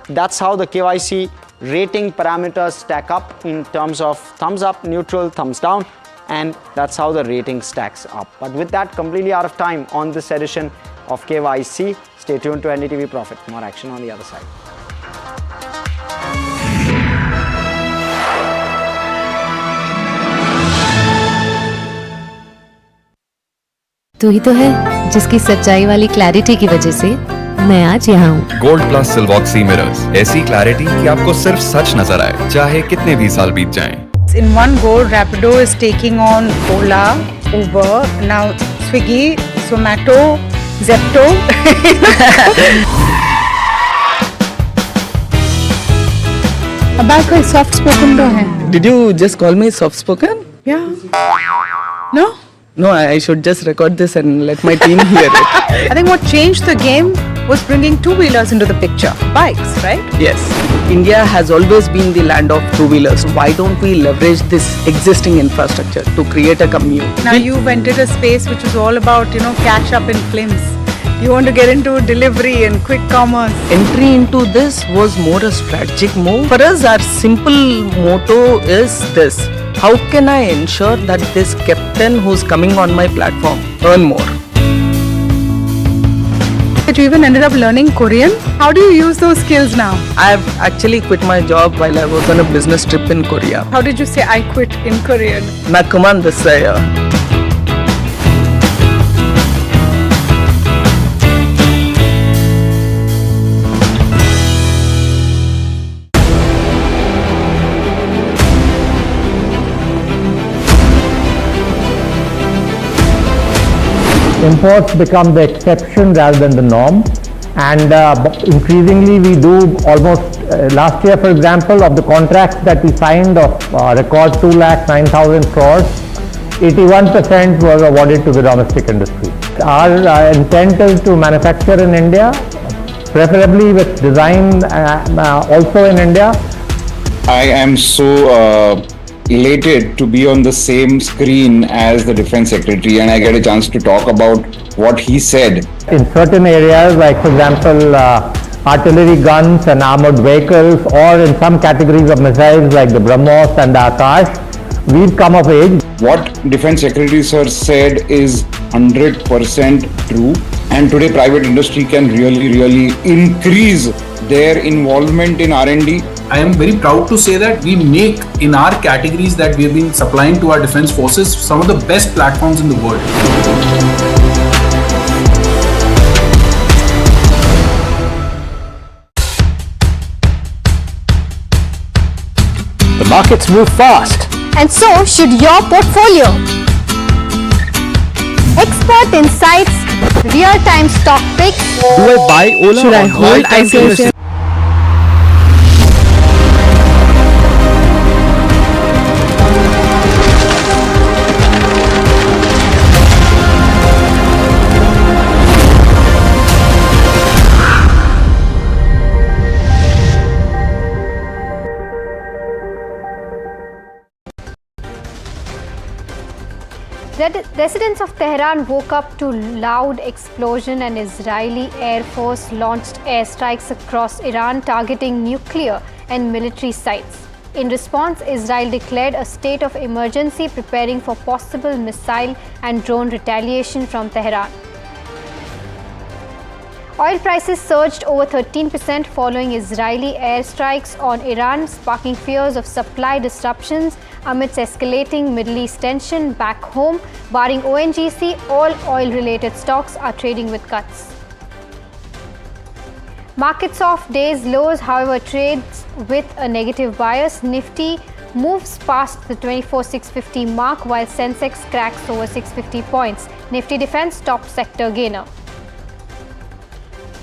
That's how the KYC rating parameters stack up in terms of thumbs up, neutral, thumbs down, and that's how the rating stacks up. But with that, completely out of time on this edition of KYC. Stay tuned to NDTV Profit. More action on the other side. तू ही तो है जिसकी सच्चाई वाली clarity की वजह से मैं आज यहाँ हूँ। गोल्ड प्लस सिल्वॉक्सी मिरर्स, ऐसी क्लैरिटी कि आपको सिर्फ सच नजर आए, चाहे कितने भी साल बीत जाएं। In one go, Rapido is taking on Ola, Uber, now Swiggy, Zomato, Zepto. अब कोई soft spoken तो है? Did you just call me soft spoken? Yeah. No? No, I should just record this and let my team hear it. I think what changed the game was bringing two-wheelers into the picture. Bikes, right? Yes. India has always been the land of two-wheelers. Why don't we leverage this existing infrastructure to create a commute? Now you've entered a space which is all about, catch up in films. You want to get into delivery and quick commerce. Entry into this was more a strategic move. For us, our simple motto is this: how can I ensure that this captain who's coming on my platform earn more? You even ended up learning Korean. How do you use those skills now? I've actually quit my job while I was on a business trip in Korea. How did you say I quit in Korean? Nakuman desaya. Imports become the exception rather than the norm, and increasingly we do almost last year, for example, of the contracts that we signed of record 2,09,000 crores, 81% was awarded to the domestic industry. Our intent is to manufacture in India, preferably with design also in India. I am so elated to be on the same screen as the Defense Secretary, and I get a chance to talk about what he said. In certain areas, like for example, artillery guns and armored vehicles, or in some categories of missiles like the BrahMos and the Akash, we've come of age. What Defense Secretary Sir said is 100% true, and today private industry can really increase their involvement in R&D. I am very proud to say that we make, in our categories that we have been supplying to our defense forces, some of the best platforms in the world. The markets move fast. And so should your portfolio. Expert insights, real-time stock picks. Do I buy Ola? Should I or hold buy time to ICICI? invest? Residents of Tehran woke up to loud explosion and Israeli Air Force launched airstrikes across Iran targeting nuclear and military sites. In response, Israel declared a state of emergency, preparing for possible missile and drone retaliation from Tehran. Oil prices surged over 13% following Israeli airstrikes on Iran, sparking fears of supply disruptions amidst escalating Middle East tension back home. Barring ONGC, all oil-related stocks are trading with cuts. Markets off day's lows, however, trades with a negative bias. Nifty moves past the 24,650 mark while Sensex cracks over 650 points. Nifty defends top sector gainer.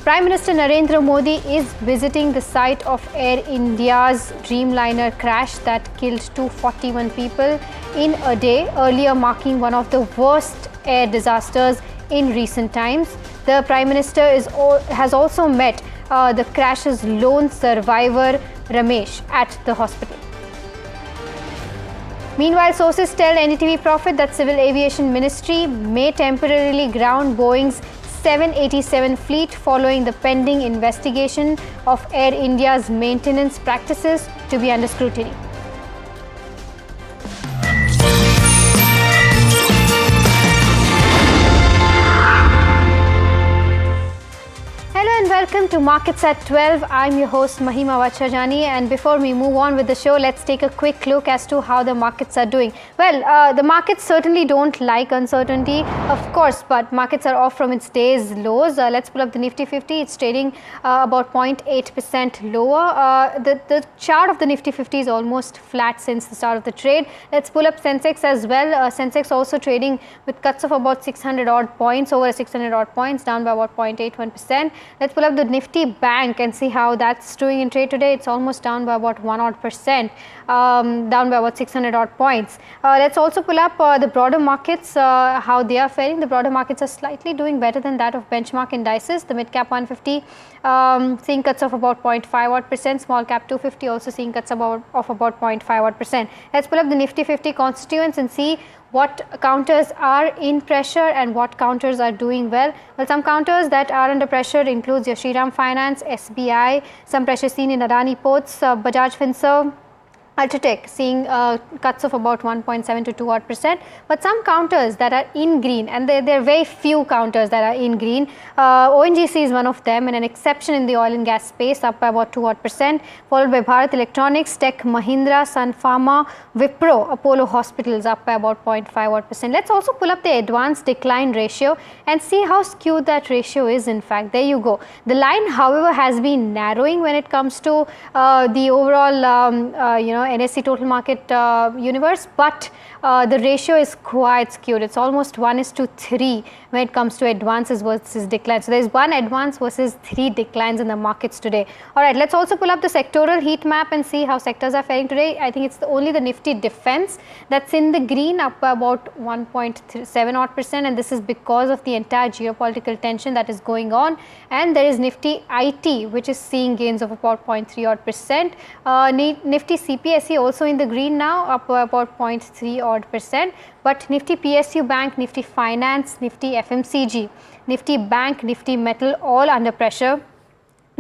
Prime Minister Narendra Modi is visiting the site of Air India's Dreamliner crash that killed 241 people in a day, earlier marking one of the worst air disasters in recent times. The Prime Minister has also met the crash's lone survivor, Ramesh, at the hospital. Meanwhile, sources tell NDTV Profit that Civil Aviation Ministry may temporarily ground Boeing's 787 fleet following the pending investigation of Air India's maintenance practices to be under scrutiny. Hello and welcome to Markets at 12. I'm your host Mahima Vachajani, and before we move on with the show, let's take a quick look as to how the markets are doing. Well, the markets certainly don't like uncertainty, of course, but markets are off from its day's lows. Let's pull up the Nifty 50. It's trading about 0.8% lower. The chart of the Nifty 50 is almost flat since the start of the trade. Let's pull up Sensex as well. Sensex also trading with cuts of about 600 odd points, over 600 odd points, down by about 0.81%. Let's pull up the Nifty Bank and see how that's doing in trade today. It's almost down by about 1%, down by about 600 odd points. Let's also pull up the broader markets, how they are faring. The broader markets are slightly doing better than that of benchmark indices. The mid cap 150 seeing cuts of about 0.5 odd percent. Small cap 250 also seeing cuts of about 0.5 odd percent. Let's pull up the Nifty 50 constituents and see what counters are in pressure and what counters are doing well. Well, some counters that are under pressure includes your Shriram Finance, SBI, some pressure seen in Adani Ports, Bajaj Finserv, Ultratech seeing cuts of about 1.7 to 2 odd percent, but some counters that are in green, and there are very few counters that are in green. ONGC is one of them, and an exception in the oil and gas space, up by about 2 odd percent, followed by Bharat Electronics, Tech Mahindra, Sun Pharma, Wipro, Apollo Hospitals up by about 0.5 odd percent. Let's also pull up the advanced decline ratio and see how skewed that ratio is. In fact, there you go. The line, however, has been narrowing when it comes to the overall NSE total market universe, but the ratio is quite skewed. It's almost 1:3 when it comes to advances versus declines. So there's one advance versus 3 declines in the markets today. All right, let's also pull up the sectoral heat map and see how sectors are faring today. I think it's only the Nifty Defense that's in the green, up by about 1.7 odd percent, and this is because of the entire geopolitical tension that is going on. And there is Nifty IT, which is seeing gains of about 0.3 odd percent. Nifty CPSE also in the green now, up by about 0.3 odd percent. But Nifty PSU Bank, Nifty Finance, Nifty FMCG, Nifty Bank, Nifty Metal all under pressure,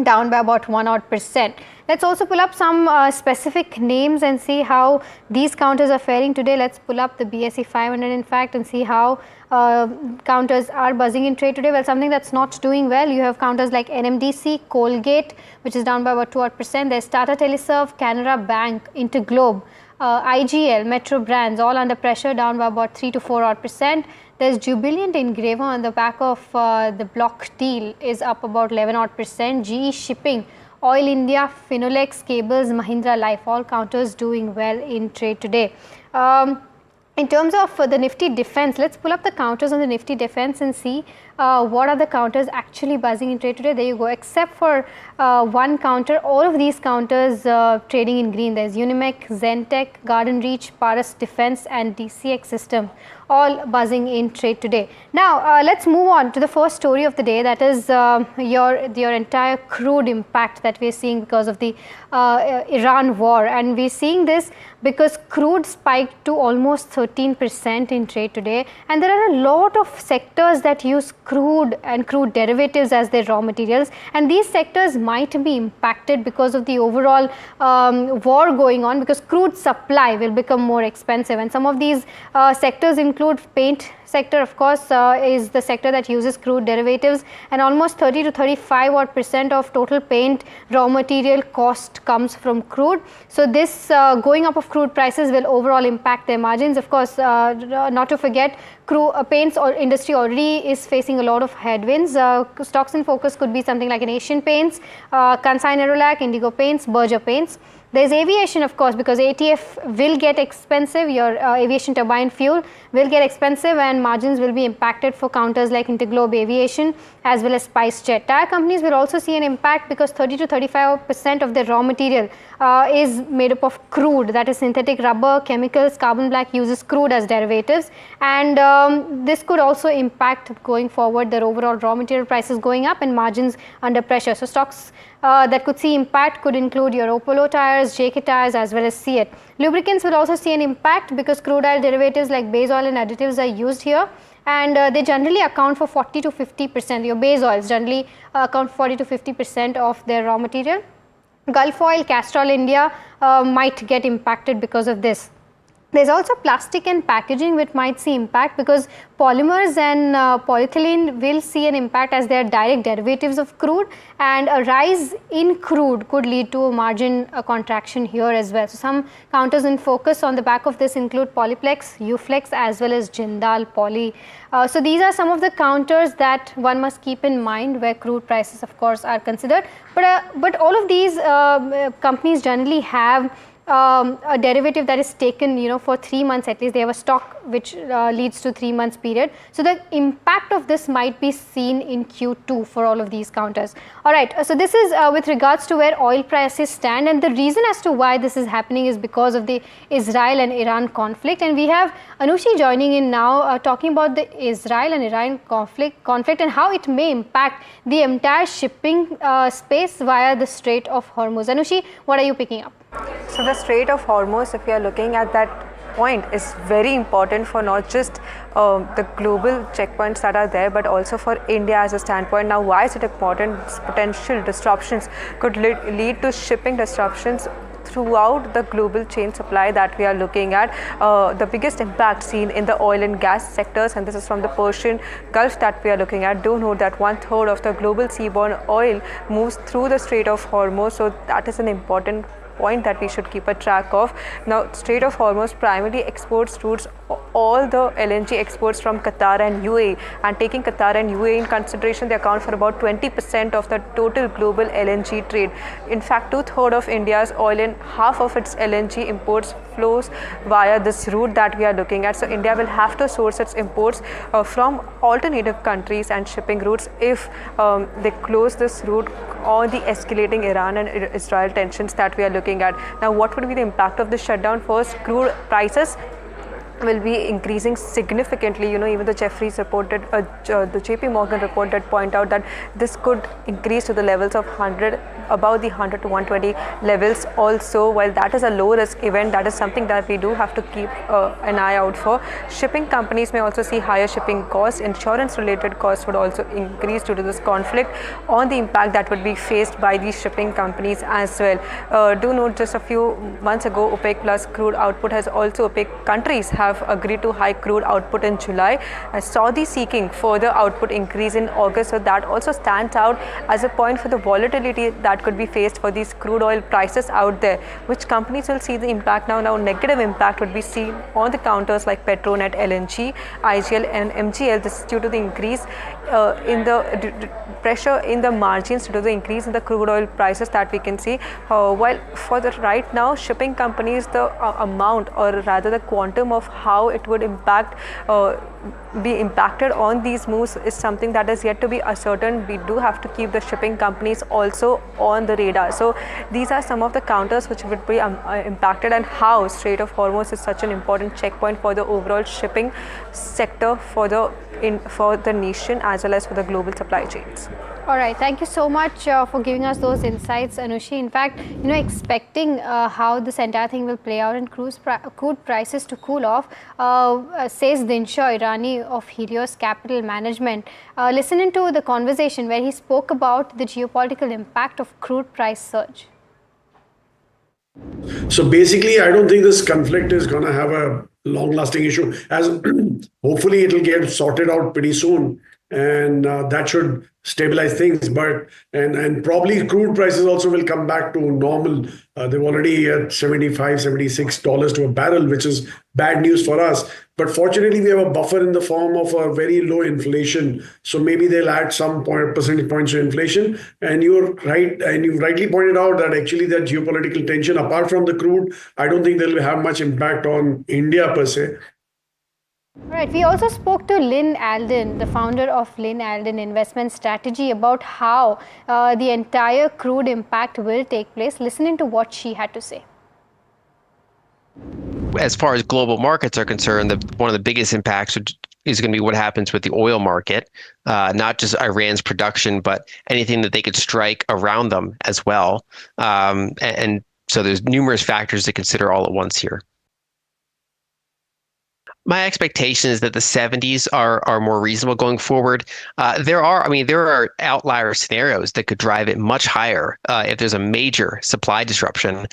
down by about 1 odd percent. Let's also pull up some specific names and see how these counters are faring today. Let's pull up the BSE 500 in fact and see how counters are buzzing in trade today. Well, something that's not doing well, you have counters like NMDC, Colgate, which is down by about 2 odd percent. There's Tata Teleserve, Canara Bank, Interglobe, IGL, Metro Brands all under pressure, down by about 3 to 4 odd percent. There's Jubilant, Ingrevia on the back of the block deal is up about 11 odd percent. GE Shipping, Oil India, Finolex, Cables, Mahindra Life, all counters doing well in trade today. In terms of the Nifty Defense, let's pull up the counters on the Nifty Defense and see what are the counters actually buzzing in trade today? There you go. Except for one counter, all of these counters trading in green. There's Unimec, Zentech, Garden Reach, Paras Defense and DCX System, all buzzing in trade today. Now let's move on to the first story of the day, that is your entire crude impact that we are seeing because of the Iran war, and we are seeing this because crude spiked to almost 13% in trade today, and there are a lot of sectors that use crude and crude derivatives as their raw materials, and these sectors might be impacted because of the overall war going on, because crude supply will become more expensive, and some of these sectors include paint sector, of course, is the sector that uses crude derivatives, and almost 30 to 35% of total paint raw material cost comes from crude. So this going up of crude prices will overall impact their margins. Of course, not to forget, paints industry already is facing a lot of headwinds. Stocks in focus could be something like an Asian Paints, Kansai Nerolac, Indigo Paints, Berger Paints. There is aviation, of course, because ATF will get expensive, your aviation turbine fuel will get expensive, and margins will be impacted for counters like Interglobe Aviation as well as SpiceJet. Tire companies will also see an impact because 30 to 35% of their raw material is made up of crude, that is synthetic rubber, chemicals, carbon black uses crude as derivatives, and this could also impact going forward their overall raw material prices going up and margins under pressure. So stocks that could see impact could include your Opolo tires, JK tires as well as Seat. Lubricants will also see an impact because crude oil derivatives like base oil and additives are used here, and they generally account for 40 to 50%. Your base oils generally account for 40 to 50% of their raw material. Gulf Oil, Castrol India might get impacted because of this. There is also plastic and packaging which might see impact because polymers and polyethylene will see an impact as they are direct derivatives of crude, and a rise in crude could lead to a margin contraction here as well. So some counters in focus on the back of this include Polyplex, Uflex as well as Jindal Poly. So these are some of the counters that one must keep in mind where crude prices of course are considered, but all of these companies generally have a derivative that is taken for 3 months at least. They have a stock which leads to 3 months period. So the impact of this might be seen in Q2 for all of these counters. Alright, so this is with regards to where oil prices stand, and the reason as to why this is happening is because of the Israel and Iran conflict, and we have Anushi joining in now talking about the Israel and Iran conflict and how it may impact the entire shipping space via the Strait of Hormuz. Anushi, what are you picking up? So the Strait of Hormuz, if we are looking at that point, is very important for not just the global checkpoints that are there, but also for India as a standpoint. Now, why is it important? Potential disruptions could lead to shipping disruptions throughout the global chain supply that we are looking at. The biggest impact seen in the oil and gas sectors, and this is from the Persian Gulf that we are looking at. Do note that 1/3 of the global seaborne oil moves through the Strait of Hormuz, so that is an important point that we should keep a track of. Now, Strait of Hormuz primarily exports routes all the LNG exports from Qatar and UAE, and taking Qatar and UAE in consideration, they account for about 20% of the total global LNG trade. In fact, 2/3 of India's oil and half of its LNG imports flows via this route that we are looking at. So India will have to source its imports from alternative countries and shipping routes if they close this route on the escalating Iran and Israel tensions that we are looking at. Now, what would be the impact of the shutdown? First, crude prices will be increasing significantly. Even the Jefferies reported, the JP Morgan report that point out that this could increase to the levels of 100, about the 100 to 120 levels also. While that is a low risk event, that is something that we do have to keep an eye out for. Shipping companies may also see higher shipping costs. Insurance related costs would also increase due to this conflict on the impact that would be faced by these shipping companies as well. Do note, just a few months ago, OPEC plus crude output has also, OPEC countries have agreed to hike crude output in July. Saudi seeking further output increase in August, so that also stands out as a point for the volatility that could be faced for these crude oil prices out there. Which companies will see the impact now? Now, negative impact would be seen on the counters like Petronet, LNG, IGL and MGL. This is due to the increase in the pressure in the margins due to the increase in the crude oil prices that we can see. While for the right now, shipping companies, the amount or rather the quantum of how it would be impacted on these moves is something that is yet to be ascertained. We do have to keep the shipping companies also on the radar. So these are some of the counters which would be impacted, and how Strait of Hormuz is such an important checkpoint for the overall shipping sector for the nation as well as for the global supply chains. All right, thank you so much for giving us those insights, Anushi. In fact, expecting how this entire thing will play out and crude prices to cool off, says Dinshaw Irani of Helios Capital Management. Listening to the conversation where he spoke about the geopolitical impact of crude price surge. So basically, I don't think this conflict is going to have a long-lasting issue. As hopefully, it will get sorted out pretty soon, and that should stabilize things. But and probably crude prices also will come back to normal. They're already at $75-76 to a barrel, which is bad news for us. But fortunately, we have a buffer in the form of a very low inflation. So maybe they'll add some percentage points to inflation. And you're right, and you rightly pointed out that actually that geopolitical tension, apart from the crude, I don't think they'll have much impact on India per se. Right. We also spoke to Lynn Alden, the founder of Lynn Alden Investment Strategy, about how the entire crude impact will take place. Listening to what she had to say. As far as global markets are concerned, one of the biggest impacts is going to be what happens with the oil market, not just Iran's production, but anything that they could strike around them as well. And so there's numerous factors to consider all at once here. My expectation is that the 70s are more reasonable going forward. There are outlier scenarios that could drive it much higher if there's a major supply disruption.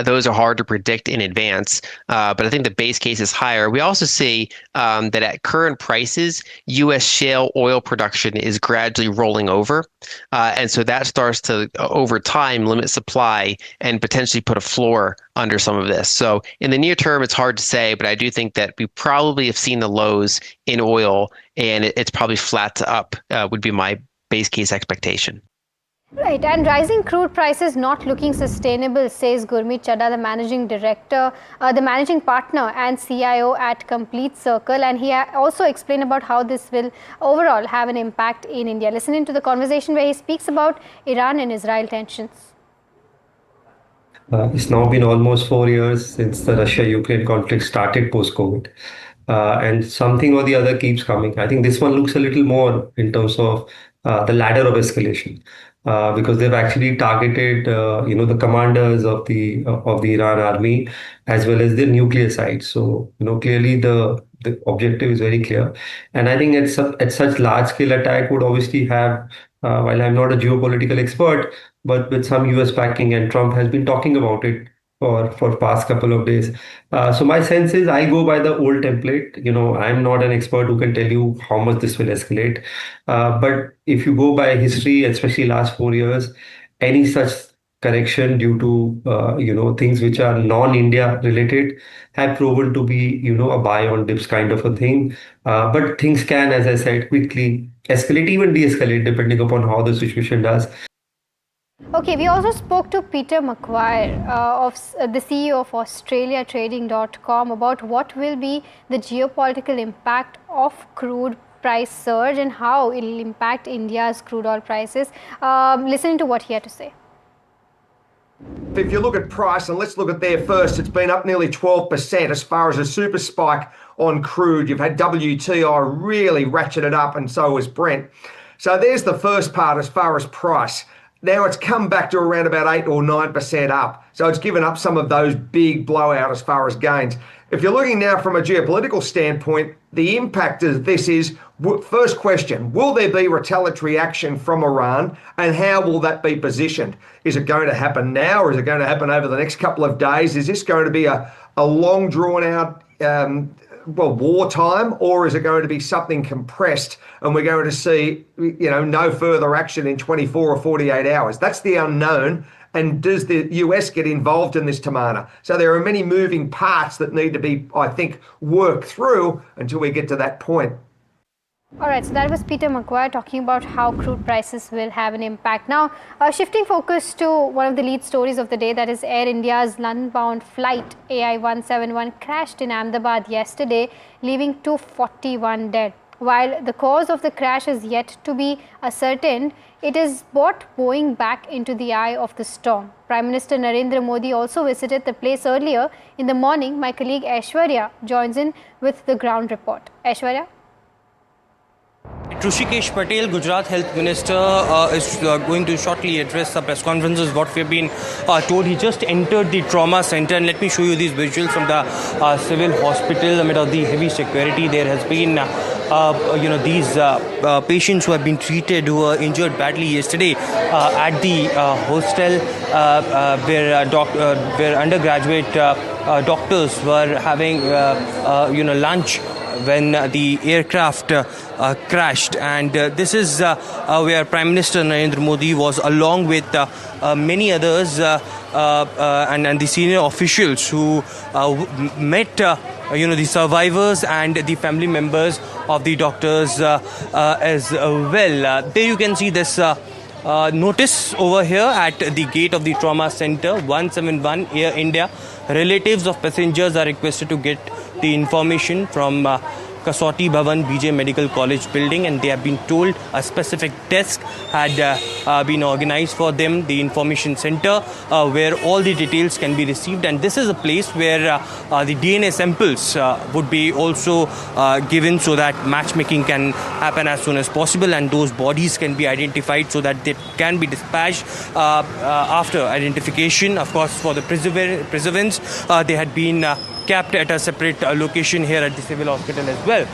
Those are hard to predict in advance, but I think the base case is higher. We also see that at current prices, U.S. shale oil production is gradually rolling over. And so that starts to, over time, limit supply and potentially put a floor under some of this. So in the near term, it's hard to say, but I do think that we probably have seen the lows in oil, and it's probably flat to up would be my base case expectation. Right, and rising crude prices not looking sustainable, says Gurmeet Chadha, the managing director, the managing partner and CIO at Complete Circle, and he also explained about how this will overall have an impact in India. Listening to the conversation where he speaks about Iran and Israel tensions. It's now been almost 4 years since the Russia-Ukraine conflict started post-COVID. And something or the other keeps coming. I think this one looks a little more in terms of the ladder of escalation, because they've actually targeted, the commanders of the Iran army as well as the nuclear side. So, clearly the objective is very clear. And I think at such large scale attack would obviously have, while I'm not a geopolitical expert, but with some US backing, and Trump has been talking about it for past couple of days. So my sense is I go by the old template. I'm not an expert who can tell you how much this will escalate. But if you go by history, especially last 4 years, any such correction due to, things which are non-India related have proven to be, a buy on dips kind of a thing. But things can, as I said, quickly escalate, even de-escalate, depending upon how the situation does. Okay, we also spoke to Peter McGuire, the CEO of AustraliaTrading.com, about what will be the geopolitical impact of crude price surge and how it will impact India's crude oil prices. Listening to what he had to say. If you look at price, and let's look at there first, it's been up nearly 12% as far as a super spike on crude. You've had WTI really ratcheted up, and so has Brent. So there's the first part as far as price. Now it's come back to around about 8 or 9% up. So it's given up some of those big blowout as far as gains. If you're looking now from a geopolitical standpoint, the impact of this is, first question, will there be retaliatory action from Iran, and how will that be positioned? Is it going to happen now, or is it going to happen over the next couple of days? Is this going to be a long drawn out wartime, or is it going to be something compressed and we're going to see, no further action in 24 or 48 hours? That's the unknown. And does the US get involved in this, Tamana? So there are many moving parts that need to be, I think, worked through until we get to that point. All right, so that was Peter McGuire talking about how crude prices will have an impact. Now, shifting focus to one of the lead stories of the day, that is Air India's London-bound flight AI-171 crashed in Ahmedabad yesterday, leaving 241 dead. While the cause of the crash is yet to be ascertained, it has brought Boeing back into the eye of the storm. Prime Minister Narendra Modi also visited the place earlier in the morning. My colleague Aishwarya joins in with the ground report. Aishwarya? Rushikesh Patel, Gujarat Health Minister, is going to shortly address the press conferences. What we have been told, he just entered the trauma center, and let me show you these visuals from the civil hospital. Amid of the heavy security, there has been these patients who have been treated, who were injured badly yesterday at the hostel where undergraduate doctors were having lunch when the aircraft crashed. And this is where Prime Minister Narendra Modi was, along with many others and the senior officials who met the survivors and the family members of the doctors as well. There you can see this notice over here at the gate of the trauma center, 171 Air India. Relatives of passengers are requested to get the information from Kasauti Bhavan BJ Medical College building, and they have been told a specific desk had been organized for them, the information center, where all the details can be received. And this is a place where the DNA samples would be also given, so that matchmaking can happen as soon as possible, and those bodies can be identified so that they can be dispatched after identification. Of course, for the preservance, they had been kept at a separate location here at the civil hospital as well.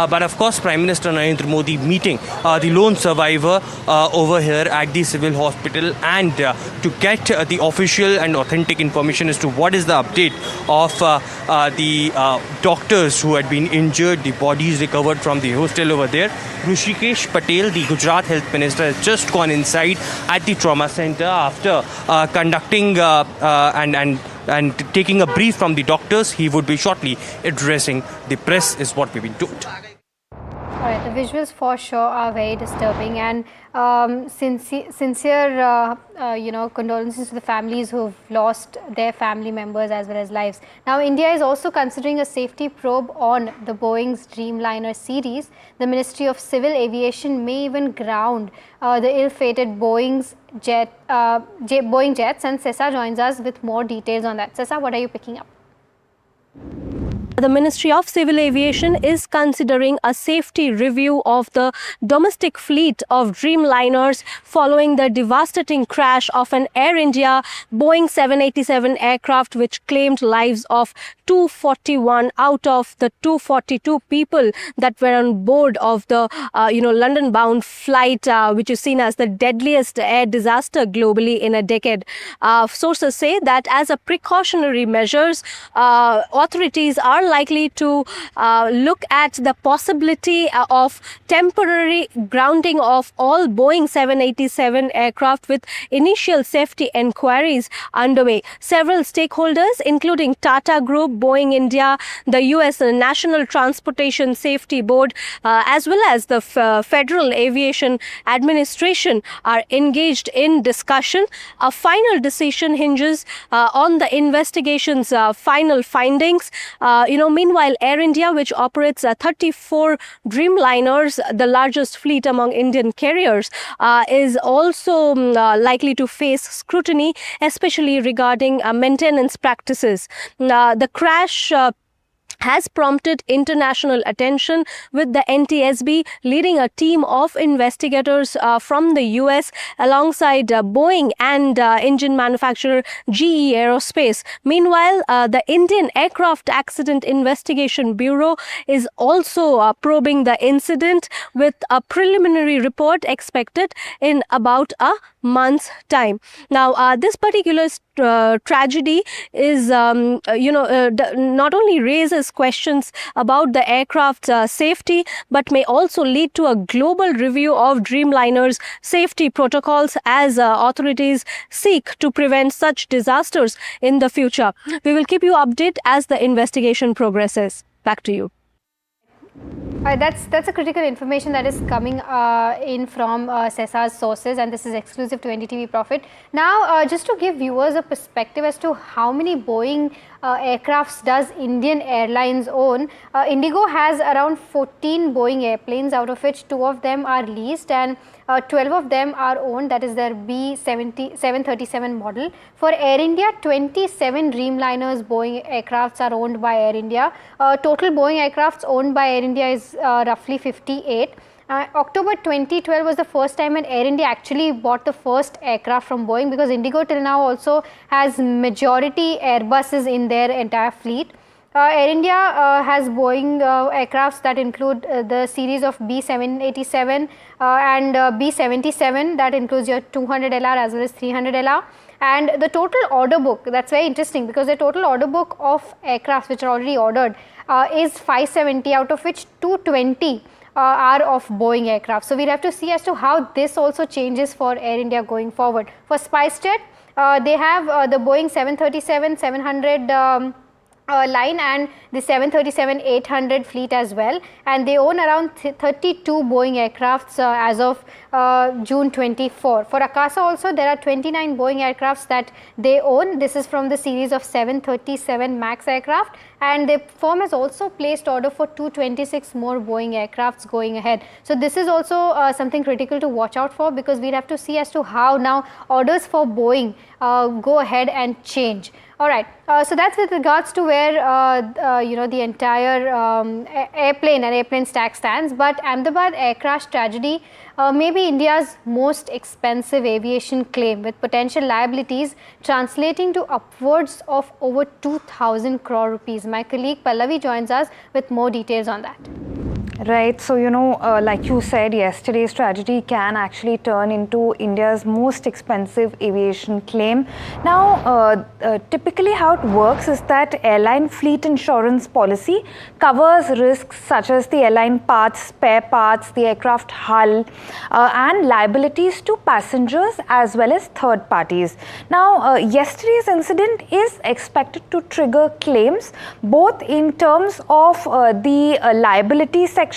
But of course, Prime Minister Narendra Modi meeting the lone survivor over here at the civil hospital, and to get the official and authentic information as to what is the update of the doctors who had been injured, the bodies recovered from the hostel over there. Rushikesh Patel, the Gujarat Health Minister, has just gone inside at the trauma center after conducting and taking a brief from the doctors. He would be shortly addressing the press, is what we've been told. All right, the visuals for sure are very disturbing, and sincere condolences to the families who've lost their family members as well as lives. Now, India is also considering a safety probe on the Boeing's Dreamliner series. The Ministry of Civil Aviation may even ground the ill-fated Boeing jets, and Sessa joins us with more details on that. Sessa, what are you picking up? The Ministry of Civil Aviation is considering a safety review of the domestic fleet of Dreamliners following the devastating crash of an Air India Boeing 787 aircraft, which claimed lives of 241 out of the 242 people that were on board of the London-bound flight, which is seen as the deadliest air disaster globally in a decade. Sources say that as a precautionary measures, authorities are likely to look at the possibility of temporary grounding of all Boeing 787 aircraft, with initial safety inquiries underway. Several stakeholders, including Tata Group, Boeing India, the US National Transportation Safety Board, as well as the Federal Aviation Administration, are engaged in discussion. A final decision hinges on the investigation's final findings. Meanwhile, Air India, which operates 34 Dreamliners, the largest fleet among Indian carriers, is also likely to face scrutiny, especially regarding maintenance practices. The crash has prompted international attention, with the NTSB leading a team of investigators from the US alongside Boeing and engine manufacturer GE Aerospace. Meanwhile, the Indian Aircraft Accident Investigation Bureau is also probing the incident, with a preliminary report expected in about a month's time. Now, this particular tragedy is, not only raises questions about the aircraft's safety, but may also lead to a global review of Dreamliner's safety protocols as authorities seek to prevent such disasters in the future. We will keep you updated as the investigation progresses. Back to you. That's a critical information that is coming in from CESA's sources, and this is exclusive to NDTV Profit. Now, just to give viewers a perspective as to how many Boeing aircrafts does Indian Airlines own, Indigo has around 14 Boeing airplanes, out of which 2 of them are leased and 12 of them are owned, that is their B737 model. For Air India, 27 Dreamliners Boeing aircrafts are owned by Air India. Total Boeing aircrafts owned by Air India is roughly 58. October 2012 was the first time when Air India actually bought the first aircraft from Boeing, because Indigo till now also has majority Airbuses in their entire fleet. Air India has Boeing aircrafts that include the series of B787 and B77, that includes your 200LR as well as 300LR. And the total order book, that's very interesting, because the total order book of aircrafts which are already ordered is 570, out of which 220 are of Boeing aircraft. So we'll have to see as to how this also changes for Air India going forward. For SpiceJet, they have the Boeing 737-700 line and the 737-800 fleet as well, and they own around 32 Boeing aircrafts as of June 24. For Akasa also, there are 29 Boeing aircrafts that they own. This is from the series of 737 MAX aircraft, and the firm has also placed order for 226 more Boeing aircrafts going ahead. So this is also something critical to watch out for, because we'll have to see as to how now orders for Boeing go ahead and change. All right, so that's with regards to where the entire airplane and airplane stack stands. But Ahmedabad air crash tragedy may be India's most expensive aviation claim, with potential liabilities translating to upwards of over 2,000 crore rupees. My colleague Pallavi joins us with more details on that. Right, so like you said, yesterday's tragedy can actually turn into India's most expensive aviation claim. Now, typically how it works is that airline fleet insurance policy covers risks such as the airline parts, spare parts, the aircraft hull, and liabilities to passengers as well as third parties. Now, yesterday's incident is expected to trigger claims both in terms of the liability section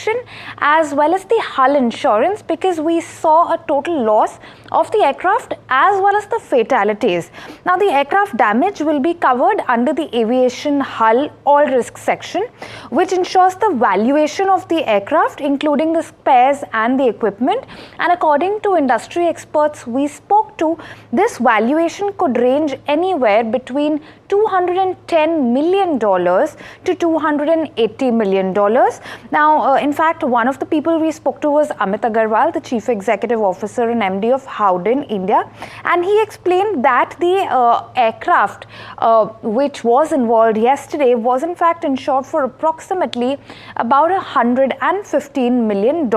as well as the hull insurance, because we saw a total loss of the aircraft as well as the fatalities. Now, the aircraft damage will be covered under the aviation hull all risk section, which ensures the valuation of the aircraft, including the spares and the equipment. And according to industry experts we spoke to, this valuation could range anywhere between $210 million to $280 million. Now, in fact, one of the people we spoke to was Amit Agarwal, the Chief Executive Officer and MD of Howden India, and he explained that the aircraft which was involved yesterday was in fact insured for approximately about $115 million.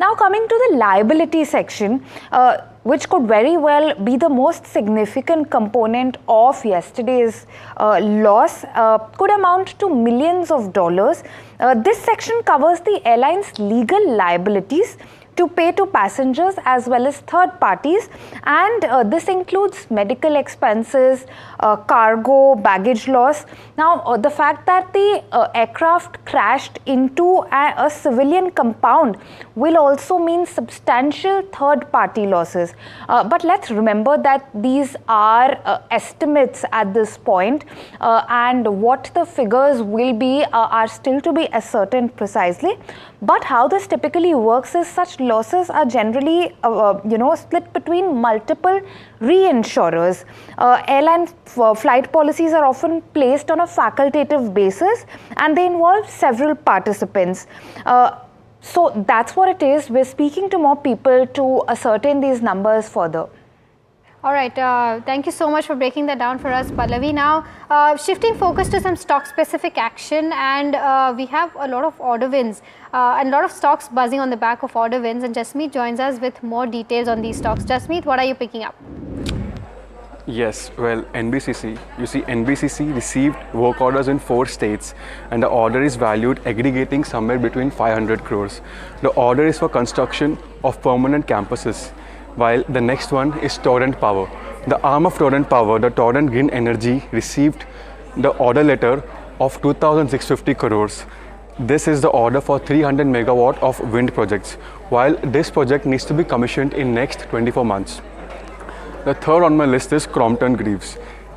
Now, coming to the liability section, which could very well be the most significant component of yesterday's loss, could amount to millions of dollars. This section covers the airline's legal liabilities to pay to passengers as well as third parties, and this includes medical expenses, cargo, baggage loss. Now, the fact that the aircraft crashed into a civilian compound will also mean substantial third party losses. But let's remember that these are estimates at this point, and what the figures will be are still to be ascertained precisely. But how this typically works is such losses are generally split between multiple reinsurers. Airline flight policies are often placed on a facultative basis, and they involve several participants. So that's what it is. We're speaking to more people to ascertain these numbers further. All right, thank you so much for breaking that down for us, Pallavi. Now, shifting focus to some stock-specific action, and we have a lot of order wins and a lot of stocks buzzing on the back of order wins, and Jasmeet joins us with more details on these stocks. Jasmeet, what are you picking up? Yes, well, NBCC, you see NBCC received work orders in 4 states, and the order is valued aggregating somewhere between 500 crores. The order is for construction of permanent campuses, while the next one is Torrent Power. The arm of Torrent Power, the Torrent Green Energy, received the order letter of 2,650 crores. This is the order for 300 megawatt of wind projects, while this project needs to be commissioned in next 24 months. The third on my list is Crompton Greaves.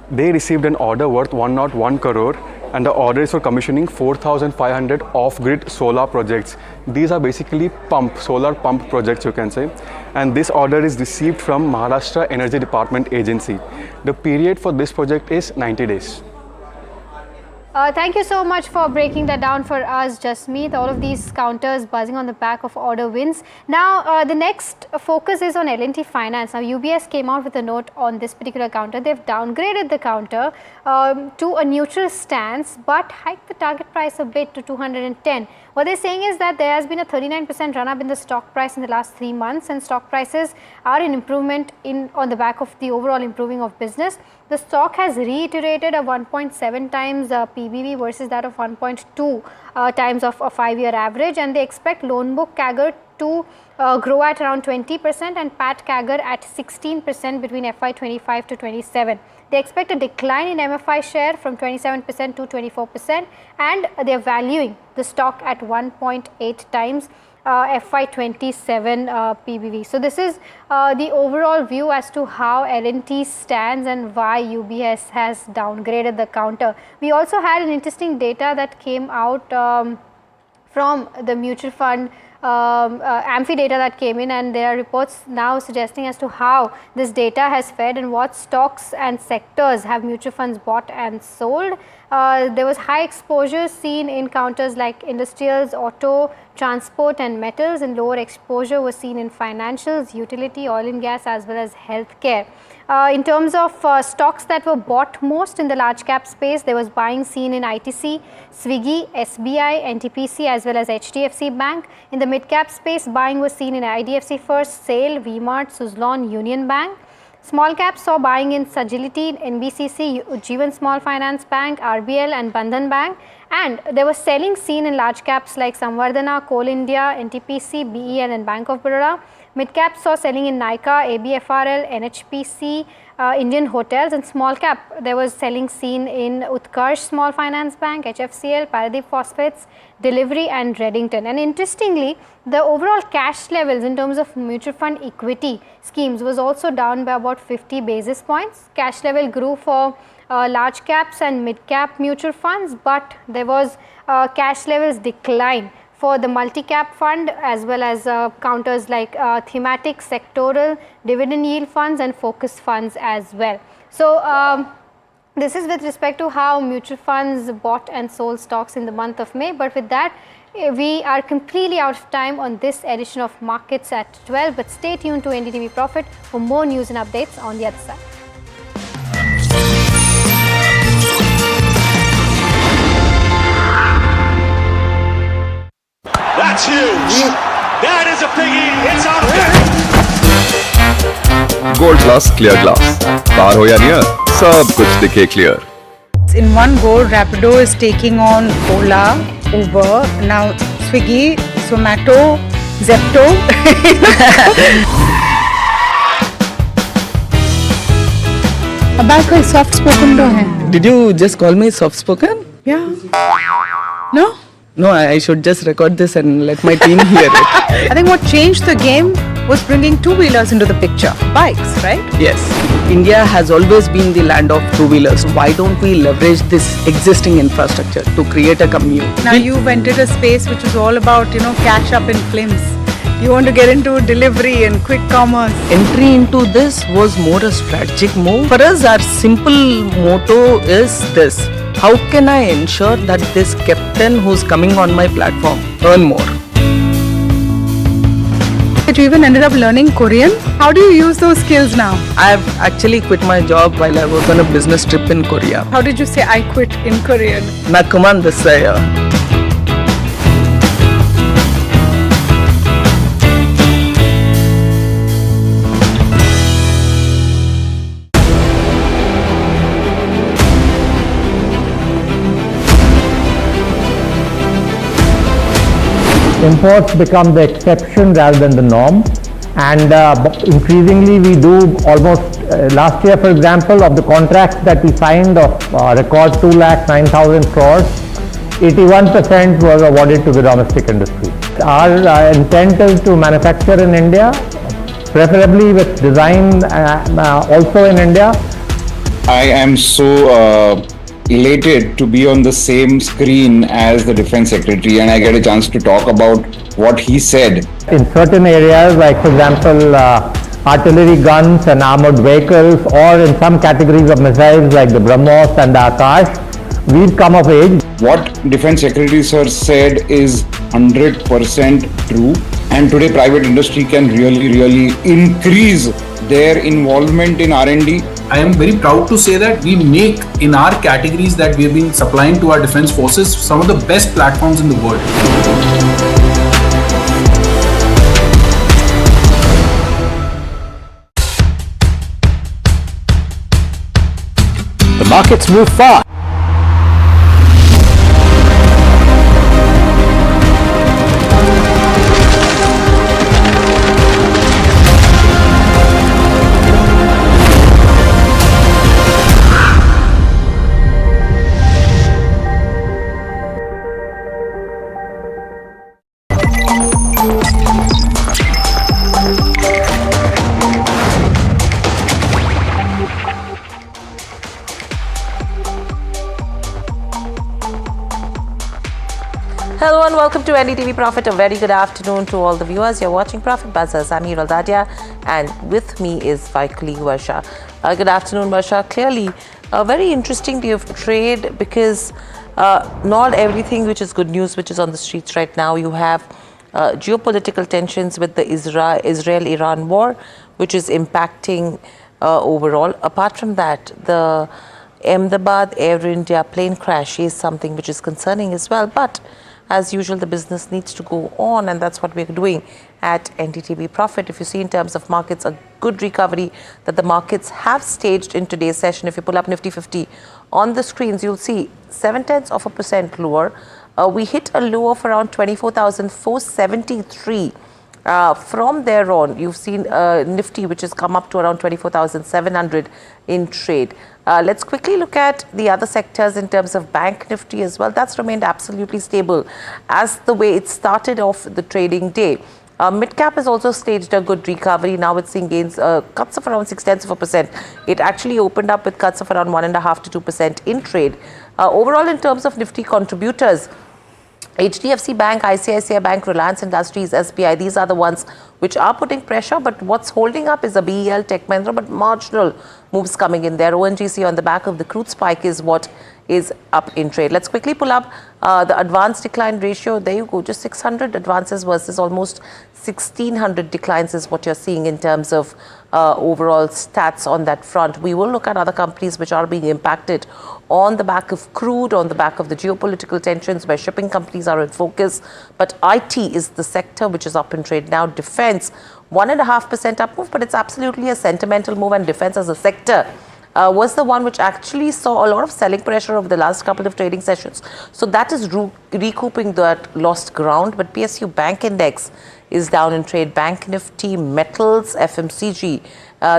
They received an order worth 101 crore and the order is for commissioning 4,500 off-grid solar projects. These are basically solar pump projects, you can say. And this order is received from Maharashtra Energy Department Agency. The period for this project is 90 days. Thank you so much for breaking that down for us, Jasmeet. All of these counters buzzing on the back of order wins. Now, the next focus is on L&T Finance. Now, UBS came out with a note on this particular counter. They've downgraded the counter to a neutral stance, but hiked the target price a bit to 210. What they're saying is that there has been a 39% run up in the stock price in the last 3 months, and stock prices are in improvement on the back of the overall improving of business. The stock has reiterated a 1.7 times PBV versus that of 1.2 times of a 5-year average, and they expect loan book CAGR to grow at around 20% and PAT CAGR at 16% between FY25 to 27. They expect a decline in MFI share from 27% to 24%, and they are valuing the stock at 1.8 times FY27 PBV. So this is the overall view as to how L&T stands and why UBS has downgraded the counter. We also had an interesting data that came out from the mutual fund Amphi data that came in, and there are reports now suggesting as to how this data has fared and what stocks and sectors have mutual funds bought and sold. There was high exposure seen in counters like industrials, auto, transport and metals, and lower exposure was seen in financials, utility, oil and gas as well as healthcare. In terms of stocks that were bought most in the large cap space, there was buying seen in ITC, Swiggy, SBI, NTPC as well as HDFC Bank. In the mid cap space, buying was seen in IDFC First, SAIL, V-Mart, Suzlon, Union Bank. Small caps saw buying in Sagility, NBCC, Ujjivan Small Finance Bank, RBL and Bandhan Bank, and there was selling seen in large caps like Samvardhana, Coal India, NTPC, BEL and Bank of Baroda. Mid caps saw selling in Nykaa, ABFRL, NHPC, Indian Hotels, and small cap there was selling seen in Utkarsh Small Finance Bank, HFCL, Paradeep Phosphates, Delivery and Reddington. And interestingly, the overall cash levels in terms of mutual fund equity schemes was also down by about 50 basis points. Cash level grew for large caps and mid cap mutual funds, but there was cash levels decline for the multi-cap fund as well as counters like thematic, sectoral, dividend yield funds and focus funds as well. So this is with respect to how mutual funds bought and sold stocks in the month of May. But with that, we are completely out of time on this edition of Markets at 12. But stay tuned to NDTV Profit for more news and updates on the other side. That's huge. That is a biggie. It's out of gold glass clear glass पार हो या near सब कुछ दिखे clear. In one go, Rapido is taking on Ola, Uber, now Swiggy, Zomato, Zepto. About कोई soft spoken तो है. Did you just call me soft spoken? Yeah. No? No, I should just record this and let my team hear it. I think what changed the game was bringing two-wheelers into the picture, bikes, right? Yes. India has always been the land of two-wheelers. Why don't we leverage this existing infrastructure to create a commute? Now you've entered a space which is all about, cash up in films. You want to get into delivery and quick commerce. Entry into this was more a strategic move. For us, our simple motto is this: how can I ensure that this captain who's coming on my platform earn more? You even ended up learning Korean. How do you use those skills now? I've actually quit my job while I was on a business trip in Korea. How did you say I quit in Korean? Nakuman desaya. Imports become the exception rather than the norm, and increasingly we do almost last year, for example, of the contracts that we signed of record 2,09,000 crores, 81% was awarded to the domestic industry. Our intent is to manufacture in India, preferably with design also in India. I am so elated to be on the same screen as the Defense Secretary, and I get a chance to talk about what he said. In certain areas, like for example, artillery guns and armored vehicles, or in some categories of missiles like the BrahMos and the Akash, we've come of age. What Defense Secretary Sir said is 100% true, and today private industry can really increase their involvement in R&D. I am very proud to say that we make, in our categories that we have been supplying to our defense forces, some of the best platforms in the world. The markets move fast. Hello and welcome to NDTV Profit. A very good afternoon to all the viewers. You're watching Profit Buzzers. I'm Hiral Dadia, and with me is my colleague Varsha. Good afternoon, Varsha. Clearly, a very interesting day of trade because not everything which is good news which is on the streets right now. You have geopolitical tensions with the Israel-Iran war, which is impacting overall. Apart from that, the Ahmedabad Air India plane crash is something which is concerning as well. But as usual, the business needs to go on, and that's what we're doing at NDTV Profit. If you see in terms of markets, a good recovery that the markets have staged in today's session. If you pull up Nifty 50 on the screens, you'll see 0.7% lower. We hit a low of around 24,473. From there on, you've seen Nifty, which has come up to around 24,700 in trade. Let's quickly look at the other sectors in terms of Bank Nifty as well. That's remained absolutely stable as the way it started off the trading day. Mid-cap has also staged a good recovery. Now it's seeing gains, cuts of around 0.6%. It actually opened up with cuts of around 1.5 to 2% in trade. Overall, in terms of Nifty contributors, HDFC Bank, ICICI Bank, Reliance Industries, SBI, these are the ones which are putting pressure, but what's holding up is a BEL, Tech Mahindra, but marginal moves coming in there. ONGC on the back of the crude spike is what is up in trade. Let's quickly pull up the advance decline ratio. There you go, just 600 advances versus almost 1,600 declines is what you're seeing in terms of overall stats on that front. We will look at other companies which are being impacted on the back of crude, on the back of the geopolitical tensions where shipping companies are in focus. But IT is the sector which is up in trade now. Defense, 1.5% up move, but it's absolutely a sentimental move, and defense as a sector was the one which actually saw a lot of selling pressure over the last couple of trading sessions. So that is recouping that lost ground. But PSU Bank Index is down in trade. Bank Nifty, metals, FMCG,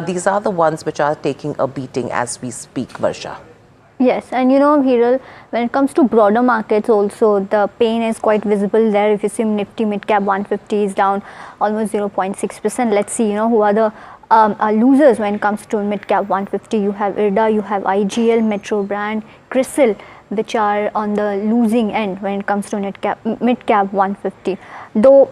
these are the ones which are taking a beating as we speak, Varsha. Yes, and you know, Hiral, when it comes to broader markets also, the pain is quite visible there. If you see Nifty mid-cap 150 is down almost 0.6%. Let's see, you know, who are the losers when it comes to mid-cap 150. You have IRDA, you have IGL, Metro Brand, CRISIL, which are on the losing end when it comes to mid-cap 150. Though,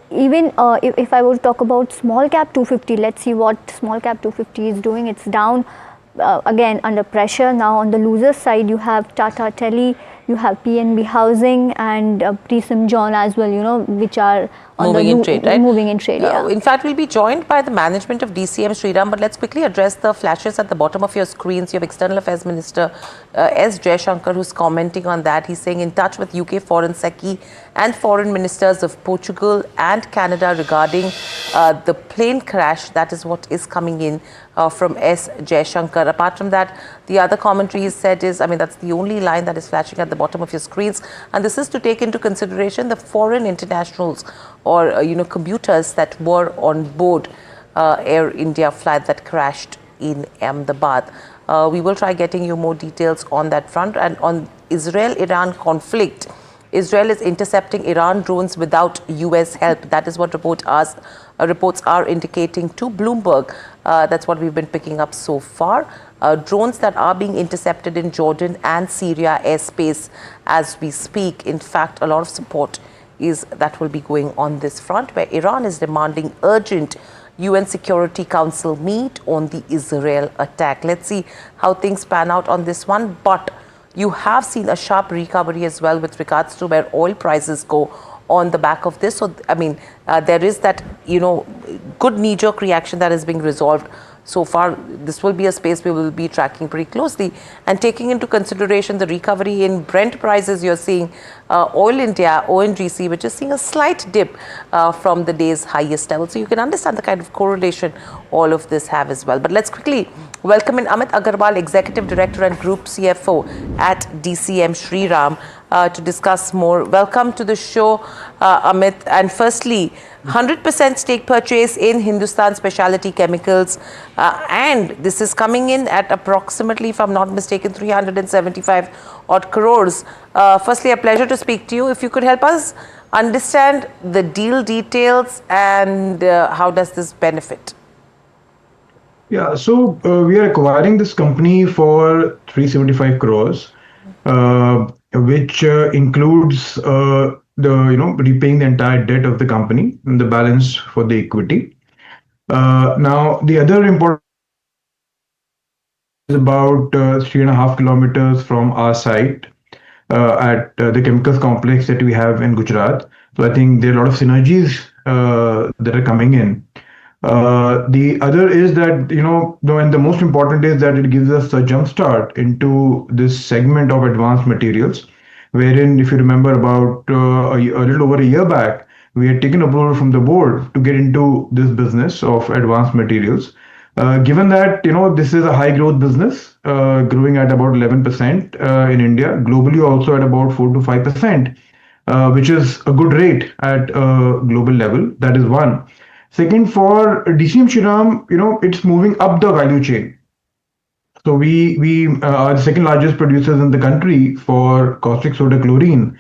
even if I were to talk about small cap 250, let's see what small cap 250 is doing. It's down. Again under pressure. Now on the loser side you have Tata Tele, you have PNB Housing and Prism John as well, you know, which are on moving in trade, right? Moving in trade, yeah. In fact, we'll be joined by the management of DCM Shriram, but let's quickly address the flashes at the bottom of your screens. You have External Affairs Minister S. Jaishankar who's commenting on that. He's saying in touch with UK Foreign Secretary and Foreign Ministers of Portugal and Canada regarding the plane crash. That is what is coming in from S. Jaishankar. Apart from that, the other commentary he said is, I mean, that's the only line that is flashing at the bottom of your screens. And this is to take into consideration the foreign internationals or, you know, commuters that were on board Air India flight that crashed in Ahmedabad. We will try getting you more details on that front. And on Israel-Iran conflict, Israel is intercepting Iran drones without US help. That is what reports are indicating to Bloomberg. That's what we've been picking up so far. Drones that are being intercepted in Jordan and Syria airspace as we speak. In fact, a lot of support that will be going on this front, where Iran is demanding urgent UN Security Council meet on the Israel attack. Let's see how things pan out on this one. But you have seen a sharp recovery as well with regards to where oil prices go on the back of this. So, I mean, there is that, good knee-jerk reaction that is being resolved. So far, this will be a space we will be tracking pretty closely. And taking into consideration the recovery in Brent prices, you're seeing Oil India, ONGC, which is seeing a slight dip from the day's highest level. So you can understand the kind of correlation all of this have as well. But let's quickly welcome in Amit Agarwal, Executive Director and Group CFO at DCM Shriram, to discuss more. Welcome to the show, Amit. And firstly, 100% stake purchase in Hindustan Specialty Chemicals, and this is coming in at approximately, if I'm not mistaken, 375 odd crores. Firstly, a pleasure to speak to you. If you could help us understand the deal details and how does this benefit? Yeah, so we are acquiring this company for 375 crores, which includes repaying the entire debt of the company and the balance for the equity. Now, the other important is about 3.5 kilometers from our site at the chemicals complex that we have in Gujarat. So I think there are a lot of synergies that are coming in. The other is that, and the most important is that it gives us a jump start into this segment of advanced materials, wherein, if you remember, about a little over a year back, we had taken approval from the board to get into this business of advanced materials. Given that, this is a high growth business, growing at about 11% in India, globally also at about 4 to 5%, which is a good rate at a global level. That is one. Second, for DCM Shriram, it's moving up the value chain. So we are the second largest producers in the country for caustic soda chlorine.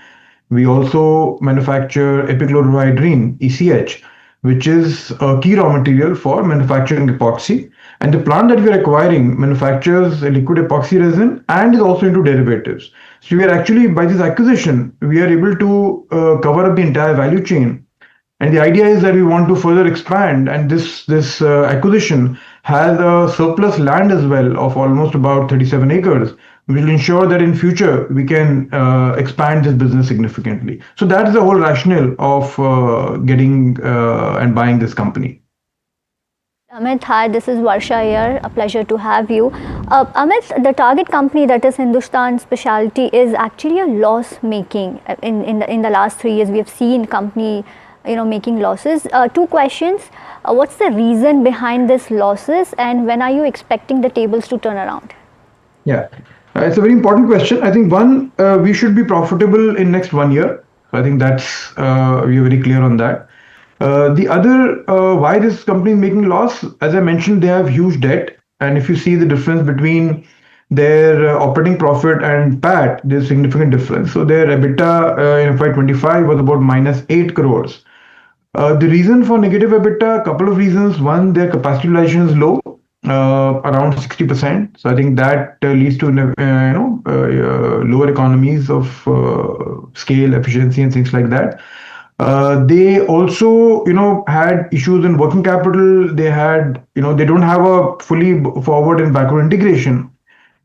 We also manufacture epichlorohydrin, ECH, which is a key raw material for manufacturing epoxy. And the plant that we are acquiring manufactures a liquid epoxy resin and is also into derivatives. So we are actually, by this acquisition, we are able to cover up the entire value chain. And the idea is that we want to further expand, and this acquisition has a surplus land as well of almost about 37 acres, which will ensure that in future we can expand this business significantly. So that's the whole rationale of getting and buying this company. Amit, hi, this is Varsha here. A pleasure to have you. Amit, the target company, that is Hindustan Specialty, is actually a loss making. In the last 3 years, we have seen company making losses. Two questions. What's the reason behind this losses, and when are you expecting the tables to turn around? Yeah, it's a very important question. I think one, we should be profitable in next 1 year. I think that's, we are very clear on that. The other, why this company is making loss, as I mentioned, they have huge debt. And if you see the difference between their operating profit and PAT, there's a significant difference. So their EBITDA in FY25 was about -8 crores. The reason for negative EBITDA, a couple of reasons. One, their capacity utilization is low, around 60%. So I think that leads to lower economies of scale, efficiency, and things like that. They also, had issues in working capital. They had, they don't have a fully forward and backward integration.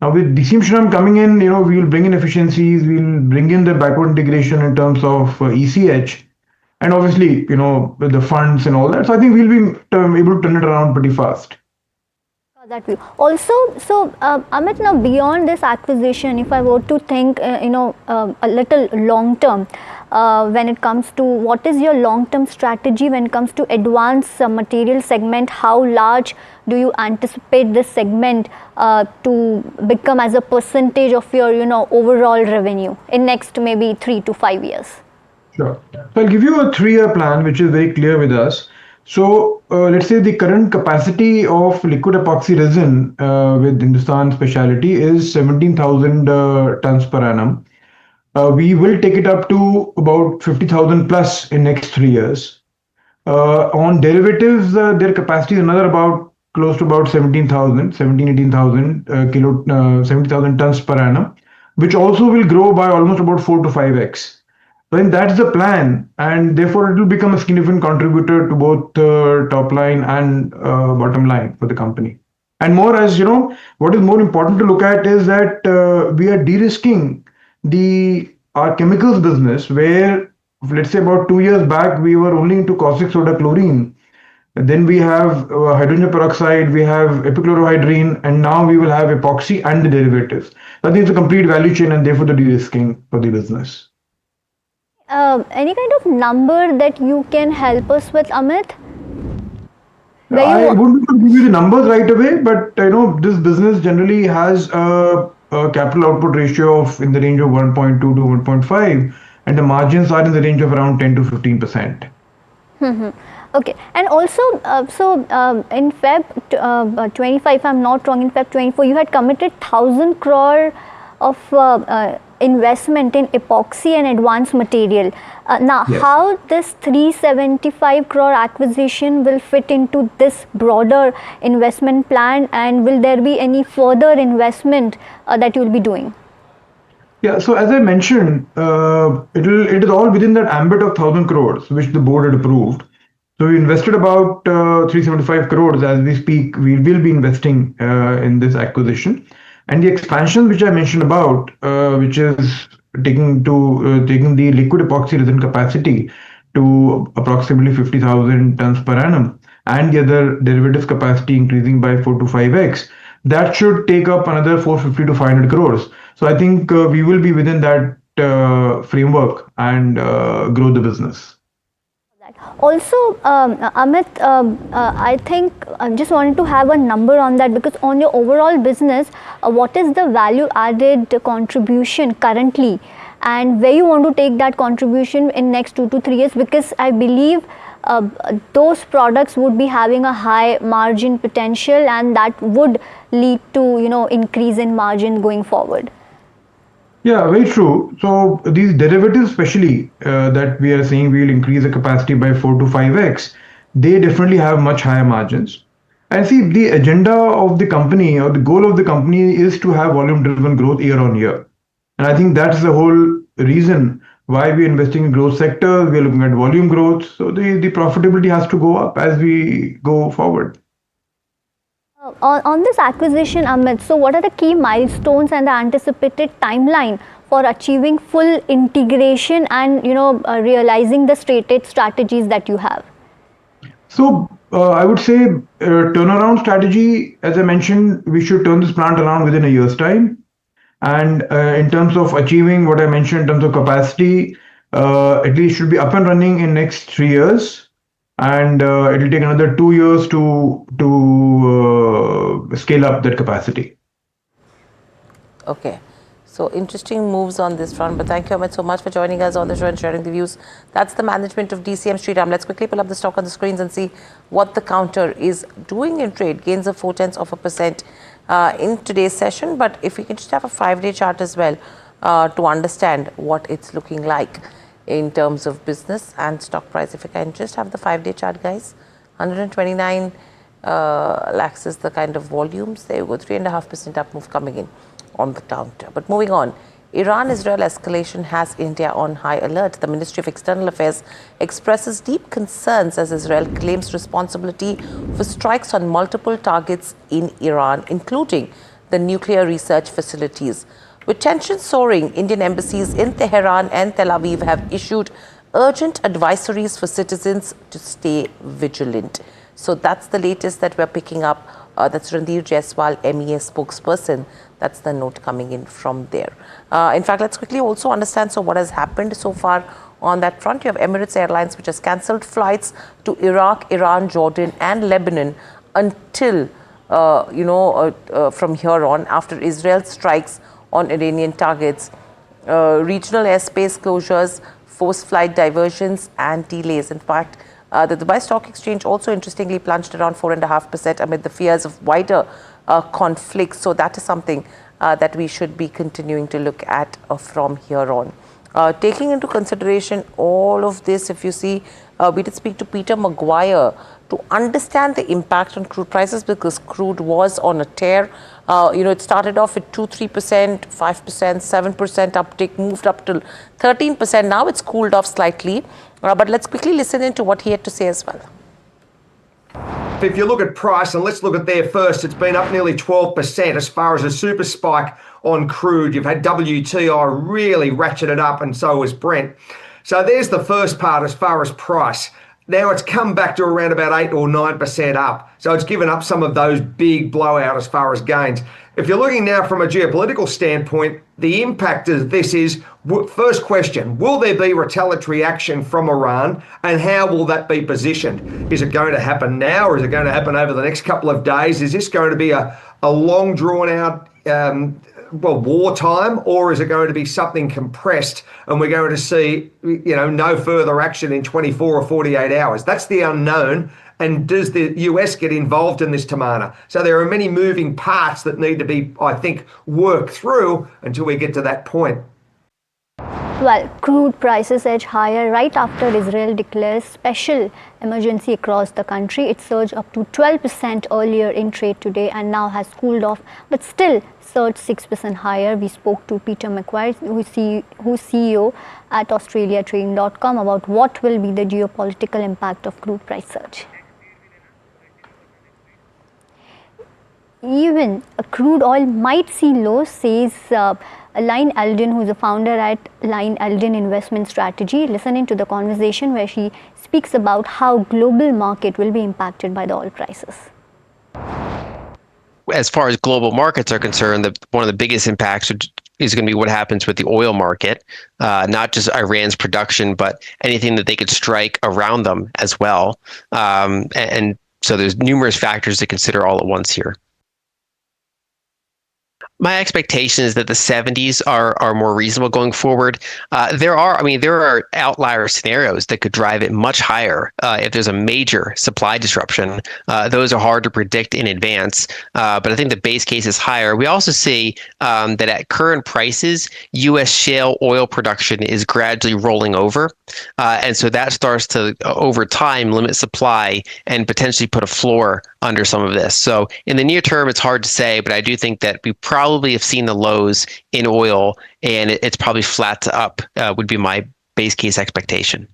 Now with DCM Shriram coming in, we will bring in efficiencies. We'll bring in the backward integration in terms of ECH. And obviously, the funds and all that. So I think we'll be able to turn it around pretty fast. That view. Also, so Amit, now beyond this acquisition, if I were to think, a little long term, when it comes to what is your long term strategy when it comes to advanced material segment, how large do you anticipate this segment to become as a percentage of your, overall revenue in next maybe 3 to 5 years? Sure. So I'll give you a 3-year plan, which is very clear with us. So let's say the current capacity of liquid epoxy resin with Hindustan Specialty is 17,000 tons per annum. We will take it up to about 50,000 plus in next 3 years. On derivatives, their capacity is another about close to about 18,000 70,000 tons per annum, which also will grow by almost about 4 to 5x. So I think that's the plan, and therefore it will become a significant contributor to both top line and bottom line for the company. And more, as you know, what is more important to look at is that we are de-risking our chemicals business, where let's say about 2 years back we were only into caustic soda, chlorine. Then we have hydrogen peroxide, we have epichlorohydrine, and now we will have epoxy and the derivatives. I think it's a complete value chain, and therefore the de-risking for the business. Any kind of number that you can help us with, Amit? I wouldn't be able to give you the numbers right away, but this business generally has a capital output ratio of in the range of 1.2 to 1.5, and the margins are in the range of around 10 to 15%. Okay, and also, in Feb 25, if I'm not wrong, in Feb 24, you had committed 1,000 crore of investment in epoxy and advanced material. Now, Yes. how this 375 crore acquisition will fit into this broader investment plan, and will there be any further investment that you will be doing? Yeah, so as I mentioned, it is all within that ambit of 1,000 crores, which the board had approved. So we invested about 375 crores. As we speak, we will be investing in this acquisition. And the expansion which I mentioned about, which is taking the liquid epoxy resin capacity to approximately 50,000 tons per annum, and the other derivatives capacity increasing by 4 to 5x, that should take up another 450 to 500 crores. So I think we will be within that framework and grow the business. Also, Amit, I think I just wanted to have a number on that, because on your overall business, what is the value added contribution currently, and where you want to take that contribution in next 2 to 3 years? Because I believe those products would be having a high margin potential, and that would lead to increase in margin going forward. Yeah, very true. So these derivatives, especially that we are saying we will increase the capacity by 4 to 5x, they definitely have much higher margins. And see, the agenda of the company, or the goal of the company, is to have volume-driven growth year on year. And I think that's the whole reason why we're investing in growth sectors. We're looking at volume growth. So the profitability has to go up as we go forward. On this acquisition, Amit, so what are the key milestones and the anticipated timeline for achieving full integration and realizing the stated strategies that you have? So I would say turnaround strategy, as I mentioned, we should turn this plant around within a year's time. And in terms of achieving what I mentioned in terms of capacity, at least should be up and running in next 3 years. And it will take another 2 years to scale up that capacity. Okay. So interesting moves on this front, but thank you, Amit, so much for joining us on the show and sharing the views. That's the management of DCM Shriram. Let's quickly pull up the stock on the screens and see what the counter is doing in trade. Gains of 0.4% in today's session, but if we can just have a 5-day chart as well to understand what it's looking like in terms of business and stock price. If you can just have the 5-day chart, guys. 129 lakhs is the kind of volumes. There you go, 3.5% up move coming in on the counter. But moving on, Iran-Israel escalation has India on high alert. The Ministry of External Affairs expresses deep concerns as Israel claims responsibility for strikes on multiple targets in Iran, including the nuclear research facilities. With tensions soaring, Indian embassies in Tehran and Tel Aviv have issued urgent advisories for citizens to stay vigilant. So that's the latest that we're picking up. That's Randir Jaiswal, MEA spokesperson. That's the note coming in from there. In fact, let's quickly also understand what has happened so far on that front. You have Emirates Airlines, which has cancelled flights to Iraq, Iran, Jordan and Lebanon until, from here on, after Israel strikes on Iranian targets. Regional airspace closures, forced flight diversions and delays. In fact, the Dubai Stock Exchange also interestingly plunged around 4.5% amid the fears of wider conflicts. So that is something that we should be continuing to look at from here on. Taking into consideration all of this, if you see, we did speak to Peter Maguire to understand the impact on crude prices, because crude was on a tear. It started off at 2-3%, 5%, 7% uptick, moved up to 13%. Now it's cooled off slightly. But let's quickly listen into what he had to say as well. If you look at price, and let's look at there first, it's been up nearly 12% as far as a super spike on crude. You've had WTI really ratcheted up, and so has Brent. So there's the first part as far as price. Now it's come back to around about 8 or 9% up. So it's given up some of those big blowout as far as gains. If you're looking now from a geopolitical standpoint, the impact of this is, first question, will there be retaliatory action from Iran, and how will that be positioned? Is it going to happen now, or is it going to happen over the next couple of days? Is this going to be a long drawn out wartime, or is it going to be something compressed and we're going to see, no further action in 24 or 48 hours? That's the unknown. And does the US get involved in this, Tamana? So there are many moving parts that need to be, I think, worked through until we get to that point. Well, crude prices edge higher right after Israel declares special emergency across the country. It surged up to 12% earlier in trade today and now has cooled off, but still surged 6% higher. We spoke to Peter Maguire, who's CEO at AustraliaTrading.com, about what will be the geopolitical impact of crude price surge. Even crude oil might see lows, says Lynn Eldon, who is a founder at Lynn Eldon Investment Strategy. Listening to the conversation where she speaks about how global market will be impacted by the oil prices. As far as global markets are concerned, one of the biggest impacts is going to be what happens with the oil market, not just Iran's production, but anything that they could strike around them as well. And so there's numerous factors to consider all at once here. My expectation is that the 70s are more reasonable going forward. There are outlier scenarios that could drive it much higher if there's a major supply disruption. Those are hard to predict in advance, but I think the base case is higher. We also see that at current prices, U.S. shale oil production is gradually rolling over, and so that starts to, over time, limit supply and potentially put a floor under some of this. So in the near term, it's hard to say, but I do think that we probably have seen the lows in oil, and it's probably flat to up would be my base case expectation.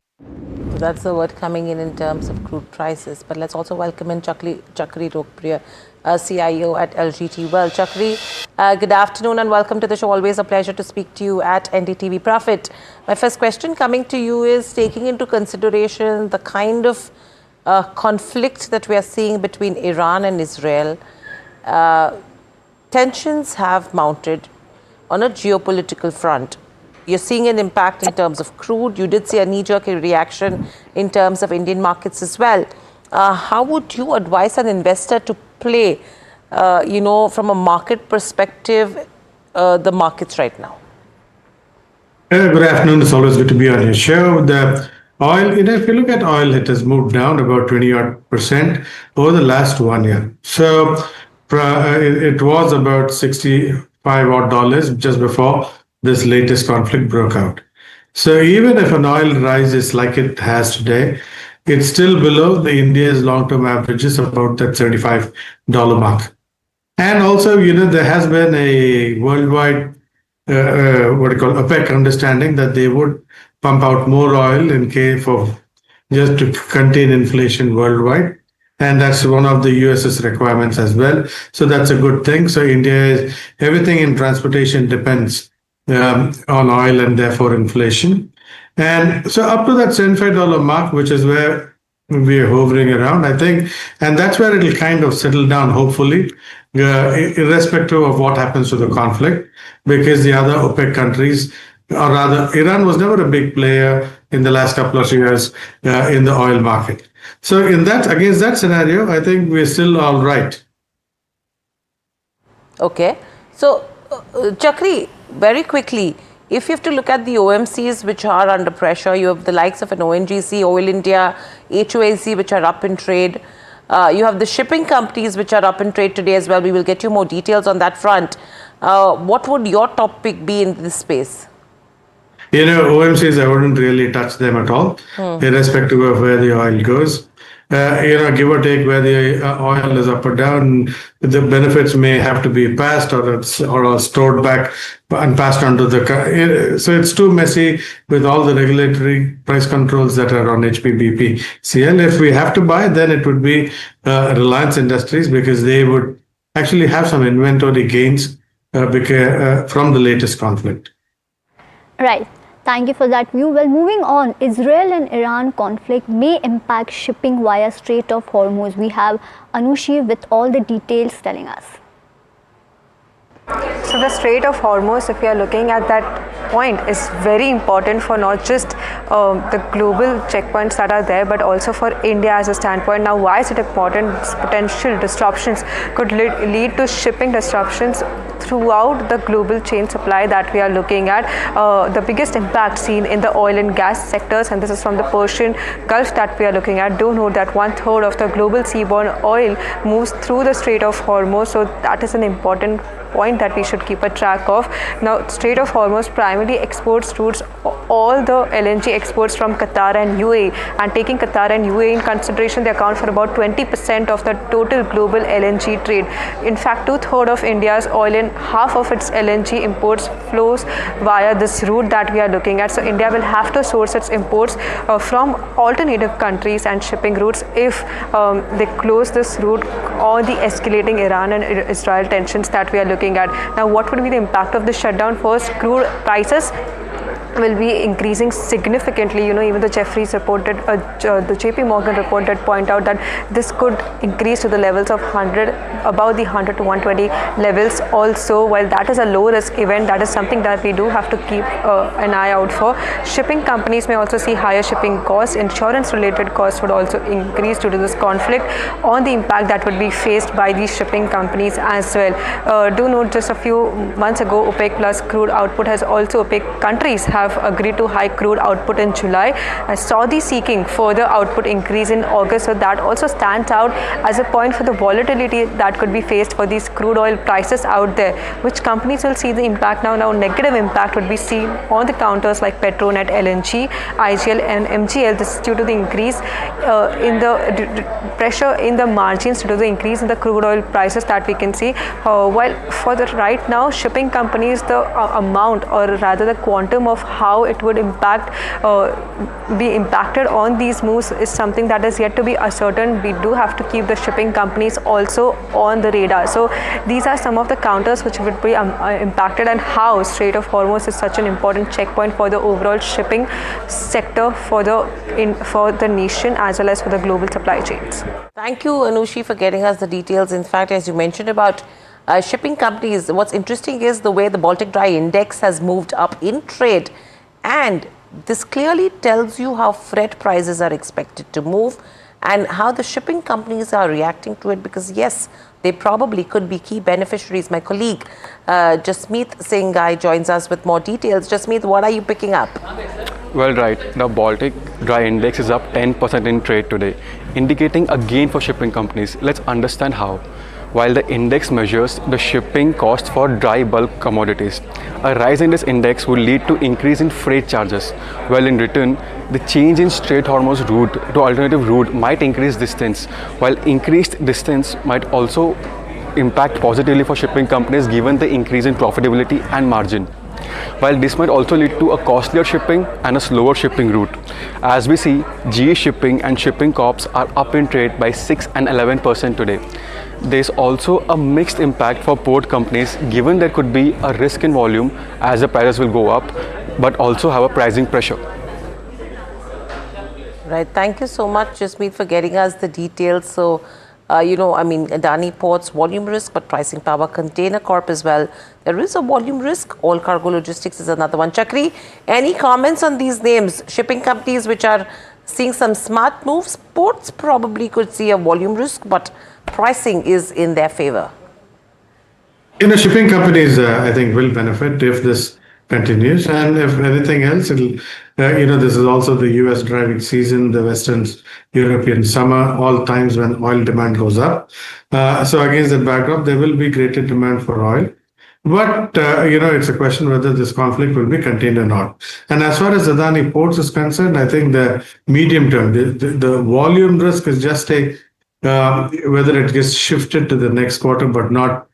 So that's the word coming in terms of crude prices. But let's also welcome in Chakri Rokpriya, CIO at LGT. Well, Chakri, good afternoon and welcome to the show. Always a pleasure to speak to you at NDTV Profit. My first question coming to you is, taking into consideration the kind of conflict that we are seeing between Iran and Israel, tensions have mounted on a geopolitical front. You're seeing an impact in terms of crude. You did see a knee-jerk reaction in terms of Indian markets as well. How would you advise an investor to play, from a market perspective, the markets right now? Good afternoon. It's always good to be on your show. The oil, if you look at oil, it has moved down about 20% over the last 1 year. So it was about $65 odd just before this latest conflict broke out. So even if an oil rises like it has today, it's still below the India's long-term averages, about that $75 mark. And also, there has been a worldwide, OPEC understanding that they would pump out more oil in case of just to contain inflation worldwide. And that's one of the US's requirements as well. So that's a good thing. So everything in transportation depends on oil and therefore inflation. And so up to that $75 mark, which is where we're hovering around, I think, and that's where it'll kind of settle down, hopefully, irrespective of what happens to the conflict, because the other OPEC countries, or rather, Iran was never a big player in the last couple of years in the oil market. So against that scenario, I think we're still all right. Okay. So, Chakri, very quickly, if you have to look at the OMCs which are under pressure, you have the likes of an ONGC, Oil India, HOAC, which are up in trade. You have the shipping companies which are up in trade today as well. We will get you more details on that front. What would your top pick be in this space? OMCs, I wouldn't really touch them at all, irrespective of where the oil goes. Give or take where the oil is up or down, the benefits may have to be passed or stored back and passed on to the. So it's too messy with all the regulatory price controls that are on HPBP. CL, if we have to buy, then it would be Reliance Industries, because they would actually have some inventory gains from the latest conflict. Right. Thank you for that view. Well, moving on, Israel and Iran conflict may impact shipping via Strait of Hormuz. We have Anushi with all the details telling us. So the Strait of Hormuz, if we are looking at that point, is very important for not just the global checkpoints that are there, but also for India as a standpoint. Now, why is it important? Potential disruptions could lead to shipping disruptions throughout the global chain supply that we are looking at. The biggest impact seen in the oil and gas sectors, and this is from the Persian Gulf that we are looking at. Do note that 1/3 of the global seaborne oil moves through the Strait of Hormuz, so that is an important point that we should keep a track of. Now, Strait of Hormuz primarily exports routes all the LNG exports from Qatar and UAE, and taking Qatar and UAE in consideration, they account for about 20% of the total global LNG trade. In fact, 2/3 of India's oil and half of its LNG imports flows via this route that we are looking at. So India will have to source its imports from alternative countries and shipping routes if they close this route or the escalating Iran and Israel tensions that we are looking at. Now, what would be the impact of the shutdown? First, crude prices will be increasing significantly. Even the Jefferies reported, the JP Morgan report did point out that this could increase to the levels of 100, about the 100 to 120 levels also. While that is a low risk event, that is something that we do have to keep an eye out for. Shipping companies may also see higher shipping costs. Insurance related costs would also increase due to this conflict, on the impact that would be faced by these shipping companies as well. Do note, just a few months ago, OPEC plus crude output has also, OPEC countries have agreed to hike crude output in July. Saudi seeking further output increase in August, so that also stands out as a point for the volatility that could be faced for these crude oil prices out there. Which companies will see the impact now? Now, negative impact would be seen on the counters like Petronet, L&T, IGL and MGL. This is due to the increase in the pressure in the margins due to the increase in the crude oil prices that we can see. While for the right now, shipping companies, the amount, or rather the quantum of how it would be impacted on these moves is something that is yet to be ascertained. We do have to keep the shipping companies also on the radar. So these are some of the counters which would be impacted, and how Strait of Hormuz is such an important checkpoint for the overall shipping sector for the nation as well as for the global supply chains. Thank you, Anushi, for getting us the details. In fact, as you mentioned about shipping companies, what's interesting is the way the Baltic Dry Index has moved up in trade, and this clearly tells you how freight prices are expected to move and how the shipping companies are reacting to it, because yes, they probably could be key beneficiaries. My colleague Jasmeet Singh joins us with more details. Jasmeet, what are you picking up? Well, right, the Baltic Dry Index is up 10% in trade today, indicating a gain for shipping companies. Let's understand how. While the index measures the shipping cost for dry bulk commodities, a rise in this index will lead to increase in freight charges, while in return, the change in Strait Hormuz route to alternative route might increase distance, while increased distance might also impact positively for shipping companies given the increase in profitability and margin. While this might also lead to a costlier shipping and a slower shipping route. As we see, GE Shipping and Shipping Corps are up in trade by 6 and 11% today. There is also a mixed impact for port companies, given there could be a risk in volume as the prices will go up, but also have a pricing pressure. Right. Thank you so much, Jasmeet, for getting us the details. So, Adani Ports, volume risk, but pricing power. Container Corp as well. There is a volume risk. All Cargo Logistics is another one. Chakri, any comments on these names? Shipping companies which are seeing some smart moves. Ports probably could see a volume risk, but pricing is in their favor. Shipping companies, I think, will benefit if this continues, and if anything else, it'll, this is also the US driving season, the Western European summer, all times when oil demand goes up. So against that backdrop, there will be greater demand for oil. But it's a question whether this conflict will be contained or not. And as far as Adani Ports is concerned, I think the medium term, the volume risk is just whether it gets shifted to the next quarter, but not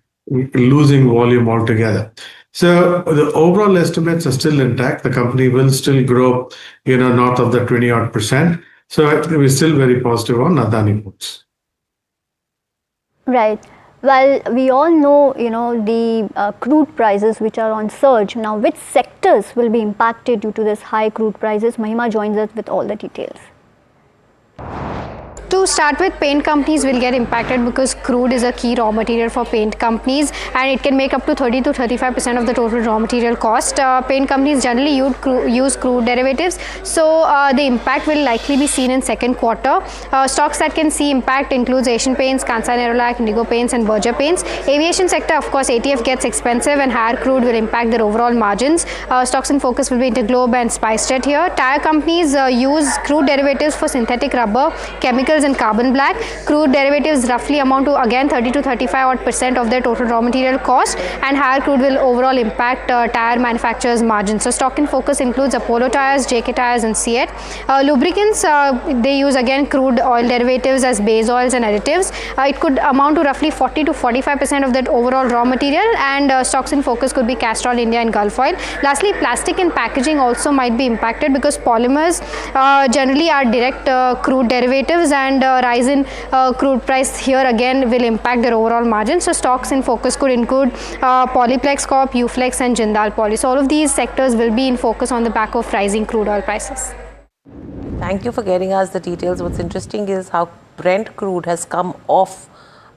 losing volume altogether. So the overall estimates are still intact. The company will still grow, north of the 20% odd. So we're still very positive on Adani Ports. Right. Well, we all know, the crude prices which are on surge. Now, which sectors will be impacted due to this high crude prices? Mahima joins us with all the details. To start with, paint companies will get impacted because crude is a key raw material for paint companies and it can make up to 30 to 35% of the total raw material cost. Paint companies generally use crude derivatives, so the impact will likely be seen in second quarter. Stocks that can see impact includes Asian Paints, Kansai Nerolac, Indigo Paints and Berger Paints. Aviation sector, of course, ATF gets expensive and higher crude will impact their overall margins. Stocks in focus will be Interglobe and SpiceJet here. Tire companies use crude derivatives for synthetic rubber, chemicals and carbon black. Crude derivatives roughly amount to again 30 to 35% of their total raw material cost, and higher crude will overall impact tire manufacturers' margins. So stock in focus includes Apollo Tires, JK Tires and Seat. Lubricants, they use again crude oil derivatives as base oils and additives. It could amount to roughly 40 to 45% of that overall raw material, and stocks in focus could be Castrol India and Gulf Oil. Lastly, plastic and packaging also might be impacted because polymers generally are direct crude derivatives, and rise in crude price here again will impact their overall margin. So stocks in focus could include Polyplex Corp, Uflex and Jindal Poly. So all of these sectors will be in focus on the back of rising crude oil prices. Thank you for getting us the details. What's interesting is how Brent crude has come off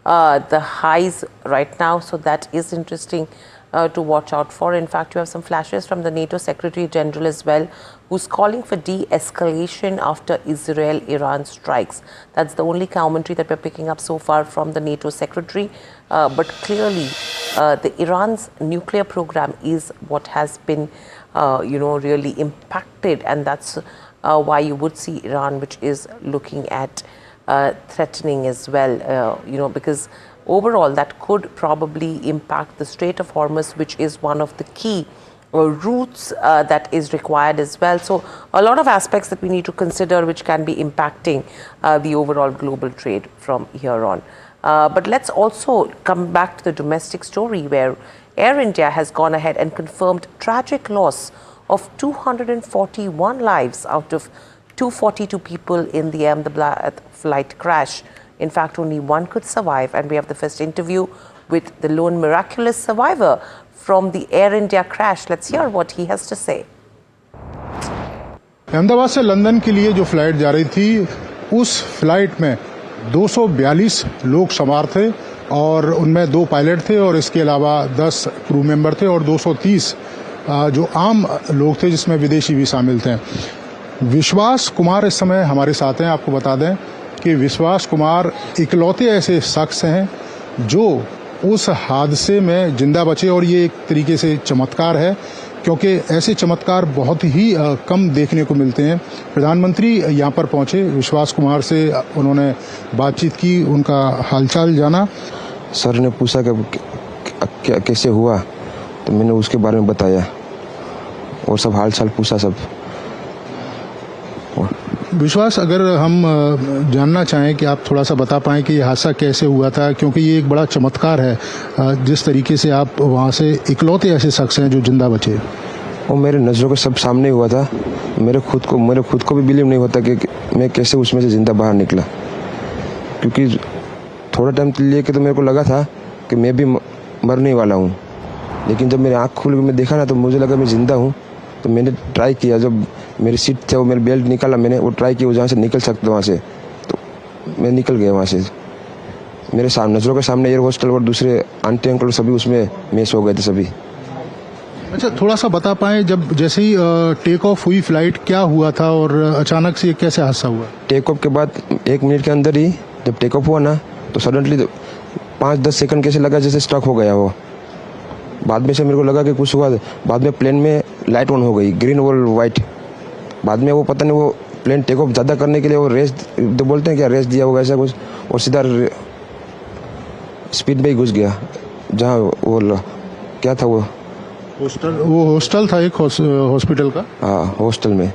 the highs right now. So that is interesting to watch out for. In fact, you have some flashes from the NATO Secretary General as well, who's calling for de-escalation after Israel-Iran strikes. That's the only commentary that we're picking up so far from the NATO Secretary. But clearly, the Iran's nuclear program is what has been, really impacted, and that's why you would see Iran, which is looking at threatening as well, because overall that could probably impact the Strait of Hormuz, which is one of the key routes that is required as well. So a lot of aspects that we need to consider which can be impacting the overall global trade from here on. But let's also come back to the domestic story where Air India has gone ahead and confirmed tragic loss of 241 lives out of 242 people in the Ahmedabad flight crash. In fact, only one could survive, and we have the first interview with the lone miraculous survivor from the Air India crash. Let's hear what he has to say. Ahmedabad से London के लिए जो flight जा रही थी, उस flight में 242 लोग सवार थे और उनमें 2 पायलट थे और इसके अलावा 10 क्रू मेंबर थे और 230 जो आम लोग थे जिसमें विदेशी भी शामिल थे। विश्वास कुमार इस समय हमारे साथ हैं। आपको बता दें कि विश्वास कुमार इकलौते ऐसे शख्स हैं जो उस हादसे में जिंदा बचे, और ये एक तरीके से चमत्कार है क्योंकि ऐसे चमत्कार बहुत ही कम देखने को मिलते हैं। प्रधानमंत्री यहाँ पर पहुंचे, विश्वास कुमार से उन्होंने बातचीत की, उनका हालचाल जाना। सर ने पूछा कि कैसे हुआ, तो मैंने उसके बारे में बताया और सब हालचाल पूछा सब। विश्वास, अगर हम जानना चाहें कि आप थोड़ा सा बता पाएं कि ये हादसा कैसे हुआ था, क्योंकि ये एक बड़ा चमत्कार है जिस तरीके से आप वहाँ से इकलौते ऐसे शख्स हैं जो जिंदा बचे। वो मेरे नज़रों के सब सामने हुआ था। मेरे खुद को भी बिलीव नहीं होता कि मैं कैसे उसमें से जिंदा बाहर निकला, क्योंकि थोड़ा टाइम लिए कि तो मेरे को लगा था कि मैं भी मरने वाला हूँ, लेकिन जब मेरी आँख खुल के मैं देखा ना तो मुझे लगा मैं ज़िंदा हूँ। तो मैंने ट्राई किया, जब मेरी सीट थे वो मेरे बेल्ट निकाला, मैंने वो ट्राई किया जहाँ से निकल सकता वहाँ से, तो मैं निकल गया वहाँ से। मेरे सामने नज़रों के सामने एयर होस्टल और दूसरे आंटी अंकल सभी उसमें मिस हो गए थे सभी। अच्छा, थोड़ा सा बता पाएं, जब जैसे ही टेक ऑफ हुई फ्लाइट क्या हुआ था और अचानक से कैसे हादसा हुआ? टेक ऑफ के बाद 1 मिनट के अंदर ही जब टेक ऑफ हुआ ना तो सडनली 5-10 सेकंड कैसे लगा जैसे स्टक हो गया वो। बाद में से मेरे को लगा कि कुछ हुआ। बाद में प्लेन में लाइट ऑन हो गई, ग्रीन और वाइट। बाद में वो पता नहीं वो प्लेन टेक ऑफ ज़्यादा करने के लिए वो रेस तो बोलते हैं क्या, रेस दिया होगा ऐसा कुछ, और सीधा स्पीड में ही घुस गया जहाँ वो क्या था वो हॉस्टल था एक हॉस्पिटल का। हाँ, हॉस्टल में,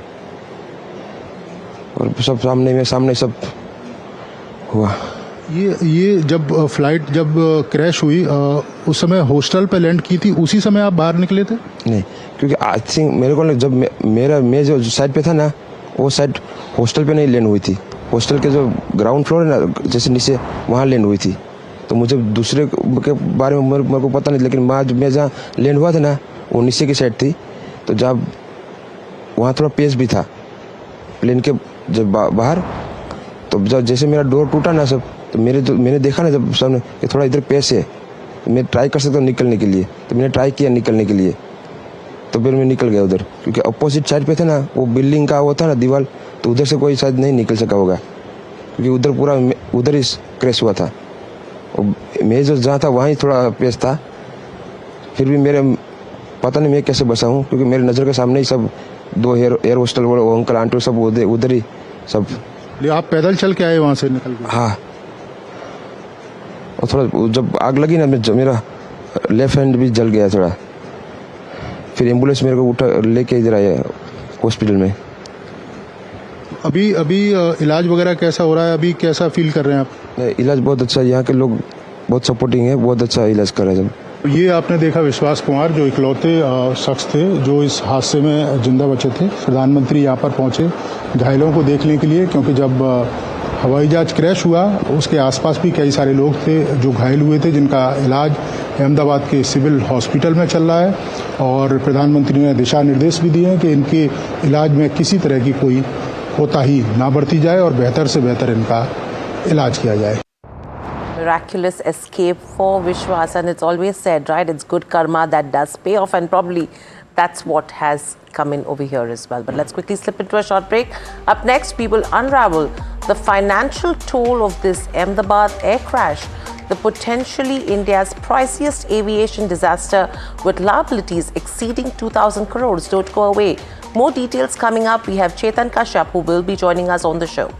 और सब सामने सब हुआ। ये जब फ्लाइट जब क्रैश हुई उस समय हॉस्टल पे लैंड की थी, उसी समय आप बाहर निकले थे? नहीं, क्योंकि आई थिंक मेरे को जब मैं जो साइड पे था ना, वो साइड हॉस्टल पे नहीं लैंड हुई थी। हॉस्टल के जो ग्राउंड फ्लोर है ना, जैसे नीचे, वहाँ लैंड हुई थी। तो मुझे दूसरे के बारे में मेरे को पता नहीं, लेकिन मैं जहाँ लैंड हुआ था ना, वो नीचे की साइड थी। तो जब वहाँ थोड़ा पेस भी था प्लेन के जब बाहर, तो जब जैसे मेरा डोर टूटा ना सब, तो मैंने देखा ना जब सामने कि थोड़ा इधर पेस है, मैं ट्राई कर सकता हूँ निकलने के लिए। तो मैंने ट्राई किया निकलने के लिए, तो फिर मैं निकल गया उधर, क्योंकि अपोजिट साइड पे था ना वो बिल्डिंग का वो था ना दीवार, तो उधर से कोई शायद नहीं निकल सका होगा, क्योंकि उधर पूरा उधर ही क्रैश हुआ था। और मैं जो जहाँ था वहाँ थोड़ा पेस था। फिर भी मेरे पता नहीं मैं कैसे बचा हूँ, क्योंकि मेरे नज़र के सामने ही सब दो एयर होस्टल वो अंकल आंटी सब उधर ही सब। आप पैदल चल के आए वहाँ से निकल के? हाँ, और थोड़ा जब आग लगी ना, मेरा लेफ्ट हैंड भी जल गया थोड़ा। फिर एम्बुलेंस मेरे को उठा लेके इधर आया हॉस्पिटल में। अभी इलाज वगैरह कैसा हो रहा है? अभी कैसा फील कर रहे हैं आप? इलाज बहुत अच्छा है, यहाँ के लोग बहुत सपोर्टिंग है, बहुत अच्छा इलाज कर रहे हैं सब। ये आपने देखा विश्वास कुमार, जो इकलौते शख्स थे जो इस हादसे में जिंदा बचे थे। प्रधानमंत्री यहाँ पर पहुंचे घायलों को देखने के लिए, क्योंकि जब हवाई जहाज क्रैश हुआ उसके आसपास भी कई सारे लोग थे जो घायल हुए थे, जिनका इलाज अहमदाबाद के सिविल हॉस्पिटल में चल रहा है। और प्रधानमंत्री ने दिशा निर्देश भी दिए हैं कि इनके इलाज में किसी तरह की कोई कोताही ना बरती जाए और बेहतर से बेहतर इनका इलाज किया जाए। Miraculous escape for Vishwas, and it's always said, right, it's good karma that does pay off, and probably that's what has come in over here as well. But let's quickly slip into a short break. Up next, we will unravel the financial toll of this Ahmedabad air crash, the potentially India's priciest aviation disaster with liabilities exceeding 2,000 crores. Don't go away. More details coming up. We have Chetan Kashyap, who will be joining us on the show.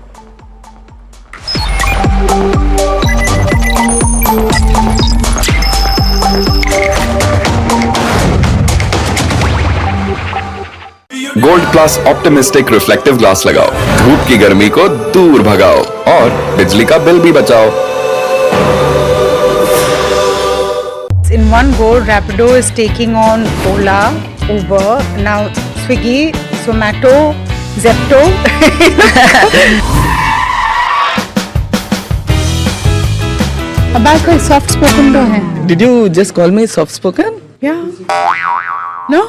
Gold plus optimistic reflective glass लगाओ, धूप की गर्मी को दूर भगाओ और बिजली का बिल भी बचाओ। In one go, Rapido is taking on Ola, Uber, now Swiggy, Zomato, Zepto. अब आज कोई सॉफ्ट स्पोकन तो है? Did you just call me soft spoken? Yeah. No?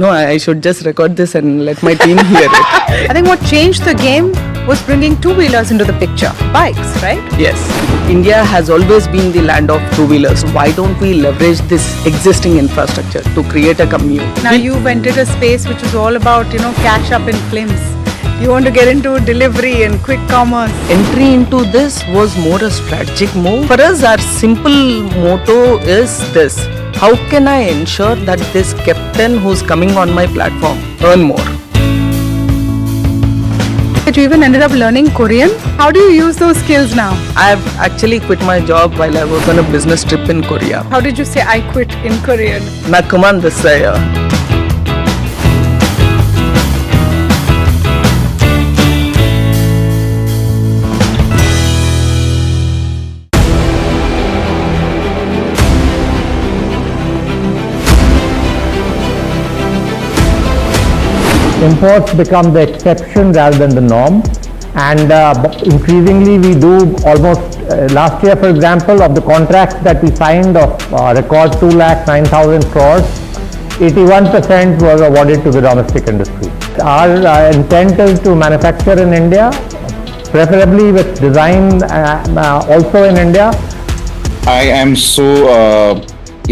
No, I should just record this and let my team hear it. I think what changed the game was bringing two-wheelers into the picture. Bikes, right? Yes. India has always been the land of two-wheelers. Why don't we leverage this existing infrastructure to create a commute? Now you've entered a space which is all about, cash up in films. You want to get into delivery and quick commerce. Entry into this was more a strategic move. For us, our simple motto is this: how can I ensure that this captain who's coming on my platform earn more? You even ended up learning Korean. How do you use those skills now? I've actually quit my job while I was on a business trip in Korea. How did you say I quit in Korean? Na kuman desaya. Imports become the exception rather than the norm, and increasingly we do almost last year, for example, of the contracts that we signed of record 2,09,000 crores, 81% was awarded to the domestic industry. Our intent is to manufacture in India, preferably with design also in India. I am so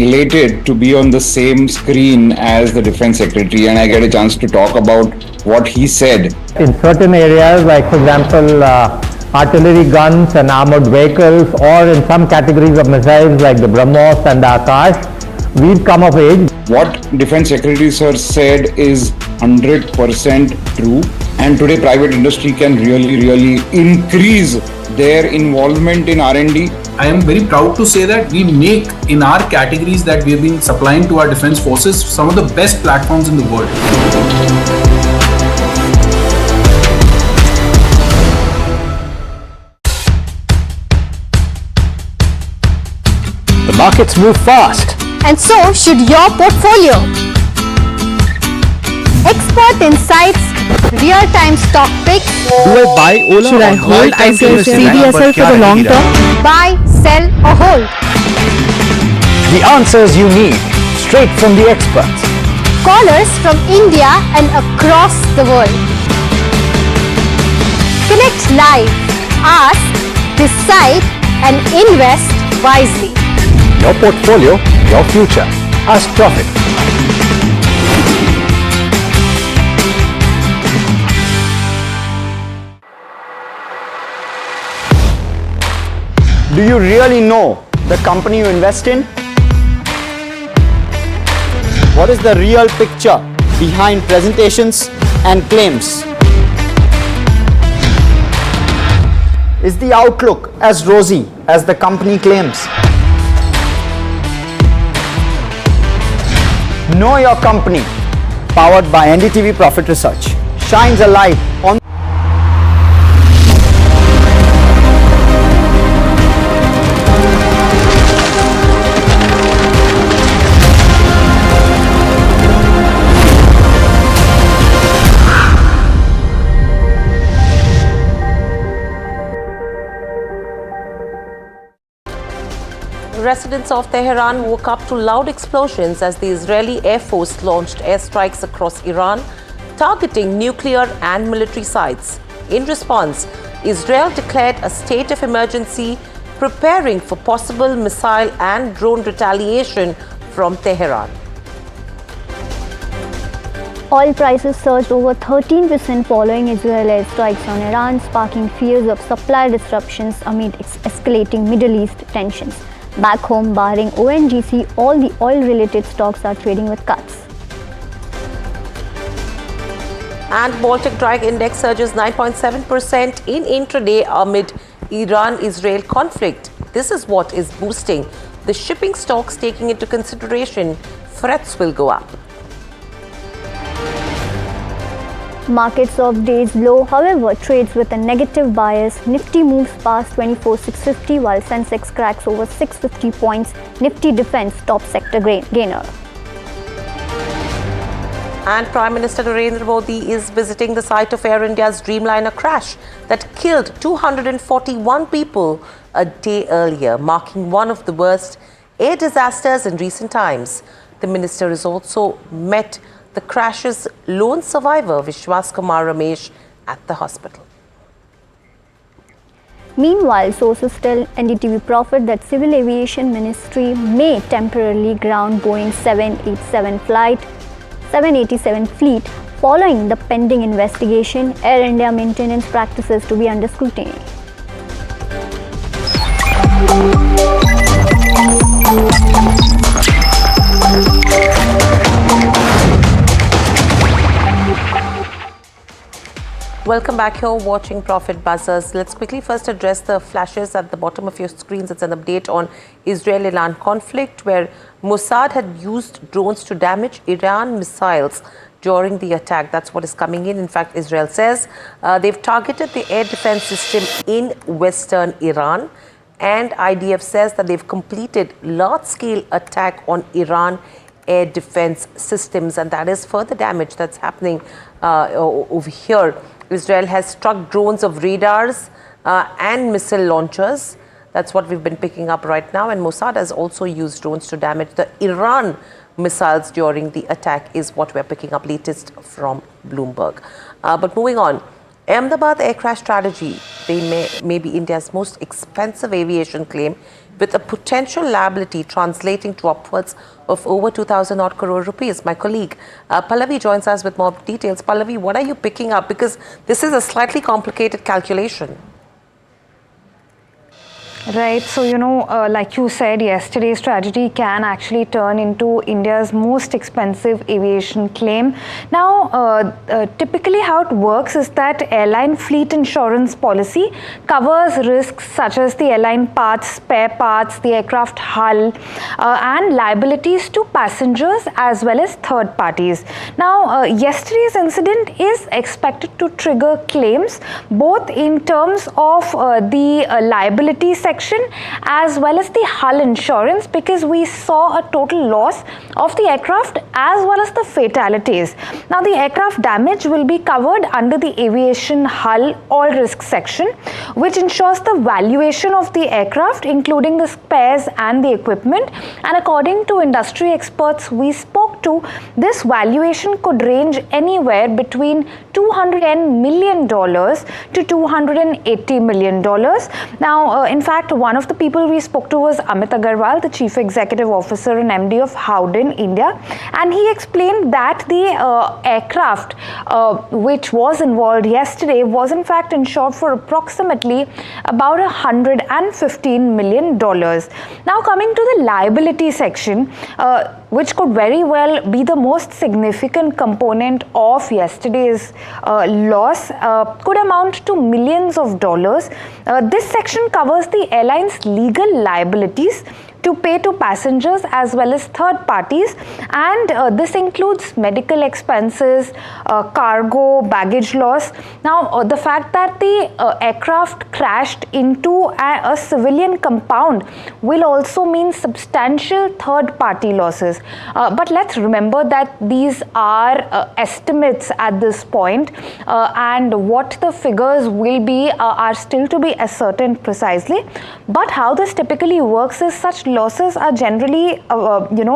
elated to be on the same screen as the Defense Secretary, and I get a chance to talk about what he said. In certain areas, like for example, artillery guns and armored vehicles, or in some categories of missiles like the BrahMos and the Akash, we've come of age. What Defense Secretary Sir said is 100% true, and today private industry can really increase their involvement in R&D I am very proud to say that we make, in our categories that we have been supplying to our defense forces, some of the best platforms in the world. The markets move fast. And so should your portfolio. Expert insights, real-time stock picks. Do I buy Ola? Should I or hold lifetime ICICI investment? CDSL for the long term? Buy, sell or hold. The answers you need, straight from the experts. Callers from India and across the world. Connect live, ask, decide and invest wisely. Your portfolio, your future. Ask Profit. Do you really know the company you invest in? What is the real picture behind presentations and claims? Is the outlook as rosy as the company claims? Know Your Company, powered by NDTV Profit Research, shines a light on Residents of Tehran woke up to loud explosions as the Israeli Air Force launched airstrikes across Iran, targeting nuclear and military sites. In response, Israel declared a state of emergency, preparing for possible missile and drone retaliation from Tehran. Oil prices surged over 13% following Israeli strikes on Iran, sparking fears of supply disruptions amid escalating Middle East tensions. Back home, barring ONGC, all the oil-related stocks are trading with cuts. And Baltic Dry Index surges 9.7% in intraday amid Iran-Israel conflict. This is what is boosting the shipping stocks, taking into consideration threats will go up. Markets of days low, however, trades with a negative bias. Nifty moves past 24,650 while Sensex cracks over 650 points. Nifty defends top sector gainer. And Prime Minister Narendra Modi is visiting the site of Air India's Dreamliner crash that killed 241 people a day earlier, marking one of the worst air disasters in recent times. The minister has also met the crash's lone survivor, Vishwas Kumar Ramesh, at the hospital. Meanwhile, sources tell NDTV Profit that Civil Aviation Ministry may temporarily ground Boeing 787 fleet following the pending investigation. Air India maintenance practices to be under scrutiny. Welcome back. Here watching Profit Buzzers. Let's quickly first address the flashes at the bottom of your screens. It's an update on Israel-Iran conflict where Mossad had used drones to damage Iran missiles during the attack. That's what is coming in. In fact, Israel says they've targeted the air defense system in western Iran, and IDF says that they've completed large-scale attack on Iran air defense systems, and that is further damage that's happening over here. Israel has struck drones of radars and missile launchers. That's what we've been picking up right now. And Mossad has also used drones to damage the Iran missiles during the attack, is what we're picking up latest from Bloomberg. But moving on, Ahmedabad air crash tragedy, they may be India's most expensive aviation claim, with a potential liability translating to upwards of over 2,000 odd crore rupees. My colleague Pallavi joins us with more details. Pallavi, what are you picking up? Because this is a slightly complicated calculation. Right. So, like you said, yesterday's tragedy can actually turn into India's most expensive aviation claim. Now, typically how it works is that airline fleet insurance policy covers risks such as the airline parts, spare parts, the aircraft hull, and liabilities to passengers as well as third parties. Now, yesterday's incident is expected to trigger claims both in terms of the liability section as well as the hull insurance, because we saw a total loss of the aircraft as well as the fatalities. Now, the aircraft damage will be covered under the aviation hull all risk section, which ensures the valuation of the aircraft including the spares and the equipment. And according to industry experts we spoke to, this valuation could range anywhere between $210 million to $280 million. Now, in fact, one of the people we spoke to was Amit Agarwal, the Chief Executive Officer and MD of Howden India, and he explained that the aircraft which was involved yesterday was in fact insured for approximately about $115 million. Now, coming to the liability section, which could very well be the most significant component of yesterday's loss, could amount to millions of dollars. This section covers the airline's legal liabilities to pay to passengers as well as third parties, and this includes medical expenses, cargo, baggage loss. Now, the fact that the aircraft crashed into a civilian compound will also mean substantial third party losses. But let's remember that these are estimates at this point, and what the figures will be are still to be ascertained precisely. But how this typically works is such losses are generally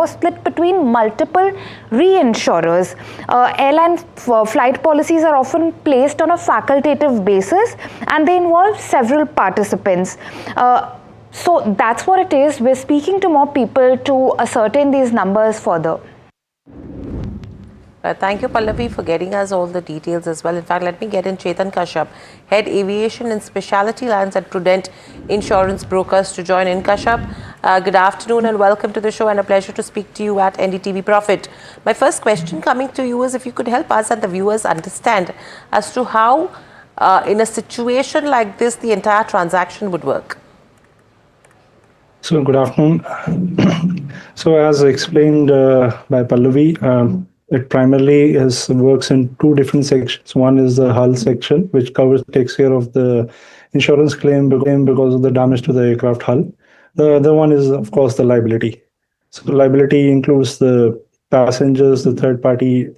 split between multiple reinsurers. Airline flight policies are often placed on a facultative basis and they involve several participants. So that's what it is. We're speaking to more people to ascertain these numbers further. Thank you, Pallavi, for getting us all the details as well. In fact, let me get in Chetan Kashyap, Head Aviation and Specialty Lines at Prudent Insurance Brokers, to join in. Kashyap, good afternoon and welcome to the show, and a pleasure to speak to you at NDTV Profit. My first question coming to you is if you could help us and the viewers understand as to how, in a situation like this, the entire transaction would work. So, good afternoon. So, as explained by Pallavi, it primarily works in two different sections. One is the hull section, which takes care of the insurance claim because of the damage to the aircraft hull. The other one is, of course, the liability. So the liability includes the passengers, the third party,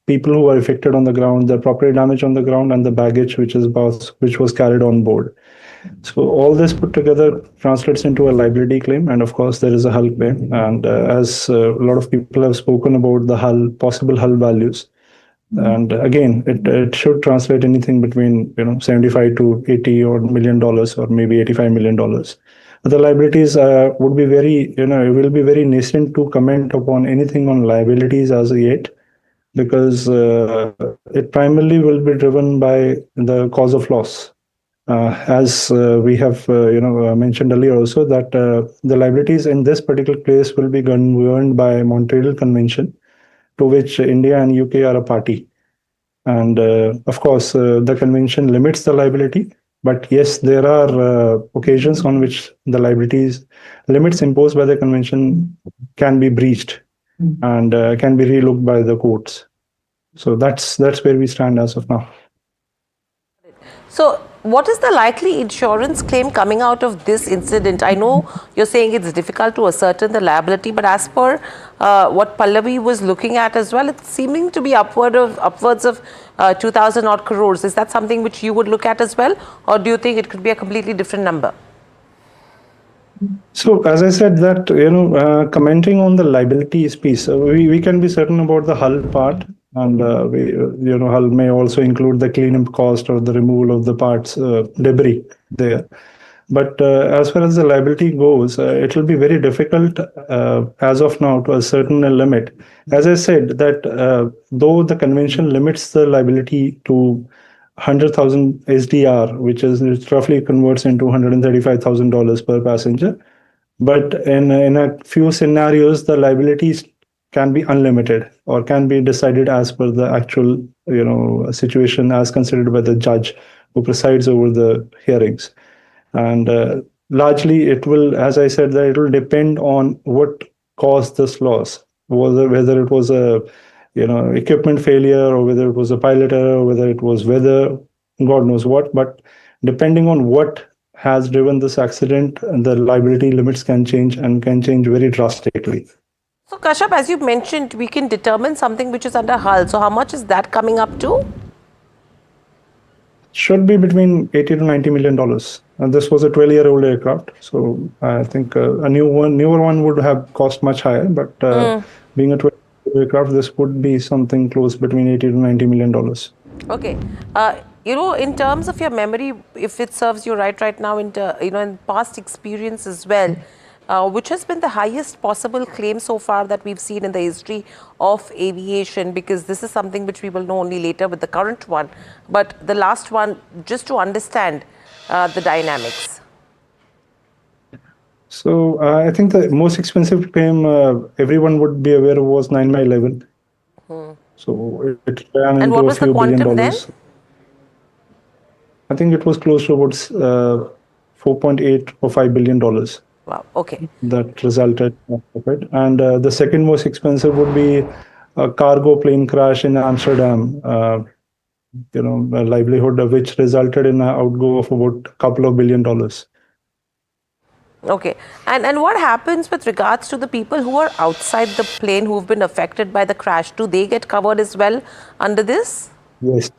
people who are affected on the ground, the property damage on the ground, and the baggage which was carried on board. So all this put together translates into a liability claim, and of course there is a hull claim. And as a lot of people have spoken about the possible hull values, and again it should translate anything between 75 to 80 or million dollars, or maybe $85 million. But the liabilities would be very it will be very nascent to comment upon anything on liabilities as of yet, because it primarily will be driven by the cause of loss. As we have mentioned earlier also, that the liabilities in this particular case will be governed by Montreal Convention, to which India and UK are a party. And of course, the convention limits the liability, but yes, there are occasions on which the liabilities limits imposed by the convention can be breached and can be relooked by the courts. So that's where we stand as of now. So what is the likely insurance claim coming out of this incident? I know you're saying it's difficult to ascertain the liability, but as per what Pallavi was looking at as well, it's seeming to be upwards of 2,000 odd crores. Is that something which you would look at as well, or do you think it could be a completely different number? So, as I said, that commenting on the liabilities piece, we can be certain about the hull part, and hull may also include the cleanup cost or the removal of the parts debris there. But as far as the liability goes, it will be very difficult as of now to ascertain a limit. As I said, that though the convention limits the liability to 100,000 SDR, which roughly converts into $135,000 per passenger. But in a few scenarios, the liabilities can be unlimited or can be decided as per the actual situation as considered by the judge who presides over the hearings. And largely it will, as I said, that it will depend on what caused this loss, whether it was a equipment failure, or whether it was a pilot error, or whether it was weather, God knows what. But depending on what has driven this accident, the liability limits can change, and can change very drastically. So Kashyap, as you mentioned, we can determine something which is under hull. So how much is that coming up to? Should be between $80 to $90 million. And this was a 12-year-old aircraft, so I think a newer one would have cost much higher. But being a 12-year-old aircraft, this would be something close between $80 to $90 million. Okay. In terms of your memory, if it serves you right now, in past experience as well, which has been the highest possible claim so far that we've seen in the history of aviation? Because this is something which we will know only later with the current one. But the last one, just to understand the dynamics. So I think the most expensive claim everyone would be aware of was 9/11. So it ran into a few $1 billion. Then? I think it was close to about 4.8 or $5 billion. Wow. Okay. That resulted from it. And the second most expensive would be a cargo plane crash in Amsterdam. A livelihood of which resulted in an outgo of about a couple of $1 billion. Okay. And what happens with regards to the people who are outside the plane who've been affected by the crash? Do they get covered as well under this? Yes.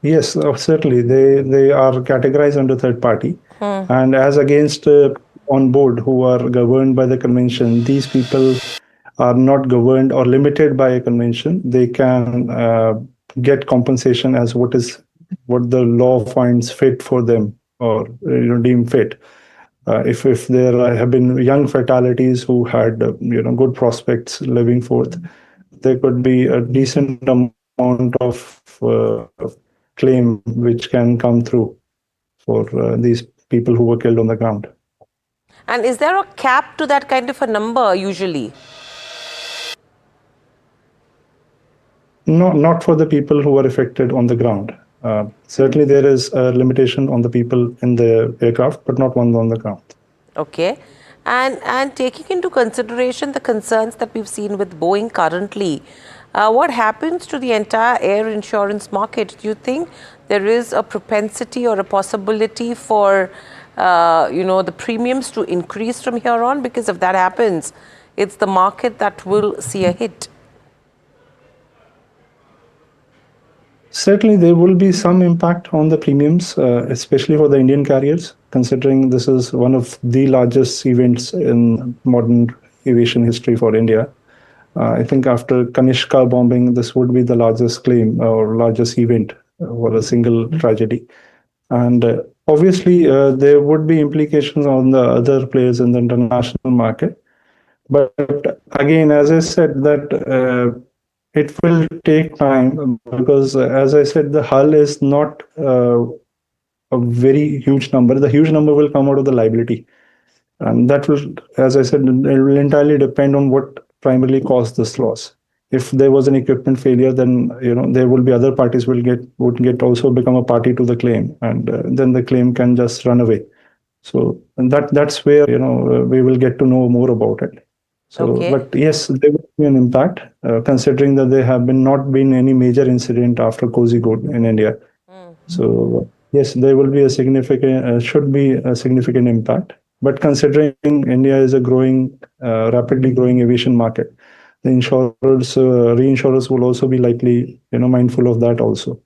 Yes, certainly. They are categorized under third party. And as against on board who are governed by the convention, these people are not governed or limited by a convention. They can get compensation as what the law finds fit for them, or deem fit. If there have been young fatalities who had good prospects living forth, there could be a decent amount of claim which can come through for these people who were killed on the ground. And is there a cap to that kind of a number usually? No, not for the people who were affected on the ground. Certainly there is a limitation on the people in the aircraft, but not one on the ground. Okay. And taking into consideration the concerns that we've seen with Boeing currently, what happens to the entire air insurance market? Do you think there is a propensity or a possibility for the premiums to increase from here on? Because if that happens, it's the market that will see a hit. Certainly, there will be some impact on the premiums, especially for the Indian carriers, considering this is one of the largest events in modern aviation history for India. I think after Kanishka bombing, this would be the largest claim or largest event for a single tragedy. And obviously, there would be implications on the other players in the international market. But again, as I said, that it will take time, because as I said, the hull is not a very huge number. The huge number will come out of the liability. And that will, as I said, it will entirely depend on what primarily caused this loss. If there was an equipment failure, then there will be other parties would also become a party to the claim, and then the claim can just run away. So that's where we will get to know more about it. So, okay. But yes, there will be an impact, considering that there have not been any major incident after Kozhikode in India. So yes, there will be a significant, should be a significant impact. But considering India is a rapidly growing aviation market, the reinsurers will also be likely, mindful of that also.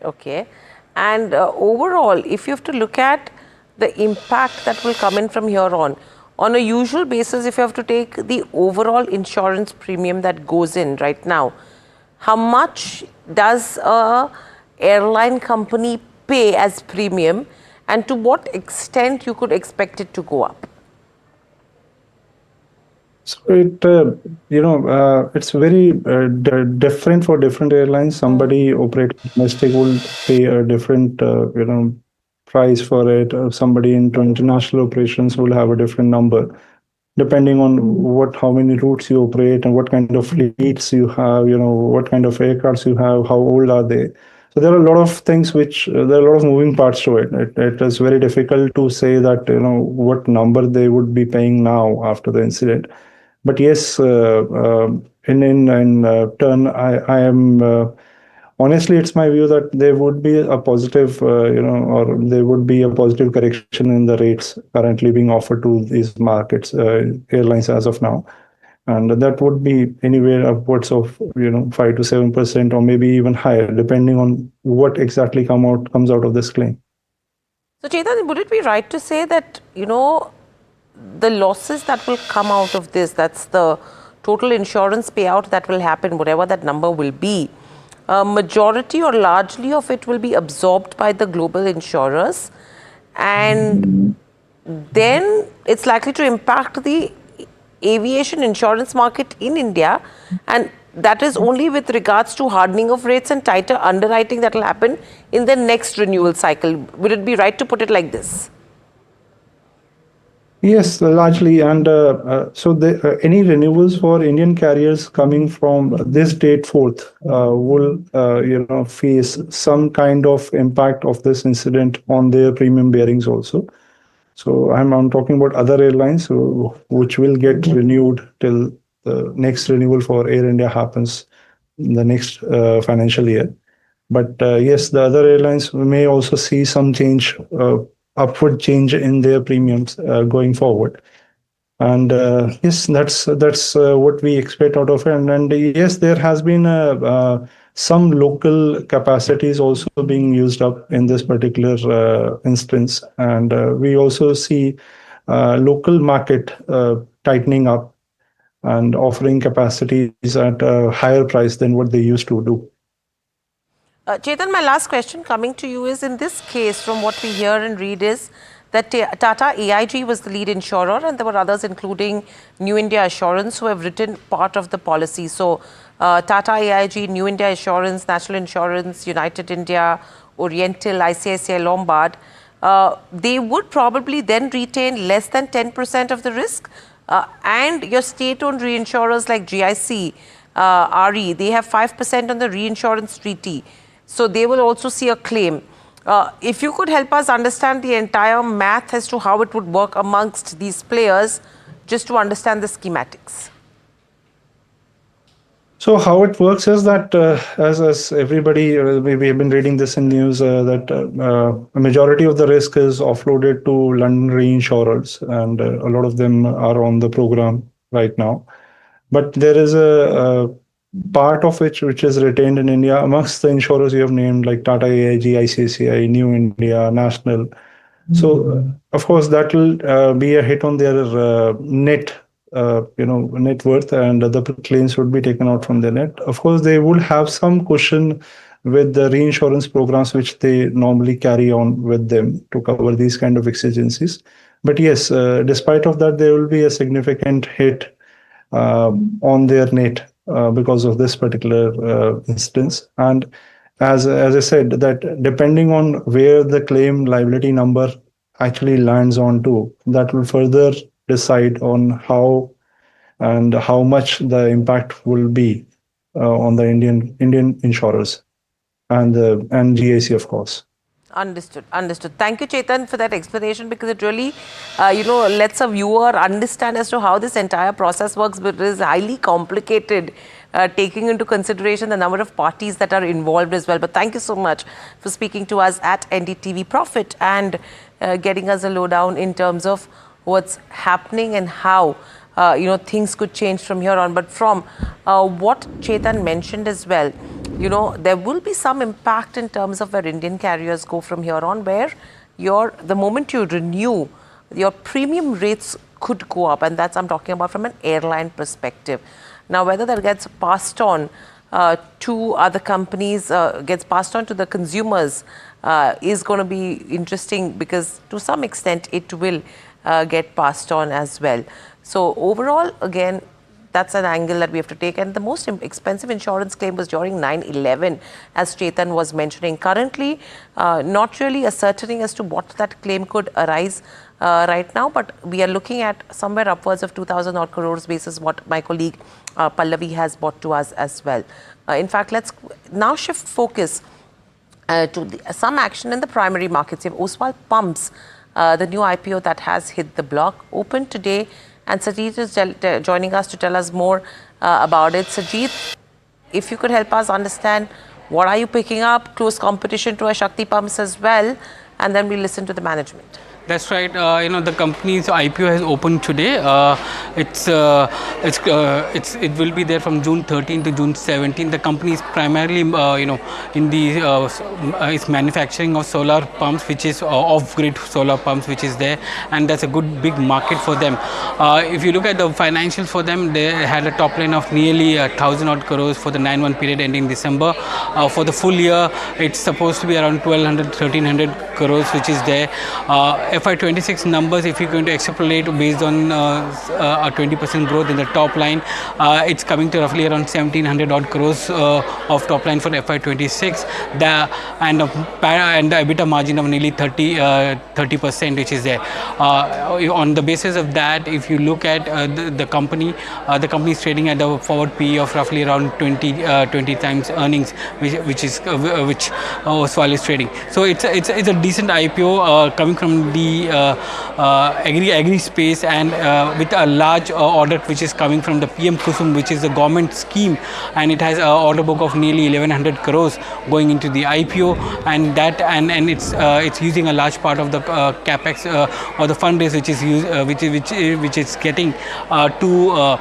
Okay. And overall, if you have to look at the impact that will come in from here on a usual basis, if you have to take the overall insurance premium that goes in right now, how much does a airline company pay as premium, and to what extent you could expect it to go up? So it's very different for different airlines. Somebody operating domestic will pay a different, price for it. Somebody into international operations will have a different number, depending on how many routes you operate and what kind of fleets you have, what kind of aircrafts you have, how old are they. So there are a lot of things there are a lot of moving parts to it. It is very difficult to say that, what number they would be paying now after the incident. But yes, in turn, I am honestly, it's my view that there would be a positive, or there would be a positive correction in the rates currently being offered to these markets, airlines as of now. And that would be anywhere upwards of 5 to 7%, or maybe even higher, depending on what exactly comes out of this claim. So, Chetan, would it be right to say that, the losses that will come out of this, that's the total insurance payout that will happen, whatever that number will be, majority or largely of it will be absorbed by the global insurers, and then it's likely to impact the aviation insurance market in India, and that is only with regards to hardening of rates and tighter underwriting that will happen in the next renewal cycle. Would it be right to put it like this? Yes, largely. And any renewals for Indian carriers coming from this date forth will, face some kind of impact of this incident on their premium bearings also. So I'm talking about other airlines which will get renewed till the next renewal for Air India happens in the next financial year. But yes, the other airlines may also see some change, upward change in their premiums going forward. And yes, that's what we expect out of it. And yes, there has been some local capacities also being used up in this particular instance. And we also see local market tightening up and offering capacities at a higher price than what they used to do. Chetan, my last question coming to you is, in this case, from what we hear and read is that Tata AIG was the lead insurer, and there were others including New India Assurance who have written part of the policy. So Tata AIG, New India Assurance, National Insurance, United India, Oriental, ICICI Lombard, they would probably then retain less than 10% of the risk. And your state-owned reinsurers like GIC, RE, they have 5% on the reinsurance treaty. So they will also see a claim. If you could help us understand the entire math as to how it would work amongst these players, just to understand the schematics. So how it works is that, as everybody, we have been reading this in news, that a majority of the risk is offloaded to London reinsurers, and a lot of them are on the program right now. But there is a part of which is retained in India amongst the insurers you have named, like Tata AIG, ICICI, New India, National. So of course that will be a hit on their net, net worth, and the claims would be taken out from their net. Of course, they will have some cushion with the reinsurance programs which they normally carry on with them to cover these kind of exigencies. But yes, despite of that, there will be a significant hit on their net because of this particular instance. And as I said, that depending on where the claim liability number actually lands on to, that will further decide on how and how much the impact will be on the Indian insurers and GIC, of course. Understood. Thank you, Chetan, for that explanation, because it really, lets a viewer understand as to how this entire process works, but it is highly complicated, taking into consideration the number of parties that are involved as well. But thank you so much for speaking to us at NDTV Profit and getting us a lowdown in terms of what's happening and how, things could change from here on. But from what Chetan mentioned as well, there will be some impact in terms of where Indian carriers go from here on, where the moment you renew, your premium rates could go up, and that's I'm talking about from an airline perspective. Now, whether that gets passed on to other companies, gets passed on to the consumers, is going to be interesting, because to some extent it will get passed on as well. So overall, again, that's an angle that we have to take. And the most expensive insurance claim was during 9/11, as Chetan was mentioning. Currently, not really ascertaining as to what that claim could arise right now, but we are looking at somewhere upwards of 2,000 odd crores basis what my colleague Pallavi has brought to us as well. In fact, let's now shift focus to some action in the primary markets. You have Oswal Pumps, the new IPO that has hit the block, opened today, and Sajid is joining us to tell us more about it. Sajid, if you could help us understand, what are you picking up? Close competition to a Shakti Pumps as well, and then we listen to the management. That's right. The company's IPO has opened today. It will be there from June 13 to June 17. The company is primarily, in the is manufacturing of solar pumps, which is off-grid solar pumps, which is there, and that's a good big market for them. If you look at the financials for them, they had a top line of nearly 1,000 odd crores for the 9-1 period ending December. For the full year, it's supposed to be around 1,200-1,300 crores, which is there. FY26 numbers, if you're going to extrapolate based on a 20% growth in the top line, it's coming to roughly around 1,700 odd crores of top line for FY26. And the EBITDA margin of nearly 30%, which is there. On the basis of that, if you look at the company is trading at a forward PE of roughly around 20 times earnings, which Oswal is trading. So it's a decent IPO coming from the agri space, and with a large order which is coming from the PM Kusum, which is a government scheme, and it has an order book of nearly 1,100 crores going into the IPO, and it's using a large part of the capex or the fundraise which is getting to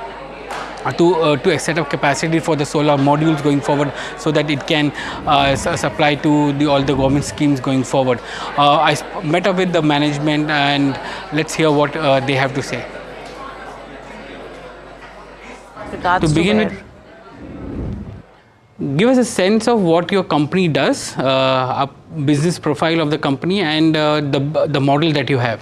set up capacity for the solar modules going forward, so that it can supply to all the government schemes going forward. I met up with the management, and let's hear what they have to say. To begin with, give us a sense of what your company does, a business profile of the company, and the model that you have.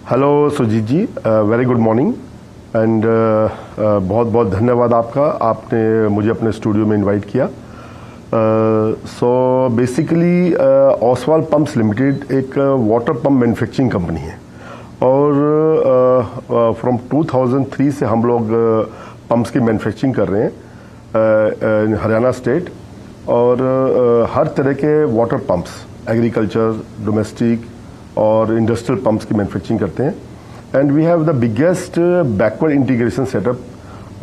Hello Sujit ji, very good morning, and बहुत बहुत धन्यवाद आपने मुझे अपने studio में invite किया. So basically Oswal pumps limited एक water pump manufacturing company है, और फ्रॉम 2003 से हम लोग पंप्स की मैन्युफैक्चरिंग कर रहे हैं हरियाणा स्टेट, और हर तरह के वाटर पंप्स, एग्रीकल्चर, डोमेस्टिक और इंडस्ट्रियल पंप्स की मैन्युफैक्चरिंग करते हैं. And we have the biggest backward integration setup,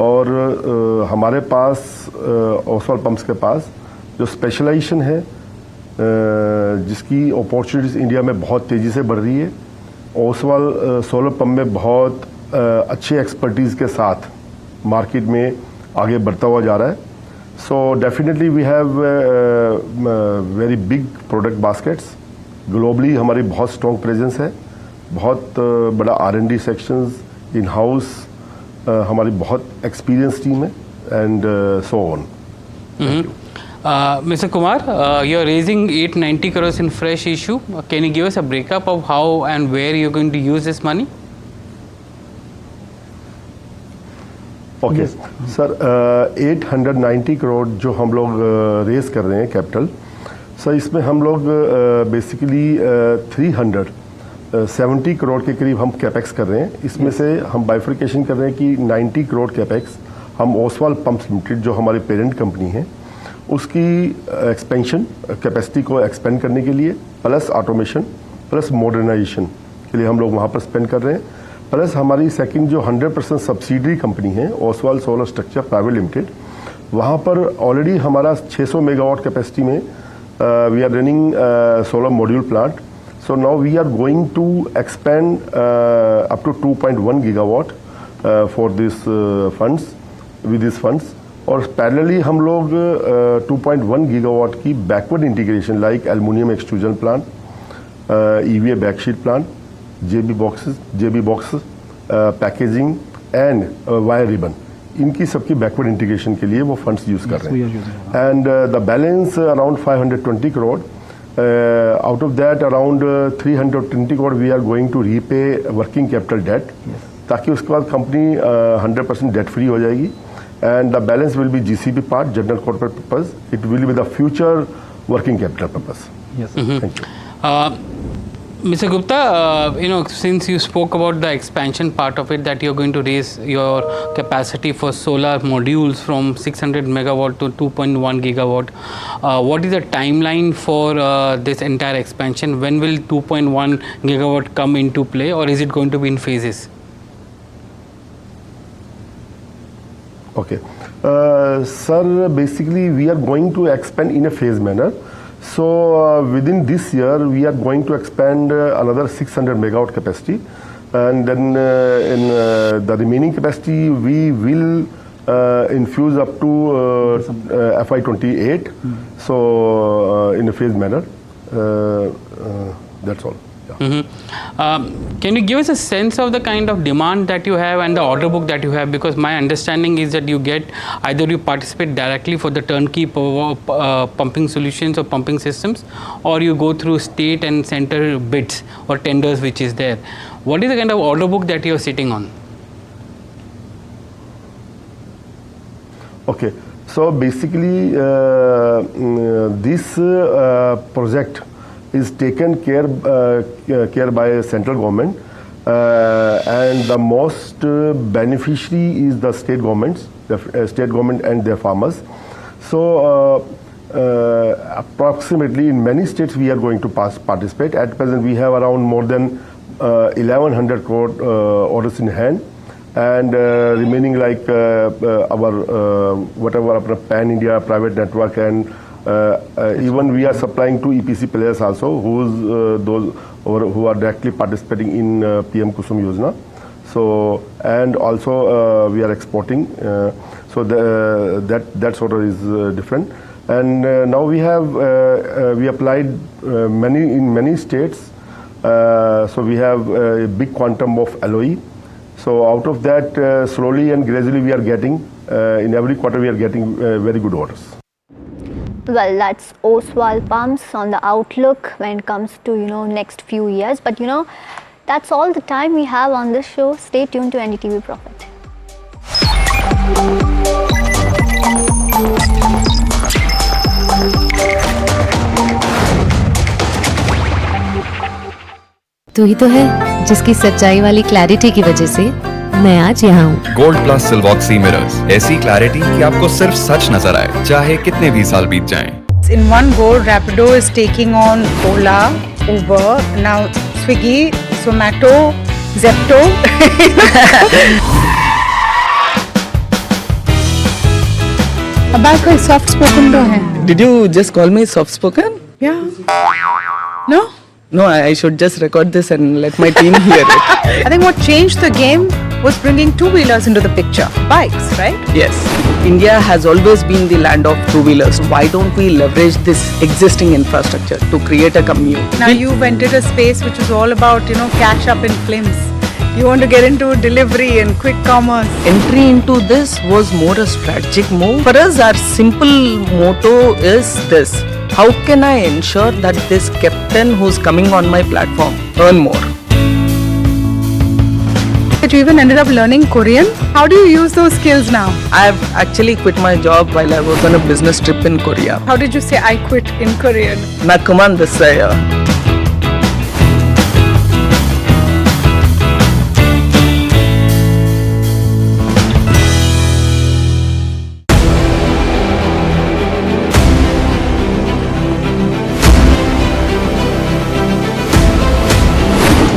और हमारे पास ओसवाल पंप्स के पास जो स्पेशलाइजेशन है, जिसकी अपॉर्चुनिटीज़ इंडिया में बहुत तेज़ी से बढ़ रही है. ओसवाल सोलर पंप में बहुत अच्छे एक्सपर्टीज़ के साथ मार्केट में आगे बढ़ता हुआ जा रहा है. So definitely we have very big product baskets. Globally हमारी बहुत स्ट्रॉन्ग प्रेजेंस है, बहुत बड़ा R&D सेक्शंस इन हाउस, हमारी बहुत एक्सपीरियंस टीम है, and so on. Mr. Kumar, you are raising 890 crores in fresh issue. Can you give us a breakup of how and where you are going to use this money? Okay sir, 890 crore जो हम लोग race कर रहे हैं capital, sir इसमें हम लोग basically 370 crore के करीब हम कैपेक्स कर रहे हैं. इसमें से हम बाइफर्केशन कर रहे हैं कि 90 करोड़ कैपेक्स हम ओसवाल पंप्स लिमिटेड जो हमारी पेरेंट कंपनी है उसकी एक्सपेंशन कैपेसिटी को एक्सपेंड करने के लिए, प्लस ऑटोमेशन, प्लस मॉडर्नाइजेशन के लिए हम लोग वहाँ पर स्पेंड कर रहे हैं. प्लस हमारी सेकंड जो 100% सब्सिडरी कंपनी है Oswal solar structure private limited, वहाँ पर ऑलरेडी हमारा 600 मेगावाट कैपेसिटी में we are running solar module plant. So now we are going to expand up to 2.1 gigawatt for this funds with this funds. और parallelly हम लोग 2.1 gigawatt की backward integration like aluminium extrusion plant, EVA backsheet plant, JB boxes, packaging and wire ribbon, इनकी सबकी backward integration के लिए वो funds use कर रहे हैं and the balance around 520 crore out of that around 320 crore we are going to repay working capital debt ताकि उसके बाद कंपनी 100% डेट फ्री हो जाएगी and the balance will be GCP part, general corporate purpose. It will be the future working capital purpose. Yes. Thank you. Mr. Gupta, since you spoke about the expansion part of it, that you're going to raise your capacity for solar modules from 600 megawatt to 2.1 gigawatt, what is the timeline for this entire expansion? When will 2.1 gigawatt come into play, or is it going to be in phases? Okay. Sir, basically we are going to expand in a phase manner. So within this year, we are going to expand another 600 megawatt capacity, and then in the remaining capacity, we will infuse up to FY28. So in a phased manner, that's all. Can you give us a sense of the kind of demand that you have and the order book that you have? Because my understanding is that you get either you participate directly for the turnkey pumping solutions or pumping systems, or you go through state and center bids or tenders which is there. What is the kind of order book that you are sitting on? Okay, so basically this project is taken care by central government, and the most beneficiary is the state governments, the state government and their farmers. So approximately in many states we are going to participate. At present we have around more than 1100 crore orders in hand, and remaining like our whatever our pan India private network, and even we are supplying to EPC players also, who are directly participating in PM Kusum Yojana. So, and also we are exporting. So that sort of is different. And now we have we applied in many states. So we have a big quantum of LOE. So out of that, slowly and gradually we are getting, in every quarter we are getting very good orders. Well, that's Oswal Pumps on the outlook when it comes to, next few years. But, that's all the time we have on this show. Stay tuned to NDTV Profit. तू ही तो है जिसकी सच्चाई वाली clarity की वजह से मैं आज यहाँ हूँ। गोल्ड प्लस सिल्वॉक्सी मिरर्स, ऐसी क्लैरिटी कि आपको सिर्फ सच नजर आए, चाहे कितने भी साल बीत जाएं। In one go, Rapido is taking on Ola, Uber, now Swiggy, Zomato, Zepto. अब कोई सॉफ्ट स्पोकन तो है। Did you just call me soft spoken? Yeah. No? No, I should just record this and let my team hear it. I think what changed the game was bringing two-wheelers into the picture. Bikes, right? Yes. India has always been the land of two-wheelers. Why don't we leverage this existing infrastructure to create a commute? Now you've entered a space which is all about, cash up in films. You want to get into delivery and quick commerce. Entry into this was more a strategic move. For us, our simple motto is this: how can I ensure that this captain who's coming on my platform earn more? That you even ended up learning Korean. How do you use those skills now? I've actually quit my job while I was on a business trip in Korea. How did you say I quit in Korean? Nakuman desaya.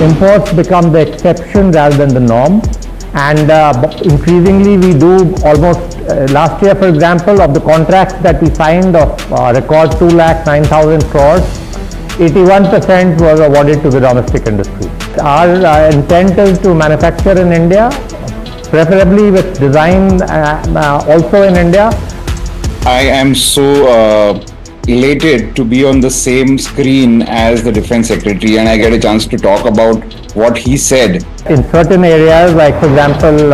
Imports become the exception rather than the norm, and increasingly we do almost, last year for example, of the contracts that we signed of record 2,09,000 crores, 81% was awarded to the domestic industry. Our intent is to manufacture in India, preferably with design also in India. I am so elated to be on the same screen as the Defense Secretary, and I get a chance to talk about what he said. In certain areas, like for example,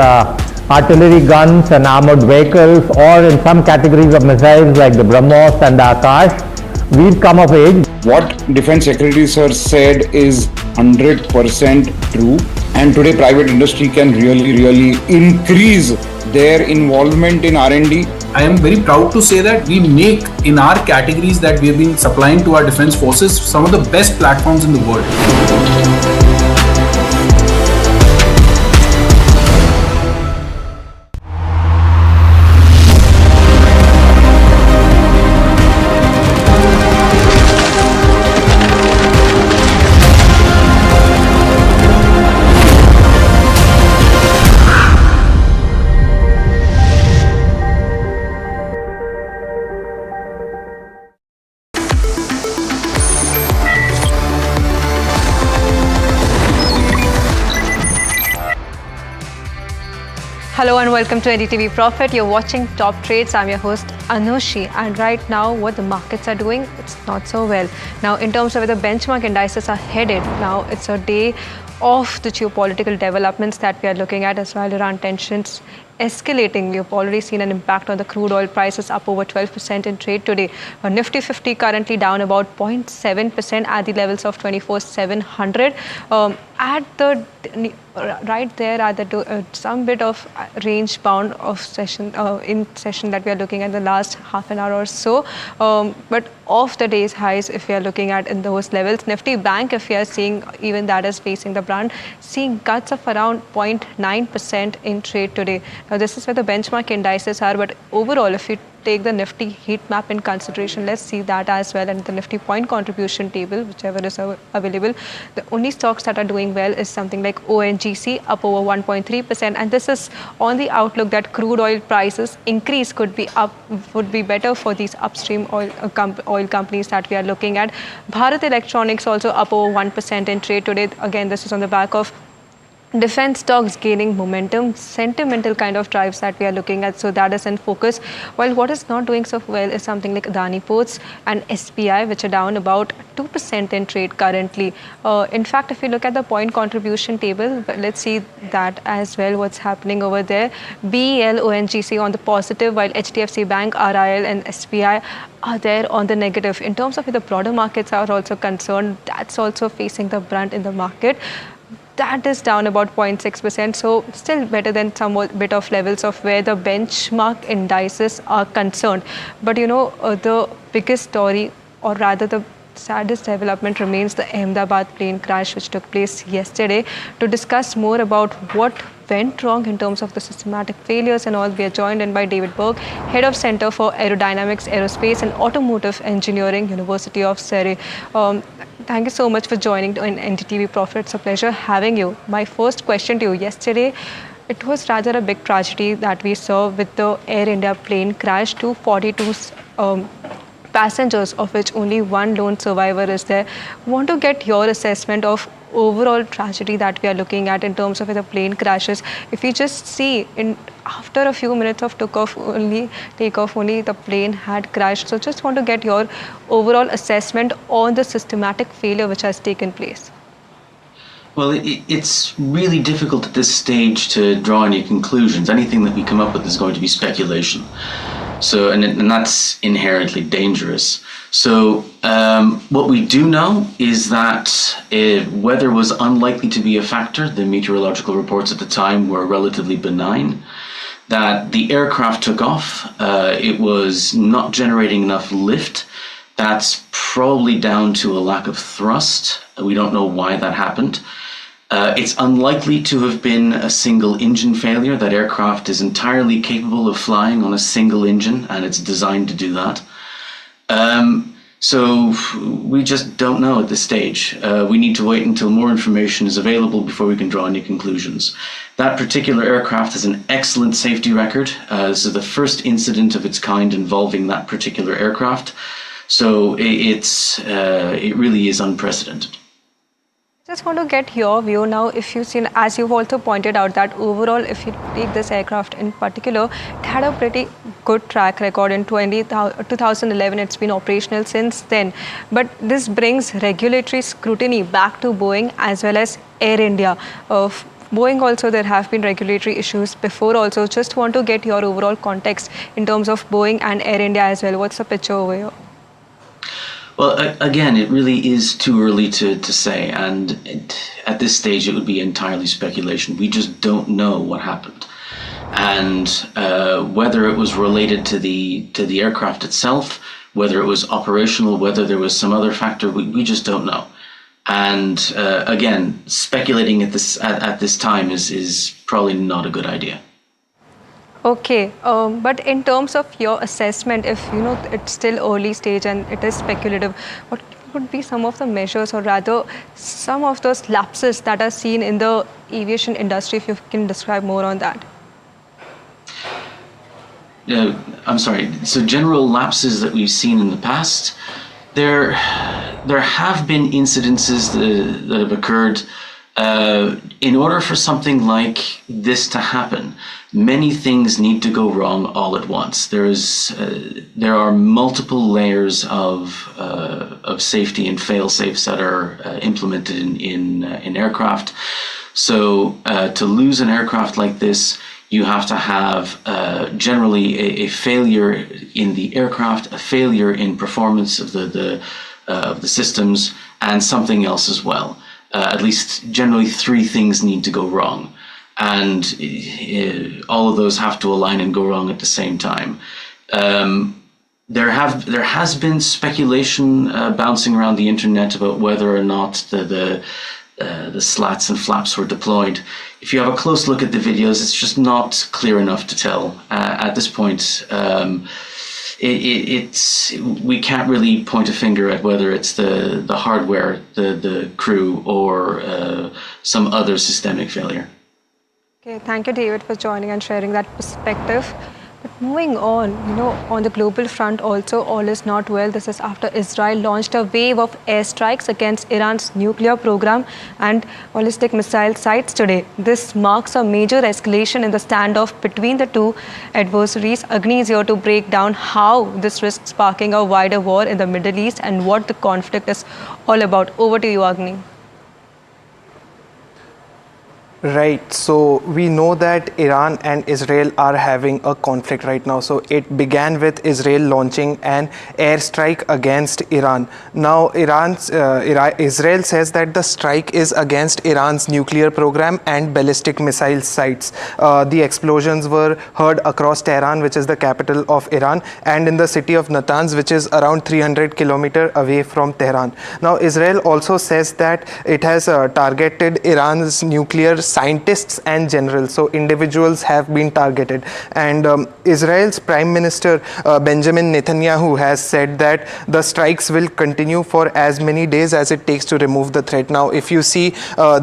artillery guns and armored vehicles, or in some categories of missiles like the BrahMos and the Akash, we've come of age. What Defense Secretary Sir said is 100% true, and today private industry can really increase their involvement in R&D. I am very proud to say that we make, in our categories that we have been supplying to our defense forces, some of the best platforms in the world. Hello and welcome to NDTV Profit. You're watching Top Trades. I'm your host Anushi, and right now what the markets are doing, it's not so well. Now in terms of where the benchmark indices are headed, now it's a day of the geopolitical developments that we are looking at, as well Iran tensions escalating. We've already seen an impact on the crude oil prices, up over 12% in trade today. Nifty 50 currently down about 0.7% at the levels of 24,700. At the right there at the some bit of range bound of session in session that we are looking at the last half an hour or so, but off the day's highs if we are looking at in those levels. Nifty Bank, if we are seeing, even that is facing the brunt, seeing cuts of around 0.9% in trade today. Now this is where the benchmark indices are, but overall if you take the Nifty heat map in consideration, let's see that as well, and the Nifty point contribution table, whichever is available. The only stocks that are doing well is something like ONGC, up over 1.3%, and this is on the outlook that crude oil prices increase would be better for these upstream oil companies that we are looking at. Bharat Electronics also up over 1% in trade today. Again, this is on the back of defense stocks gaining momentum, sentimental kind of drives that we are looking at, so that is in focus. While what is not doing so well is something like Adani Ports and SPI, which are down about 2% in trade currently. In fact, if you look at the point contribution table, let's see that as well, what's happening over there. BEL, ONGC on the positive, while HDFC Bank, RIL and SPI are there on the negative. In terms of where the broader markets are also concerned, that's also facing the brunt in the market. That is down about 0.6%, so still better than some bit of levels of where the benchmark indices are concerned. But you know, the biggest story, or rather the saddest development, remains the Ahmedabad plane crash which took place yesterday. To discuss more about what went wrong in terms of the systematic failures and all, we are joined in by David Berg, Head of Center for Aerodynamics, Aerospace and Automotive Engineering, University of Surrey. Thank you so much for joining in NDTV Profit. It's a pleasure having you. My first question to you, yesterday, it was rather a big tragedy that we saw with the Air India plane crash. 242 passengers, of which only one lone survivor is there. Want to get your assessment of overall tragedy that we are looking at in terms of the plane crashes. If you just see, after a few minutes of takeoff only, the plane had crashed. So just want to get your overall assessment on the systematic failure which has taken place. Well, it's really difficult at this stage to draw any conclusions. Anything that we come up with is going to be speculation. So, and that's inherently dangerous. So, what we do know is that weather was unlikely to be a factor. The meteorological reports at the time were relatively benign. That the aircraft took off, it was not generating enough lift. That's probably down to a lack of thrust. We don't know why that happened. It's unlikely to have been a single engine failure. That aircraft is entirely capable of flying on a single engine, and it's designed to do that. So we just don't know at this stage. We need to wait until more information is available before we can draw any conclusions. That particular aircraft has an excellent safety record. This is the first incident of its kind involving that particular aircraft. So it really is unprecedented. Just want to get your view now. If you've seen, as you've also pointed out, that overall, if you take this aircraft in particular, it had a pretty good track record in 2011. It's been operational since then. But this brings regulatory scrutiny back to Boeing as well as Air India. Boeing also, there have been regulatory issues before also. Just want to get your overall context in terms of Boeing and Air India as well. What's the picture over here? Well, again, it really is too early to say, and at this stage it would be entirely speculation. We just don't know what happened, and whether it was related to the aircraft itself, whether it was operational, whether there was some other factor, we just don't know. And again, speculating at this time is probably not a good idea. Okay, but in terms of your assessment, if it's still early stage and it is speculative, what could be some of the measures, or rather some of those lapses that are seen in the aviation industry, if you can describe more on that? I'm sorry, so general lapses that we've seen in the past, there have been incidences that have occurred. In order for something like this to happen, many things need to go wrong all at once. There are multiple layers of safety and fail-safes that are implemented in aircraft. So to lose an aircraft like this, you have to have generally a failure in the aircraft, a failure in performance of the systems, and something else as well. At least generally 3 things need to go wrong, and all of those have to align and go wrong at the same time. There has been speculation bouncing around the internet about whether or not the slats and flaps were deployed. If you have a close look at the videos, it's just not clear enough to tell at this point. We can't really point a finger at whether it's the hardware, the crew, or some other systemic failure. Okay, thank you, David, for joining and sharing that perspective. But moving on, on the global front also, all is not well. This is after Israel launched a wave of airstrikes against Iran's nuclear program and ballistic missile sites today. This marks a major escalation in the standoff between the two adversaries. Agni is here to break down how this risks sparking a wider war in the Middle East and what the conflict is all about. Over to you, Agni. Right, so we know that Iran and Israel are having a conflict right now. So it began with Israel launching an airstrike against Iran. Now Israel says that the strike is against Iran's nuclear program and ballistic missile sites. The explosions were heard across Tehran, which is the capital of Iran, and in the city of Natanz, which is around 300 kilometers away from Tehran. Now Israel also says that it has targeted Iran's nuclear scientists and generals, so individuals have been targeted. And Israel's Prime Minister Benjamin Netanyahu has said that the strikes will continue for as many days as it takes to remove the threat. Now if you see,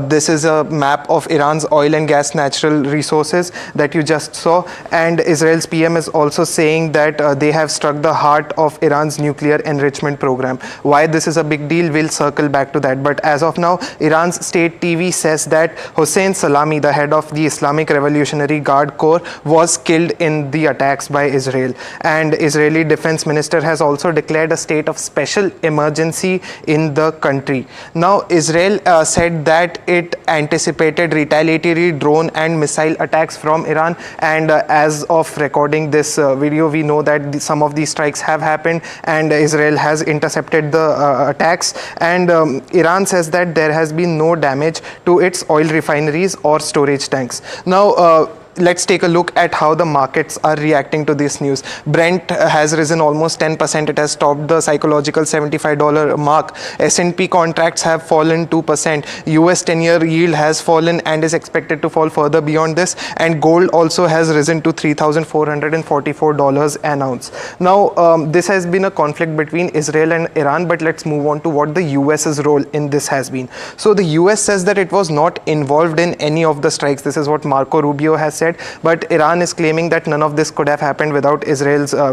this is a map of Iran's oil and gas natural resources that you just saw, and Israel's PM is also saying that they have struck the heart of Iran's nuclear enrichment program. Why this is a big deal, we'll circle back to that. But as of now, Iran's state TV says that Hossein Salami, the head of the Islamic Revolutionary Guard Corps, was killed in the attacks by Israel. And Israeli Defense Minister has also declared a state of special emergency in the country. Now Israel said that it anticipated retaliatory drone and missile attacks from Iran, and as of recording this video, we know that some of these strikes have happened and Israel has intercepted the attacks. And Iran says that there has been no damage to its oil refineries or storage tanks. Now let's take a look at how the markets are reacting to this news. Brent has risen almost 10%. It has topped the psychological $75 mark. S&P contracts have fallen 2%. US 10-year yield has fallen and is expected to fall further beyond this. And gold also has risen to $3,444 an ounce. Now, this has been a conflict between Israel and Iran, but let's move on to what the US's role in this has been. So the US says that it was not involved in any of the strikes. This is what Marco Rubio has said. said, but Iran is claiming that none of this could have happened without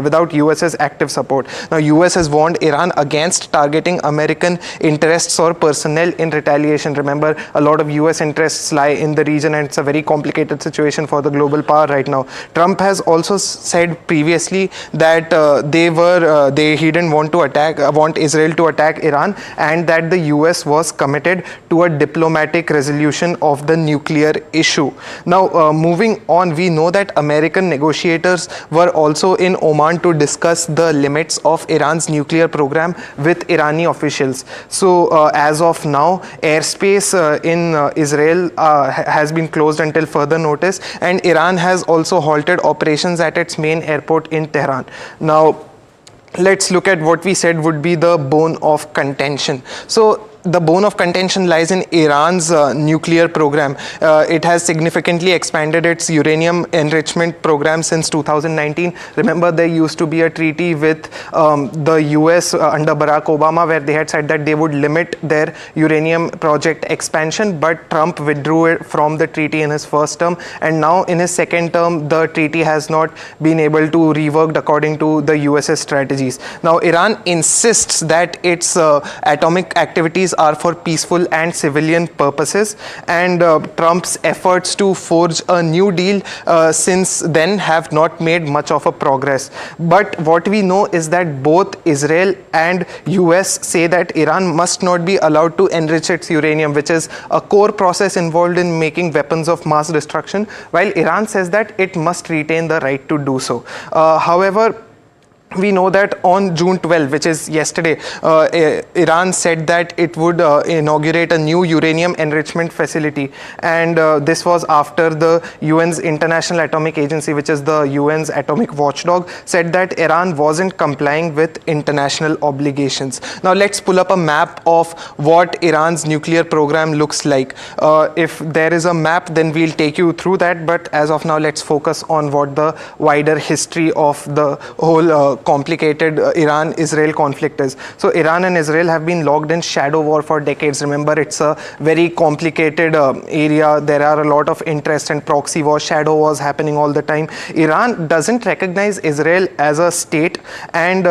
without US's active support. Now, US has warned Iran against targeting American interests or personnel in retaliation. Remember, a lot of US interests lie in the region, and it's a very complicated situation for the global power right now. Trump has also said previously that he didn't want Israel to attack Iran, and that the US was committed to a diplomatic resolution of the nuclear issue. Now, moving on, we know that American negotiators were also in Oman to discuss the limits of Iran's nuclear program with Irani officials. So, as of now, airspace in Israel has been closed until further notice, and Iran has also halted operations at its main airport in Tehran. Now, let's look at what we said would be the bone of contention. So, the bone of contention lies in Iran's nuclear program. It has significantly expanded its uranium enrichment program since 2019. Remember, there used to be a treaty with the US under Barack Obama, where they had said that they would limit their uranium project expansion, but Trump withdrew it from the treaty in his first term, and now in his second term, the treaty has not been able to reworked according to the US's strategies. Now, Iran insists that its atomic activities are for peaceful and civilian purposes, and Trump's efforts to forge a new deal since then have not made much of a progress. But what we know is that both Israel and US say that Iran must not be allowed to enrich its uranium, which is a core process involved in making weapons of mass destruction, while Iran says that it must retain the right to do so. However, we know that on June 12, which is yesterday, Iran said that it would inaugurate a new uranium enrichment facility, and this was after the UN's International Atomic Agency, which is the UN's atomic watchdog, said that Iran wasn't complying with international obligations. Now, let's pull up a map of what Iran's nuclear program looks like. If there is a map, then we'll take you through that, but as of now, let's focus on what the wider history of the whole complicated Iran-Israel conflict is. So, Iran and Israel have been locked in shadow war for decades. Remember, it's a very complicated area. There are a lot of interest and proxy wars, shadow wars happening all the time. Iran doesn't recognize Israel as a state, and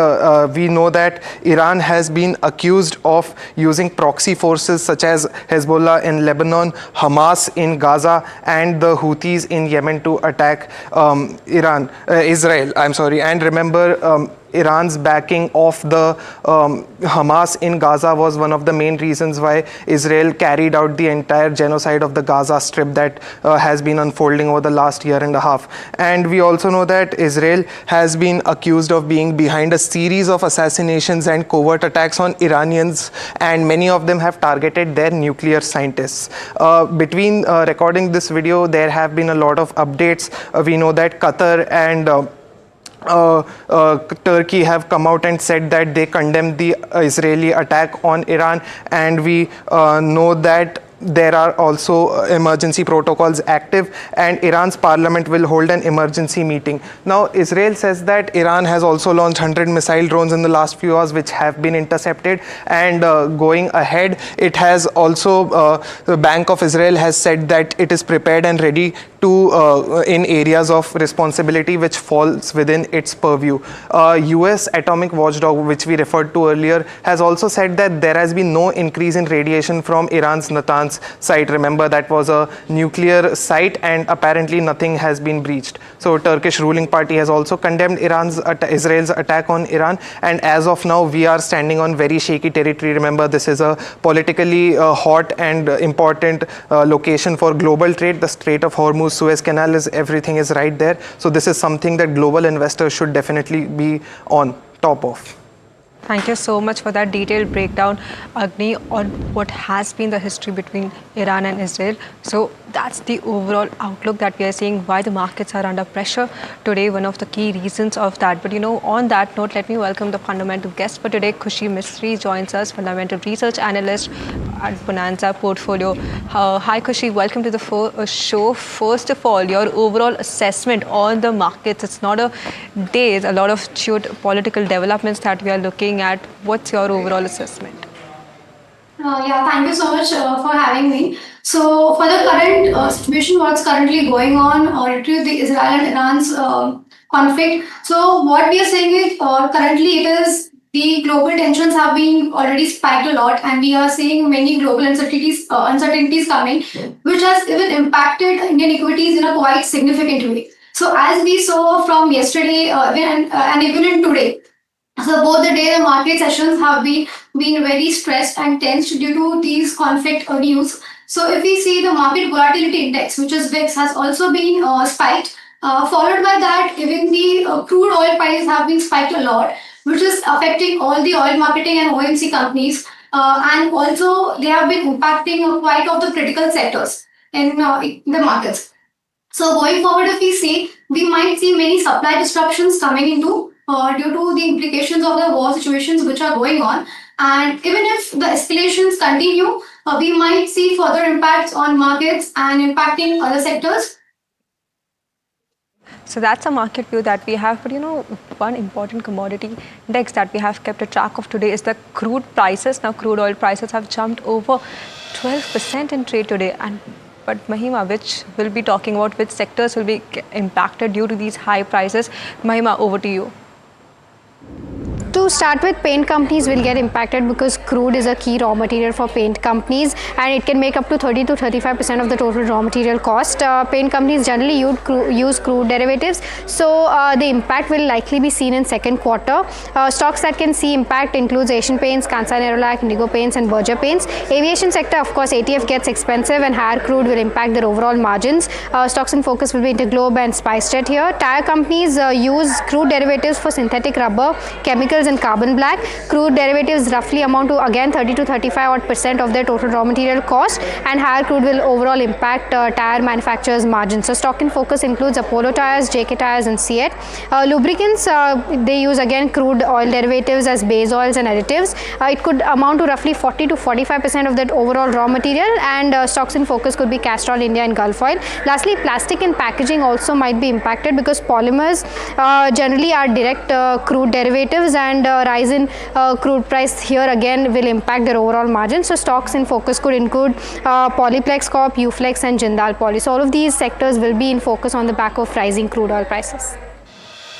we know that Iran has been accused of using proxy forces such as Hezbollah in Lebanon, Hamas in Gaza, and the Houthis in Yemen to attack Israel. And remember, Iran's backing of the Hamas in Gaza was one of the main reasons why Israel carried out the entire genocide of the Gaza Strip that has been unfolding over the last year and a half. And we also know that Israel has been accused of being behind a series of assassinations and covert attacks on Iranians, and many of them have targeted their nuclear scientists. Between recording this video, there have been a lot of updates. We know that Qatar and Turkey have come out and said that they condemn the Israeli attack on Iran, and we know that there are also emergency protocols active, and Iran's parliament will hold an emergency meeting. Now, Israel says that Iran has also launched 100 missile drones in the last few hours, which have been intercepted, and going ahead, it has also, the Bank of Israel has said that it is prepared and ready to in areas of responsibility which falls within its purview. US atomic watchdog, which we referred to earlier, has also said that there has been no increase in radiation from Iran's Natanz site. Remember, that was a nuclear site, and apparently nothing has been breached. So, Turkish ruling party has also condemned Israel's attack on Iran, and as of now, we are standing on very shaky territory. Remember, this is a politically hot and important location for global trade. The Strait of Hormuz, Suez Canal, everything is right there. So this is something that global investors should definitely be on top of. Thank you so much for that detailed breakdown, Agni, on what has been the history between Iran and Israel. So that's the overall outlook that we are seeing, why the markets are under pressure today, one of the key reasons of that. But on that note, let me welcome the fundamental guest for today. Khushi Mistry joins us, fundamental research analyst at Bonanza Portfolio. Hi Khushi, welcome to the show. First of all, your overall assessment on the markets. It's not a day, a lot of geopolitical developments that we are looking at. What's your overall assessment? Yeah, thank you so much for having me. So, for the current situation, what's currently going on to the Israel and Iran's conflict. So, what we are saying is currently it is the global tensions have been already spiked a lot, and we are seeing many global uncertainties coming, which has even impacted Indian equities in a quite significant way. So, as we saw from yesterday and even in today. So both the day the market sessions have been very stressed and tensed due to these conflict news. So if we see the market volatility index, which is VIX, has also been spiked. Followed by that, even the crude oil prices have been spiked a lot, which is affecting all the oil marketing and OMC companies. And also they have been impacting quite of the critical sectors in the markets. So going forward, if we see, we might see many supply disruptions coming into due to the implications of the war situations which are going on. And even if the escalations continue, we might see further impacts on markets and impacting other sectors. So that's a market view that we have. But one important commodity index that we have kept a track of today is the crude prices. Now, crude oil prices have jumped over 12% in trade today. But Mahima, which will be talking about which sectors will be impacted due to these high prices? Mahima, over to you. To start with, paint companies will get impacted because crude is a key raw material for paint companies, and it can make up to 30 to 35% of the total raw material cost. Paint companies generally use crude derivatives, so the impact will likely be seen in second quarter. Stocks that can see impact includes Asian Paints, Kansai Nerolac, Indigo Paints and Berger Paints. Aviation sector, of course, ATF gets expensive and higher crude will impact their overall margins. Stocks in focus will be Interglobe and SpiceJet here. Tire companies use crude derivatives for synthetic rubber, chemicals and carbon black. Crude derivatives roughly amount to again 30 to 35% of their total raw material cost, and higher crude will overall impact tire manufacturers' margins. So stock in focus includes Apollo Tires, JK Tires and Seat. Lubricants, they use again crude oil derivatives as base oils and additives. It could amount to roughly 40 to 45% of that overall raw material, and stocks in focus could be Castrol India and Gulf Oil. Lastly, plastic and packaging also might be impacted because polymers generally are direct crude derivatives, and rise in crude price here again will impact their overall margin. So stocks in focus could include Polyplex Corp, Uflex and Jindal Poly. So all of these sectors will be in focus on the back of rising crude oil prices.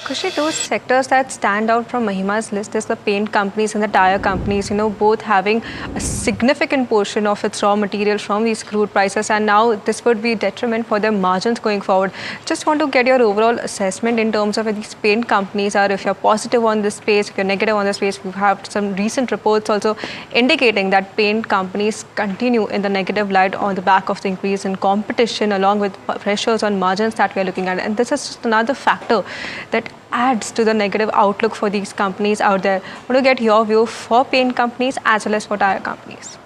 Kushi, two sectors that stand out from Mahima's list is the paint companies and the tire companies, both having a significant portion of its raw material from these crude prices, and now this would be detriment for their margins going forward. Just want to get your overall assessment in terms of whether these paint companies are, if you're positive on this space, if you're negative on this space. We've had some recent reports also indicating that paint companies continue in the negative light on the back of the increase in competition along with pressures on margins that we're looking at. And this is just another factor that adds to the negative outlook for these companies out there. I want to get your view for paint companies as well as for tire companies.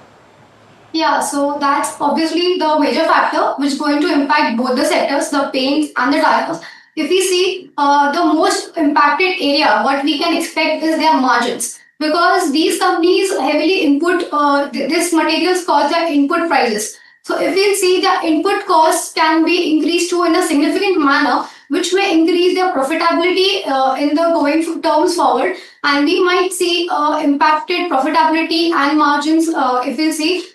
Yeah, so that's obviously the major factor which is going to impact both the sectors, the paints and the tires. If we see the most impacted area, what we can expect is their margins, because these companies heavily input this materials cause their input prices. So if we see the input costs can be increased to in a significant manner, which may increase their profitability in the going terms forward, and we might see impacted profitability and margins if we see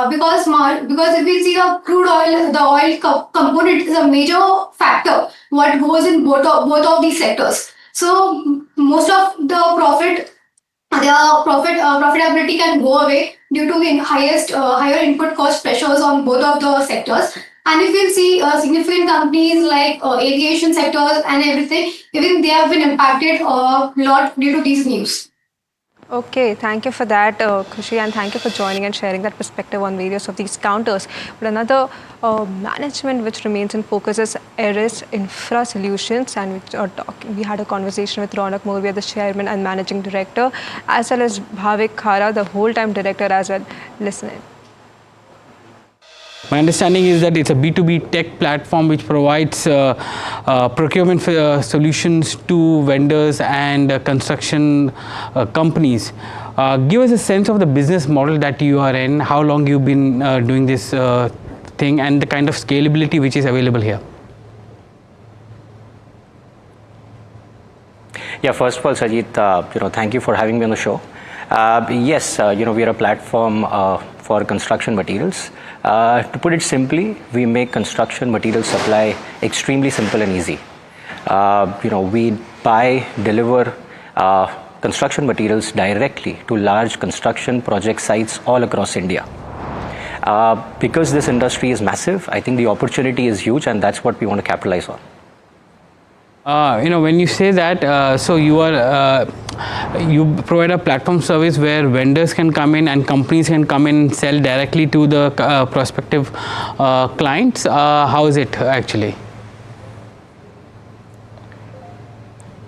because if we see the crude oil, the oil component is a major factor what goes in both of these sectors. So most of the profitability can go away due to the higher input cost pressures on both of the sectors. And if you see significant companies like aviation sectors and everything, even they have been impacted a lot due to these news. Okay, thank you for that, Kushi, and thank you for joining and sharing that perspective on various of these counters. But another management which remains in focus is Eris Infra Solutions, and we had a conversation with Ronak Morvia, the chairman and managing director, as well as Bhavik Khara, the whole-time director as well. Listen in. My understanding is that it's a B2B tech platform which provides procurement solutions to vendors and construction companies. Give us a sense of the business model that you are in, how long you've been doing this thing, and the kind of scalability which is available here. Yeah, first of all, Sajid, thank you for having me on the show. Yes, we are a platform for construction materials. To put it simply, we make construction material supply extremely simple and easy. We buy, deliver construction materials directly to large construction project sites all across India. Because this industry is massive, I think the opportunity is huge, and that's what we want to capitalize on. When you say that, so you provide a platform service where vendors can come in and companies can come in and sell directly to the prospective clients. How is it actually?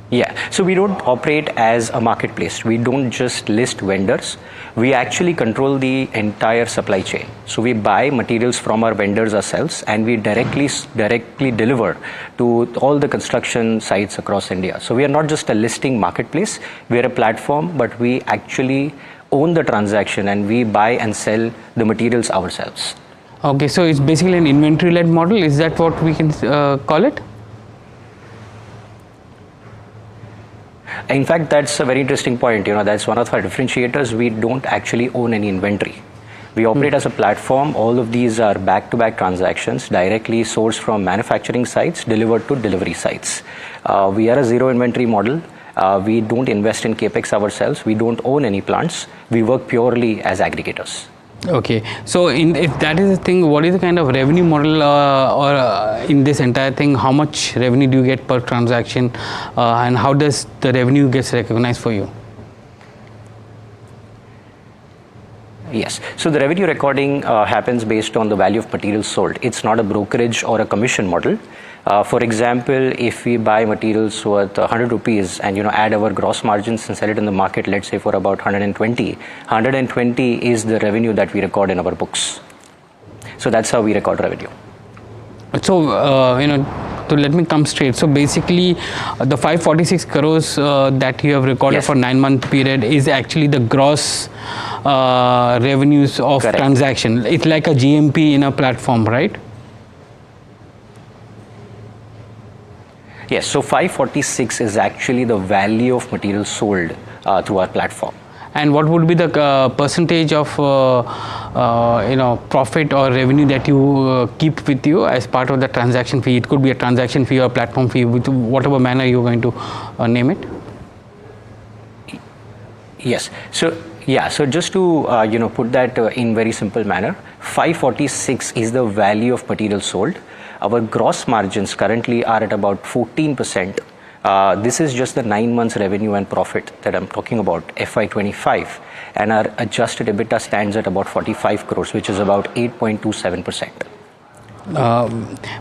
Yeah, so we don't operate as a marketplace. We don't just list vendors. We actually control the entire supply chain. So we buy materials from our vendors ourselves, and we directly deliver to all the construction sites across India. So we are not just a listing marketplace. We are a platform, but we actually own the transaction, and we buy and sell the materials ourselves. Okay, so it's basically an inventory-led model. Is that what we can call it? In fact, that's a very interesting point. That's one of our differentiators. We don't actually own any inventory. We operate as a platform. All of these are back-to-back transactions, directly sourced from manufacturing sites, delivered to delivery sites. We are a zero inventory model. We don't invest in capex ourselves. We don't own any plants. We work purely as aggregators. Okay, so if that is the thing, what is the kind of revenue model in this entire thing? How much revenue do you get per transaction, and how does the revenue gets recognized for you? Yes, so the revenue recording happens based on the value of materials sold. It's not a brokerage or a commission model. For example, if we buy materials worth 100 rupees and add our gross margins and sell it in the market, let's say for about 120 is the revenue that we record in our books. So that's how we record revenue. So to let me come straight. So basically, the 546 crores that you have recorded for 9-month period is actually the gross revenues of transaction. It's like a GMP in a platform, right? Yes, so 546 is actually the value of materials sold through our platform. And what would be the percentage of profit or revenue that you keep with you as part of the transaction fee? It could be a transaction fee or platform fee, with whatever manner you're going to name it. Yes. So just to put that in very simple manner, 546 is the value of materials sold. Our gross margins currently are at about 14%. This is just the 9 months revenue and profit that I'm talking about, FY25. And our adjusted EBITDA stands at about 45 crores, which is about 8.27%.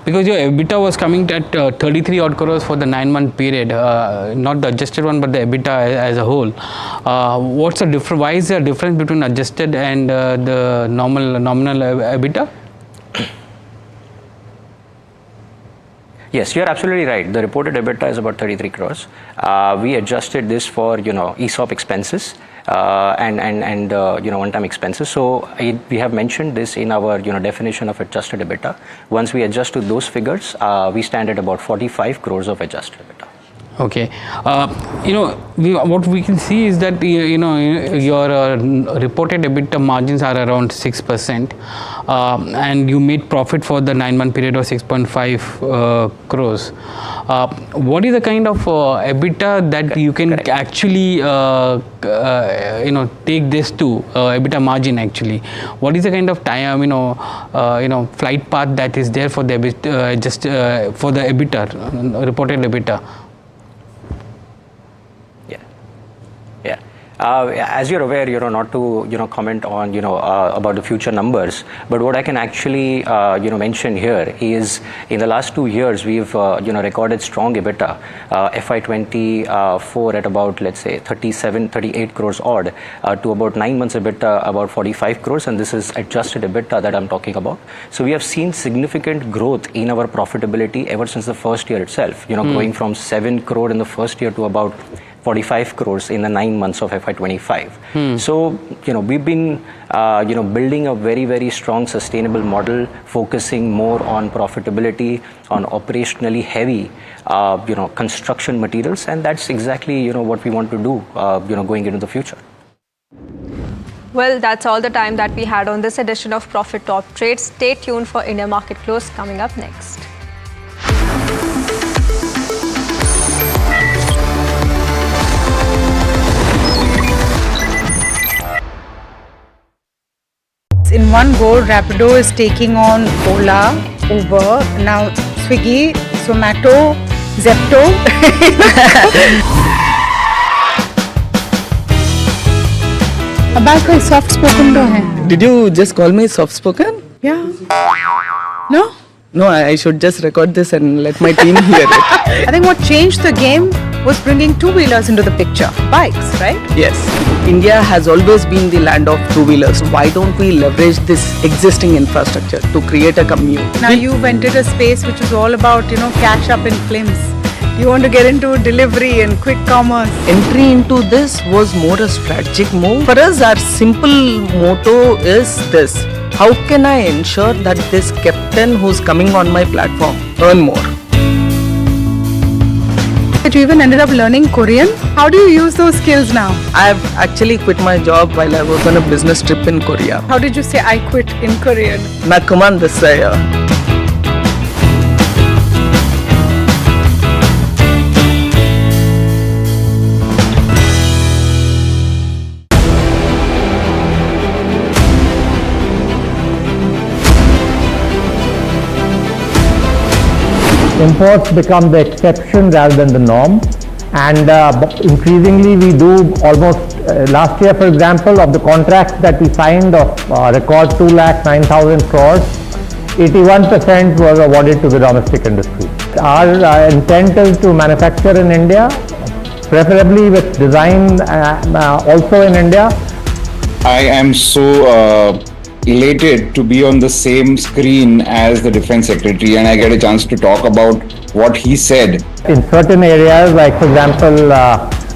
Because your EBITDA was coming at 33 odd crores for the 9-month period, not the adjusted one, but the EBITDA as a whole. What's the difference? Why is there a difference between adjusted and the nominal EBITDA? Yes, you're absolutely right. The reported EBITDA is about 33 crores. We adjusted this for ESOP expenses and one-time expenses. So we have mentioned this in our definition of adjusted EBITDA. Once we adjust to those figures, we stand at about 45 crores of adjusted EBITDA. Okay, what we can see is that your reported EBITDA margins are around 6%, and you made profit for the 9-month period of 6.5 crores. What is the kind of EBITDA that you can actually take this to EBITDA margin actually? What is the kind of time flight path that is there for the for the EBITDA, reported EBITDA? As you're aware, not to comment on about the future numbers, but what I can actually mention here is in the last 2 years we've recorded strong EBITDA. FY24 at about, let's say, 38 crores odd to about 9 months EBITDA about 45 crores, and this is adjusted EBITDA that I'm talking about. So we have seen significant growth in our profitability ever since the first year itself. Going from 7 crore in the first year to about 45 crores in the 9 months of FY25. So, we've been, building a very, very strong sustainable model, focusing more on profitability, on operationally heavy, construction materials. And that's exactly, what we want to do, going into the future. Well, that's all the time that we had on this edition of Profit Top Trades. Stay tuned for India Market Close coming up next. In one go, Rapido is taking on Ola, Uber, now Swiggy, Zomato, Zepto. अब कोई soft spoken तो है? Did you just call me soft spoken? Yeah. No? No, I should just record this and let my team hear it. I think what changed the game was bringing two-wheelers into the picture. Bikes, right? Yes. India has always been the land of two-wheelers. Why don't we leverage this existing infrastructure to create a commute? Now you've entered a space which is all about, cash up in flames. You want to get into delivery and quick commerce. Entry into this was more a strategic move. For us, our simple motto is this: how can I ensure that this captain who's coming on my platform earn more? You even ended up learning Korean. How do you use those skills now? I've actually quit my job while I was on a business trip in Korea. How did you say I quit in Korean? Nakuman desaya. Imports become the exception rather than the norm, and increasingly we do almost last year, for example, of the contracts that we signed of record 2,09,000 crores, 81% was awarded to the domestic industry. Our intent is to manufacture in India, preferably with design also in India. I am so elated to be on the same screen as the Defense Secretary, and I get a chance to talk about what he said. In certain areas, like for example,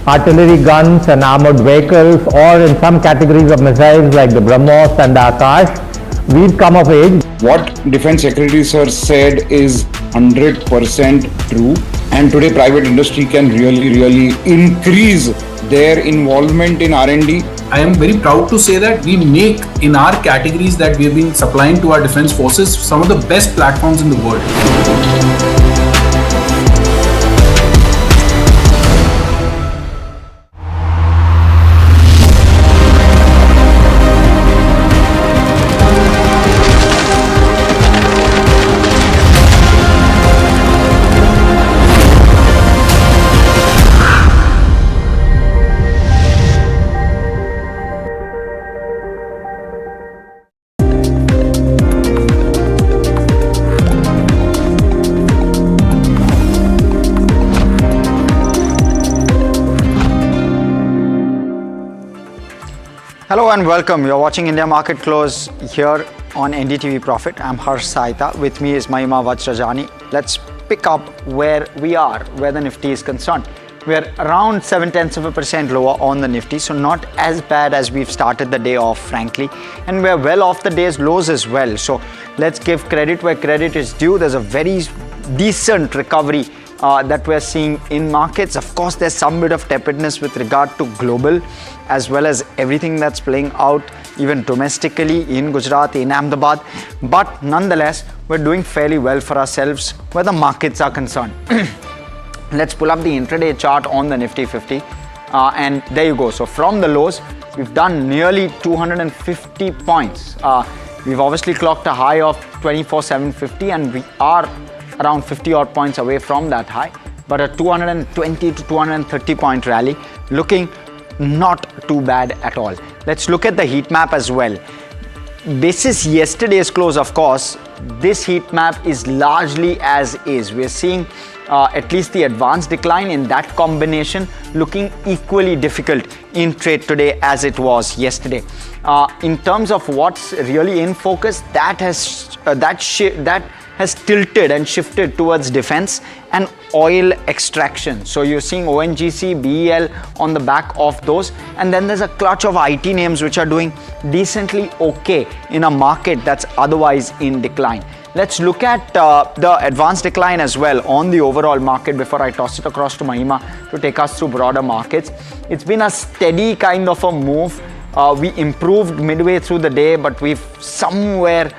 artillery guns and armored vehicles, or in some categories of missiles like the BrahMos and the Akash, we've come of age. What Defense Secretary Sir said is 100% true, and today private industry can really increase their involvement in R&D. I am very proud to say that we make, in our categories that we have been supplying to our defense forces, some of the best platforms in the world. Hello and welcome. You're watching India Market Close here on NDTV Profit. I'm Harsh Saita. With me is Mahima Vajrajani. Let's pick up where we are, where the Nifty is concerned. We're around 0.7% lower on the Nifty, so not as bad as we've started the day off, frankly. And we're well off the day's lows as well. So let's give credit where credit is due. There's a very decent recovery that we're seeing in markets. Of course, there's some bit of tepidness with regard to global, as well as everything that's playing out even domestically in Gujarat, in Ahmedabad. But nonetheless, we're doing fairly well for ourselves where the markets are concerned. Let's pull up the intraday chart on the Nifty 50. And there you go. So from the lows, we've done nearly 250 points. We've obviously clocked a high of 24,750, and we are around 50 odd points away from that high. But a 220 to 230 point rally looking not too bad at all. Let's look at the heat map as well. Basis yesterday's close, of course, this heat map is largely as is. We're seeing at least the advanced decline in that combination looking equally difficult in trade today as it was yesterday. In terms of what's really in focus, that has tilted and shifted towards defense and oil extraction. So you're seeing ONGC, BEL on the back of those, and then there's a clutch of IT names which are doing decently okay in a market that's otherwise in decline. Let's look at the advanced decline as well on the overall market before I toss it across to Mahima to take us through broader markets. It's been a steady kind of a move We improved midway through the day, but we've somewhere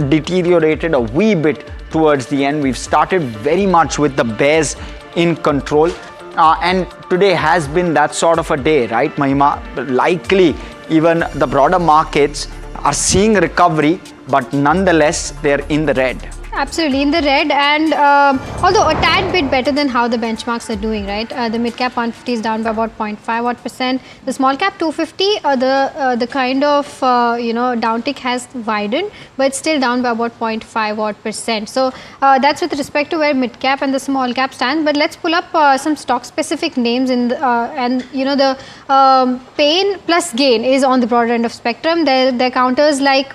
deteriorated a wee bit towards the end. We've started very much with the bears in control. And today has been that sort of a day, right, Mahima? Likely, even the broader markets are seeing recovery, but nonetheless, they're in the red. Absolutely in the red, and although a tad bit better than how the benchmarks are doing, right? The mid cap 150 is down by about 0.5%. The small cap 250, the kind of downtick has widened, but still down by about 0.5%. So that's with respect to where mid cap and the small cap stand. But let's pull up some stock specific names in the, and the pain plus gain is on the broader end of spectrum. There counters like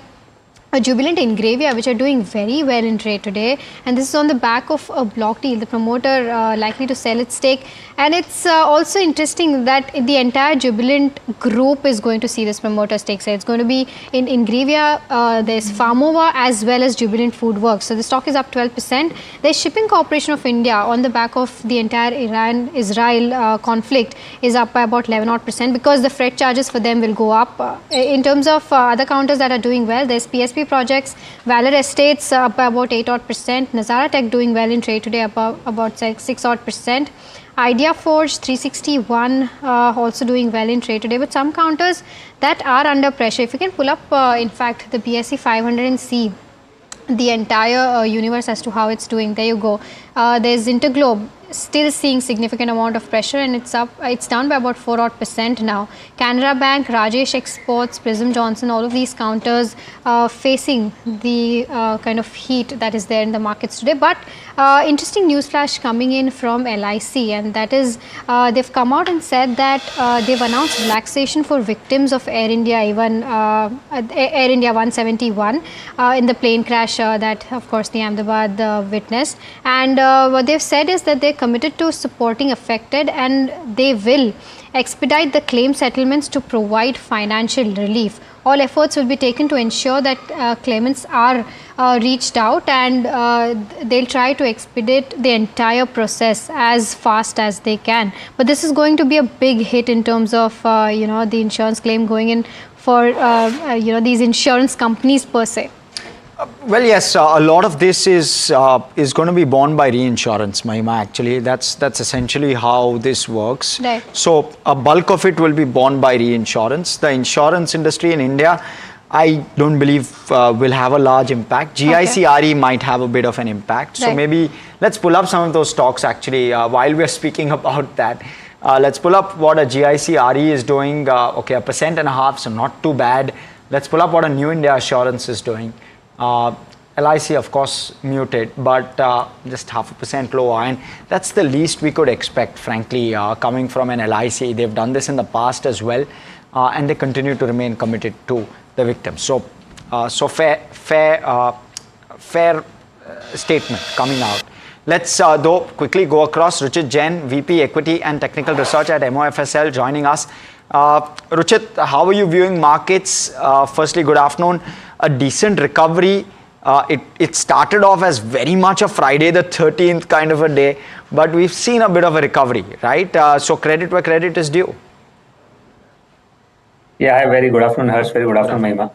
Jubilant, Ingrevia, which are doing very well in trade today, and this is on the back of a block deal. The promoter likely to sell its stake, and it's also interesting that the entire Jubilant group is going to see this promoter stake sale. It's going to be in Ingrevia, there's Farmova as well as Jubilant Foodworks. So the stock is up 12%. There's Shipping Corporation of India on the back of the entire Iran-Israel conflict is up by about 11% because the freight charges for them will go up. In terms of other counters that are doing well, there's PSP Projects, Valor Estates up by about 8%. Nazara Tech doing well in trade today, up about 6%. Idea Forge 361 also doing well in trade today, but some counters that are under pressure. If you can pull up, in fact, the BSE 500 and see the entire universe as to how it's doing. There you go. There's Interglobe still seeing significant amount of pressure, and it's down by about 4% now. Canara Bank, Rajesh Exports, Prism Johnson, all of these counters facing the kind of heat that is there in the markets today. But interesting news flash coming in from LIC, and that is they've come out and said that they've announced relaxation for victims of Air India 171 in the plane crash that of course the Ahmedabad witnessed. And what they've said is that they're committed to supporting affected, and they will expedite the claim settlements to provide financial relief. All efforts will be taken to ensure that claimants are reached out, and they'll try to expedite the entire process as fast as they can. But this is going to be a big hit in terms of the insurance claim going in for these insurance companies per se. Well, yes, a lot of this is going to be borne by reinsurance, Mahima. Actually, that's essentially how this works. Right. So a bulk of it will be borne by reinsurance. The insurance industry in India, I don't believe will have a large impact. GIC RE might have a bit of an impact. So maybe let's pull up some of those stocks actually while we're speaking about that. Let's pull up what a GIC RE is doing. Okay, 1.5%, so not too bad. Let's pull up what a New India Assurance is doing. LIC, of course, muted, but just 0.5% lower, and that's the least we could expect, frankly, coming from an LIC. They've done this in the past as well, and they continue to remain committed to the victims. So, fair statement coming out. Let's though quickly go across. Ruchit Jain, VP Equity and Technical Research at MOFSL, joining us. Ruchit, how are you viewing markets? Firstly, good afternoon. A decent recovery. It started off as very much a Friday the 13th kind of a day, but we've seen a bit of a recovery, right? So credit where credit is due. Yeah, hi, very good afternoon, Harsh. Very good afternoon, Mahima.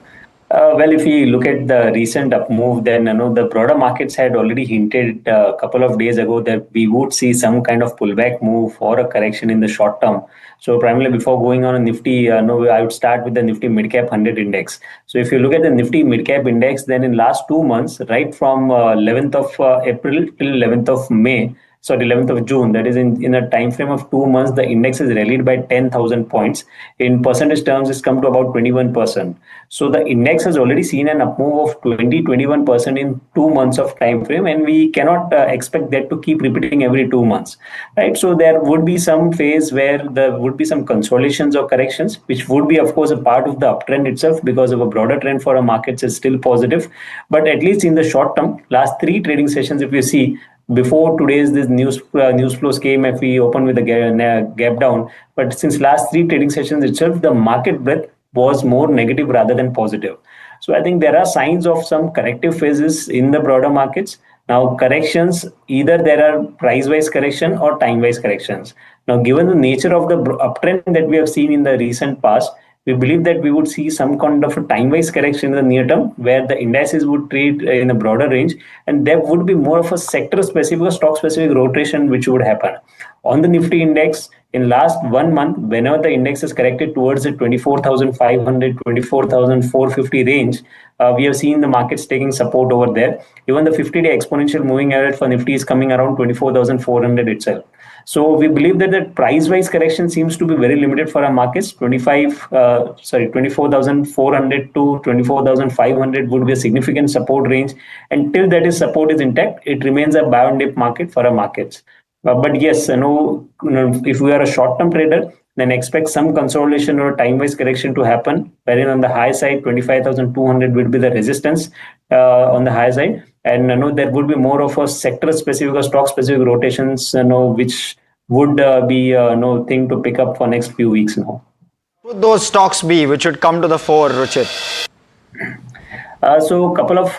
Well, if we look at the recent up move, then the broader markets had already hinted a couple of days ago that we would see some kind of pullback move or a correction in the short term. So primarily before going on a Nifty, I would start with the Nifty Midcap 100 index. So if you look at the Nifty Midcap index, then in last 2 months, right from 11th of April till 11th of May, 11th of June, that is in a time frame of 2 months, the index has rallied by 10,000 points. In percentage terms, it's come to about 21%. So the index has already seen an up move of 21% in 2 months of time frame, and we cannot expect that to keep repeating every 2 months, right? So there would be some phase where there would be some consolidations or corrections, which would be, of course, a part of the uptrend itself, because of a broader trend for our markets is still positive. But at least in the short term, last 3 trading sessions, if you see, before today's this news flows came, if we open with a gap down, but since last 3 trading sessions itself, the market breadth was more negative rather than positive. So I think there are signs of some corrective phases in the broader markets. Now corrections, either there are price-wise correction or time-wise corrections. Now, given the nature of the uptrend that we have seen in the recent past, we believe that we would see some kind of a time-wise correction in the near term, where the indices would trade in a broader range, and there would be more of a sector-specific or stock-specific rotation which would happen. On the Nifty index, in last 1 month, whenever the index is corrected towards the 24,500, 24,450 range, we have seen the markets taking support over there. Even the 50-day exponential moving average for Nifty is coming around 24,400 itself. So we believe that the price-wise correction seems to be very limited for our markets. 24,400 to 24,500 would be a significant support range. Until that support is intact, it remains a buy and dip market for our markets. But yes, if we are a short-term trader, then expect some consolidation or time-wise correction to happen, wherein on the high side, 25,200 would be the resistance on the high side. And there would be more of a sector-specific or stock-specific rotations, which would be thing to pick up for next few weeks now. Would those stocks be which would come to the fore, Ruchit? So a couple of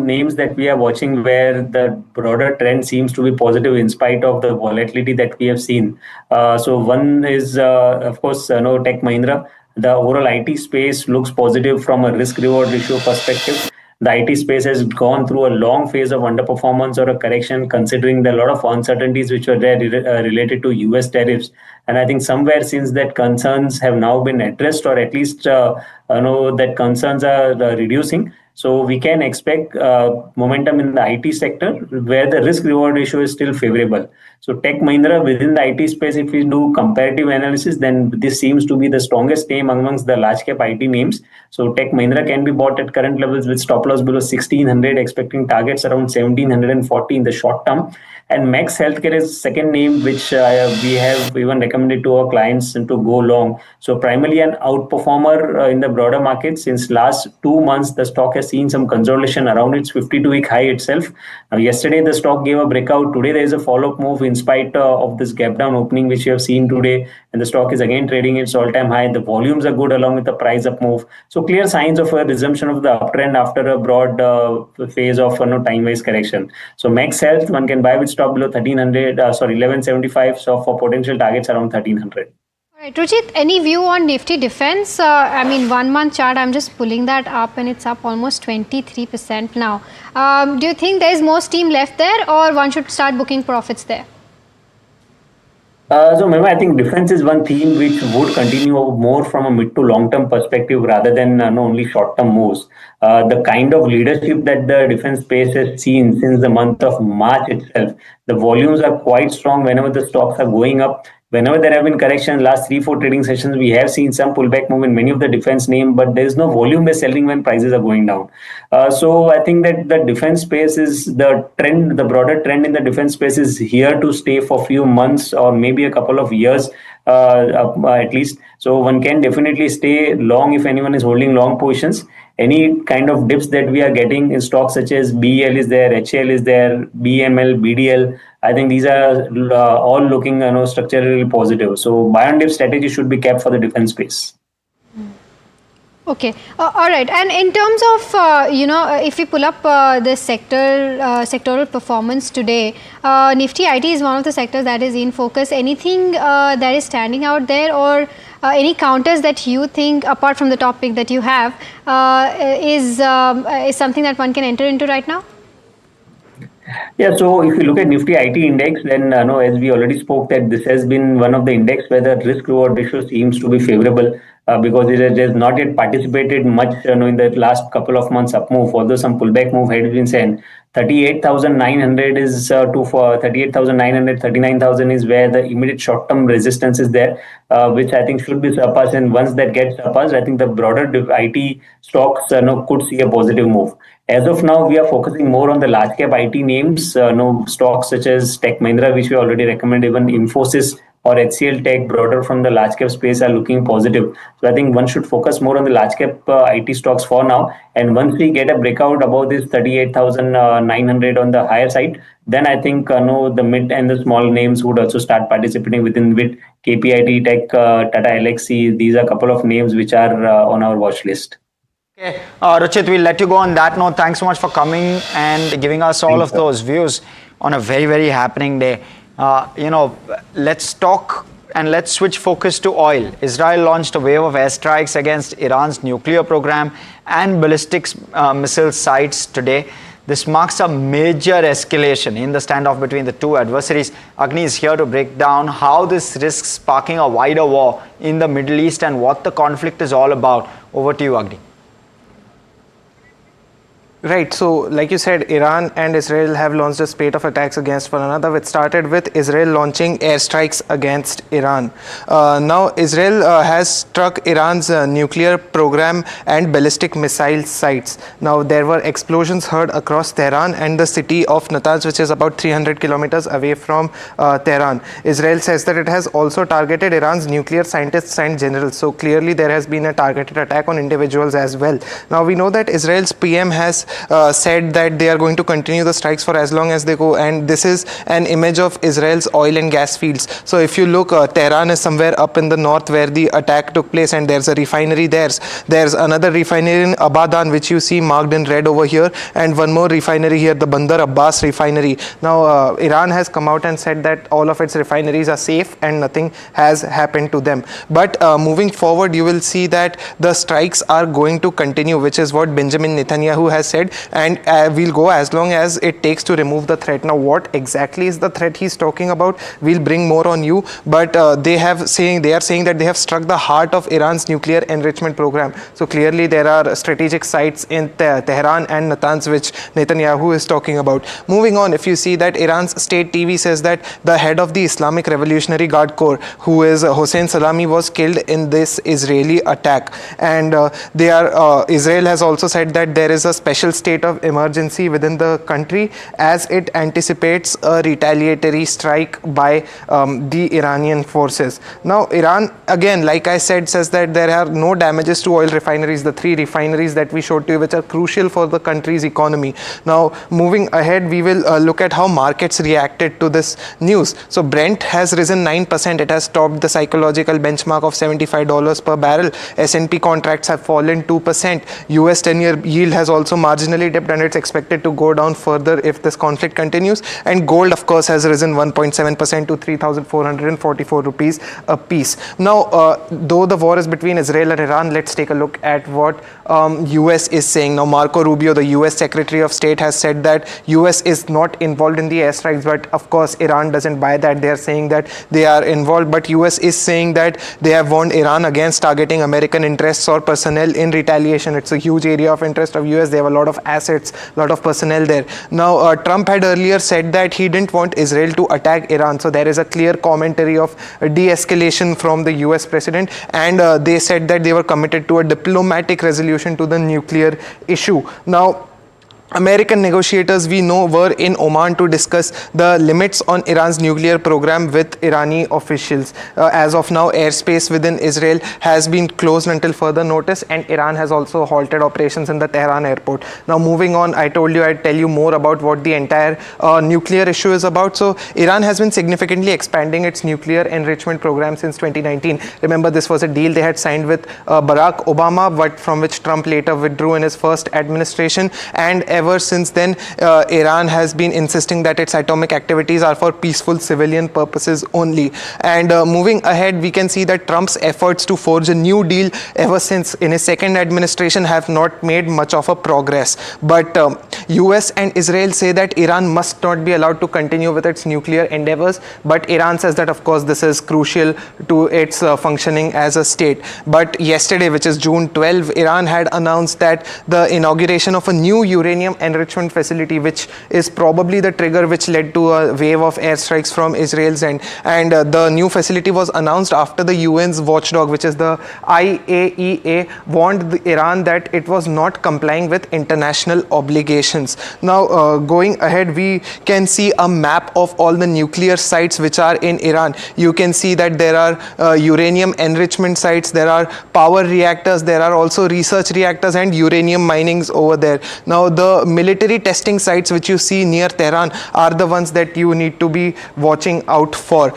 names that we are watching where the broader trend seems to be positive in spite of the volatility that we have seen. So one is, of course, Tech Mahindra. The overall IT space looks positive from a risk-reward ratio perspective. The IT space has gone through a long phase of underperformance or a correction, considering the lot of uncertainties which were there related to US tariffs. And I think somewhere since that concerns have now been addressed, or at least that concerns are reducing. So we can expect momentum in the IT sector where the risk-reward ratio is still favorable. So Tech Mahindra within the IT space, if we do comparative analysis, then this seems to be the strongest name amongst the large cap IT names. So Tech Mahindra can be bought at current levels with stop loss below 1600, expecting targets around 1740 in the short term. And Max Healthcare is second name, which we have even recommended to our clients to go long. So primarily an outperformer in the broader market. Since last 2 months, the stock has seen some consolidation around its 52-week high itself. Yesterday, the stock gave a breakout. Today, there is a follow-up move in spite of this gap down opening, which you have seen today. And the stock is again trading its all-time high. The volumes are good along with the price up move. So clear signs of a resumption of the uptrend after a broad phase of time-wise correction. So Max Health, one can buy with stop below 1175. So for potential targets around 1300. Right, Ruchit, any view on Nifty Defense? 1 month chart, I'm just pulling that up and it's up almost 23% now. Do you think there is more steam left there, or one should start booking profits there? So maybe I think defense is one theme which would continue more from a mid to long term perspective rather than only short term moves. The kind of leadership that the defense space has seen since the month of March itself, the volumes are quite strong whenever the stocks are going up. Whenever there have been corrections, last 3-4 trading sessions, we have seen some pullback move in many of the defense names, but there is no volume-based selling when prices are going down. So I think that the defense space is the trend, the broader trend in the defense space is here to stay for a few months or maybe a couple of years at least. So one can definitely stay long if anyone is holding long positions. Any kind of dips that we are getting in stocks such as BEL is there, HL is there, BML, BDL, I think these are all looking structurally positive. So buy and dip strategy should be kept for the defense space. Okay, all right. And in terms of, if we pull up the sectoral performance today, Nifty IT is one of the sectors that is in focus. Anything that is standing out there, or any counters that you think, apart from the top pick that you have, is something that one can enter into right now? Yeah, so if you look at Nifty IT index, then as we already spoke, that this has been one of the index where the risk-reward ratio seems to be favorable because it has not yet participated much in the last couple of months up move, although some pullback move had been sent. 38,900 is to for 38,900, 39,000 is where the immediate short-term resistance is there, which I think should be surpassed. And once that gets surpassed, I think the broader IT stocks could see a positive move. As of now, we are focusing more on the large cap IT names, stocks such as Tech Mahindra, which we already recommend, even Infosys or HCL Tech, broader from the large cap space, are looking positive. So I think one should focus more on the large cap IT stocks for now. And once we get a breakout above this 38,900 on the higher side, then I think the mid and the small names would also start participating within with KPIT Tech, Tata Elxsi. These are a couple of names which are on our watch list. Okay, Ruchit, we'll let you go on that note. Thanks so much for coming and giving us all of those views on a very, very happening day. Let's talk and let's switch focus to oil. Israel launched a wave of airstrikes against Iran's nuclear program and ballistic missile sites today. This marks a major escalation in the standoff between the two adversaries. Agni is here to break down how this risks sparking a wider war in the Middle East and what the conflict is all about. Over to you, Agni. Right, so like you said, Iran and Israel have launched a spate of attacks against one another, which started with Israel launching airstrikes against Iran. Now, Israel has struck Iran's nuclear program and ballistic missile sites. Now, there were explosions heard across Tehran and the city of Natanz, which is about 300 kilometers away from Tehran. Israel says that it has also targeted Iran's nuclear scientists and generals. So clearly, there has been a targeted attack on individuals as well. Now, we know that Israel's PM has said that they are going to continue the strikes for as long as they go, and this is an image of Israel's oil and gas fields. So if you look, Tehran is somewhere up in the north where the attack took place, and there's a refinery there. There's another refinery in Abadan which you see marked in red over here, and one more refinery here, the Bandar Abbas refinery. Now Iran has come out and said that all of its refineries are safe and nothing has happened to them. But moving forward, you will see that the strikes are going to continue, which is what Benjamin Netanyahu has said, and we'll go as long as it takes to remove the threat. Now, what exactly is the threat he's talking about? We'll bring more on you, but they are saying that they have struck the heart of Iran's nuclear enrichment program. So clearly there are strategic sites in Tehran and Natanz which Netanyahu is talking about. Moving on, if you see that Iran's state TV says that the head of the Islamic Revolutionary Guard Corps, who is Hossein Salami, was killed in this Israeli attack, and Israel has also said that there is a special state of emergency within the country as it anticipates a retaliatory strike by the Iranian forces. Now, Iran, again, like I said, says that there are no damages to oil refineries, the 3 refineries that we showed to you, which are crucial for the country's economy. Now, moving ahead, we will look at how markets reacted to this news. So, Brent has risen 9%. It has topped the psychological benchmark of $75 per barrel. S&P contracts have fallen 2%. US 10-year yield has also marginally dipped, and it's expected to go down further if this conflict continues. And gold, of course, has risen 1.7% to 3,444 rupees a piece. Now, though the war is between Israel and Iran, let's take a look at what US is saying. Now, Marco Rubio, the US Secretary of State, has said that US is not involved in the airstrikes, but of course Iran doesn't buy that. They are saying that they are involved, but US is saying that they have warned Iran against targeting American interests or personnel in retaliation. It's a huge area of interest of US. They have a lot of assets, a lot of personnel there. Now, Trump had earlier said that he didn't want Israel to attack Iran. So there is a clear commentary of de-escalation from the US president, and they said that they were committed to a diplomatic resolution to the nuclear issue. Now, American negotiators, we know, were in Oman to discuss the limits on Iran's nuclear program with Irani officials. As of now, airspace within Israel has been closed until further notice, and Iran has also halted operations in the Tehran airport. Now, moving on, I told you I'd tell you more about what the entire nuclear issue is about. So, Iran has been significantly expanding its nuclear enrichment program since 2019. Remember, this was a deal they had signed with Barack Obama, but from which Trump later withdrew in his first administration, and ever since then, Iran has been insisting that its atomic activities are for peaceful civilian purposes only. And moving ahead, we can see that Trump's efforts to forge a new deal ever since in his second administration have not made much of a progress. But US and Israel say that Iran must not be allowed to continue with its nuclear endeavors. But Iran says that, of course, this is crucial to its functioning as a state. But yesterday, which is June 12, Iran had announced that the inauguration of a new uranium enrichment facility, which is probably the trigger which led to a wave of airstrikes from Israel's end. And the new facility was announced after the UN's watchdog, which is the IAEA, warned Iran that it was not complying with international obligations. Now, going ahead, we can see a map of all the nuclear sites which are in Iran. You can see that there are uranium enrichment sites, there are power reactors, there are also research reactors and uranium minings over there. Now, the military testing sites which you see near Tehran are the ones that you need to be watching out for.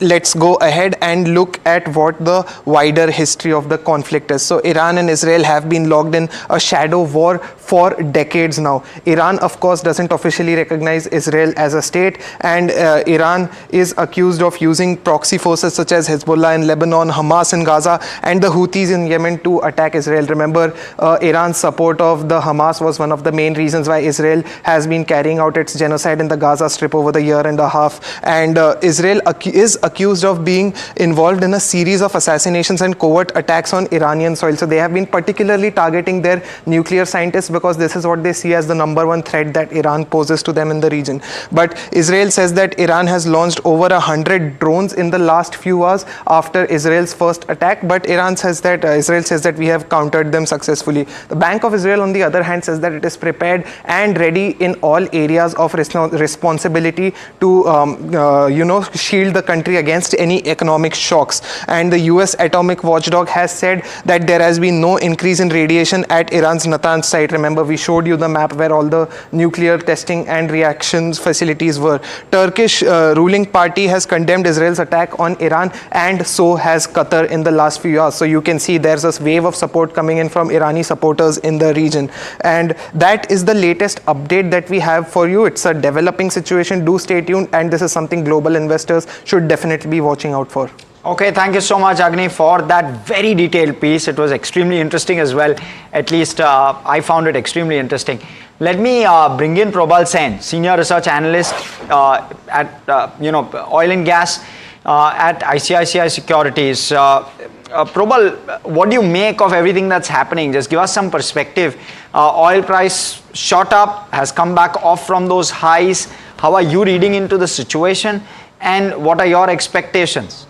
let's go ahead and look at what the wider history of the conflict is. So Iran and Israel have been locked in a shadow war for decades now. Iran, of course, doesn't officially recognize Israel as a state, and Iran is accused of using proxy forces such as Hezbollah in Lebanon, Hamas in Gaza, and the Houthis in Yemen to attack Israel. Remember, Iran's support of the Hamas was one of the main reasons why Israel has been carrying out its genocide in the Gaza Strip over the year and a half. And Israel is accused of being involved in a series of assassinations and covert attacks on Iranian soil. So they have been particularly targeting their nuclear scientists because this is what they see as the #1 threat that Iran poses to them in the region. But Israel says that Iran has launched over 100 drones in the last few hours after Israel's first attack. But Israel says that we have countered them successfully. The Bank of Israel, on the other hand, says that it is prepared and ready in all areas of responsibility to shield the country against any economic shocks. And the US atomic watchdog has said that there has been no increase in radiation at Iran's Natanz site. Remember, we showed you the map where all the nuclear testing and reactions facilities were. Turkish ruling party has condemned Israel's attack on Iran, and so has Qatar in the last few years. So you can see there's a wave of support coming in from Irani supporters in the region. And that is the latest update that we have for you. It's a developing situation. Do stay tuned, and this is something global investors should definitely be watching out for. Okay, thank you so much, Agni, for that very detailed piece. It was extremely interesting as well. At least I found it extremely interesting. Let me bring in Probal Sen, Senior Research Analyst at Oil and Gas at ICICI Securities. Probal, what do you make of everything that's happening? Just give us some perspective. Oil price shot up, has come back off from those highs. How are you reading into the situation, and what are your expectations?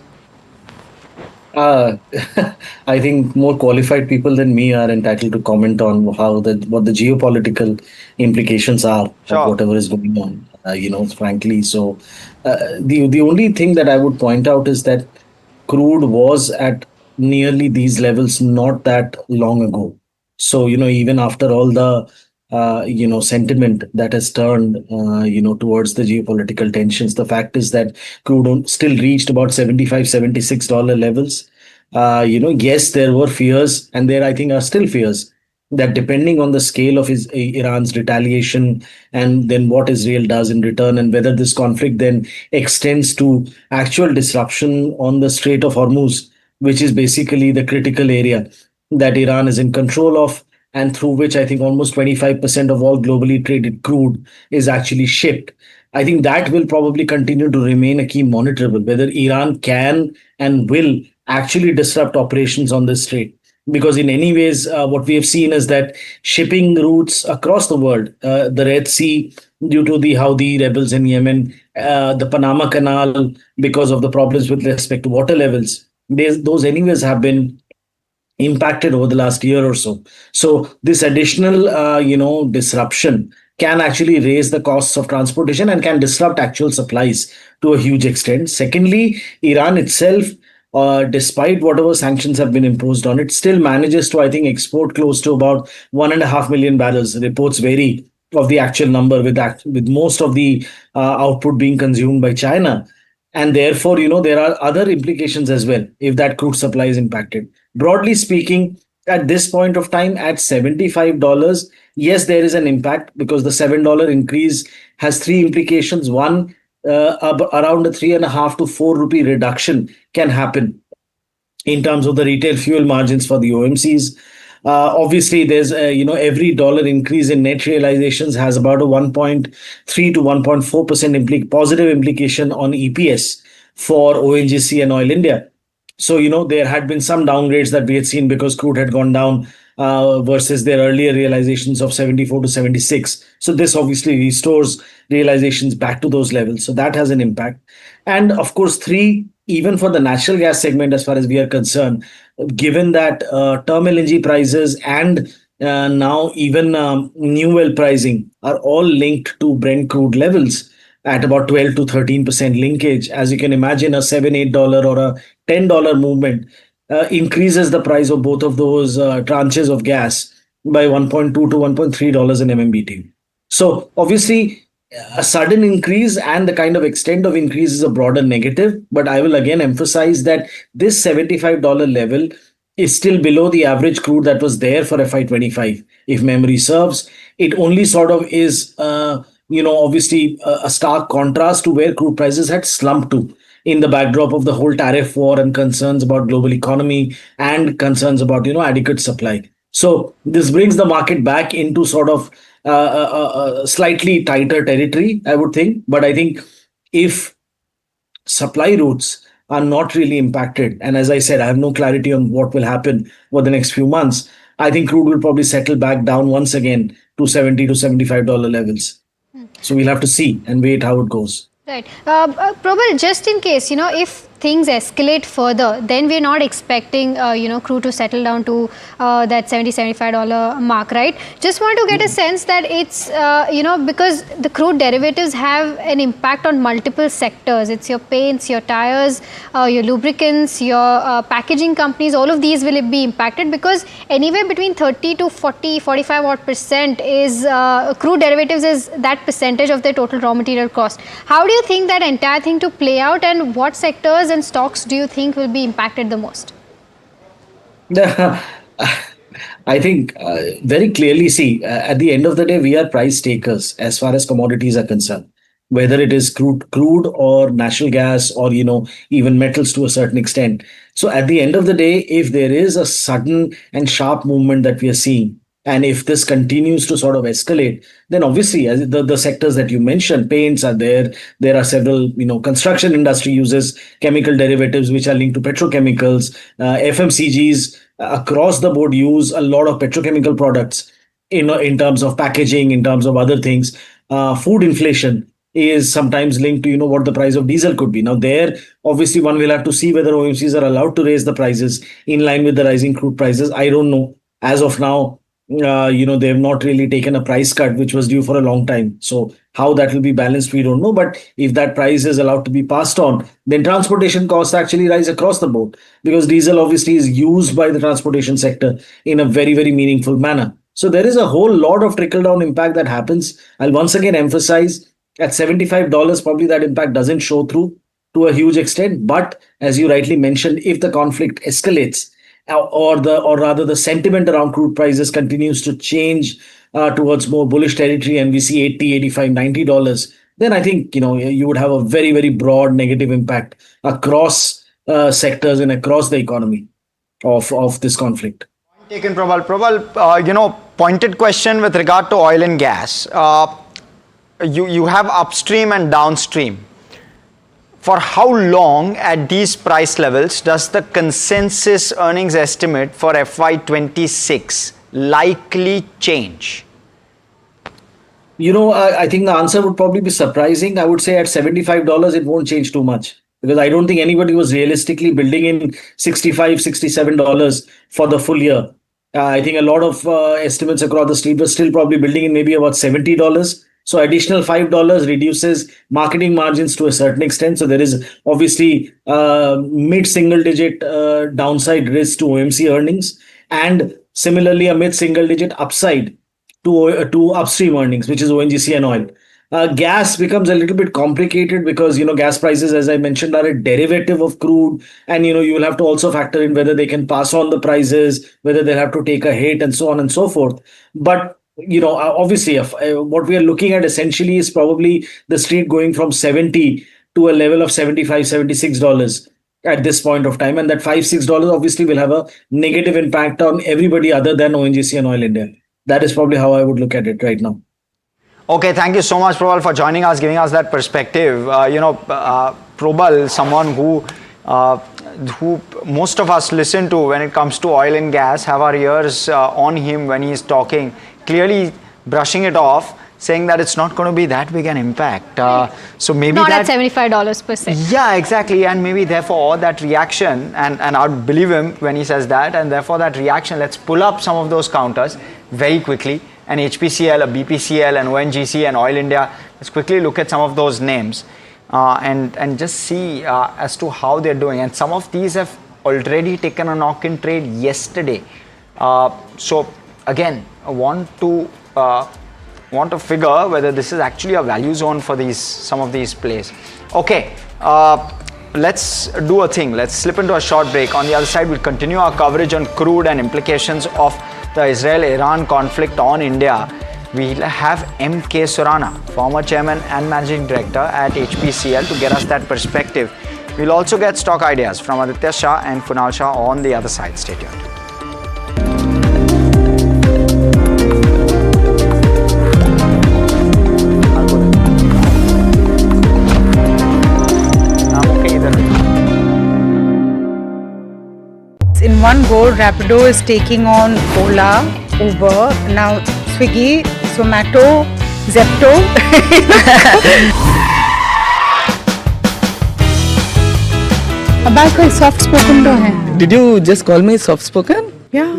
I think more qualified people than me are entitled to comment on what the geopolitical implications are of whatever is going on. Frankly. So the only thing that I would point out is that crude was at nearly these levels not that long ago. So even after all the sentiment that has turned, towards the geopolitical tensions. The fact is that crude still reached about $75-76 levels. Yes, there were fears, and there I think are still fears that depending on the scale of Iran's retaliation and then what Israel does in return, and whether this conflict then extends to actual disruption on the Strait of Hormuz, which is basically the critical area that Iran is in control of, and through which I think almost 25% of all globally traded crude is actually shipped. I think that will probably continue to remain a key monitorable, whether Iran can and will actually disrupt operations on this strait. Because in any ways, what we have seen is that shipping routes across the world, the Red Sea, due to the Houthi rebels in Yemen, the Panama Canal, because of the problems with respect to water levels, those anyways have been impacted over the last year or so. So this additional, disruption can actually raise the costs of transportation and can disrupt actual supplies to a huge extent. Secondly, Iran itself, despite whatever sanctions have been imposed on it, still manages to, I think, export close to about 1.5 million barrels. Reports vary of the actual number, with most of the output being consumed by China. And therefore, there are other implications as well if that crude supply is impacted. Broadly speaking, at this point of time, at $75, yes, there is an impact because the $7 increase has three implications. One, around a 3.5 to 4 rupee reduction can happen in terms of the retail fuel margins for the OMCs. Obviously, there's every dollar increase in net realizations has about a 1.3 to 1.4% positive implication on EPS for ONGC and Oil India. So, there had been some downgrades that we had seen because crude had gone down versus their earlier realizations of 74 to 76. So this obviously restores realizations back to those levels. So that has an impact. And of course, three, even for the natural gas segment, as far as we are concerned, given that term LNG prices and now even new well pricing are all linked to Brent crude levels at about 12 to 13% linkage. As you can imagine, a $7-8 or a $10 movement increases the price of both of those tranches of gas by $1.2 to $1.3 in MMBTU. So obviously, a sudden increase and the kind of extent of increase is a broader negative. But I will again emphasize that this $75 level is still below the average crude that was there for FY25. If memory serves, it only sort of is, obviously a stark contrast to where crude prices had slumped to in the backdrop of the whole tariff war and concerns about global economy and concerns about, adequate supply. So this brings the market back into sort of slightly tighter territory, I would think. But I think if supply routes are not really impacted, and as I said, I have no clarity on what will happen over the next few months, I think crude will probably settle back down once again to $70 to $75 levels. So we'll have to see and wait how it goes. Right. Probably just in case, if things escalate further, then we're not expecting, crude to settle down to that $70-$75 mark, right? Just want to get a sense that it's, because the crude derivatives have an impact on multiple sectors. It's your paints, your tires, your lubricants, your packaging companies, all of these will be impacted because anywhere between 30 to 40, 45 odd % is crude derivatives is that percentage of the total raw material cost. How do you think that entire thing to play out, and what sectors and stocks do you think will be impacted the most? I think very clearly, at the end of the day, we are price takers as far as commodities are concerned, whether it is crude or natural gas or, even metals to a certain extent. So at the end of the day, if there is a sudden and sharp movement that we are seeing, and if this continues to sort of escalate, then obviously as the sectors that you mentioned, paints are there. There are several, construction industry uses chemical derivatives which are linked to petrochemicals. FMCGs across the board use a lot of petrochemical products in terms of packaging, in terms of other things. Food inflation is sometimes linked to, what the price of diesel could be. Now there, obviously one will have to see whether OMCs are allowed to raise the prices in line with the rising crude prices. I don't know. As of now, they have not really taken a price cut, which was due for a long time. So how that will be balanced, we don't know. But if that price is allowed to be passed on, then transportation costs actually rise across the board because diesel obviously is used by the transportation sector in a very, very meaningful manner. So there is a whole lot of trickle-down impact that happens. I'll once again emphasize at $75, probably that impact doesn't show through to a huge extent. But as you rightly mentioned, if the conflict escalates, or rather the sentiment around crude prices continues to change towards more bullish territory and we see $80, $85, $90, then I think, you would have a very, very broad negative impact across sectors and across the economy of this conflict. Taken, Prabal. Prabal, pointed question with regard to oil and gas. You have upstream and downstream. For how long at these price levels does the consensus earnings estimate for FY26 likely change? I think the answer would probably be surprising. I would say at $75, it won't change too much because I don't think anybody was realistically building in $65, $67 for the full year. I think a lot of estimates across the street were still probably building in maybe about $70. So additional $5 reduces marketing margins to a certain extent. So there is obviously mid-single digit downside risk to OMC earnings and similarly a mid-single digit upside to upstream earnings, which is ONGC and oil. Gas becomes a little bit complicated because, gas prices, as I mentioned, are a derivative of crude. And, you will have to also factor in whether they can pass on the prices, whether they'll have to take a hit and so on and so forth. But obviously, what we are looking at essentially is probably the street going from 70 to a level of $75, $76 at this point of time. And that $5-6 obviously will have a negative impact on everybody other than ONGC and Oil India. That is probably how I would look at it right now. Okay, thank you so much, Prabal, for joining us, giving us that perspective. Prabal, someone who most of us listen to when it comes to oil and gas, have our ears on him when he's talking, clearly brushing it off, saying that it's not going to be that big an impact. So maybe not at $75 per se. Yeah, exactly. And maybe therefore that reaction, and I would believe him when he says that, and therefore that reaction, let's pull up some of those counters very quickly. An HPCL, a BPCL, an ONGC, and Oil India. Let's quickly look at some of those names and just see as to how they're doing. And some of these have already taken a knock-in trade yesterday. So again, I want to want to figure whether this is actually a value zone for some of these plays. Okay, let's do a thing. Let's slip into a short break. On the other side, we'll continue our coverage on crude and implications of the Israel-Iran conflict on India. We'll have M.K. Surana, former chairman and managing director at HPCL, to get us that perspective. We'll also get stock ideas from Aditya Shah and Kunal Shah on the other side. Stay tuned. In one go, Rapido is taking on Ola, Uber, now Swiggy, Zomato, Zepto. अब कोई soft spoken तो है? Did you just call me soft spoken? Yeah.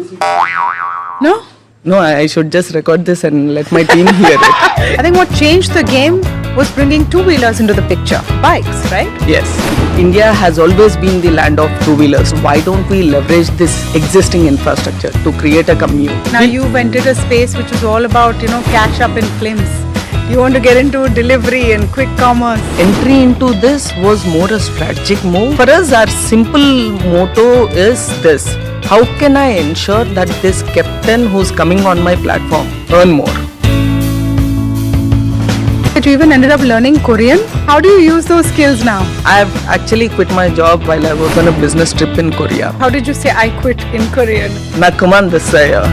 No? No, I should just record this and let my team hear it. I think what changed the game was bringing two-wheelers into the picture, bikes, right? Yes. India has always been the land of two-wheelers. Why don't we leverage this existing infrastructure to create a commute? Now you've entered a space which is all about, cash up in films. You want to get into delivery and quick commerce. Entry into this was more a strategic move. For us, our simple motto is this: how can I ensure that this captain who's coming on my platform earn more? You even ended up learning Korean. How do you use those skills now? I've actually quit my job while I was on a business trip in Korea. How did you say I quit in Korean? Na kuman desaya.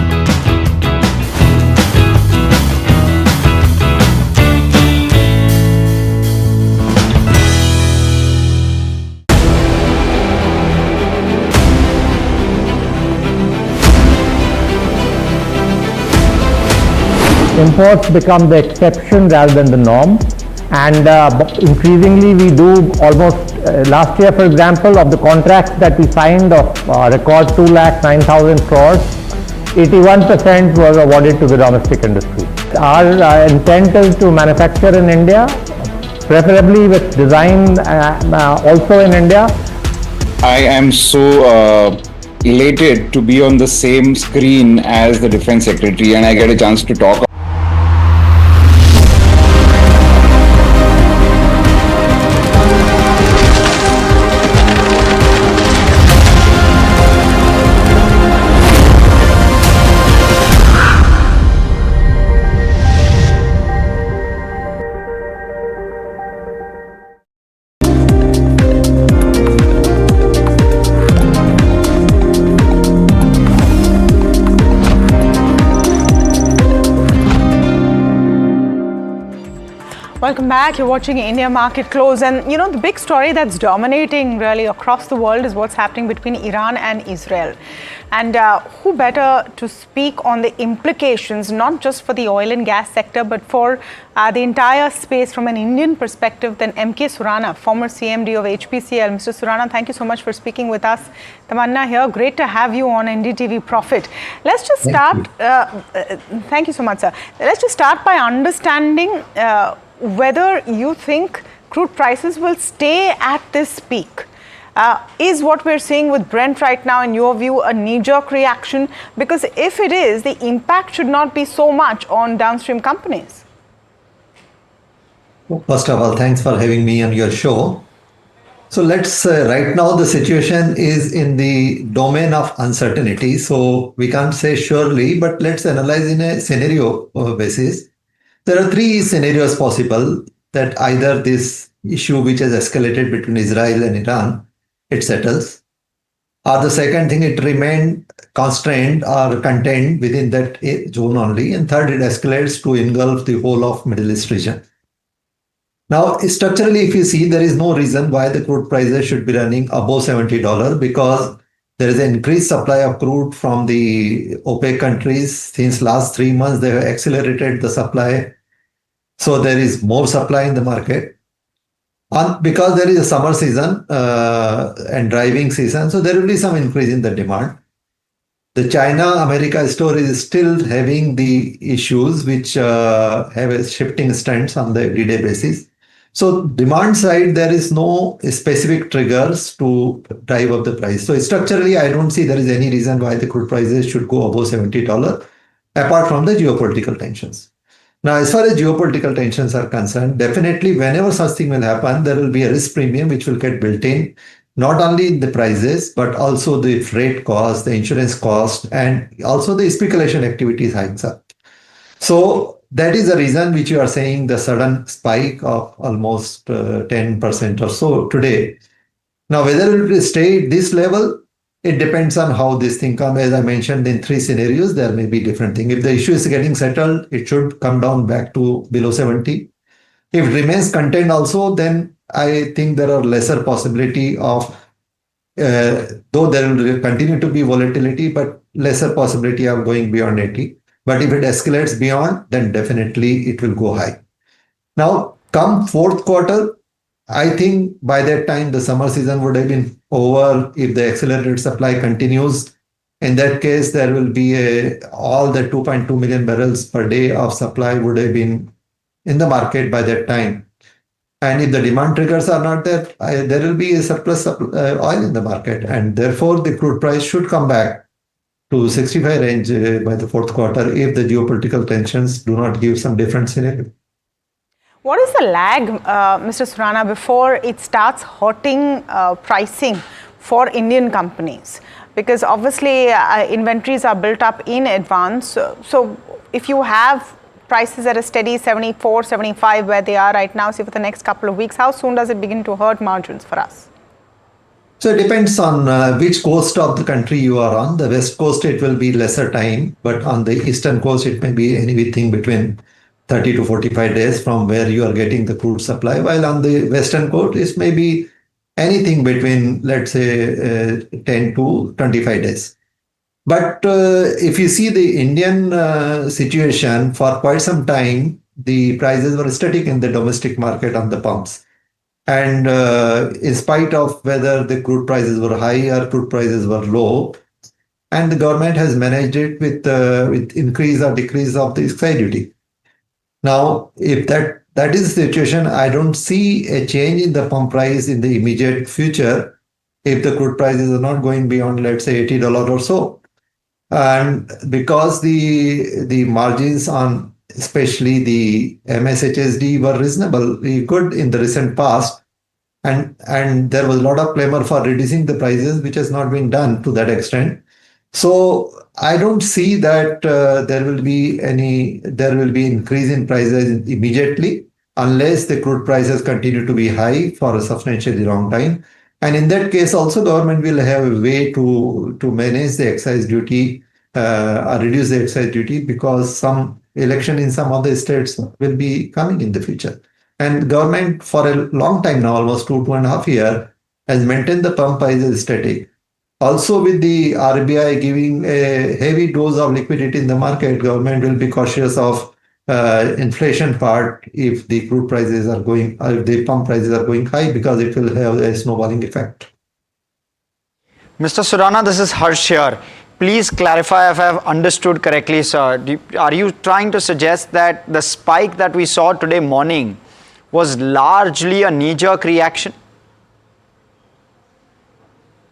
Imports become the exception rather than the norm, and increasingly we do almost last year, for example, of the contracts that we signed of record 2,09,000 crores, 81% was awarded to the domestic industry. Our intent is to manufacture in India, preferably with design also in India. I am so elated to be on the same screen as the Defense Secretary, and I get a chance to talk. Welcome back. You're watching India Market Close, and the big story that's dominating really across the world is what's happening between Iran and Israel. And who better to speak on the implications, not just for the oil and gas sector, but for the entire space from an Indian perspective than M.K. Surana, former CMD of HPCL. Mr. Surana, thank you so much for speaking with us. Tamanna here. Great to have you on NDTV Profit. Let's just start. Thank you so much, sir. Let's just start by understanding whether you think crude prices will stay at this peak. Is what we're seeing with Brent right now, in your view, a knee-jerk reaction? Because if it is, the impact should not be so much on downstream companies. First of all, thanks for having me on your show. So let's, right now the situation is in the domain of uncertainty. So we can't say surely, but let's analyze in a scenario basis. There are three scenarios possible that either this issue which has escalated between Israel and Iran, it settles, or the second thing, it remain constrained or contained within that zone only, and third, it escalates to engulf the whole of Middle East region. Now, structurally, if you see, there is no reason why the crude prices should be running above $70 because there is an increased supply of crude from the OPEC countries. Since last 3 months, they have accelerated the supply. So there is more supply in the market. Because there is a summer season and driving season, so there will be some increase in the demand. The China-America story is still having the issues which have a shifting stance on the everyday basis. So demand side, there is no specific triggers to drive up the price. So structurally, I don't see there is any reason why the crude prices should go above $70, apart from the geopolitical tensions. Now, as far as geopolitical tensions are concerned, definitely whenever such thing will happen, there will be a risk premium which will get built in, not only in the prices, but also the freight cost, the insurance cost, and also the speculation activities hikes up. So that is the reason which you are saying the sudden spike of almost 10% or so today. Now, whether it will stay at this level, it depends on how this thing comes. As I mentioned, in 3 scenarios, there may be different thing. If the issue is getting settled, it should come down back to below 70. If it remains contained also, then I think there are lesser possibility of, though there will continue to be volatility, but lesser possibility of going beyond 80. But if it escalates beyond, then definitely it will go high. Now, come fourth quarter, I think by that time the summer season would have been over. If the accelerated supply continues, in that case, there will be all the 2.2 million barrels per day of supply would have been in the market by that time. And if the demand triggers are not there, there will be a surplus oil in the market. And therefore, the crude price should come back to 65 range by the fourth quarter if the geopolitical tensions do not give some different scenario. What is the lag, Mr. Surana, before it starts hurting pricing for Indian companies? Because obviously inventories are built up in advance. So if you have prices at a steady 74, 75 where they are right now, say for the next couple of weeks, how soon does it begin to hurt margins for us? So it depends on which coast of the country you are on. The west coast, it will be lesser time, but on the eastern coast, it may be anything between 30 to 45 days from where you are getting the crude supply, while on the western coast, it may be anything between, let's say, 10 to 25 days. But if you see the Indian situation, for quite some time, the prices were static in the domestic market on the pumps. And in spite of whether the crude prices were high or crude prices were low, and the government has managed it with increase or decrease of the excise duty. Now, if that is the situation, I don't see a change in the pump price in the immediate future if the crude prices are not going beyond, let's say, $80 or so. And because the margins on especially the MSHSD were reasonably good in the recent past, and there was a lot of clamor for reducing the prices, which has not been done to that extent. So I don't see that there will be increase in prices immediately unless the crude prices continue to be high for a substantially long time. And in that case, also government will have a way to manage the excise duty or reduce the excise duty, because some election in some of the states will be coming in the future. And government for a long time now, almost 2.5 years, has maintained the pump prices static. Also, with the RBI giving a heavy dose of liquidity in the market, government will be cautious of inflation part if the crude prices are going, or if the pump prices are going high, because it will have a snowballing effect. Mr. Surana, this is Harsh here. Please clarify if I have understood correctly, sir. Are you trying to suggest that the spike that we saw today morning was largely a knee-jerk reaction?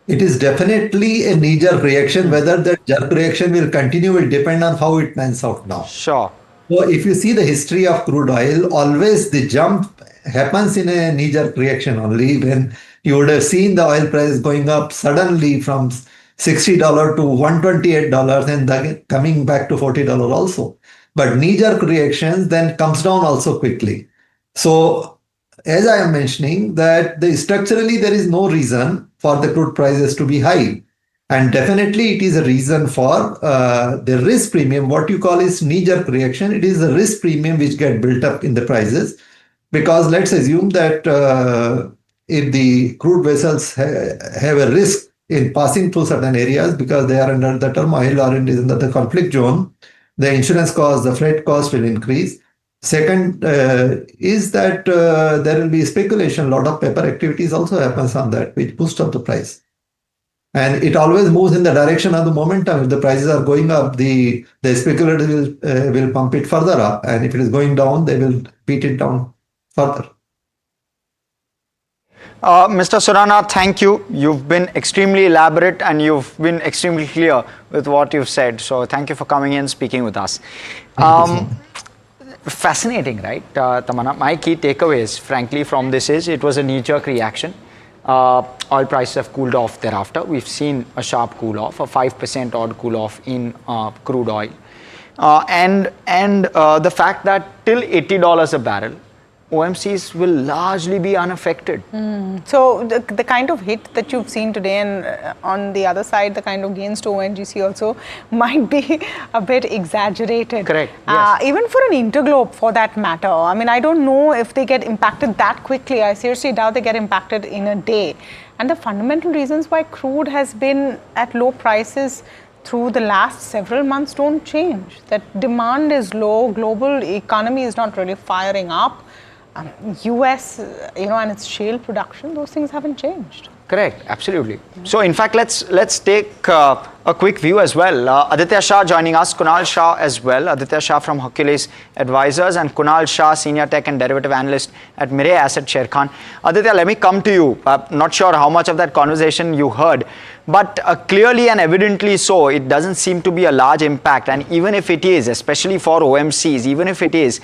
It is definitely a knee-jerk reaction. Whether that jerk reaction will continue will depend on how it pans out now. Sure. So if you see the history of crude oil, always the jump happens in a knee-jerk reaction only, when you would have seen the oil price going up suddenly from $60 to $128 and then coming back to $40 also. But knee-jerk reactions then comes down also quickly. So as I am mentioning, that structurally there is no reason for the crude prices to be high. And definitely it is a reason for the risk premium. What you call is knee-jerk reaction. It is a risk premium which get built up in the prices. Because let's assume that if the crude vessels have a risk in passing through certain areas because they are under the turmoil or it is under the conflict zone, the insurance cost, the freight cost will increase. Second is that there will be speculation. A lot of paper activities also happens on that, which boosts up the price. And it always moves in the direction of the momentum. If the prices are going up, the speculators will pump it further up. And if it is going down, they will beat it down further. Mr. Surana, thank you. You've been extremely elaborate and you've been extremely clear with what you've said. So thank you for coming in, speaking with us. fascinating, right, Tamanna? My key takeaways, frankly, from this is it was a knee-jerk reaction. Oil prices have cooled off thereafter. We've seen a sharp cool off, a 5% odd cool off in crude oil. And the fact that till $80 a barrel, OMCs will largely be unaffected. So the kind of hit that you've seen today, and on the other side, the kind of gains to ONGC also might be a bit exaggerated. Correct. Yes. Even for an interglobe, for that matter. I mean, I don't know if they get impacted that quickly. I seriously doubt they get impacted in a day. And the fundamental reasons why crude has been at low prices through the last several months don't change. That demand is low, global economy is not really firing up. US, and its shale production, those things haven't changed. Correct, absolutely. So in fact, let's take a quick view as well. Aditya Shah joining us, Kunal Shah as well. Aditya Shah from Hercules Advisors and Kunal Shah, Senior Tech and Derivative Analyst at Mirae Asset Sharekhan. Aditya, let me come to you. Not sure how much of that conversation you heard, but clearly and evidently so, it doesn't seem to be a large impact. And even if it is, especially for OMCs, even if it is,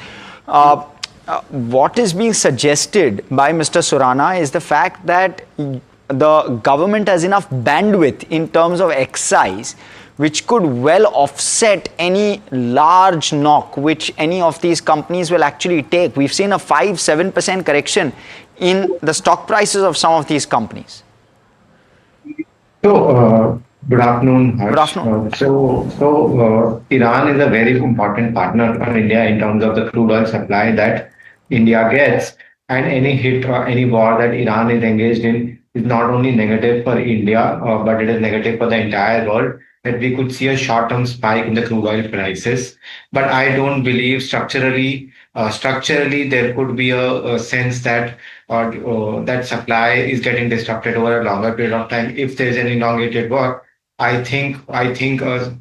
what is being suggested by Mr. Surana is the fact that the government has enough bandwidth in terms of excise, which could well offset any large knock which any of these companies will actually take. We've seen a 5-7% correction in the stock prices of some of these companies. So, good afternoon, Harsh. Good afternoon. Iran is a very important partner for India in terms of the crude oil supply that India gets, and any hit or any war that Iran is engaged in is not only negative for India, but it is negative for the entire world, that we could see a short-term spike in the crude oil prices. But I don't believe structurally there could be a sense that that supply is getting disrupted over a longer period of time. If there is an elongated war, I think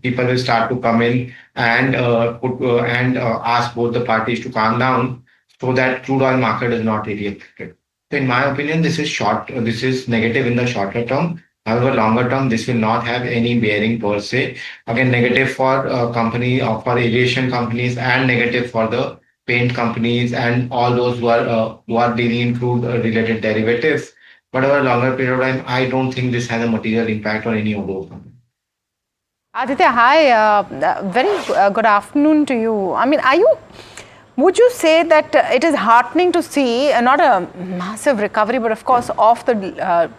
people will start to come in and ask both the parties to calm down, so that crude oil market is not really affected. So in my opinion, this is negative in the shorter term. However, longer term, this will not have any bearing per se. Again, negative for for aviation companies, and negative for the paint companies and all those who are dealing in crude related derivatives. But over a longer period of time, I don't think this has a material impact on any of those companies. Aditya, hi. Very good afternoon to you. I mean, would you say that it is heartening to see not a massive recovery, but of course off the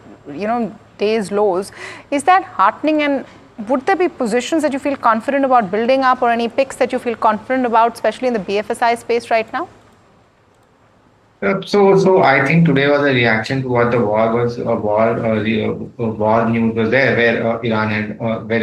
day's lows? Is that heartening, and would there be positions that you feel confident about building up, or any picks that you feel confident about, especially in the BFSI space right now? So I think today was a reaction to what the war was. War news was there, where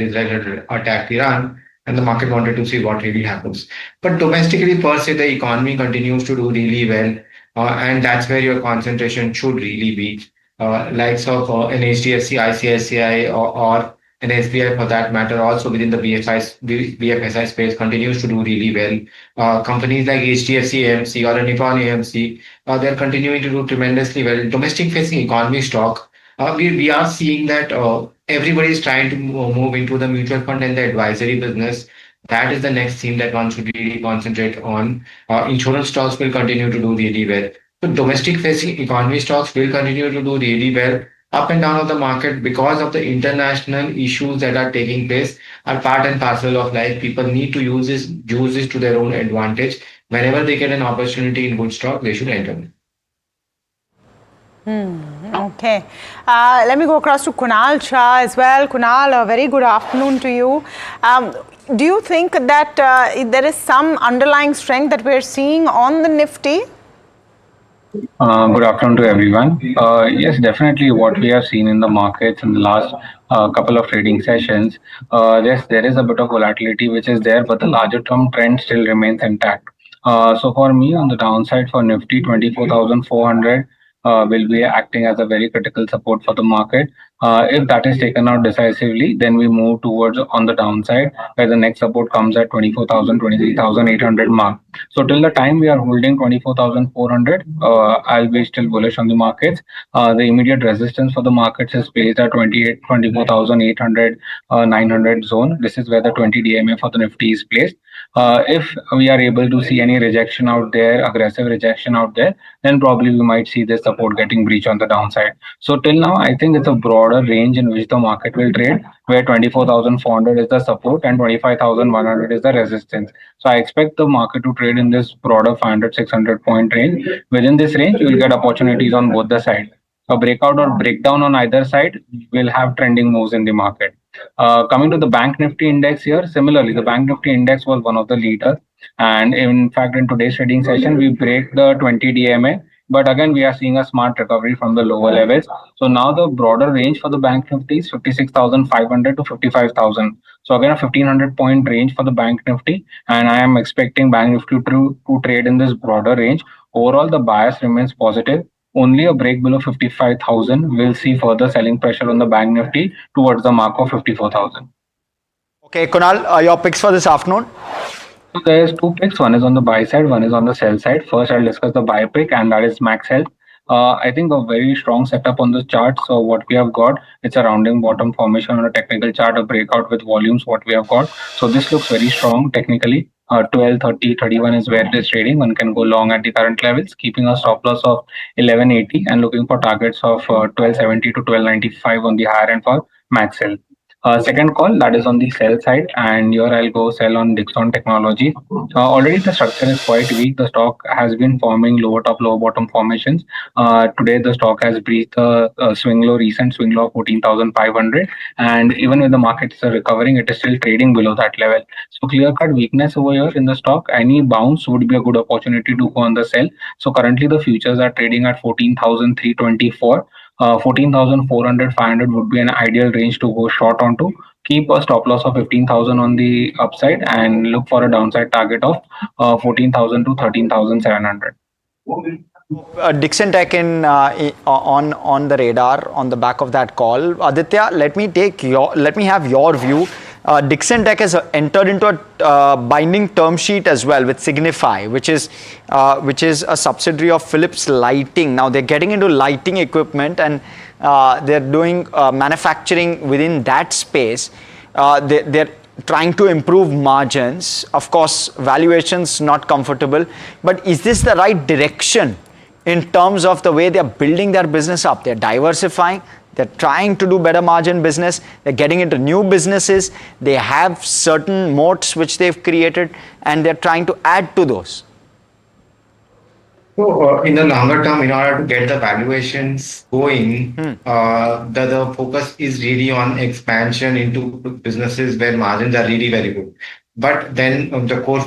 Israel had attacked Iran, and the market wanted to see what really happens. But domestically per se, the economy continues to do really well, and that's where your concentration should really be. Likes of an HDFC, ICICI, or an SBI for that matter, also within the BFSI space, continues to do really well. Companies like HDFC AMC or a Nippon AMC, they're continuing to do tremendously well. Domestic facing economy stock, we are seeing that everybody is trying to move into the mutual fund and the advisory business. That is the next theme that one should really concentrate on. Insurance stocks will continue to do really well. So domestic facing economy stocks will continue to do really well. Up and down of the market, because of the international issues that are taking place, are part and parcel of life. People need to use this to their own advantage. Whenever they get an opportunity in good stock, they should enter. Okay. Let me go across to Kunal Shah as well. Kunal, a very good afternoon to you. Do you think that there is some underlying strength that we're seeing on the Nifty? Good afternoon to everyone. Yes, definitely what we have seen in the markets in the last couple of trading sessions, yes, there is a bit of volatility which is there, but the larger term trend still remains intact. So for me, on the downside for Nifty, 24,400 will be acting as a very critical support for the market. If that is taken out decisively, then we move towards on the downside, where the next support comes at 24,000, 23,800 mark. So till the time we are holding 24,400, I'll be still bullish on the markets. The immediate resistance for the markets is placed at 24,800, 900 zone. This is where the 20 DMA for the Nifty is placed. If we are able to see any rejection out there, aggressive rejection out there, then probably we might see this support getting breached on the downside. So till now, I think it's a broader range in which the market will trade, where 24,400 is the support and 25,100 is the resistance. So I expect the market to trade in this broader 500, 600 point range. Within this range, you will get opportunities on both the sides. A breakout or breakdown on either side will have trending moves in the market. Coming to the Bank Nifty index here, similarly, the Bank Nifty index was one of the leaders. And in fact, in today's trading session, we break the 20 DMA. But again, we are seeing a smart recovery from the lower levels. So now the broader range for the Bank Nifty is 56,500 to 55,000. So again, a 1,500 point range for the Bank Nifty. And I am expecting Bank Nifty to trade in this broader range. Overall, the bias remains positive. Only a break below 55,000 will see further selling pressure on the Bank Nifty towards the mark of 54,000. Okay, Kunal, your picks for this afternoon? So there's two picks. One is on the buy side, one is on the sell side. First, I'll discuss the buy pick, and that is Max Health. I think a very strong setup on the chart. So what we have got, it's a rounding bottom formation on a technical chart, a breakout with volumes, what we have got. So this looks very strong technically. 12, 30, 31 is where it is trading. One can go long at the current levels, keeping a stop loss of 1180 and looking for targets of 1270 to 1295 on the higher end for Max Health. Second call, that is on the sell side, and here I'll go sell on Dixon Technology. Already the structure is quite weak. The stock has been forming lower top, lower bottom formations. Today the stock has breached the recent swing low of 14,500, and even when the markets are recovering, it is still trading below that level. So clear-cut weakness over here in the stock. Any bounce would be a good opportunity to go on the sell. So currently the futures are trading at 14,324. 14,400, 500 would be an ideal range to go short onto. Keep a stop loss of 15,000 on the upside and look for a downside target of 14,000 to 13,700. Dixon Tech on the radar on the back of that call. Aditya, let me have your view. Dixon Tech has entered into a binding term sheet as well with Signify, which is a subsidiary of Philips Lighting. Now they're getting into lighting equipment, and they're doing manufacturing within that space. They're trying to improve margins. Of course, valuations not comfortable, but is this the right direction in terms of the way they're building their business up? They're diversifying. They're trying to do better margin business. They're getting into new businesses. They have certain moats which they've created, and they're trying to add to those. So in the longer term, in order to get the valuations going, the focus is really on expansion into businesses where margins are really very good. But then the core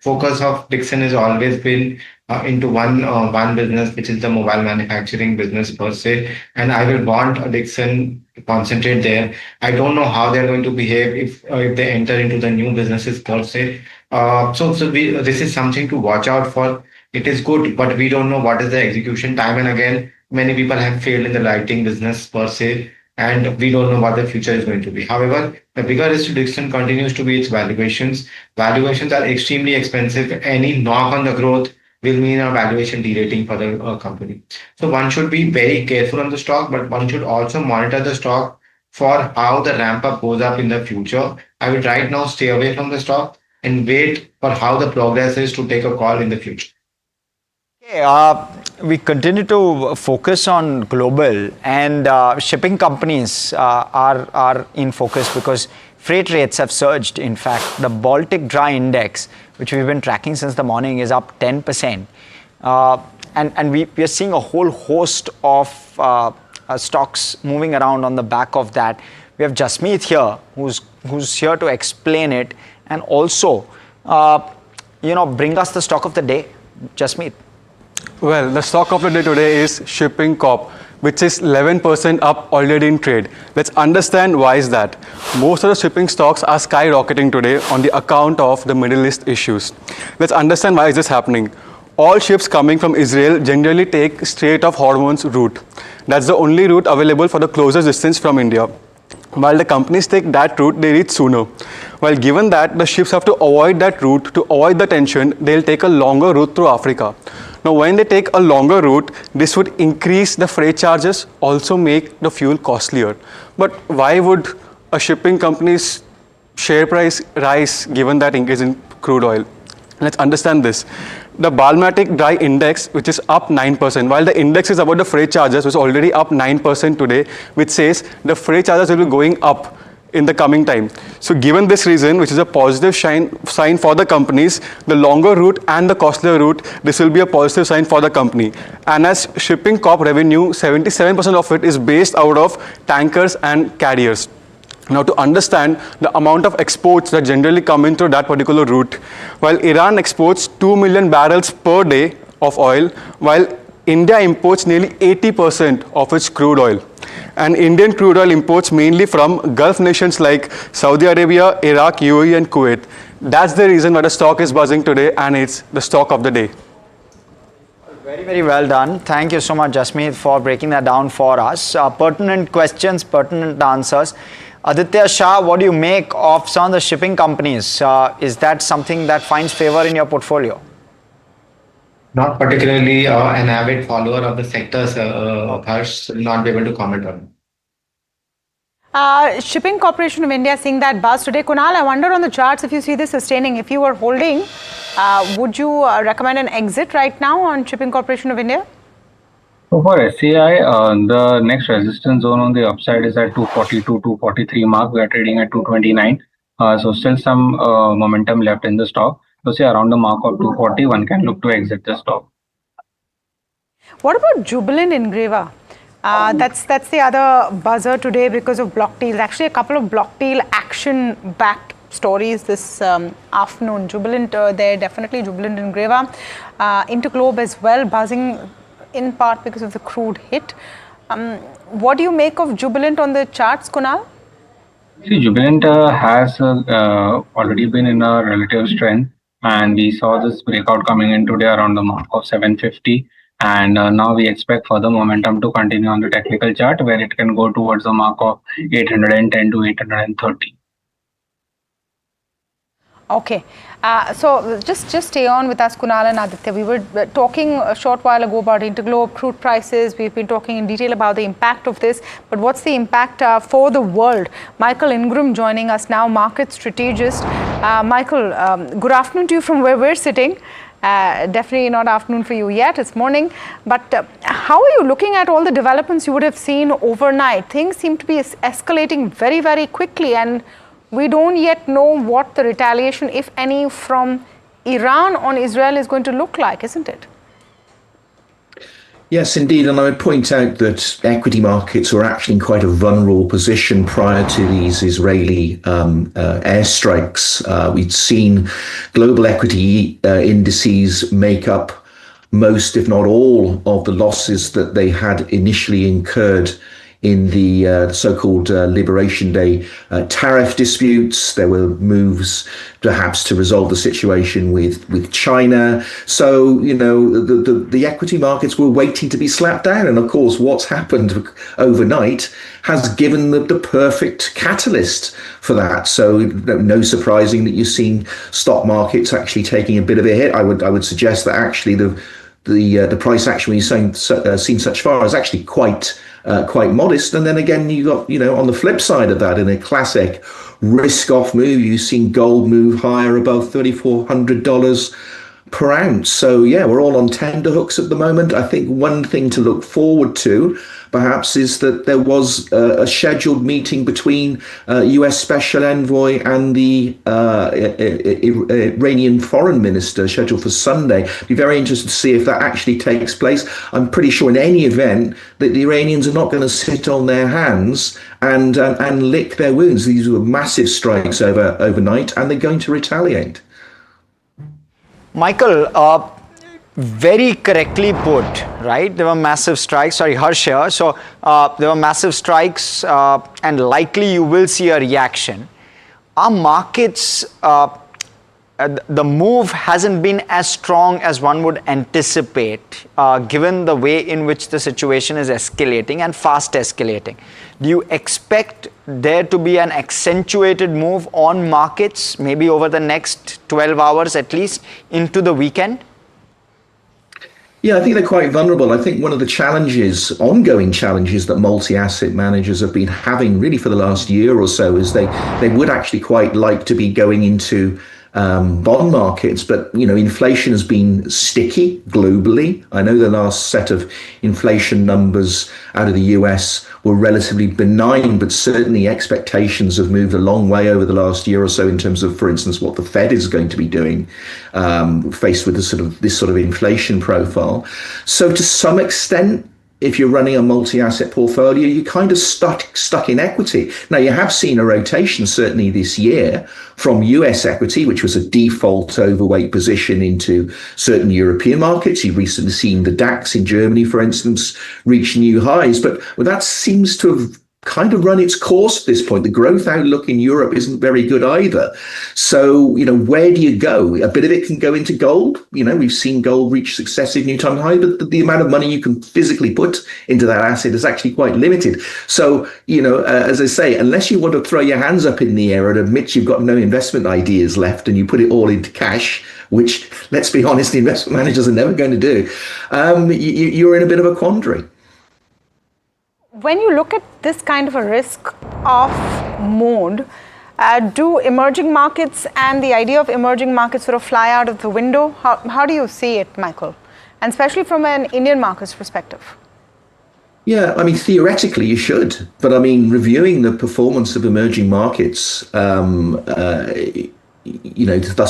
focus of Dixon has always been into one business, which is the mobile manufacturing business per se. And I will want Dixon to concentrate there. I don't know how they're going to behave if they enter into the new businesses per se. This is something to watch out for. It is good, but we don't know what is the execution time. And again, many people have failed in the lighting business per se, and we don't know what the future is going to be. However, the bigger risk to Dixon continues to be its valuations. Valuations are extremely expensive. Any knock on the growth will mean a valuation derating for the company. So one should be very careful on the stock, but one should also monitor the stock for how the ramp up goes up in the future. I would right now stay away from the stock and wait for how the progress is to take a call in the future. Okay, we continue to focus on global, and shipping companies are in focus because freight rates have surged. In fact, the Baltic Dry Index, which we've been tracking since the morning, is up 10%. And we are seeing a whole host of stocks moving around on the back of that. We have Jasmeet here, who's here to explain it and also, bring us the stock of the day. Jasmeet. Well, the stock of the day today is Shipping Corp, which is 11% up already in trade. Let's understand why is that. Most of the shipping stocks are skyrocketing today on the account of the Middle East issues. Let's understand why is this happening. All ships coming from Israel generally take Strait of Hormuz route. That's the only route available for the closest distance from India. While the companies take that route, they reach sooner. Well, given that the ships have to avoid that route, to avoid the tension, they'll take a longer route through Africa. Now, when they take a longer route, this would increase the freight charges, also make the fuel costlier. But why would a shipping company's share price rise given that increase in crude oil. Let's understand this. The Balmatic Dry Index, which is up 9%, while the index is about the freight charges, which is already up 9% today, which says the freight charges will be going up in the coming time. So given this reason, which is a positive sign for the companies, the longer route and the costlier route, this will be a positive sign for the company. And as shipping corp revenue, 77% of it is based out of tankers and carriers. Now, to understand the amount of exports that generally come into that particular route, while Iran exports 2 million barrels per day of oil, while India imports nearly 80% of its crude oil. And Indian crude oil imports mainly from Gulf nations like Saudi Arabia, Iraq, UAE and Kuwait. That's the reason why the stock is buzzing today, and it's the stock of the day. Very, very well done. Thank you so much, Jasmeet, for breaking that down for us. Pertinent questions, pertinent answers. Aditya Shah, what do you make of some of the shipping companies? Is that something that finds favor in your portfolio? Not particularly an avid follower of the sectors, Harsh, will not be able to comment on. Shipping Corporation of India seeing that buzz today. Kunal, I wonder on the charts if you see this sustaining. If you were holding, would you recommend an exit right now on Shipping Corporation of India? So for SCI, the next resistance zone on the upside is at 242, 243 mark. We are trading at 229. So still some momentum left in the stock. So say around the mark of 240, one can look to exit the stock. What about Jubilant Ingrevia? That's the other buzzer today because of block deals. Actually, a couple of block deal action-backed stories this afternoon. Jubilant there, definitely Jubilant Ingrevia. Interglobe as well, buzzing in part because of the crude hit. What do you make of Jubilant on the charts, Kunal? See, Jubilant has already been in a relative strength, and we saw this breakout coming in today around the mark of 750. And now we expect further momentum to continue on the technical chart, where it can go towards the mark of 810 to 830. Okay, so just stay on with us, Kunal and Aditya. We were talking a short while ago about Interglobe crude prices. We've been talking in detail about the impact of this, but what's the impact for the world? Michael Ingram joining us now, market strategist. Michael, good afternoon to you from where we're sitting. Definitely not afternoon for you yet, it's morning. But how are you looking at all the developments you would have seen overnight? Things seem to be escalating very, very quickly, and we don't yet know what the retaliation, if any, from Iran on Israel is going to look like, isn't it? Yes, indeed. And I would point out that equity markets were actually in quite a vulnerable position prior to these Israeli airstrikes. We'd seen global equity indices make up most, if not all, of the losses that they had initially incurred in the so-called Liberation Day tariff disputes. There were moves perhaps to resolve the situation with China. So, you know, the equity markets were waiting to be slapped down. And of course, what's happened overnight has given the perfect catalyst for that. So no surprising that you've seen stock markets actually taking a bit of a hit. I would suggest that actually the price action we've seen such far is actually quite modest. And then again, you got, you know, on the flip side of that, in a classic risk-off move, you've seen gold move higher above $3,400 per ounce. So yeah, we're all on tender hooks at the moment. I think one thing to look forward to perhaps is that there was a scheduled meeting between US Special Envoy and the Iranian Foreign Minister scheduled for Sunday. Be very interested to see if that actually takes place. I'm pretty sure in any event that the Iranians are not going to sit on their hands and lick their wounds. These were massive strikes overnight, and they're going to retaliate. Michael, very correctly put, right? There were massive strikes. Sorry, Harsh here. So there were massive strikes, and likely you will see a reaction. Our markets, the move hasn't been as strong as one would anticipate, given the way in which the situation is escalating and fast escalating. Do you expect there to be an accentuated move on markets, maybe over the next 12 hours at least, into the weekend? Yeah, I think they're quite vulnerable. I think one of the challenges, ongoing challenges that multi-asset managers have been having really for the last year or so is they would actually quite like to be going into bond markets. But, inflation has been sticky globally. I know the last set of inflation numbers out of the US were relatively benign, but certainly expectations have moved a long way over the last year or so in terms of, for instance, what the Fed is going to be doing, faced with this sort of inflation profile. So to some extent, if you're running a multi-asset portfolio, you're kind of stuck in equity. Now, you have seen a rotation, certainly this year, from US equity, which was a default overweight position, into certain European markets. You've recently seen the DAX in Germany, for instance, reach new highs. But that seems to have kind of run its course at this point. The growth outlook in Europe isn't very good either. So, where do you go? A bit of it can go into gold. We've seen gold reach successive new time high, but the amount of money you can physically put into that asset is actually quite limited. So, as I say, unless you want to throw your hands up in the air and admit you've got no investment ideas left and you put it all into cash, which, let's be honest, the investment managers are never going to do, you're in a bit of a quandary. When you look at this kind of a risk-off mode, do emerging markets and the idea of emerging markets sort of fly out of the window? How do you see it, Michael? And especially from an Indian markets perspective. Yeah, theoretically you should. But reviewing the performance of emerging markets, thus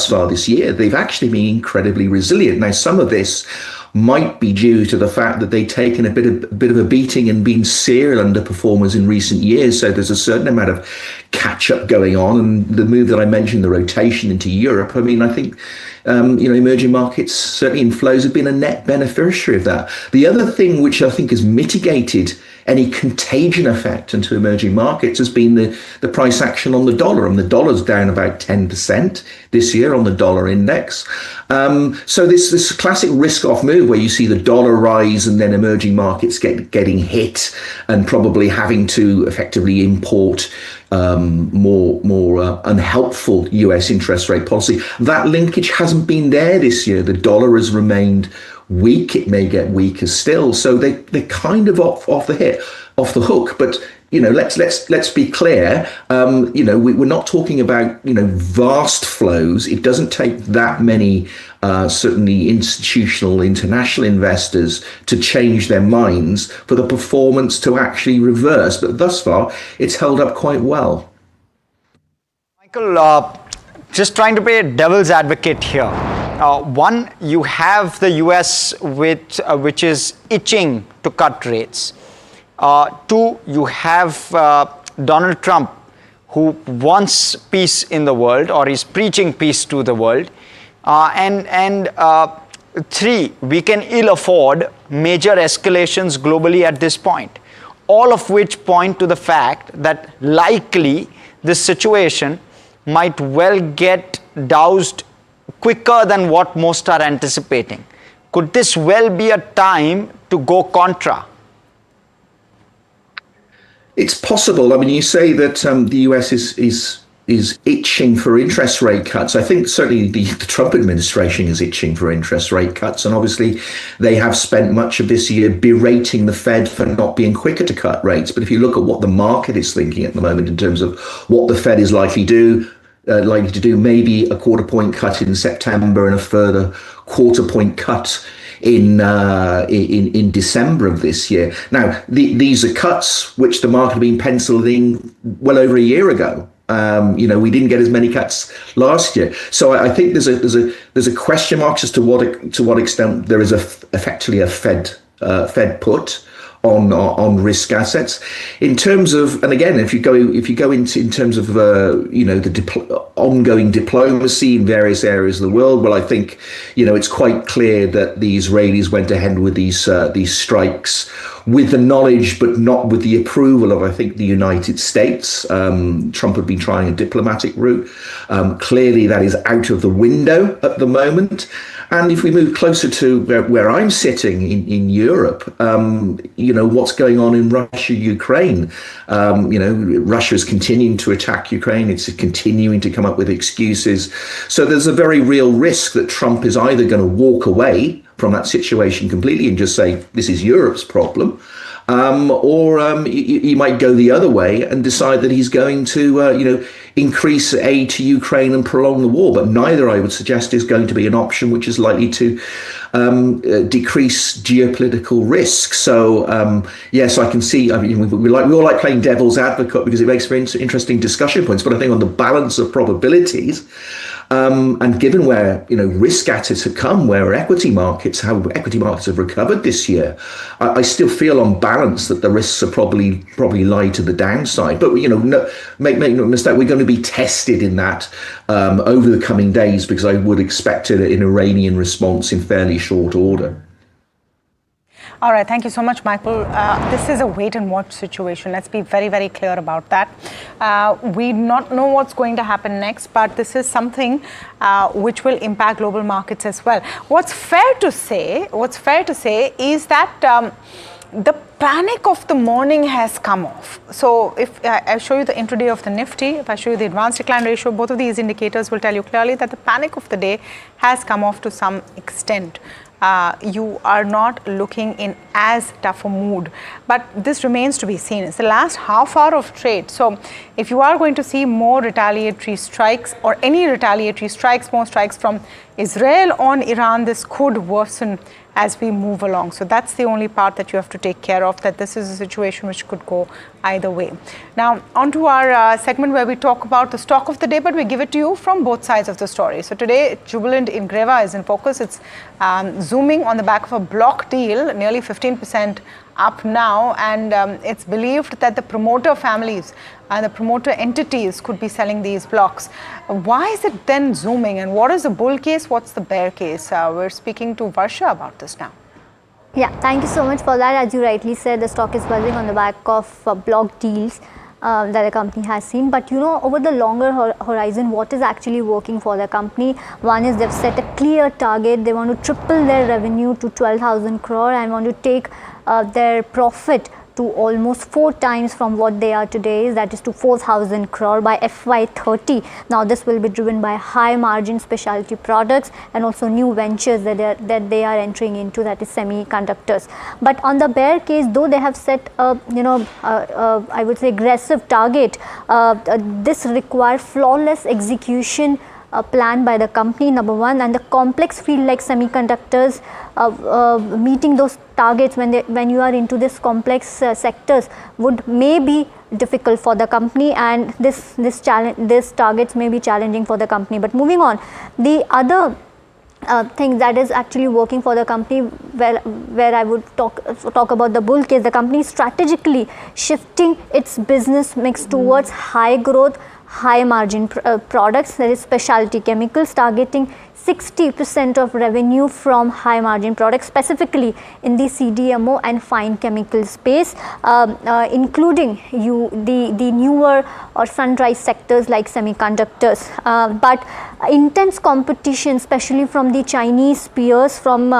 far this year, they've actually been incredibly resilient. Now, some of this might be due to the fact that they've taken a bit of a beating and been serial underperformers in recent years. So there's a certain amount of catch-up going on. And the move that I mentioned, the rotation into Europe, I think, emerging markets, certainly inflows, have been a net beneficiary of that. The other thing which I think has mitigated any contagion effect into emerging markets has been the price action on the dollar. And the dollar's down about 10% this year on the dollar index. So this classic risk-off move where you see the dollar rise and then emerging markets getting hit and probably having to effectively import more unhelpful US interest rate policy. That linkage hasn't been there this year. The dollar has remained weak. It may get weaker still. So they're kind of off the hook. But let's be clear. We're not talking about vast flows. It doesn't take that many certainly institutional international investors to change their minds for the performance to actually reverse. But thus far, it's held up quite well. Michael, just trying to play devil's advocate here. One, you have the US which is itching to cut rates. Two, you have Donald Trump, who wants peace in the world, or is preaching peace to the world. And three, we can ill afford major escalations globally at this point, all of which point to the fact that likely this situation might well get doused quicker than what most are anticipating. Could this well be a time to go contra? It's possible. You say that the US is itching for interest rate cuts. I think certainly the Trump administration is itching for interest rate cuts. And obviously they have spent much of this year berating the Fed for not being quicker to cut rates. But if you look at what the market is thinking at the moment in terms of what the Fed is likely to do, maybe a quarter point cut in September and a further quarter point cut in December of this year. Now, these are cuts which the market had been penciled in well over a year ago. We didn't get as many cuts last year, so I think there's a question mark as to what extent there is effectively a Fed put on risk assets. In terms of, and again, if you go into in terms of the ongoing diplomacy in various areas of the world, well, I think it's quite clear that the Israelis went ahead with these strikes with the knowledge, but not with the approval of, I think, the United States. Trump had been trying a diplomatic route. Clearly, that is out of the window at the moment. And if we move closer to where I'm sitting in Europe, what's going on in Russia, Ukraine? Russia is continuing to attack Ukraine. It's continuing to come up with excuses. So there's a very real risk that Trump is either going to walk away from that situation completely and just say, this is Europe's problem, or he might go the other way and decide that he's going to, increase aid to Ukraine and prolong the war. But neither, I would suggest, is going to be an option which is likely to decrease geopolitical risk. So yes, I can see. I mean, we all like playing devil's advocate because it makes for interesting discussion points. But I think on the balance of probabilities, and given where risk assets have come, how equity markets have recovered this year, I still feel on balance that the risks are probably lie to the downside. But make no mistake, we're going to be tested in that over the coming days, because I would expect an Iranian response in fairly short order. All right, thank you so much, Michael. This is a wait and watch situation. Let's be very, very clear about that. We do not know what's going to happen next, but this is something which will impact global markets as well. What's fair to say is that the panic of the morning has come off. So if I show you the intraday of the Nifty, if I show you the advanced decline ratio, both of these indicators will tell you clearly that the panic of the day has come off to some extent. You are not looking in as tough a mood, but this remains to be seen. It's the last half hour of trade. So if you are going to see more retaliatory strikes or any retaliatory strikes, more strikes from Israel on Iran, this could worsen as we move along. So that's the only part that you have to take care of, that this is a situation which could go either way. Now, on to our segment where we talk about the stock of the day, but we give it to you from both sides of the story. So today, Jubilant Ingrevia is in focus. It's zooming on the back of a block deal, nearly 15% up now, and it's believed that the promoter families and the promoter entities could be selling these blocks. Why is it then zooming, and what is the bull case, what's the bear case? We're speaking to Varsha about this now. Yeah, thank you so much for that. As you rightly said, the stock is buzzing on the back of block deals that the company has seen. But over the longer horizon, what is actually working for the company? One is they've set a clear target. They want to triple their revenue to 12,000 crore and want to take their profit to almost 4 times from what they are today, that is to 4,000 crore by FY30. Now this will be driven by high margin specialty products and also new ventures that they are entering into, that is semiconductors. But on the bear case, though they have set a I would say aggressive target, this requires flawless execution plan by the company, number one, and the complex field like semiconductors, meeting those targets when you are into this complex sectors would may be difficult for the company, and this targets may be challenging for the company. But moving on, the other thing that is actually working for the company, where I would talk about the bull case, the company is strategically shifting its business mix towards high growth, high margin products, that is specialty chemicals, targeting 60% of revenue from high margin products, specifically in the CDMO and fine chemical space, including the newer or sunrise sectors like semiconductors. But intense competition, especially from the Chinese peers, from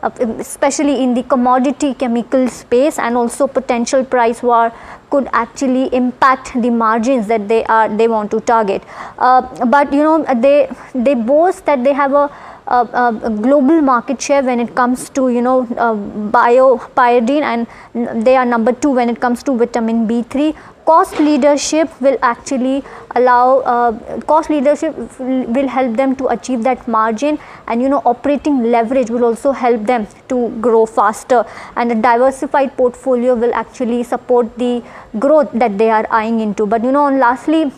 especially in the commodity chemical space, and also potential price war could actually impact the margins that they want to target. But they boast that they have a global market share when it comes to biopyridine, and they are number 2 when it comes to vitamin B3. Cost leadership will actually will help them to achieve that margin, and operating leverage will also help them to grow faster, and a diversified portfolio will actually support the growth that they are eyeing into. But and lastly,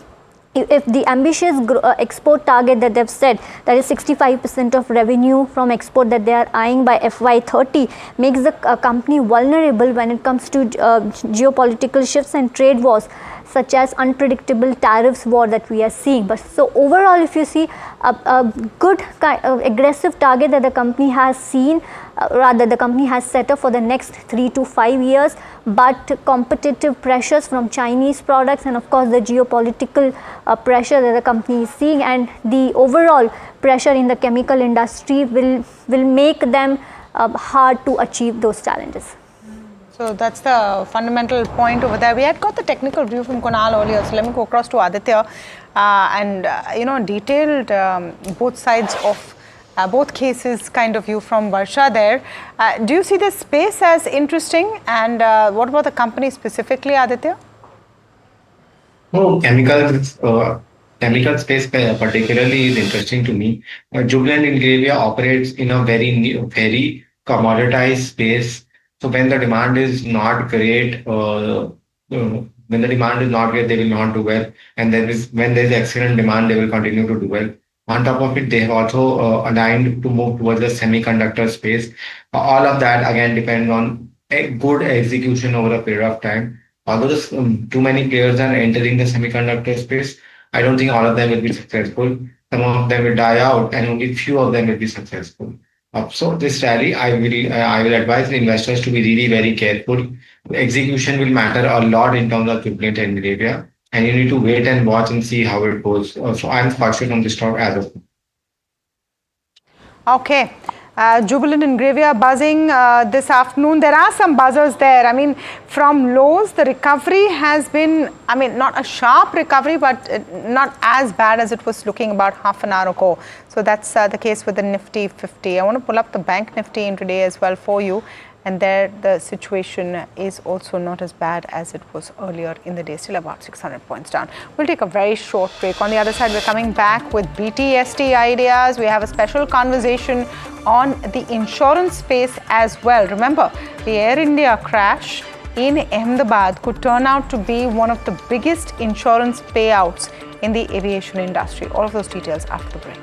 if the ambitious export target that they've set, that is 65% of revenue from export that they are eyeing by FY30, makes the company vulnerable when it comes to geopolitical shifts and trade wars, such as unpredictable tariffs war that we are seeing. But so overall, if you see a good aggressive target that the company has seen, rather the company has set up for the next 3 to 5 years, but competitive pressures from Chinese products and of course the geopolitical pressure that the company is seeing, and the overall pressure in the chemical industry will make them hard to achieve those challenges. So that's the fundamental point over there. We had got the technical view from Kunal earlier, so let me go across to Aditya and detailed both sides of Both cases kind of view from Varsha there. Do you see this space as interesting? And what about the company specifically, Aditya? Oh, chemical space particularly is interesting to me. Jubilant Ingrevia operates in a very commoditized space. So when the demand is not great, when the demand is not great, they will not do well. And when there is excellent demand, they will continue to do well. On top of it, they have also aligned to move towards the semiconductor space. All of that again depends on a good execution over a period of time. Although too many players are entering the semiconductor space, I don't think all of them will be successful. Some of them will die out, and only few of them will be successful. So this rally, I will advise the investors to be really very careful. Execution will matter a lot in terms of Jubilant and Ingrevia, and you need to wait and watch and see how it goes. So I'm cautious on this stock as of now. Okay. Jubilant Ingrevia buzzing this afternoon. There are some buzzers there. I mean, from lows, the recovery has been, I mean, not a sharp recovery, but not as bad as it was looking about half an hour ago. So that's the case with the Nifty 50. I want to pull up the Bank Nifty intraday as well for you. And there, the situation is also not as bad as it was earlier in the day, still about 600 points down. We'll take a very short break. On the other side, we're coming back with BTS Trade Ideas. We have a special conversation on the insurance space as well. Remember, the Air India crash in Ahmedabad could turn out to be one of the biggest insurance payouts in the aviation industry. All of those details after the break.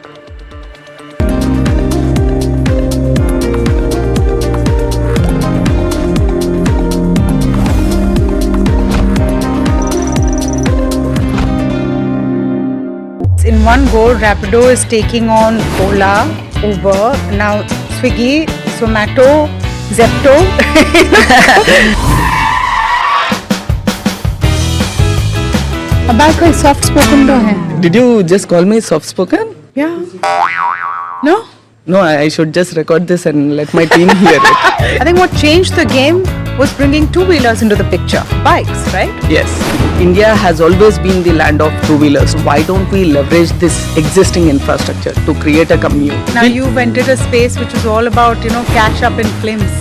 In one go, Rapido is taking on Ola, Uber, now Swiggy, Zomato, Zepto. अब कोई soft spoken तो है? Did you just call me soft spoken? Yeah. No? No, I should just record this and let my team hear it. I think what changed the game was bringing two-wheelers into the picture, bikes, right? Yes. India has always been the land of two-wheelers. Why don't we leverage this existing infrastructure to create a commute? Now you've entered a space which is all about, cash up in films.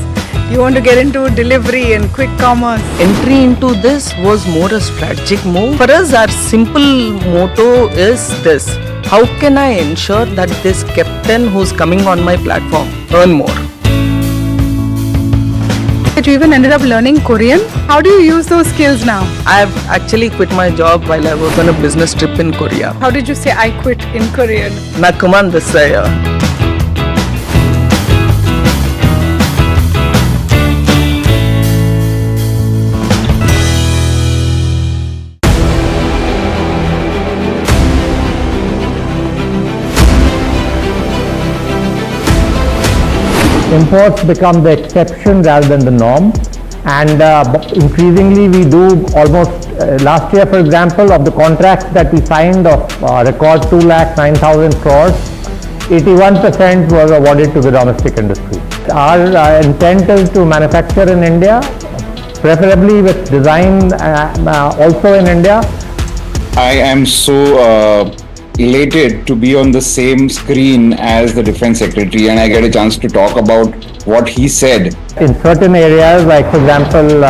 You want to get into delivery and quick commerce. Entry into this was more a strategic move. For us, our simple motto is this: how can I ensure that this captain who's coming on my platform earn more? You even ended up learning Korean. How do you use those skills now? I've actually quit my job while I was on a business trip in Korea. How did you say I quit in Korean? Nakuman desaya. Imports become the exception rather than the norm, and increasingly we do almost last year, for example, of the contracts that we signed of record 2,09,000 crores, 81% was awarded to the domestic industry. Our intent is to manufacture in India, preferably with design also in India. I am so elated to be on the same screen as the Defense Secretary, and I get a chance to talk about what he said. In certain areas, like for example,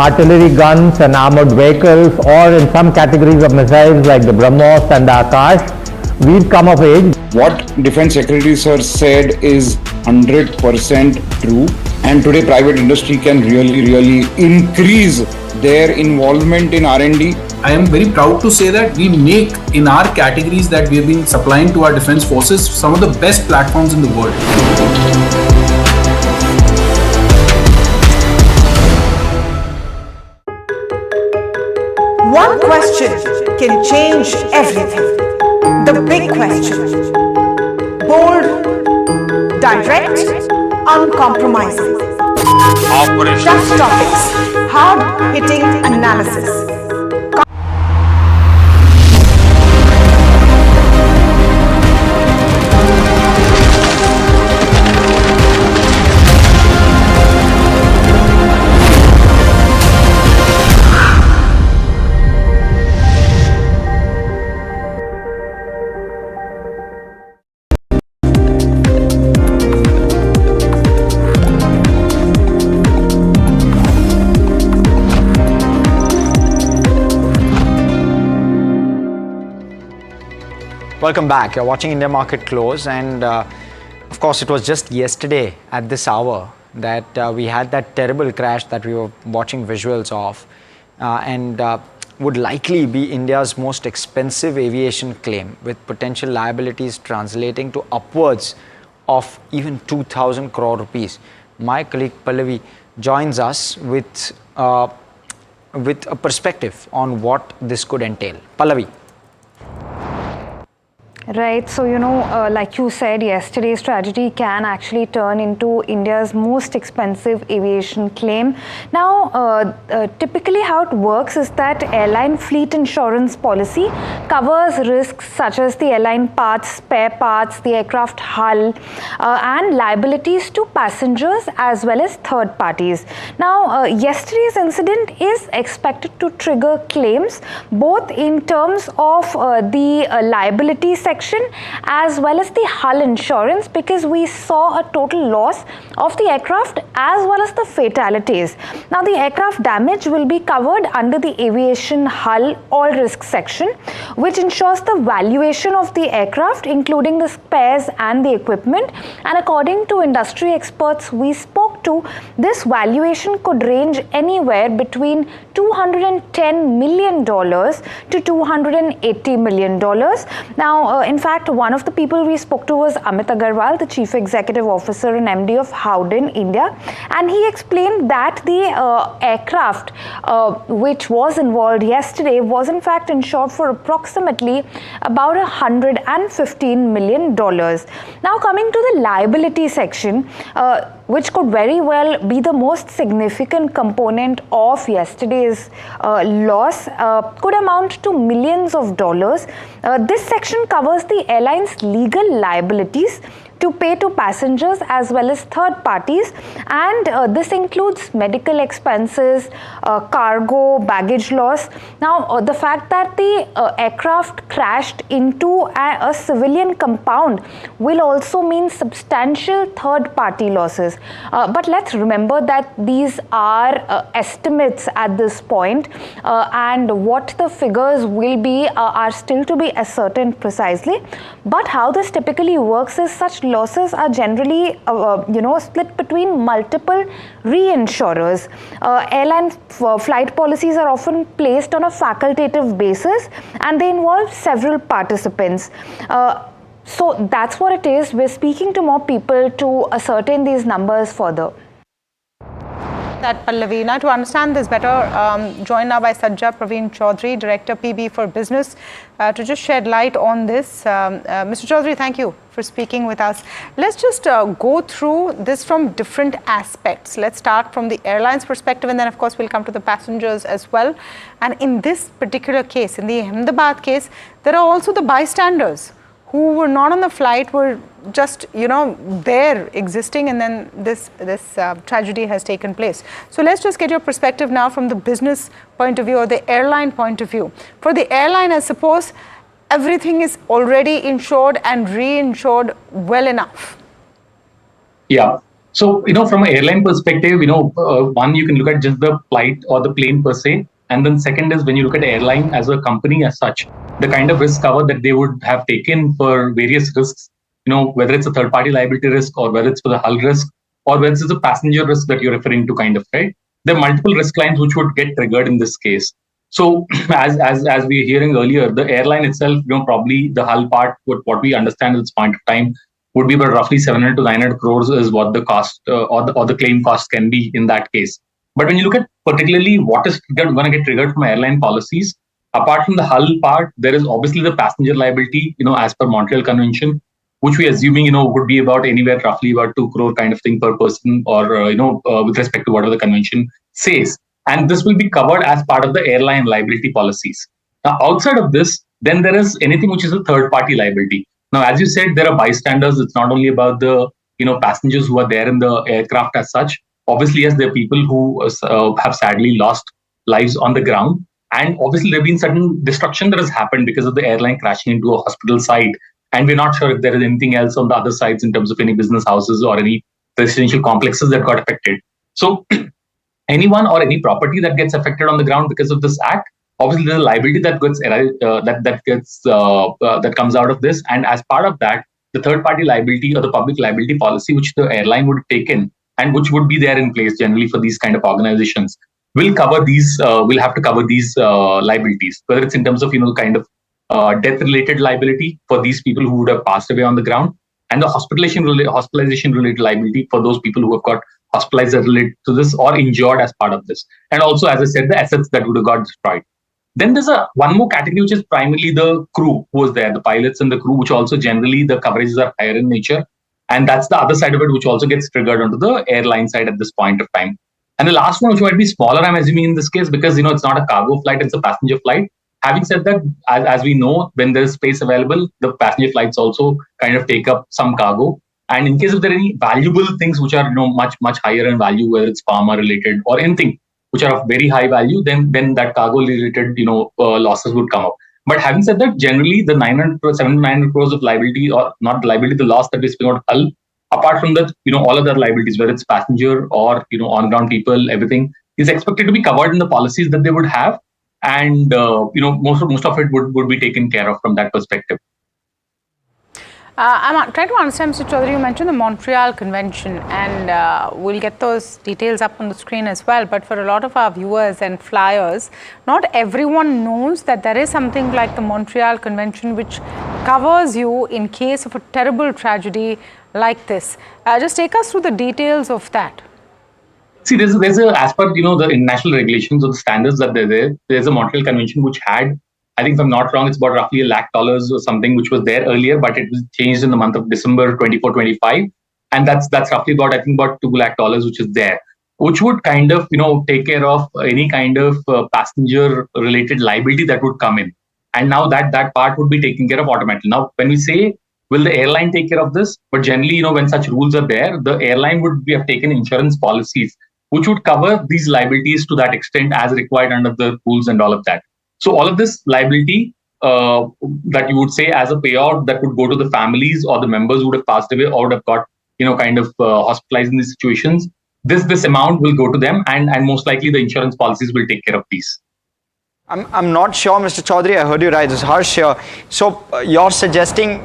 artillery guns and armored vehicles, or in some categories of missiles like the BrahMos and the Akash, we've come of age. What Defense Secretary Sir said is 100% true, and today private industry can really increase their involvement in R&D. I am very proud to say that we make, in our categories that we have been supplying to our defense forces, some of the best platforms in the world. One question can change everything. The big question. Bold, direct, uncompromising. Tough topics, hard-hitting analysis. Welcome back. You're watching India Market Close, and of course, it was just yesterday at this hour that we had that terrible crash that we were watching visuals of, and would likely be India's most expensive aviation claim, with potential liabilities translating to upwards of even 2,000 crore rupees. My colleague Pallavi joins us with a perspective on what this could entail. Pallavi. Right, so like you said, yesterday's tragedy can actually turn into India's most expensive aviation claim. Now, typically how it works is that airline fleet insurance policy covers risks such as the airline parts, spare parts, the aircraft hull, and liabilities to passengers as well as third parties. Now, yesterday's incident is expected to trigger claims both in terms of the liability section as well as the hull insurance, because we saw a total loss of the aircraft as well as the fatalities. Now, the aircraft damage will be covered under the aviation hull all risk section, which ensures the valuation of the aircraft, including the spares and the equipment. And according to industry experts we spoke to, this valuation could range anywhere between $210 million to $280 million. Now, in fact, one of the people we spoke to was Amit Agarwal, the Chief Executive Officer and MD of Howden India, and he explained that the aircraft which was involved yesterday was in fact insured for approximately about $115 million. Now, coming to the liability section, which could very well be the most significant component of yesterday's loss, could amount to millions of dollars. This section covers the airline's legal liabilities to pay to passengers as well as third parties, and this includes medical expenses, cargo, baggage loss. Now, the fact that the aircraft crashed into a civilian compound will also mean substantial third party losses. But let's remember that these are estimates at this point, and what the figures will be are still to be ascertained precisely. But how this typically works is such losses are generally split between multiple reinsurers. Airline flight policies are often placed on a facultative basis, and they involve several participants. So that's what it is. We're speaking to more people to ascertain these numbers further. That Pallavi. Now, to understand this better, joined now by Sajja Praveen Chaudhary, Director PB for Business, to just shed light on this. Mr. Chaudhary, thank you for speaking with us. Let's just go through this from different aspects. Let's start from the airline's perspective, and then of course we'll come to the passengers as well. And in this particular case, in the Ahmedabad case, there are also the bystanders who were not on the flight, were just there existing, and then this tragedy has taken place. So let's just get your perspective now from the business point of view or the airline point of view. For the airline, I suppose everything is already insured and reinsured well enough. Yeah. So from an airline perspective, one, you can look at just the flight or the plane per se, and then second is when you look at airline as a company as such, the kind of risk cover that they would have taken for various risks, whether it's a third party liability risk or whether it's for the hull risk or whether it's the passenger risk that you're referring to, kind of, right? There are multiple risk lines which would get triggered in this case. So as we were hearing earlier, the airline itself, probably the hull part, what we understand at this point of time would be about roughly 700 to 900 crores is what the cost or the claim cost can be in that case. But when you look at particularly what is going to get triggered from airline policies, apart from the hull part, there is obviously the passenger liability, as per Montreal Convention, which we assuming, would be about anywhere roughly about 2 crore kind of thing per person, or, with respect to whatever the convention says. And this will be covered as part of the airline liability policies. Now, outside of this, then there is anything which is a third party liability. Now, as you said, there are bystanders. It's not only about the, passengers who are there in the aircraft as such. Obviously, yes, there are people who have sadly lost lives on the ground. And obviously, there have been certain destruction that has happened because of the airline crashing into a hospital site. And we're not sure if there is anything else on the other sides in terms of any business houses or any residential complexes that got affected. So anyone or any property that gets affected on the ground because of this act, obviously there's a liability that gets that comes out of this, and as part of that, the third party liability or the public liability policy which the airline would take in and which would be there in place generally for these kind of organizations will cover these. Will have to cover these liabilities, whether it's in terms of kind of death related liability for these people who would have passed away on the ground, and the hospitalization related liability for those people who have got hospitalized related to this or injured as part of this, and also, as I said, the assets that would have got destroyed. Then there's one more category which is primarily the crew who was there, the pilots and the crew, which also generally the coverages are higher in nature, and that's the other side of it which also gets triggered onto the airline side at this point of time. And the last one, which might be smaller, I'm assuming in this case, because it's not a cargo flight, it's a passenger flight. Having said that, as we know, when there's space available, the passenger flights also kind of take up some cargo. And in case if there are any valuable things which are much higher in value, whether it's pharma related or anything which are of very high value, then that cargo related losses would come up. But having said that, generally the 700-900 crores of liability, or not liability, the loss that we speak about hull, apart from that, all other liabilities, whether it's passenger or on ground people, everything is expected to be covered in the policies that they would have, and most of it would be taken care of from that perspective. I'm trying to understand, Mr. Chaudhary, you mentioned the Montreal Convention, and we'll get those details up on the screen as well. But for a lot of our viewers and flyers, not everyone knows that there is something like the Montreal Convention which covers you in case of a terrible tragedy like this. Just take us through the details of that. See, there's as per the international regulations or the standards that there's a Montreal Convention which had, I think if I'm not wrong, it's about roughly $1 lakh or something, which was there earlier, but it was changed in the month of December 24-25. And that's roughly about $2 lakh, which is there, which would kind of, take care of any kind of passenger related liability that would come in. And now that part would be taken care of automatically. Now, when we say, will the airline take care of this? But generally, when such rules are there, the airline would have taken insurance policies, which would cover these liabilities to that extent as required under the rules and all of that. So all of this liability that you would say as a payout that would go to the families or the members who would have passed away or would have got, hospitalized in these situations, this amount will go to them, and most likely the insurance policies will take care of these. I'm not sure, Mr. Chaudhary, I heard you right. It's Harsh here. So you're suggesting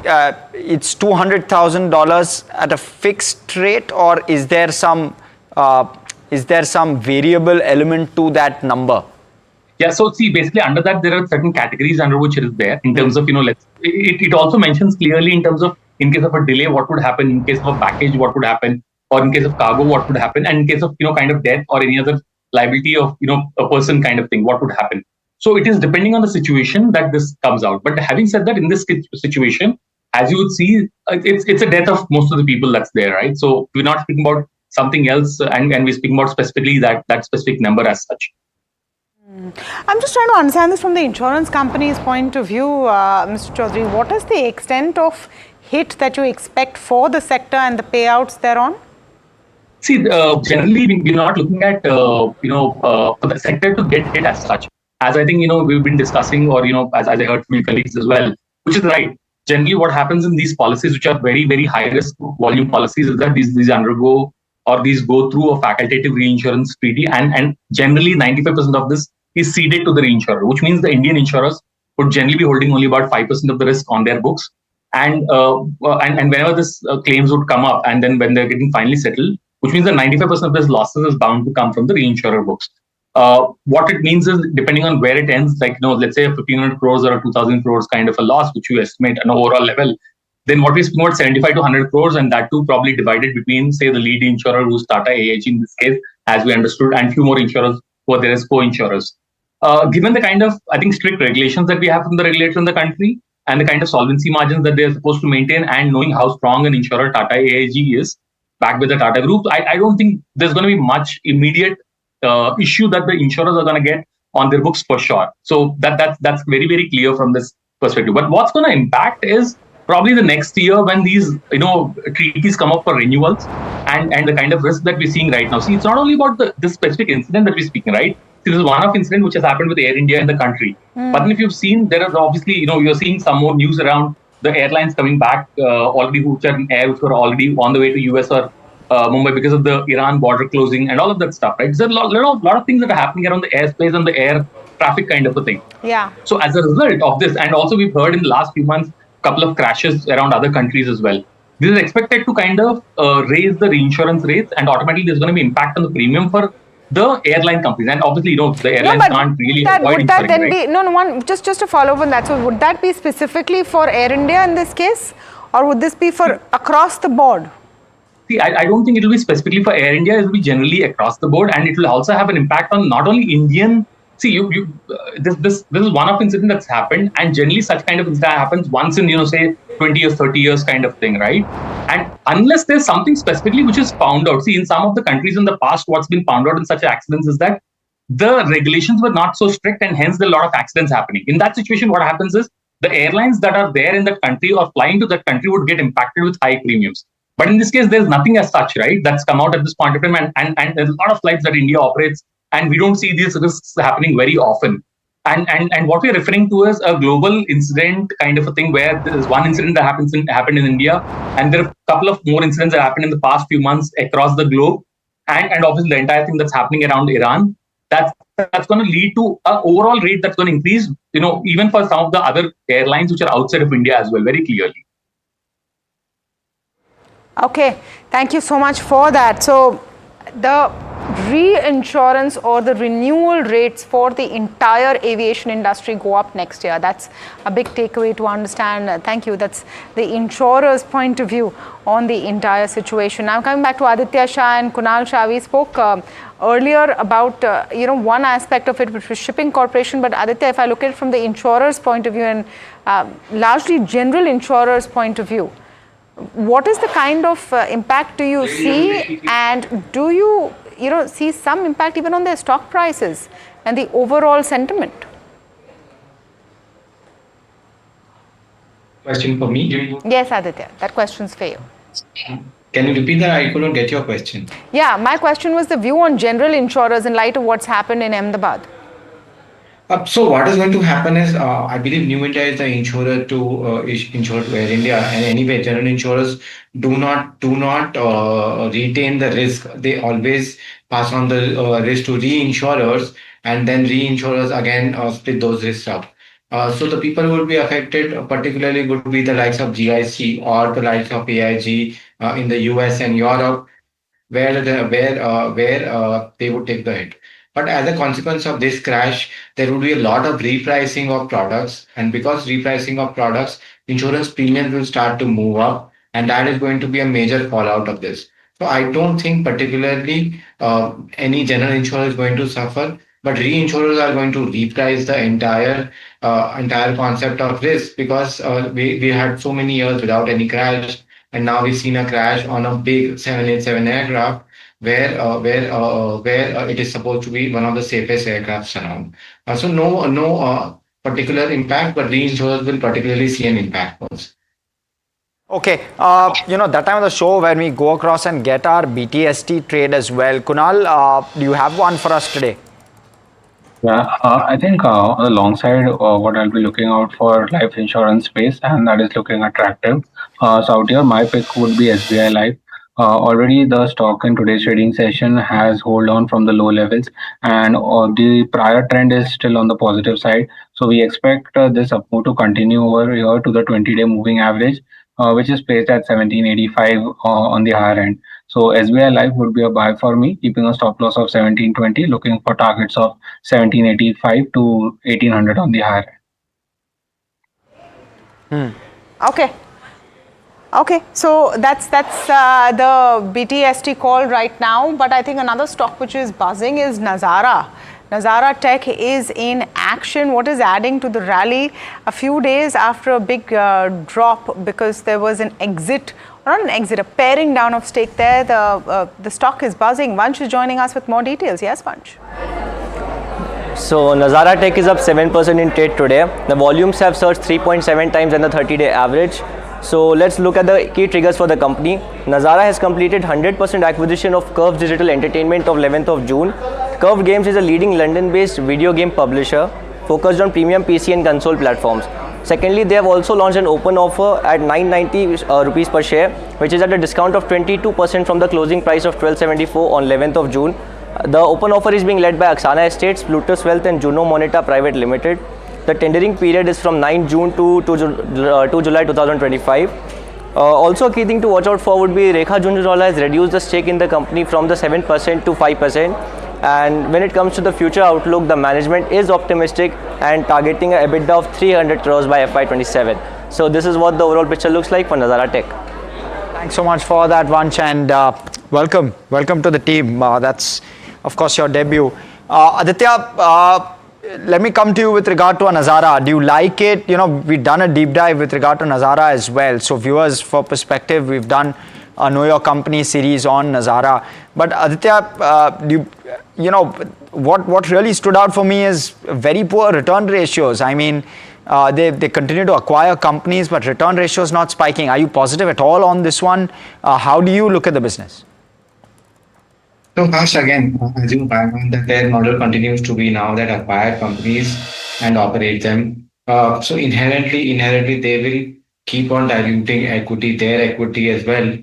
it's $200,000 at a fixed rate, or is there some variable element to that number? Yeah, so see, basically under that, there are certain categories under which it is there in terms of, it also mentions clearly in terms of, in case of a delay, what would happen, in case of a package, what would happen, or in case of cargo, what would happen, and in case of, kind of death or any other liability of, a person kind of thing, what would happen. So it is depending on the situation that this comes out. But having said that, in this situation, as you would see, it's a death of most of the people that's there, right? So we're not speaking about something else, and we're speaking about specifically that specific number as such. I'm just trying to understand this from the insurance company's point of view, Mr. Chaudhary. What is the extent of hit that you expect for the sector and the payouts thereon? See, generally, we're not looking at, for the sector to get hit as such. As I think, we've been discussing, or, as I heard from your colleagues as well, which is right. Generally, what happens in these policies, which are very, very high risk volume policies, is that these undergo, or these go through a facultative reinsurance treaty, and generally 95% of this is ceded to the reinsurer, which means the Indian insurers would generally be holding only about 5% of the risk on their books. And whenever this claims would come up, and then when they're getting finally settled, which means that 95% of this losses is bound to come from the reinsurer books. What it means is, depending on where it ends, like, let's say a 1,500 crores or a 2,000 crores kind of a loss, which you estimate on an overall level, then what we speak about 75 to 100 crores, and that too probably divided between, say, the lead insurer, who's Tata AIG in this case, as we understood, and few more insurers who are there as co-insurers. Given the kind of, I think, strict regulations that we have from the regulator in the country, and the kind of solvency margins that they're supposed to maintain, and knowing how strong an insurer Tata AIG is, backed with the Tata Group, I don't think there's going to be much immediate issue that the insurers are going to get on their books for sure. So that's very, very clear from this perspective. But what's going to impact is probably the next year when these treaties come up for renewals, and the kind of risk that we're seeing right now. See, it's not only about this specific incident that we're speaking, right? This is one-off incident which has happened with Air India in the country. But then if you've seen, there are obviously, you're seeing some more news around the airlines coming back already, which are in air, which were already on the way to US or Mumbai because of the Iran border closing and all of that stuff, right? There's a lot of things that are happening around the airspace and the air traffic kind of a thing. Yeah. So as a result of this, and also we've heard in the last few months, a couple of crashes around other countries as well. This is expected to kind of raise the reinsurance rates, and automatically there's going to be impact on the premium for the airline companies. And obviously, the airlines can't really avoid would that insuring, then right? be, one, just to follow up on that, so would that be specifically for Air India in this case, or would this be for across the board? See, I don't think it will be specifically for Air India. It will be generally across the board, and it will also have an impact on not only Indian. See, this is one-off incident that's happened, and generally such kind of incident happens once in, say, 20 years, 30 years kind of thing, right? And unless there's something specifically which is found out, see, in some of the countries in the past, what's been found out in such accidents is that the regulations were not so strict, and hence there are a lot of accidents happening. In that situation, what happens is the airlines that are there in that country or flying to that country would get impacted with high premiums. But in this case, there's nothing as such, right? That's come out at this point of time, and there's a lot of flights that India operates, and we don't see these risks happening very often. And what we're referring to is a global incident kind of a thing, where there's one incident that happened in India, and there are a couple of more incidents that happened in the past few months across the globe, and obviously the entire thing that's happening around Iran. That's going to lead to an overall rate that's going to increase, even for some of the other airlines which are outside of India as well, very clearly. Okay, thank you so much for that. So the reinsurance or the renewal rates for the entire aviation industry go up next year. That's a big takeaway to understand. Thank you. That's the insurer's point of view on the entire situation. Now coming back to Aditya Shah and Kunal Shah, we spoke earlier about one aspect of it, which was shipping corporation. But Aditya, if I look at it from the insurer's point of view and largely general insurer's point of view, what is the kind of impact do you see, and do you see some impact even on their stock prices and the overall sentiment? Question for me? Yes, Aditya, that question's for you. Can you repeat that? I couldn't get your question. Yeah, my question was the view on general insurers in light of what's happened in Ahmedabad. So what is going to happen is, I believe New India is the insurer to insure to Air India, and anyway, general insurers do not retain the risk. They always pass on the risk to reinsurers, and then reinsurers again split those risks up. So the people who will be affected particularly would be the likes of GIC or the likes of AIG in the US and Europe, where they would take the hit. But as a consequence of this crash, there will be a lot of repricing of products. And because repricing of products, insurance premiums will start to move up. And that is going to be a major fallout of this. So I don't think particularly any general insurer is going to suffer. But reinsurers are going to reprice the entire concept of risk, because we had so many years without any crash. And now we've seen a crash on a big 787 aircraft, where it is supposed to be one of the safest aircrafts around. So no particular impact, but reinsurers will particularly see an impact also. Okay, that time of the show when we go across and get our BTST trade as well. Kunal, do you have one for us today? Yeah, I think alongside what I'll be looking out for life insurance space, and that is looking attractive. So out here, my pick would be SBI Life. Already the stock in today's trading session has hold on from the low levels, and the prior trend is still on the positive side. So we expect this up move to continue over here to the 20-day moving average, which is placed at 1785 on the higher end. So SBI Life would be a buy for me, keeping a stop loss of 1720, looking for targets of 1785 to 1800 on the higher end. Okay, so that's the BTST call right now. But I think another stock which is buzzing is Nazara. Nazara Tech is in action. What is adding to the rally? A few days after a big drop because there was an exit, or not an exit, a paring down of stake there. The stock is buzzing. Vansh is joining us with more details. Yes, Vansh. So Nazara Tech is up 7% in trade today. The volumes have surged 3.7 times than the 30-day average. So let's look at the key triggers for the company. Nazara has completed 100% acquisition of Curve Digital Entertainment of 11th of June. Curve Games is a leading London-based video game publisher focused on premium PC and console platforms. Secondly, they have also launched an open offer at 990 rupees per share, which is at a discount of 22% from the closing price of 1274 on 11th of June. The open offer is being led by Aksana Estates, Plutus Wealth and Juno Moneta Private Limited. The tendering period is from 9 June to July 2025. Also, a key thing to watch out for would be Rekha Jhunjhunwala has reduced the stake in the company from the 7% to 5%. And when it comes to the future outlook, the management is optimistic and targeting an EBITDA of 300 crores by FY27. So this is what the overall picture looks like for Nazara Tech. Thanks so much for that, Vansh, and welcome to the team. That's, of course, your debut. Aditya, let me come to you with regard to Nazara. Do you like it? You know, we've done a deep dive with regard to Nazara as well. So viewers, for perspective, we've done a Know Your Company series on Nazara. But Aditya, you know, what really stood out for me is very poor return ratios. I mean, they continue to acquire companies, but return ratios not spiking. Are you positive at all on this one? How do you look at the business? So first, again, as you background, that their model continues to be now that acquire companies and operate them. So inherently, they will keep on diluting their equity as well,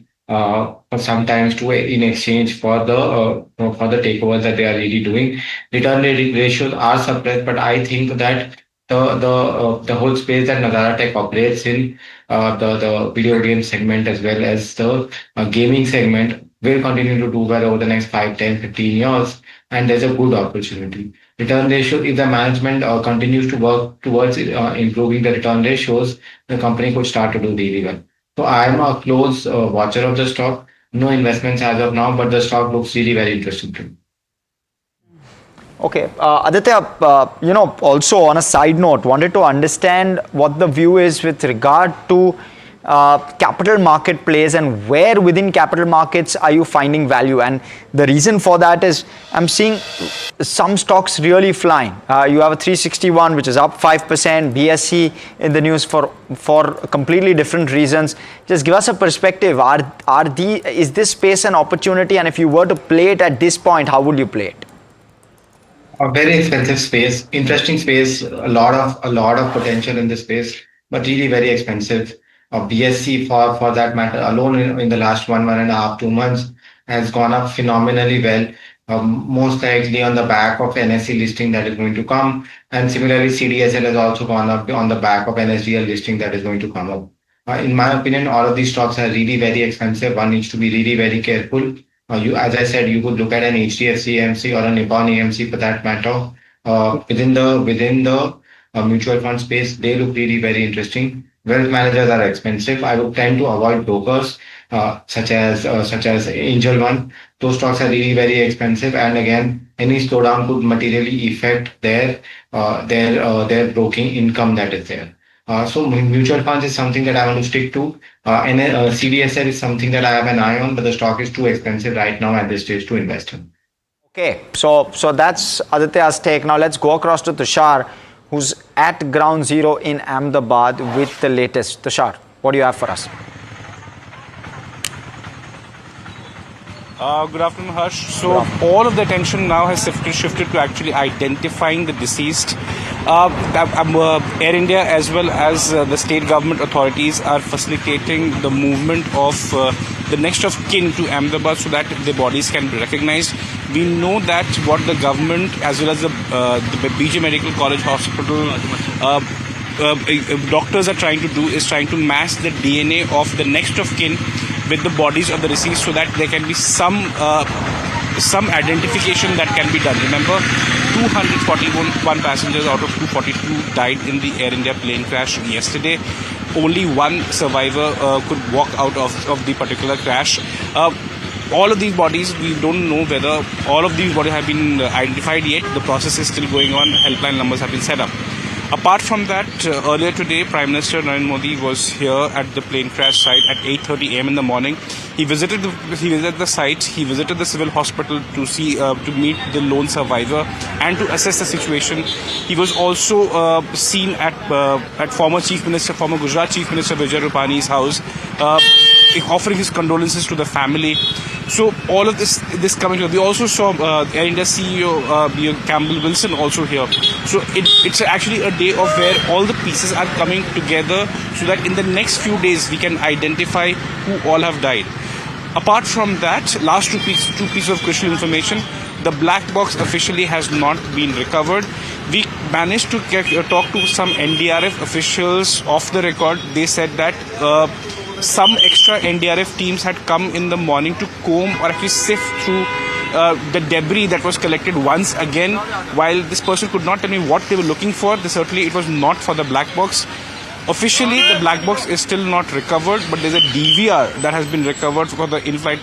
sometimes in exchange for the takeovers that they are really doing. Return ratios are suppressed, but I think that the whole space that Nazara Tech operates in, the video game segment as well as the gaming segment, will continue to do well over the next 5, 10, 15 years, and there's a good opportunity. Return ratio, if the management continues to work towards improving the return ratios, the company could start to do really well. So I am a close watcher of the stock. No investments as of now, but the stock looks really very interesting to me. Okay, Aditya, you know, also on a side note, wanted to understand what the view is with regard to capital market plays and where within capital markets are you finding value. And the reason for that is I'm seeing some stocks really flying. You have a 361 which is up 5%, BSE in the news for completely different reasons. Just give us a perspective. Is this space an opportunity, and if you were to play it at this point, how would you play it? A very expensive space, interesting space, a lot of potential in this space, but really very expensive. BSC for that matter alone in the last 1.5, 2 months has gone up phenomenally well, most likely on the back of NSE listing that is going to come, and similarly CDSL has also gone up on the back of NSDL listing that is going to come up. In my opinion, all of these stocks are really very expensive. One needs to be really very careful. As I said, you could look at an HDFC AMC or a Nippon AMC for that matter. Within the mutual fund space, they look really very interesting. Wealth managers are expensive. I would tend to avoid brokers such as Angel One. Those stocks are really very expensive, and again, any slowdown could materially affect their broking income that is there. So mutual funds is something that I want to stick to. And CDSL is something that I have an eye on, but the stock is too expensive right now at this stage to invest in. Okay, so that's Aditya's take. Now let's go across to Tushar, who's at ground zero in Ahmedabad with the latest. Tushar, what do you have for us? Good afternoon, Harsh. So all of the attention now has shifted to actually identifying the deceased. Air India as well as the state government authorities are facilitating the movement of the next of kin to Ahmedabad so that the bodies can be recognized. We know that what the government as well as the BG Medical College Hospital doctors are trying to do is trying to match the DNA of the next of kin with the bodies of the deceased so that there can be some identification that can be done. Remember, 241 passengers out of 242 died in the Air India plane crash yesterday. Only one survivor could walk out of the particular crash. All of these bodies, we don't know whether all of these bodies have been identified yet. The process is still going on. Helpline numbers have been set up. Apart from that, earlier today, Prime Minister Narendra Modi was here at the plane crash site at 8:30 a.m. in the morning. He visited the site. He visited the civil hospital to see to meet the lone survivor and to assess the situation. He was also seen at former Gujarat Chief Minister Vijay Rupani's house, offering his condolences to the family. So all of this coming here. We also saw Air India CEO Campbell Wilson also here. So it's actually a day of where all the pieces are coming together so that in the next few days we can identify who all have died. Apart from that, last two pieces of crucial information. The black box officially has not been recovered. We managed to talk to some NDRF officials off the record. They said that some extra NDRF teams had come in the morning to comb or actually sift through the debris that was collected once again. While this person could not tell me what they were looking for, certainly it was not for the black box. Officially, the black box is still not recovered, but there's a DVR that has been recovered for the in-flight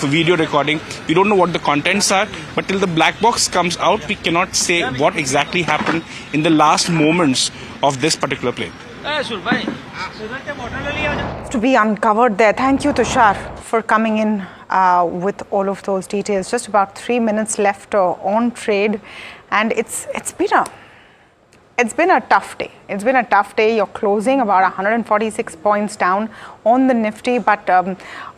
video recording. We don't know what the contents are, but till the black box comes out, we cannot say what exactly happened in the last moments of this particular plane. To be uncovered there. Thank you, Tushar, for coming in with all of those details. Just about 3 minutes left on trade, and it's been a tough day. It's been a tough day. You're closing about 146 points down on the Nifty, but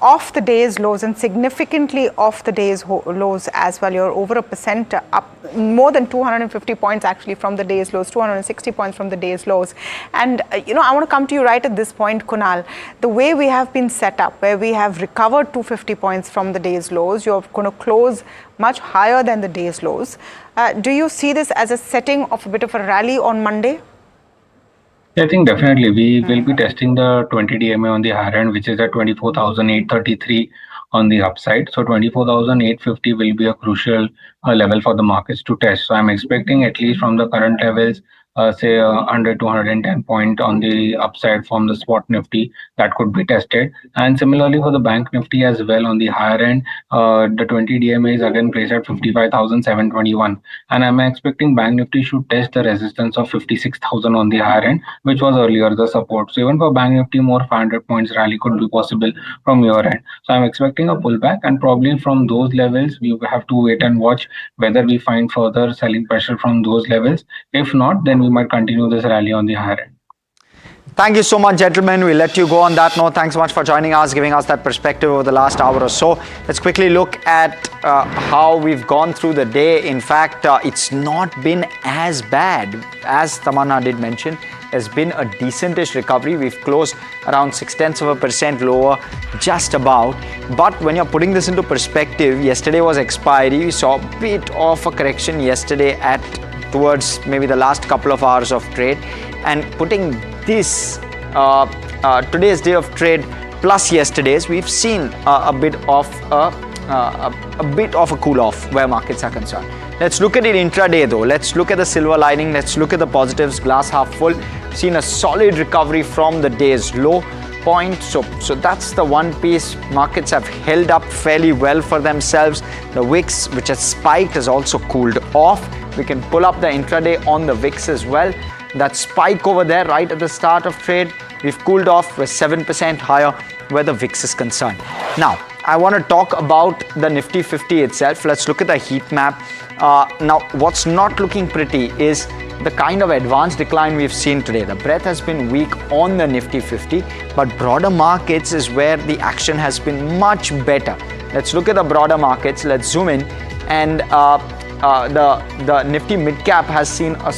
off the day's lows and significantly off the day's lows as well. You're over 1% up, more than 250 points actually from the day's lows, 260 points from the day's lows. And, I want to come to you right at this point, Kunal. The way we have been set up, where we have recovered 250 points from the day's lows, you're going to close much higher than the day's lows. Do you see this as a setting of a bit of a rally on Monday? I think definitely we will be testing the 20 DMA on the higher end, which is at 24,833 on the upside. So 24,850 will be a crucial level for the markets to test. So I'm expecting at least from the current levels, say 100 to 110 point on the upside from the spot Nifty that could be tested. And similarly for the bank Nifty as well on the higher end, the 20 DMA is again placed at 55,721. And I'm expecting bank Nifty should test the resistance of 56,000 on the higher end, which was earlier the support. So even for bank Nifty, more 500 points rally could be possible from your end. So I'm expecting a pullback, and probably from those levels, we have to wait and watch whether we find further selling pressure from those levels. If not, then we might continue this rally on the higher end. Thank you so much, gentlemen. We'll let you go on that note. Thanks so much for joining us, giving us that perspective over the last hour or so. Let's quickly look at how we've gone through the day. In fact, it's not been as bad. As Tamanna did mention, there's been a decentish recovery. We've closed around 0.6% lower, just about. But when you're putting this into perspective, yesterday was expiry. We saw a bit of a correction yesterday towards maybe the last couple of hours of trade, and putting this today's day of trade plus yesterday's, we've seen a bit of a cool off where markets are concerned. Let's look at it intraday though. Let's look at the silver lining. Let's look at the positives. Glass half full. Seen a solid recovery from the day's low point. So that's the one piece. Markets have held up fairly well for themselves. The VIX, which has spiked, has also cooled off. We can pull up the intraday on the VIX as well. That spike over there right at the start of trade, we've cooled off. We're 7% higher where the VIX is concerned. Now, I want to talk about the Nifty 50 itself. Let's look at the heat map. Now, what's not looking pretty is the kind of advanced decline we've seen today. The breadth has been weak on the Nifty 50, but broader markets is where the action has been much better. Let's look at the broader markets. Let's zoom in, and the Nifty mid-cap has seen a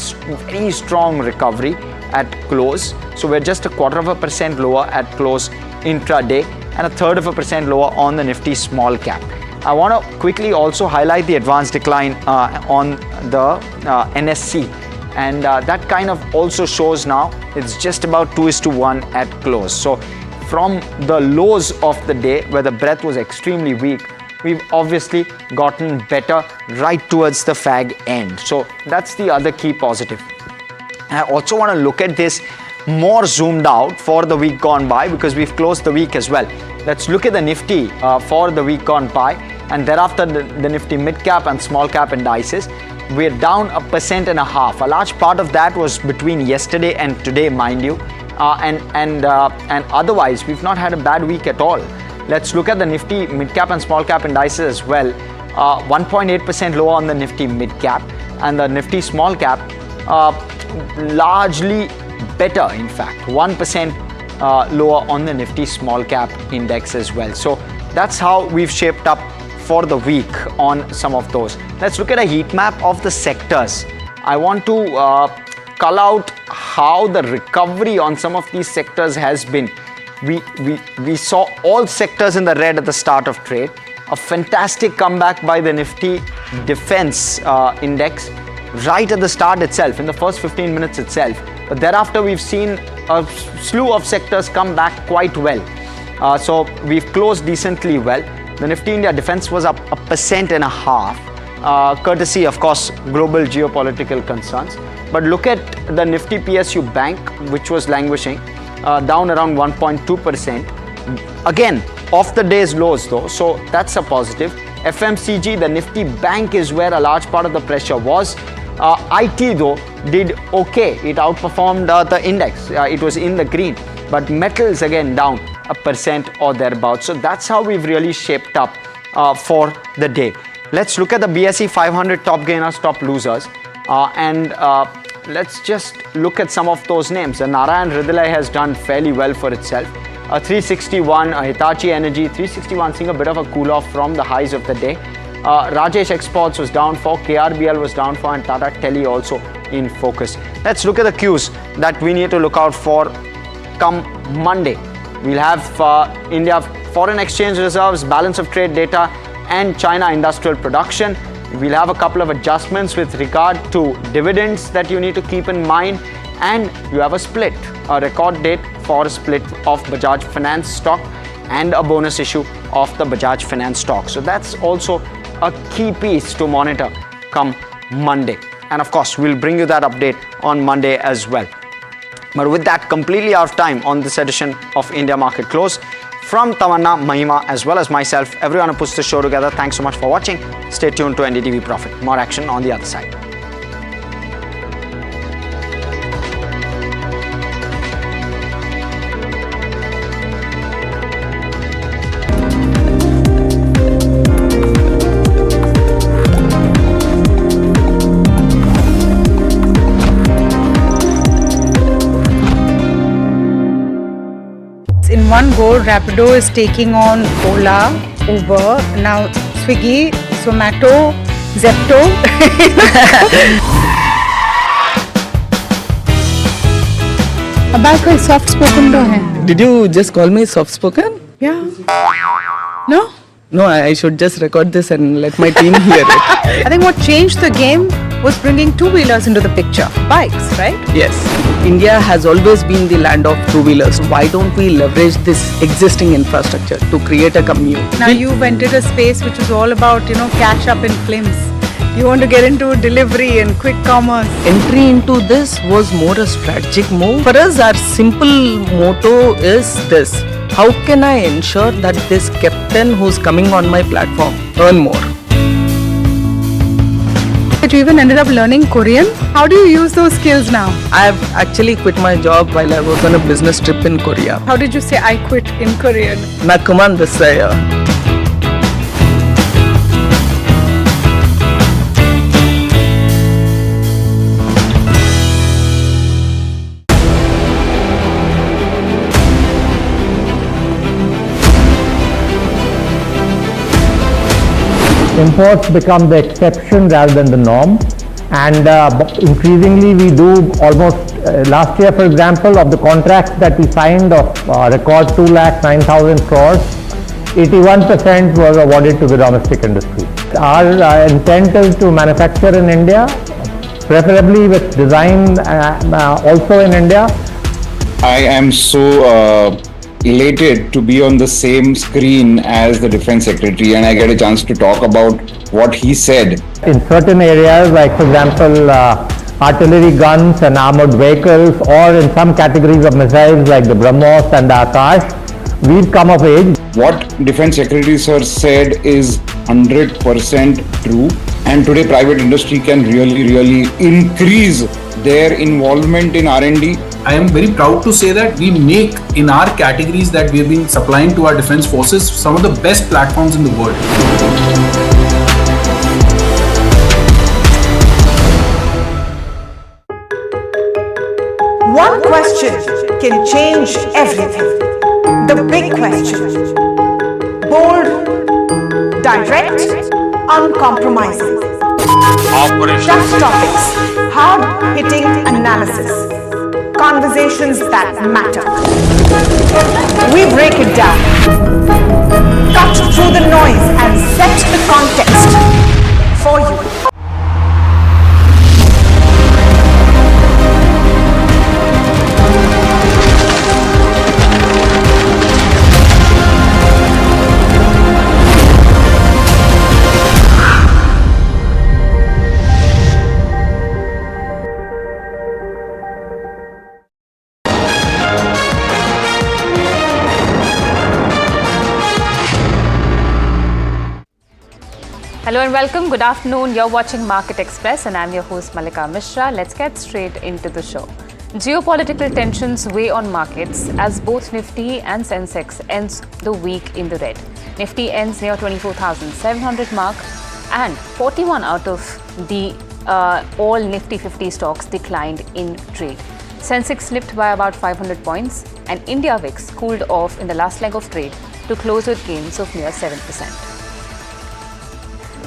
very strong recovery at close. So we're just 0.25% lower at close intraday, and 0.33% lower on the Nifty small cap. I want to quickly also highlight the advanced decline on the NSE, and that kind of also shows now it's just about 2:1 at close. So from the lows of the day where the breadth was extremely weak, we've obviously gotten better right towards the fag end. So that's the other key positive. I also want to look at this more zoomed out for the week gone by, because we've closed the week as well. Let's look at the Nifty for the week gone by, and thereafter the Nifty mid-cap and small-cap indices. We're down 1.5%. A large part of that was between yesterday and today, mind you. And otherwise, we've not had a bad week at all. Let's look at the Nifty mid-cap and small-cap indices as well. 1.8% lower on the Nifty mid-cap, and the Nifty small-cap largely better, in fact, 1% lower on the Nifty small-cap index as well. So that's how we've shaped up for the week on some of those. Let's look at a heat map of the sectors. I want to call out how the recovery on some of these sectors has been. We saw all sectors in the red at the start of trade. A fantastic comeback by the Nifty defense index right at the start itself, in the first 15 minutes itself. But thereafter, we've seen a slew of sectors come back quite well. So we've closed decently well. The Nifty India defense was up 1.5%, courtesy, of course, global geopolitical concerns. But look at the Nifty PSU Bank, which was languishing, down around 1.2%. Again, off the day's lows though, so that's a positive. FMCG, the Nifty Bank is where a large part of the pressure was. IT though did okay. It outperformed the index. It was in the green. But metals again down 1% or thereabouts. So that's how we've really shaped up for the day. Let's look at the BSE 500 top gainers, top losers. Let's just look at some of those names. Narayan Hridayalaya has done fairly well for itself. 361, Hitachi Energy, 361 seeing a bit of a cool off from the highs of the day. Rajesh Exports was down for, KRBL was down for, and Tata Tele also in focus. Let's look at the cues that we need to look out for come Monday. We'll have India foreign exchange reserves, balance of trade data, and China industrial production. We'll have a couple of adjustments with regard to dividends that you need to keep in mind, and you have a split, a record date for a split of Bajaj Finance stock and a bonus issue of the Bajaj Finance stock. So that's also a key piece to monitor come Monday. And of course, we'll bring you that update on Monday as well. But with that, completely out of time on this edition of India Market Close. From Tamanna, Mahima, as well as myself, everyone who puts the show together, thanks so much for watching. Stay tuned to NDTV Profit. More action on the other side. In one go, Rapido is taking on Ola, Uber, now Swiggy, Zomato, Zepto. Abbas कोई soft spoken तो है? Did you just call me soft spoken? Yeah. No? No, I should just record this and let my team hear it. I think what changed the game was bringing two-wheelers into the picture. Bikes, right? Yes. India has always been the land of two-wheelers. Why don't we leverage this existing infrastructure to create a commute? Now you've entered a space which is all about, cash up in films. You want to get into delivery and quick commerce. Entry into this was more a strategic move. For us, our simple motto is this: how can I ensure that this captain who's coming on my platform earn more? You even ended up learning Korean. How do you use those skills now? I have actually quit my job while I was on a business trip in Korea. How did you say I quit in Korean? Na kuman desaya. Imports become the exception rather than the norm, and increasingly we do almost last year, for example, of the contracts that we signed of record 2,09,000 crores, 81% was awarded to the domestic industry. Our intent is to manufacture in India, preferably with design also in India. I am so elated to be on the same screen as the Defense Secretary, and I get a chance to talk about what he said. In certain areas, like for example, artillery guns and armored vehicles, or in some categories of missiles like the BrahMos and the Akash, we've come of age. What Defense Secretary Sir said is 100% true, and today private industry can really increase their involvement in R&D. I am very proud to say that we make, in our categories that we have been supplying to our defense forces, some of the best platforms in the world. One question can change everything. The big question. Bold, direct, uncompromising. Tough topics, hard-hitting analysis. Conversations that matter. We break it down, cut through the noise and set the context. for you. Hello and welcome. Good afternoon. You're watching Market Express and I'm your host Malika Mishra. Let's get straight into the show. Geopolitical tensions weigh on markets as both Nifty and Sensex ends the week in the red. Nifty ends near 24,700 mark and 41 out of the all Nifty 50 stocks declined in trade. Sensex slipped by about 500 points and India VIX cooled off in the last leg of trade to close with gains of near 7%.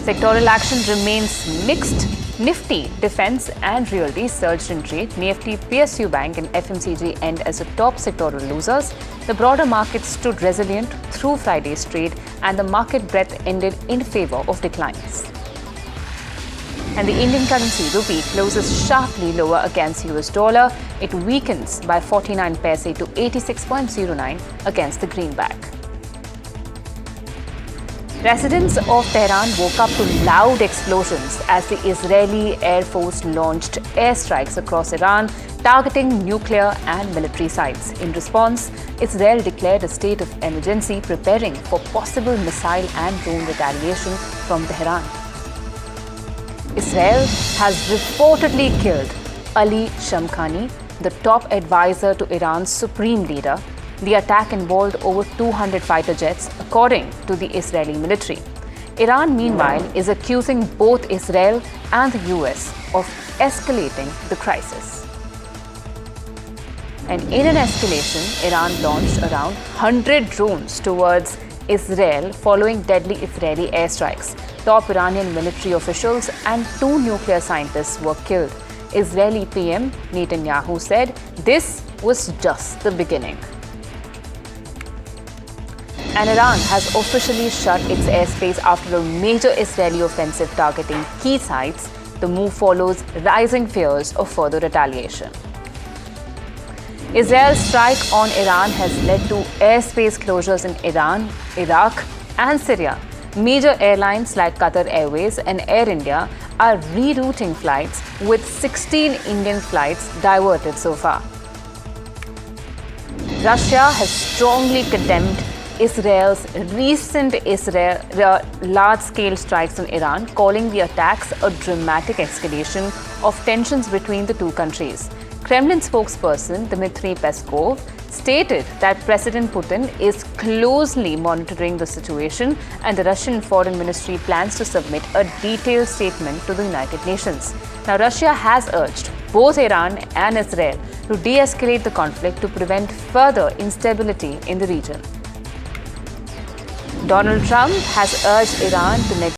Sectoral action remains mixed. Nifty, Defence and Realty surged in trade. Nifty, PSU Bank and FMCG end as the top sectoral losers. The broader market stood resilient through Friday's trade and the market breadth ended in favour of declines. And the Indian currency rupee closes sharply lower against US dollar. It weakens by 49 paise to 86.09 against the greenback. Residents of Tehran woke up to loud explosions as the Israeli Air Force launched airstrikes across Iran, targeting nuclear and military sites. In response, Israel declared a state of emergency, preparing for possible missile and drone retaliation from Tehran. Israel has reportedly killed Ali Shamkhani, the top advisor to Iran's supreme leader. The attack involved over 200 fighter jets, according to the Israeli military. Iran, meanwhile, is accusing both Israel and the US of escalating the crisis. And in an escalation, Iran launched around 100 drones towards Israel following deadly Israeli airstrikes. Top Iranian military officials and 2 nuclear scientists were killed. Israeli PM Netanyahu said this was just the beginning. And Iran has officially shut its airspace after a major Israeli offensive targeting key sites. The move follows rising fears of further retaliation. Israel's strike on Iran has led to airspace closures in Iran, Iraq and Syria. Major airlines like Qatar Airways and Air India are rerouting flights, with 16 Indian flights diverted so far. Russia has strongly condemned Israel's recent large-scale strikes on Iran, calling the attacks a dramatic escalation of tensions between the two countries. Kremlin spokesperson Dmitry Peskov stated that President Putin is closely monitoring the situation and the Russian Foreign Ministry plans to submit a detailed statement to the United Nations. Now, Russia has urged both Iran and Israel to de-escalate the conflict to prevent further instability in the region. Donald Trump has urged Iran to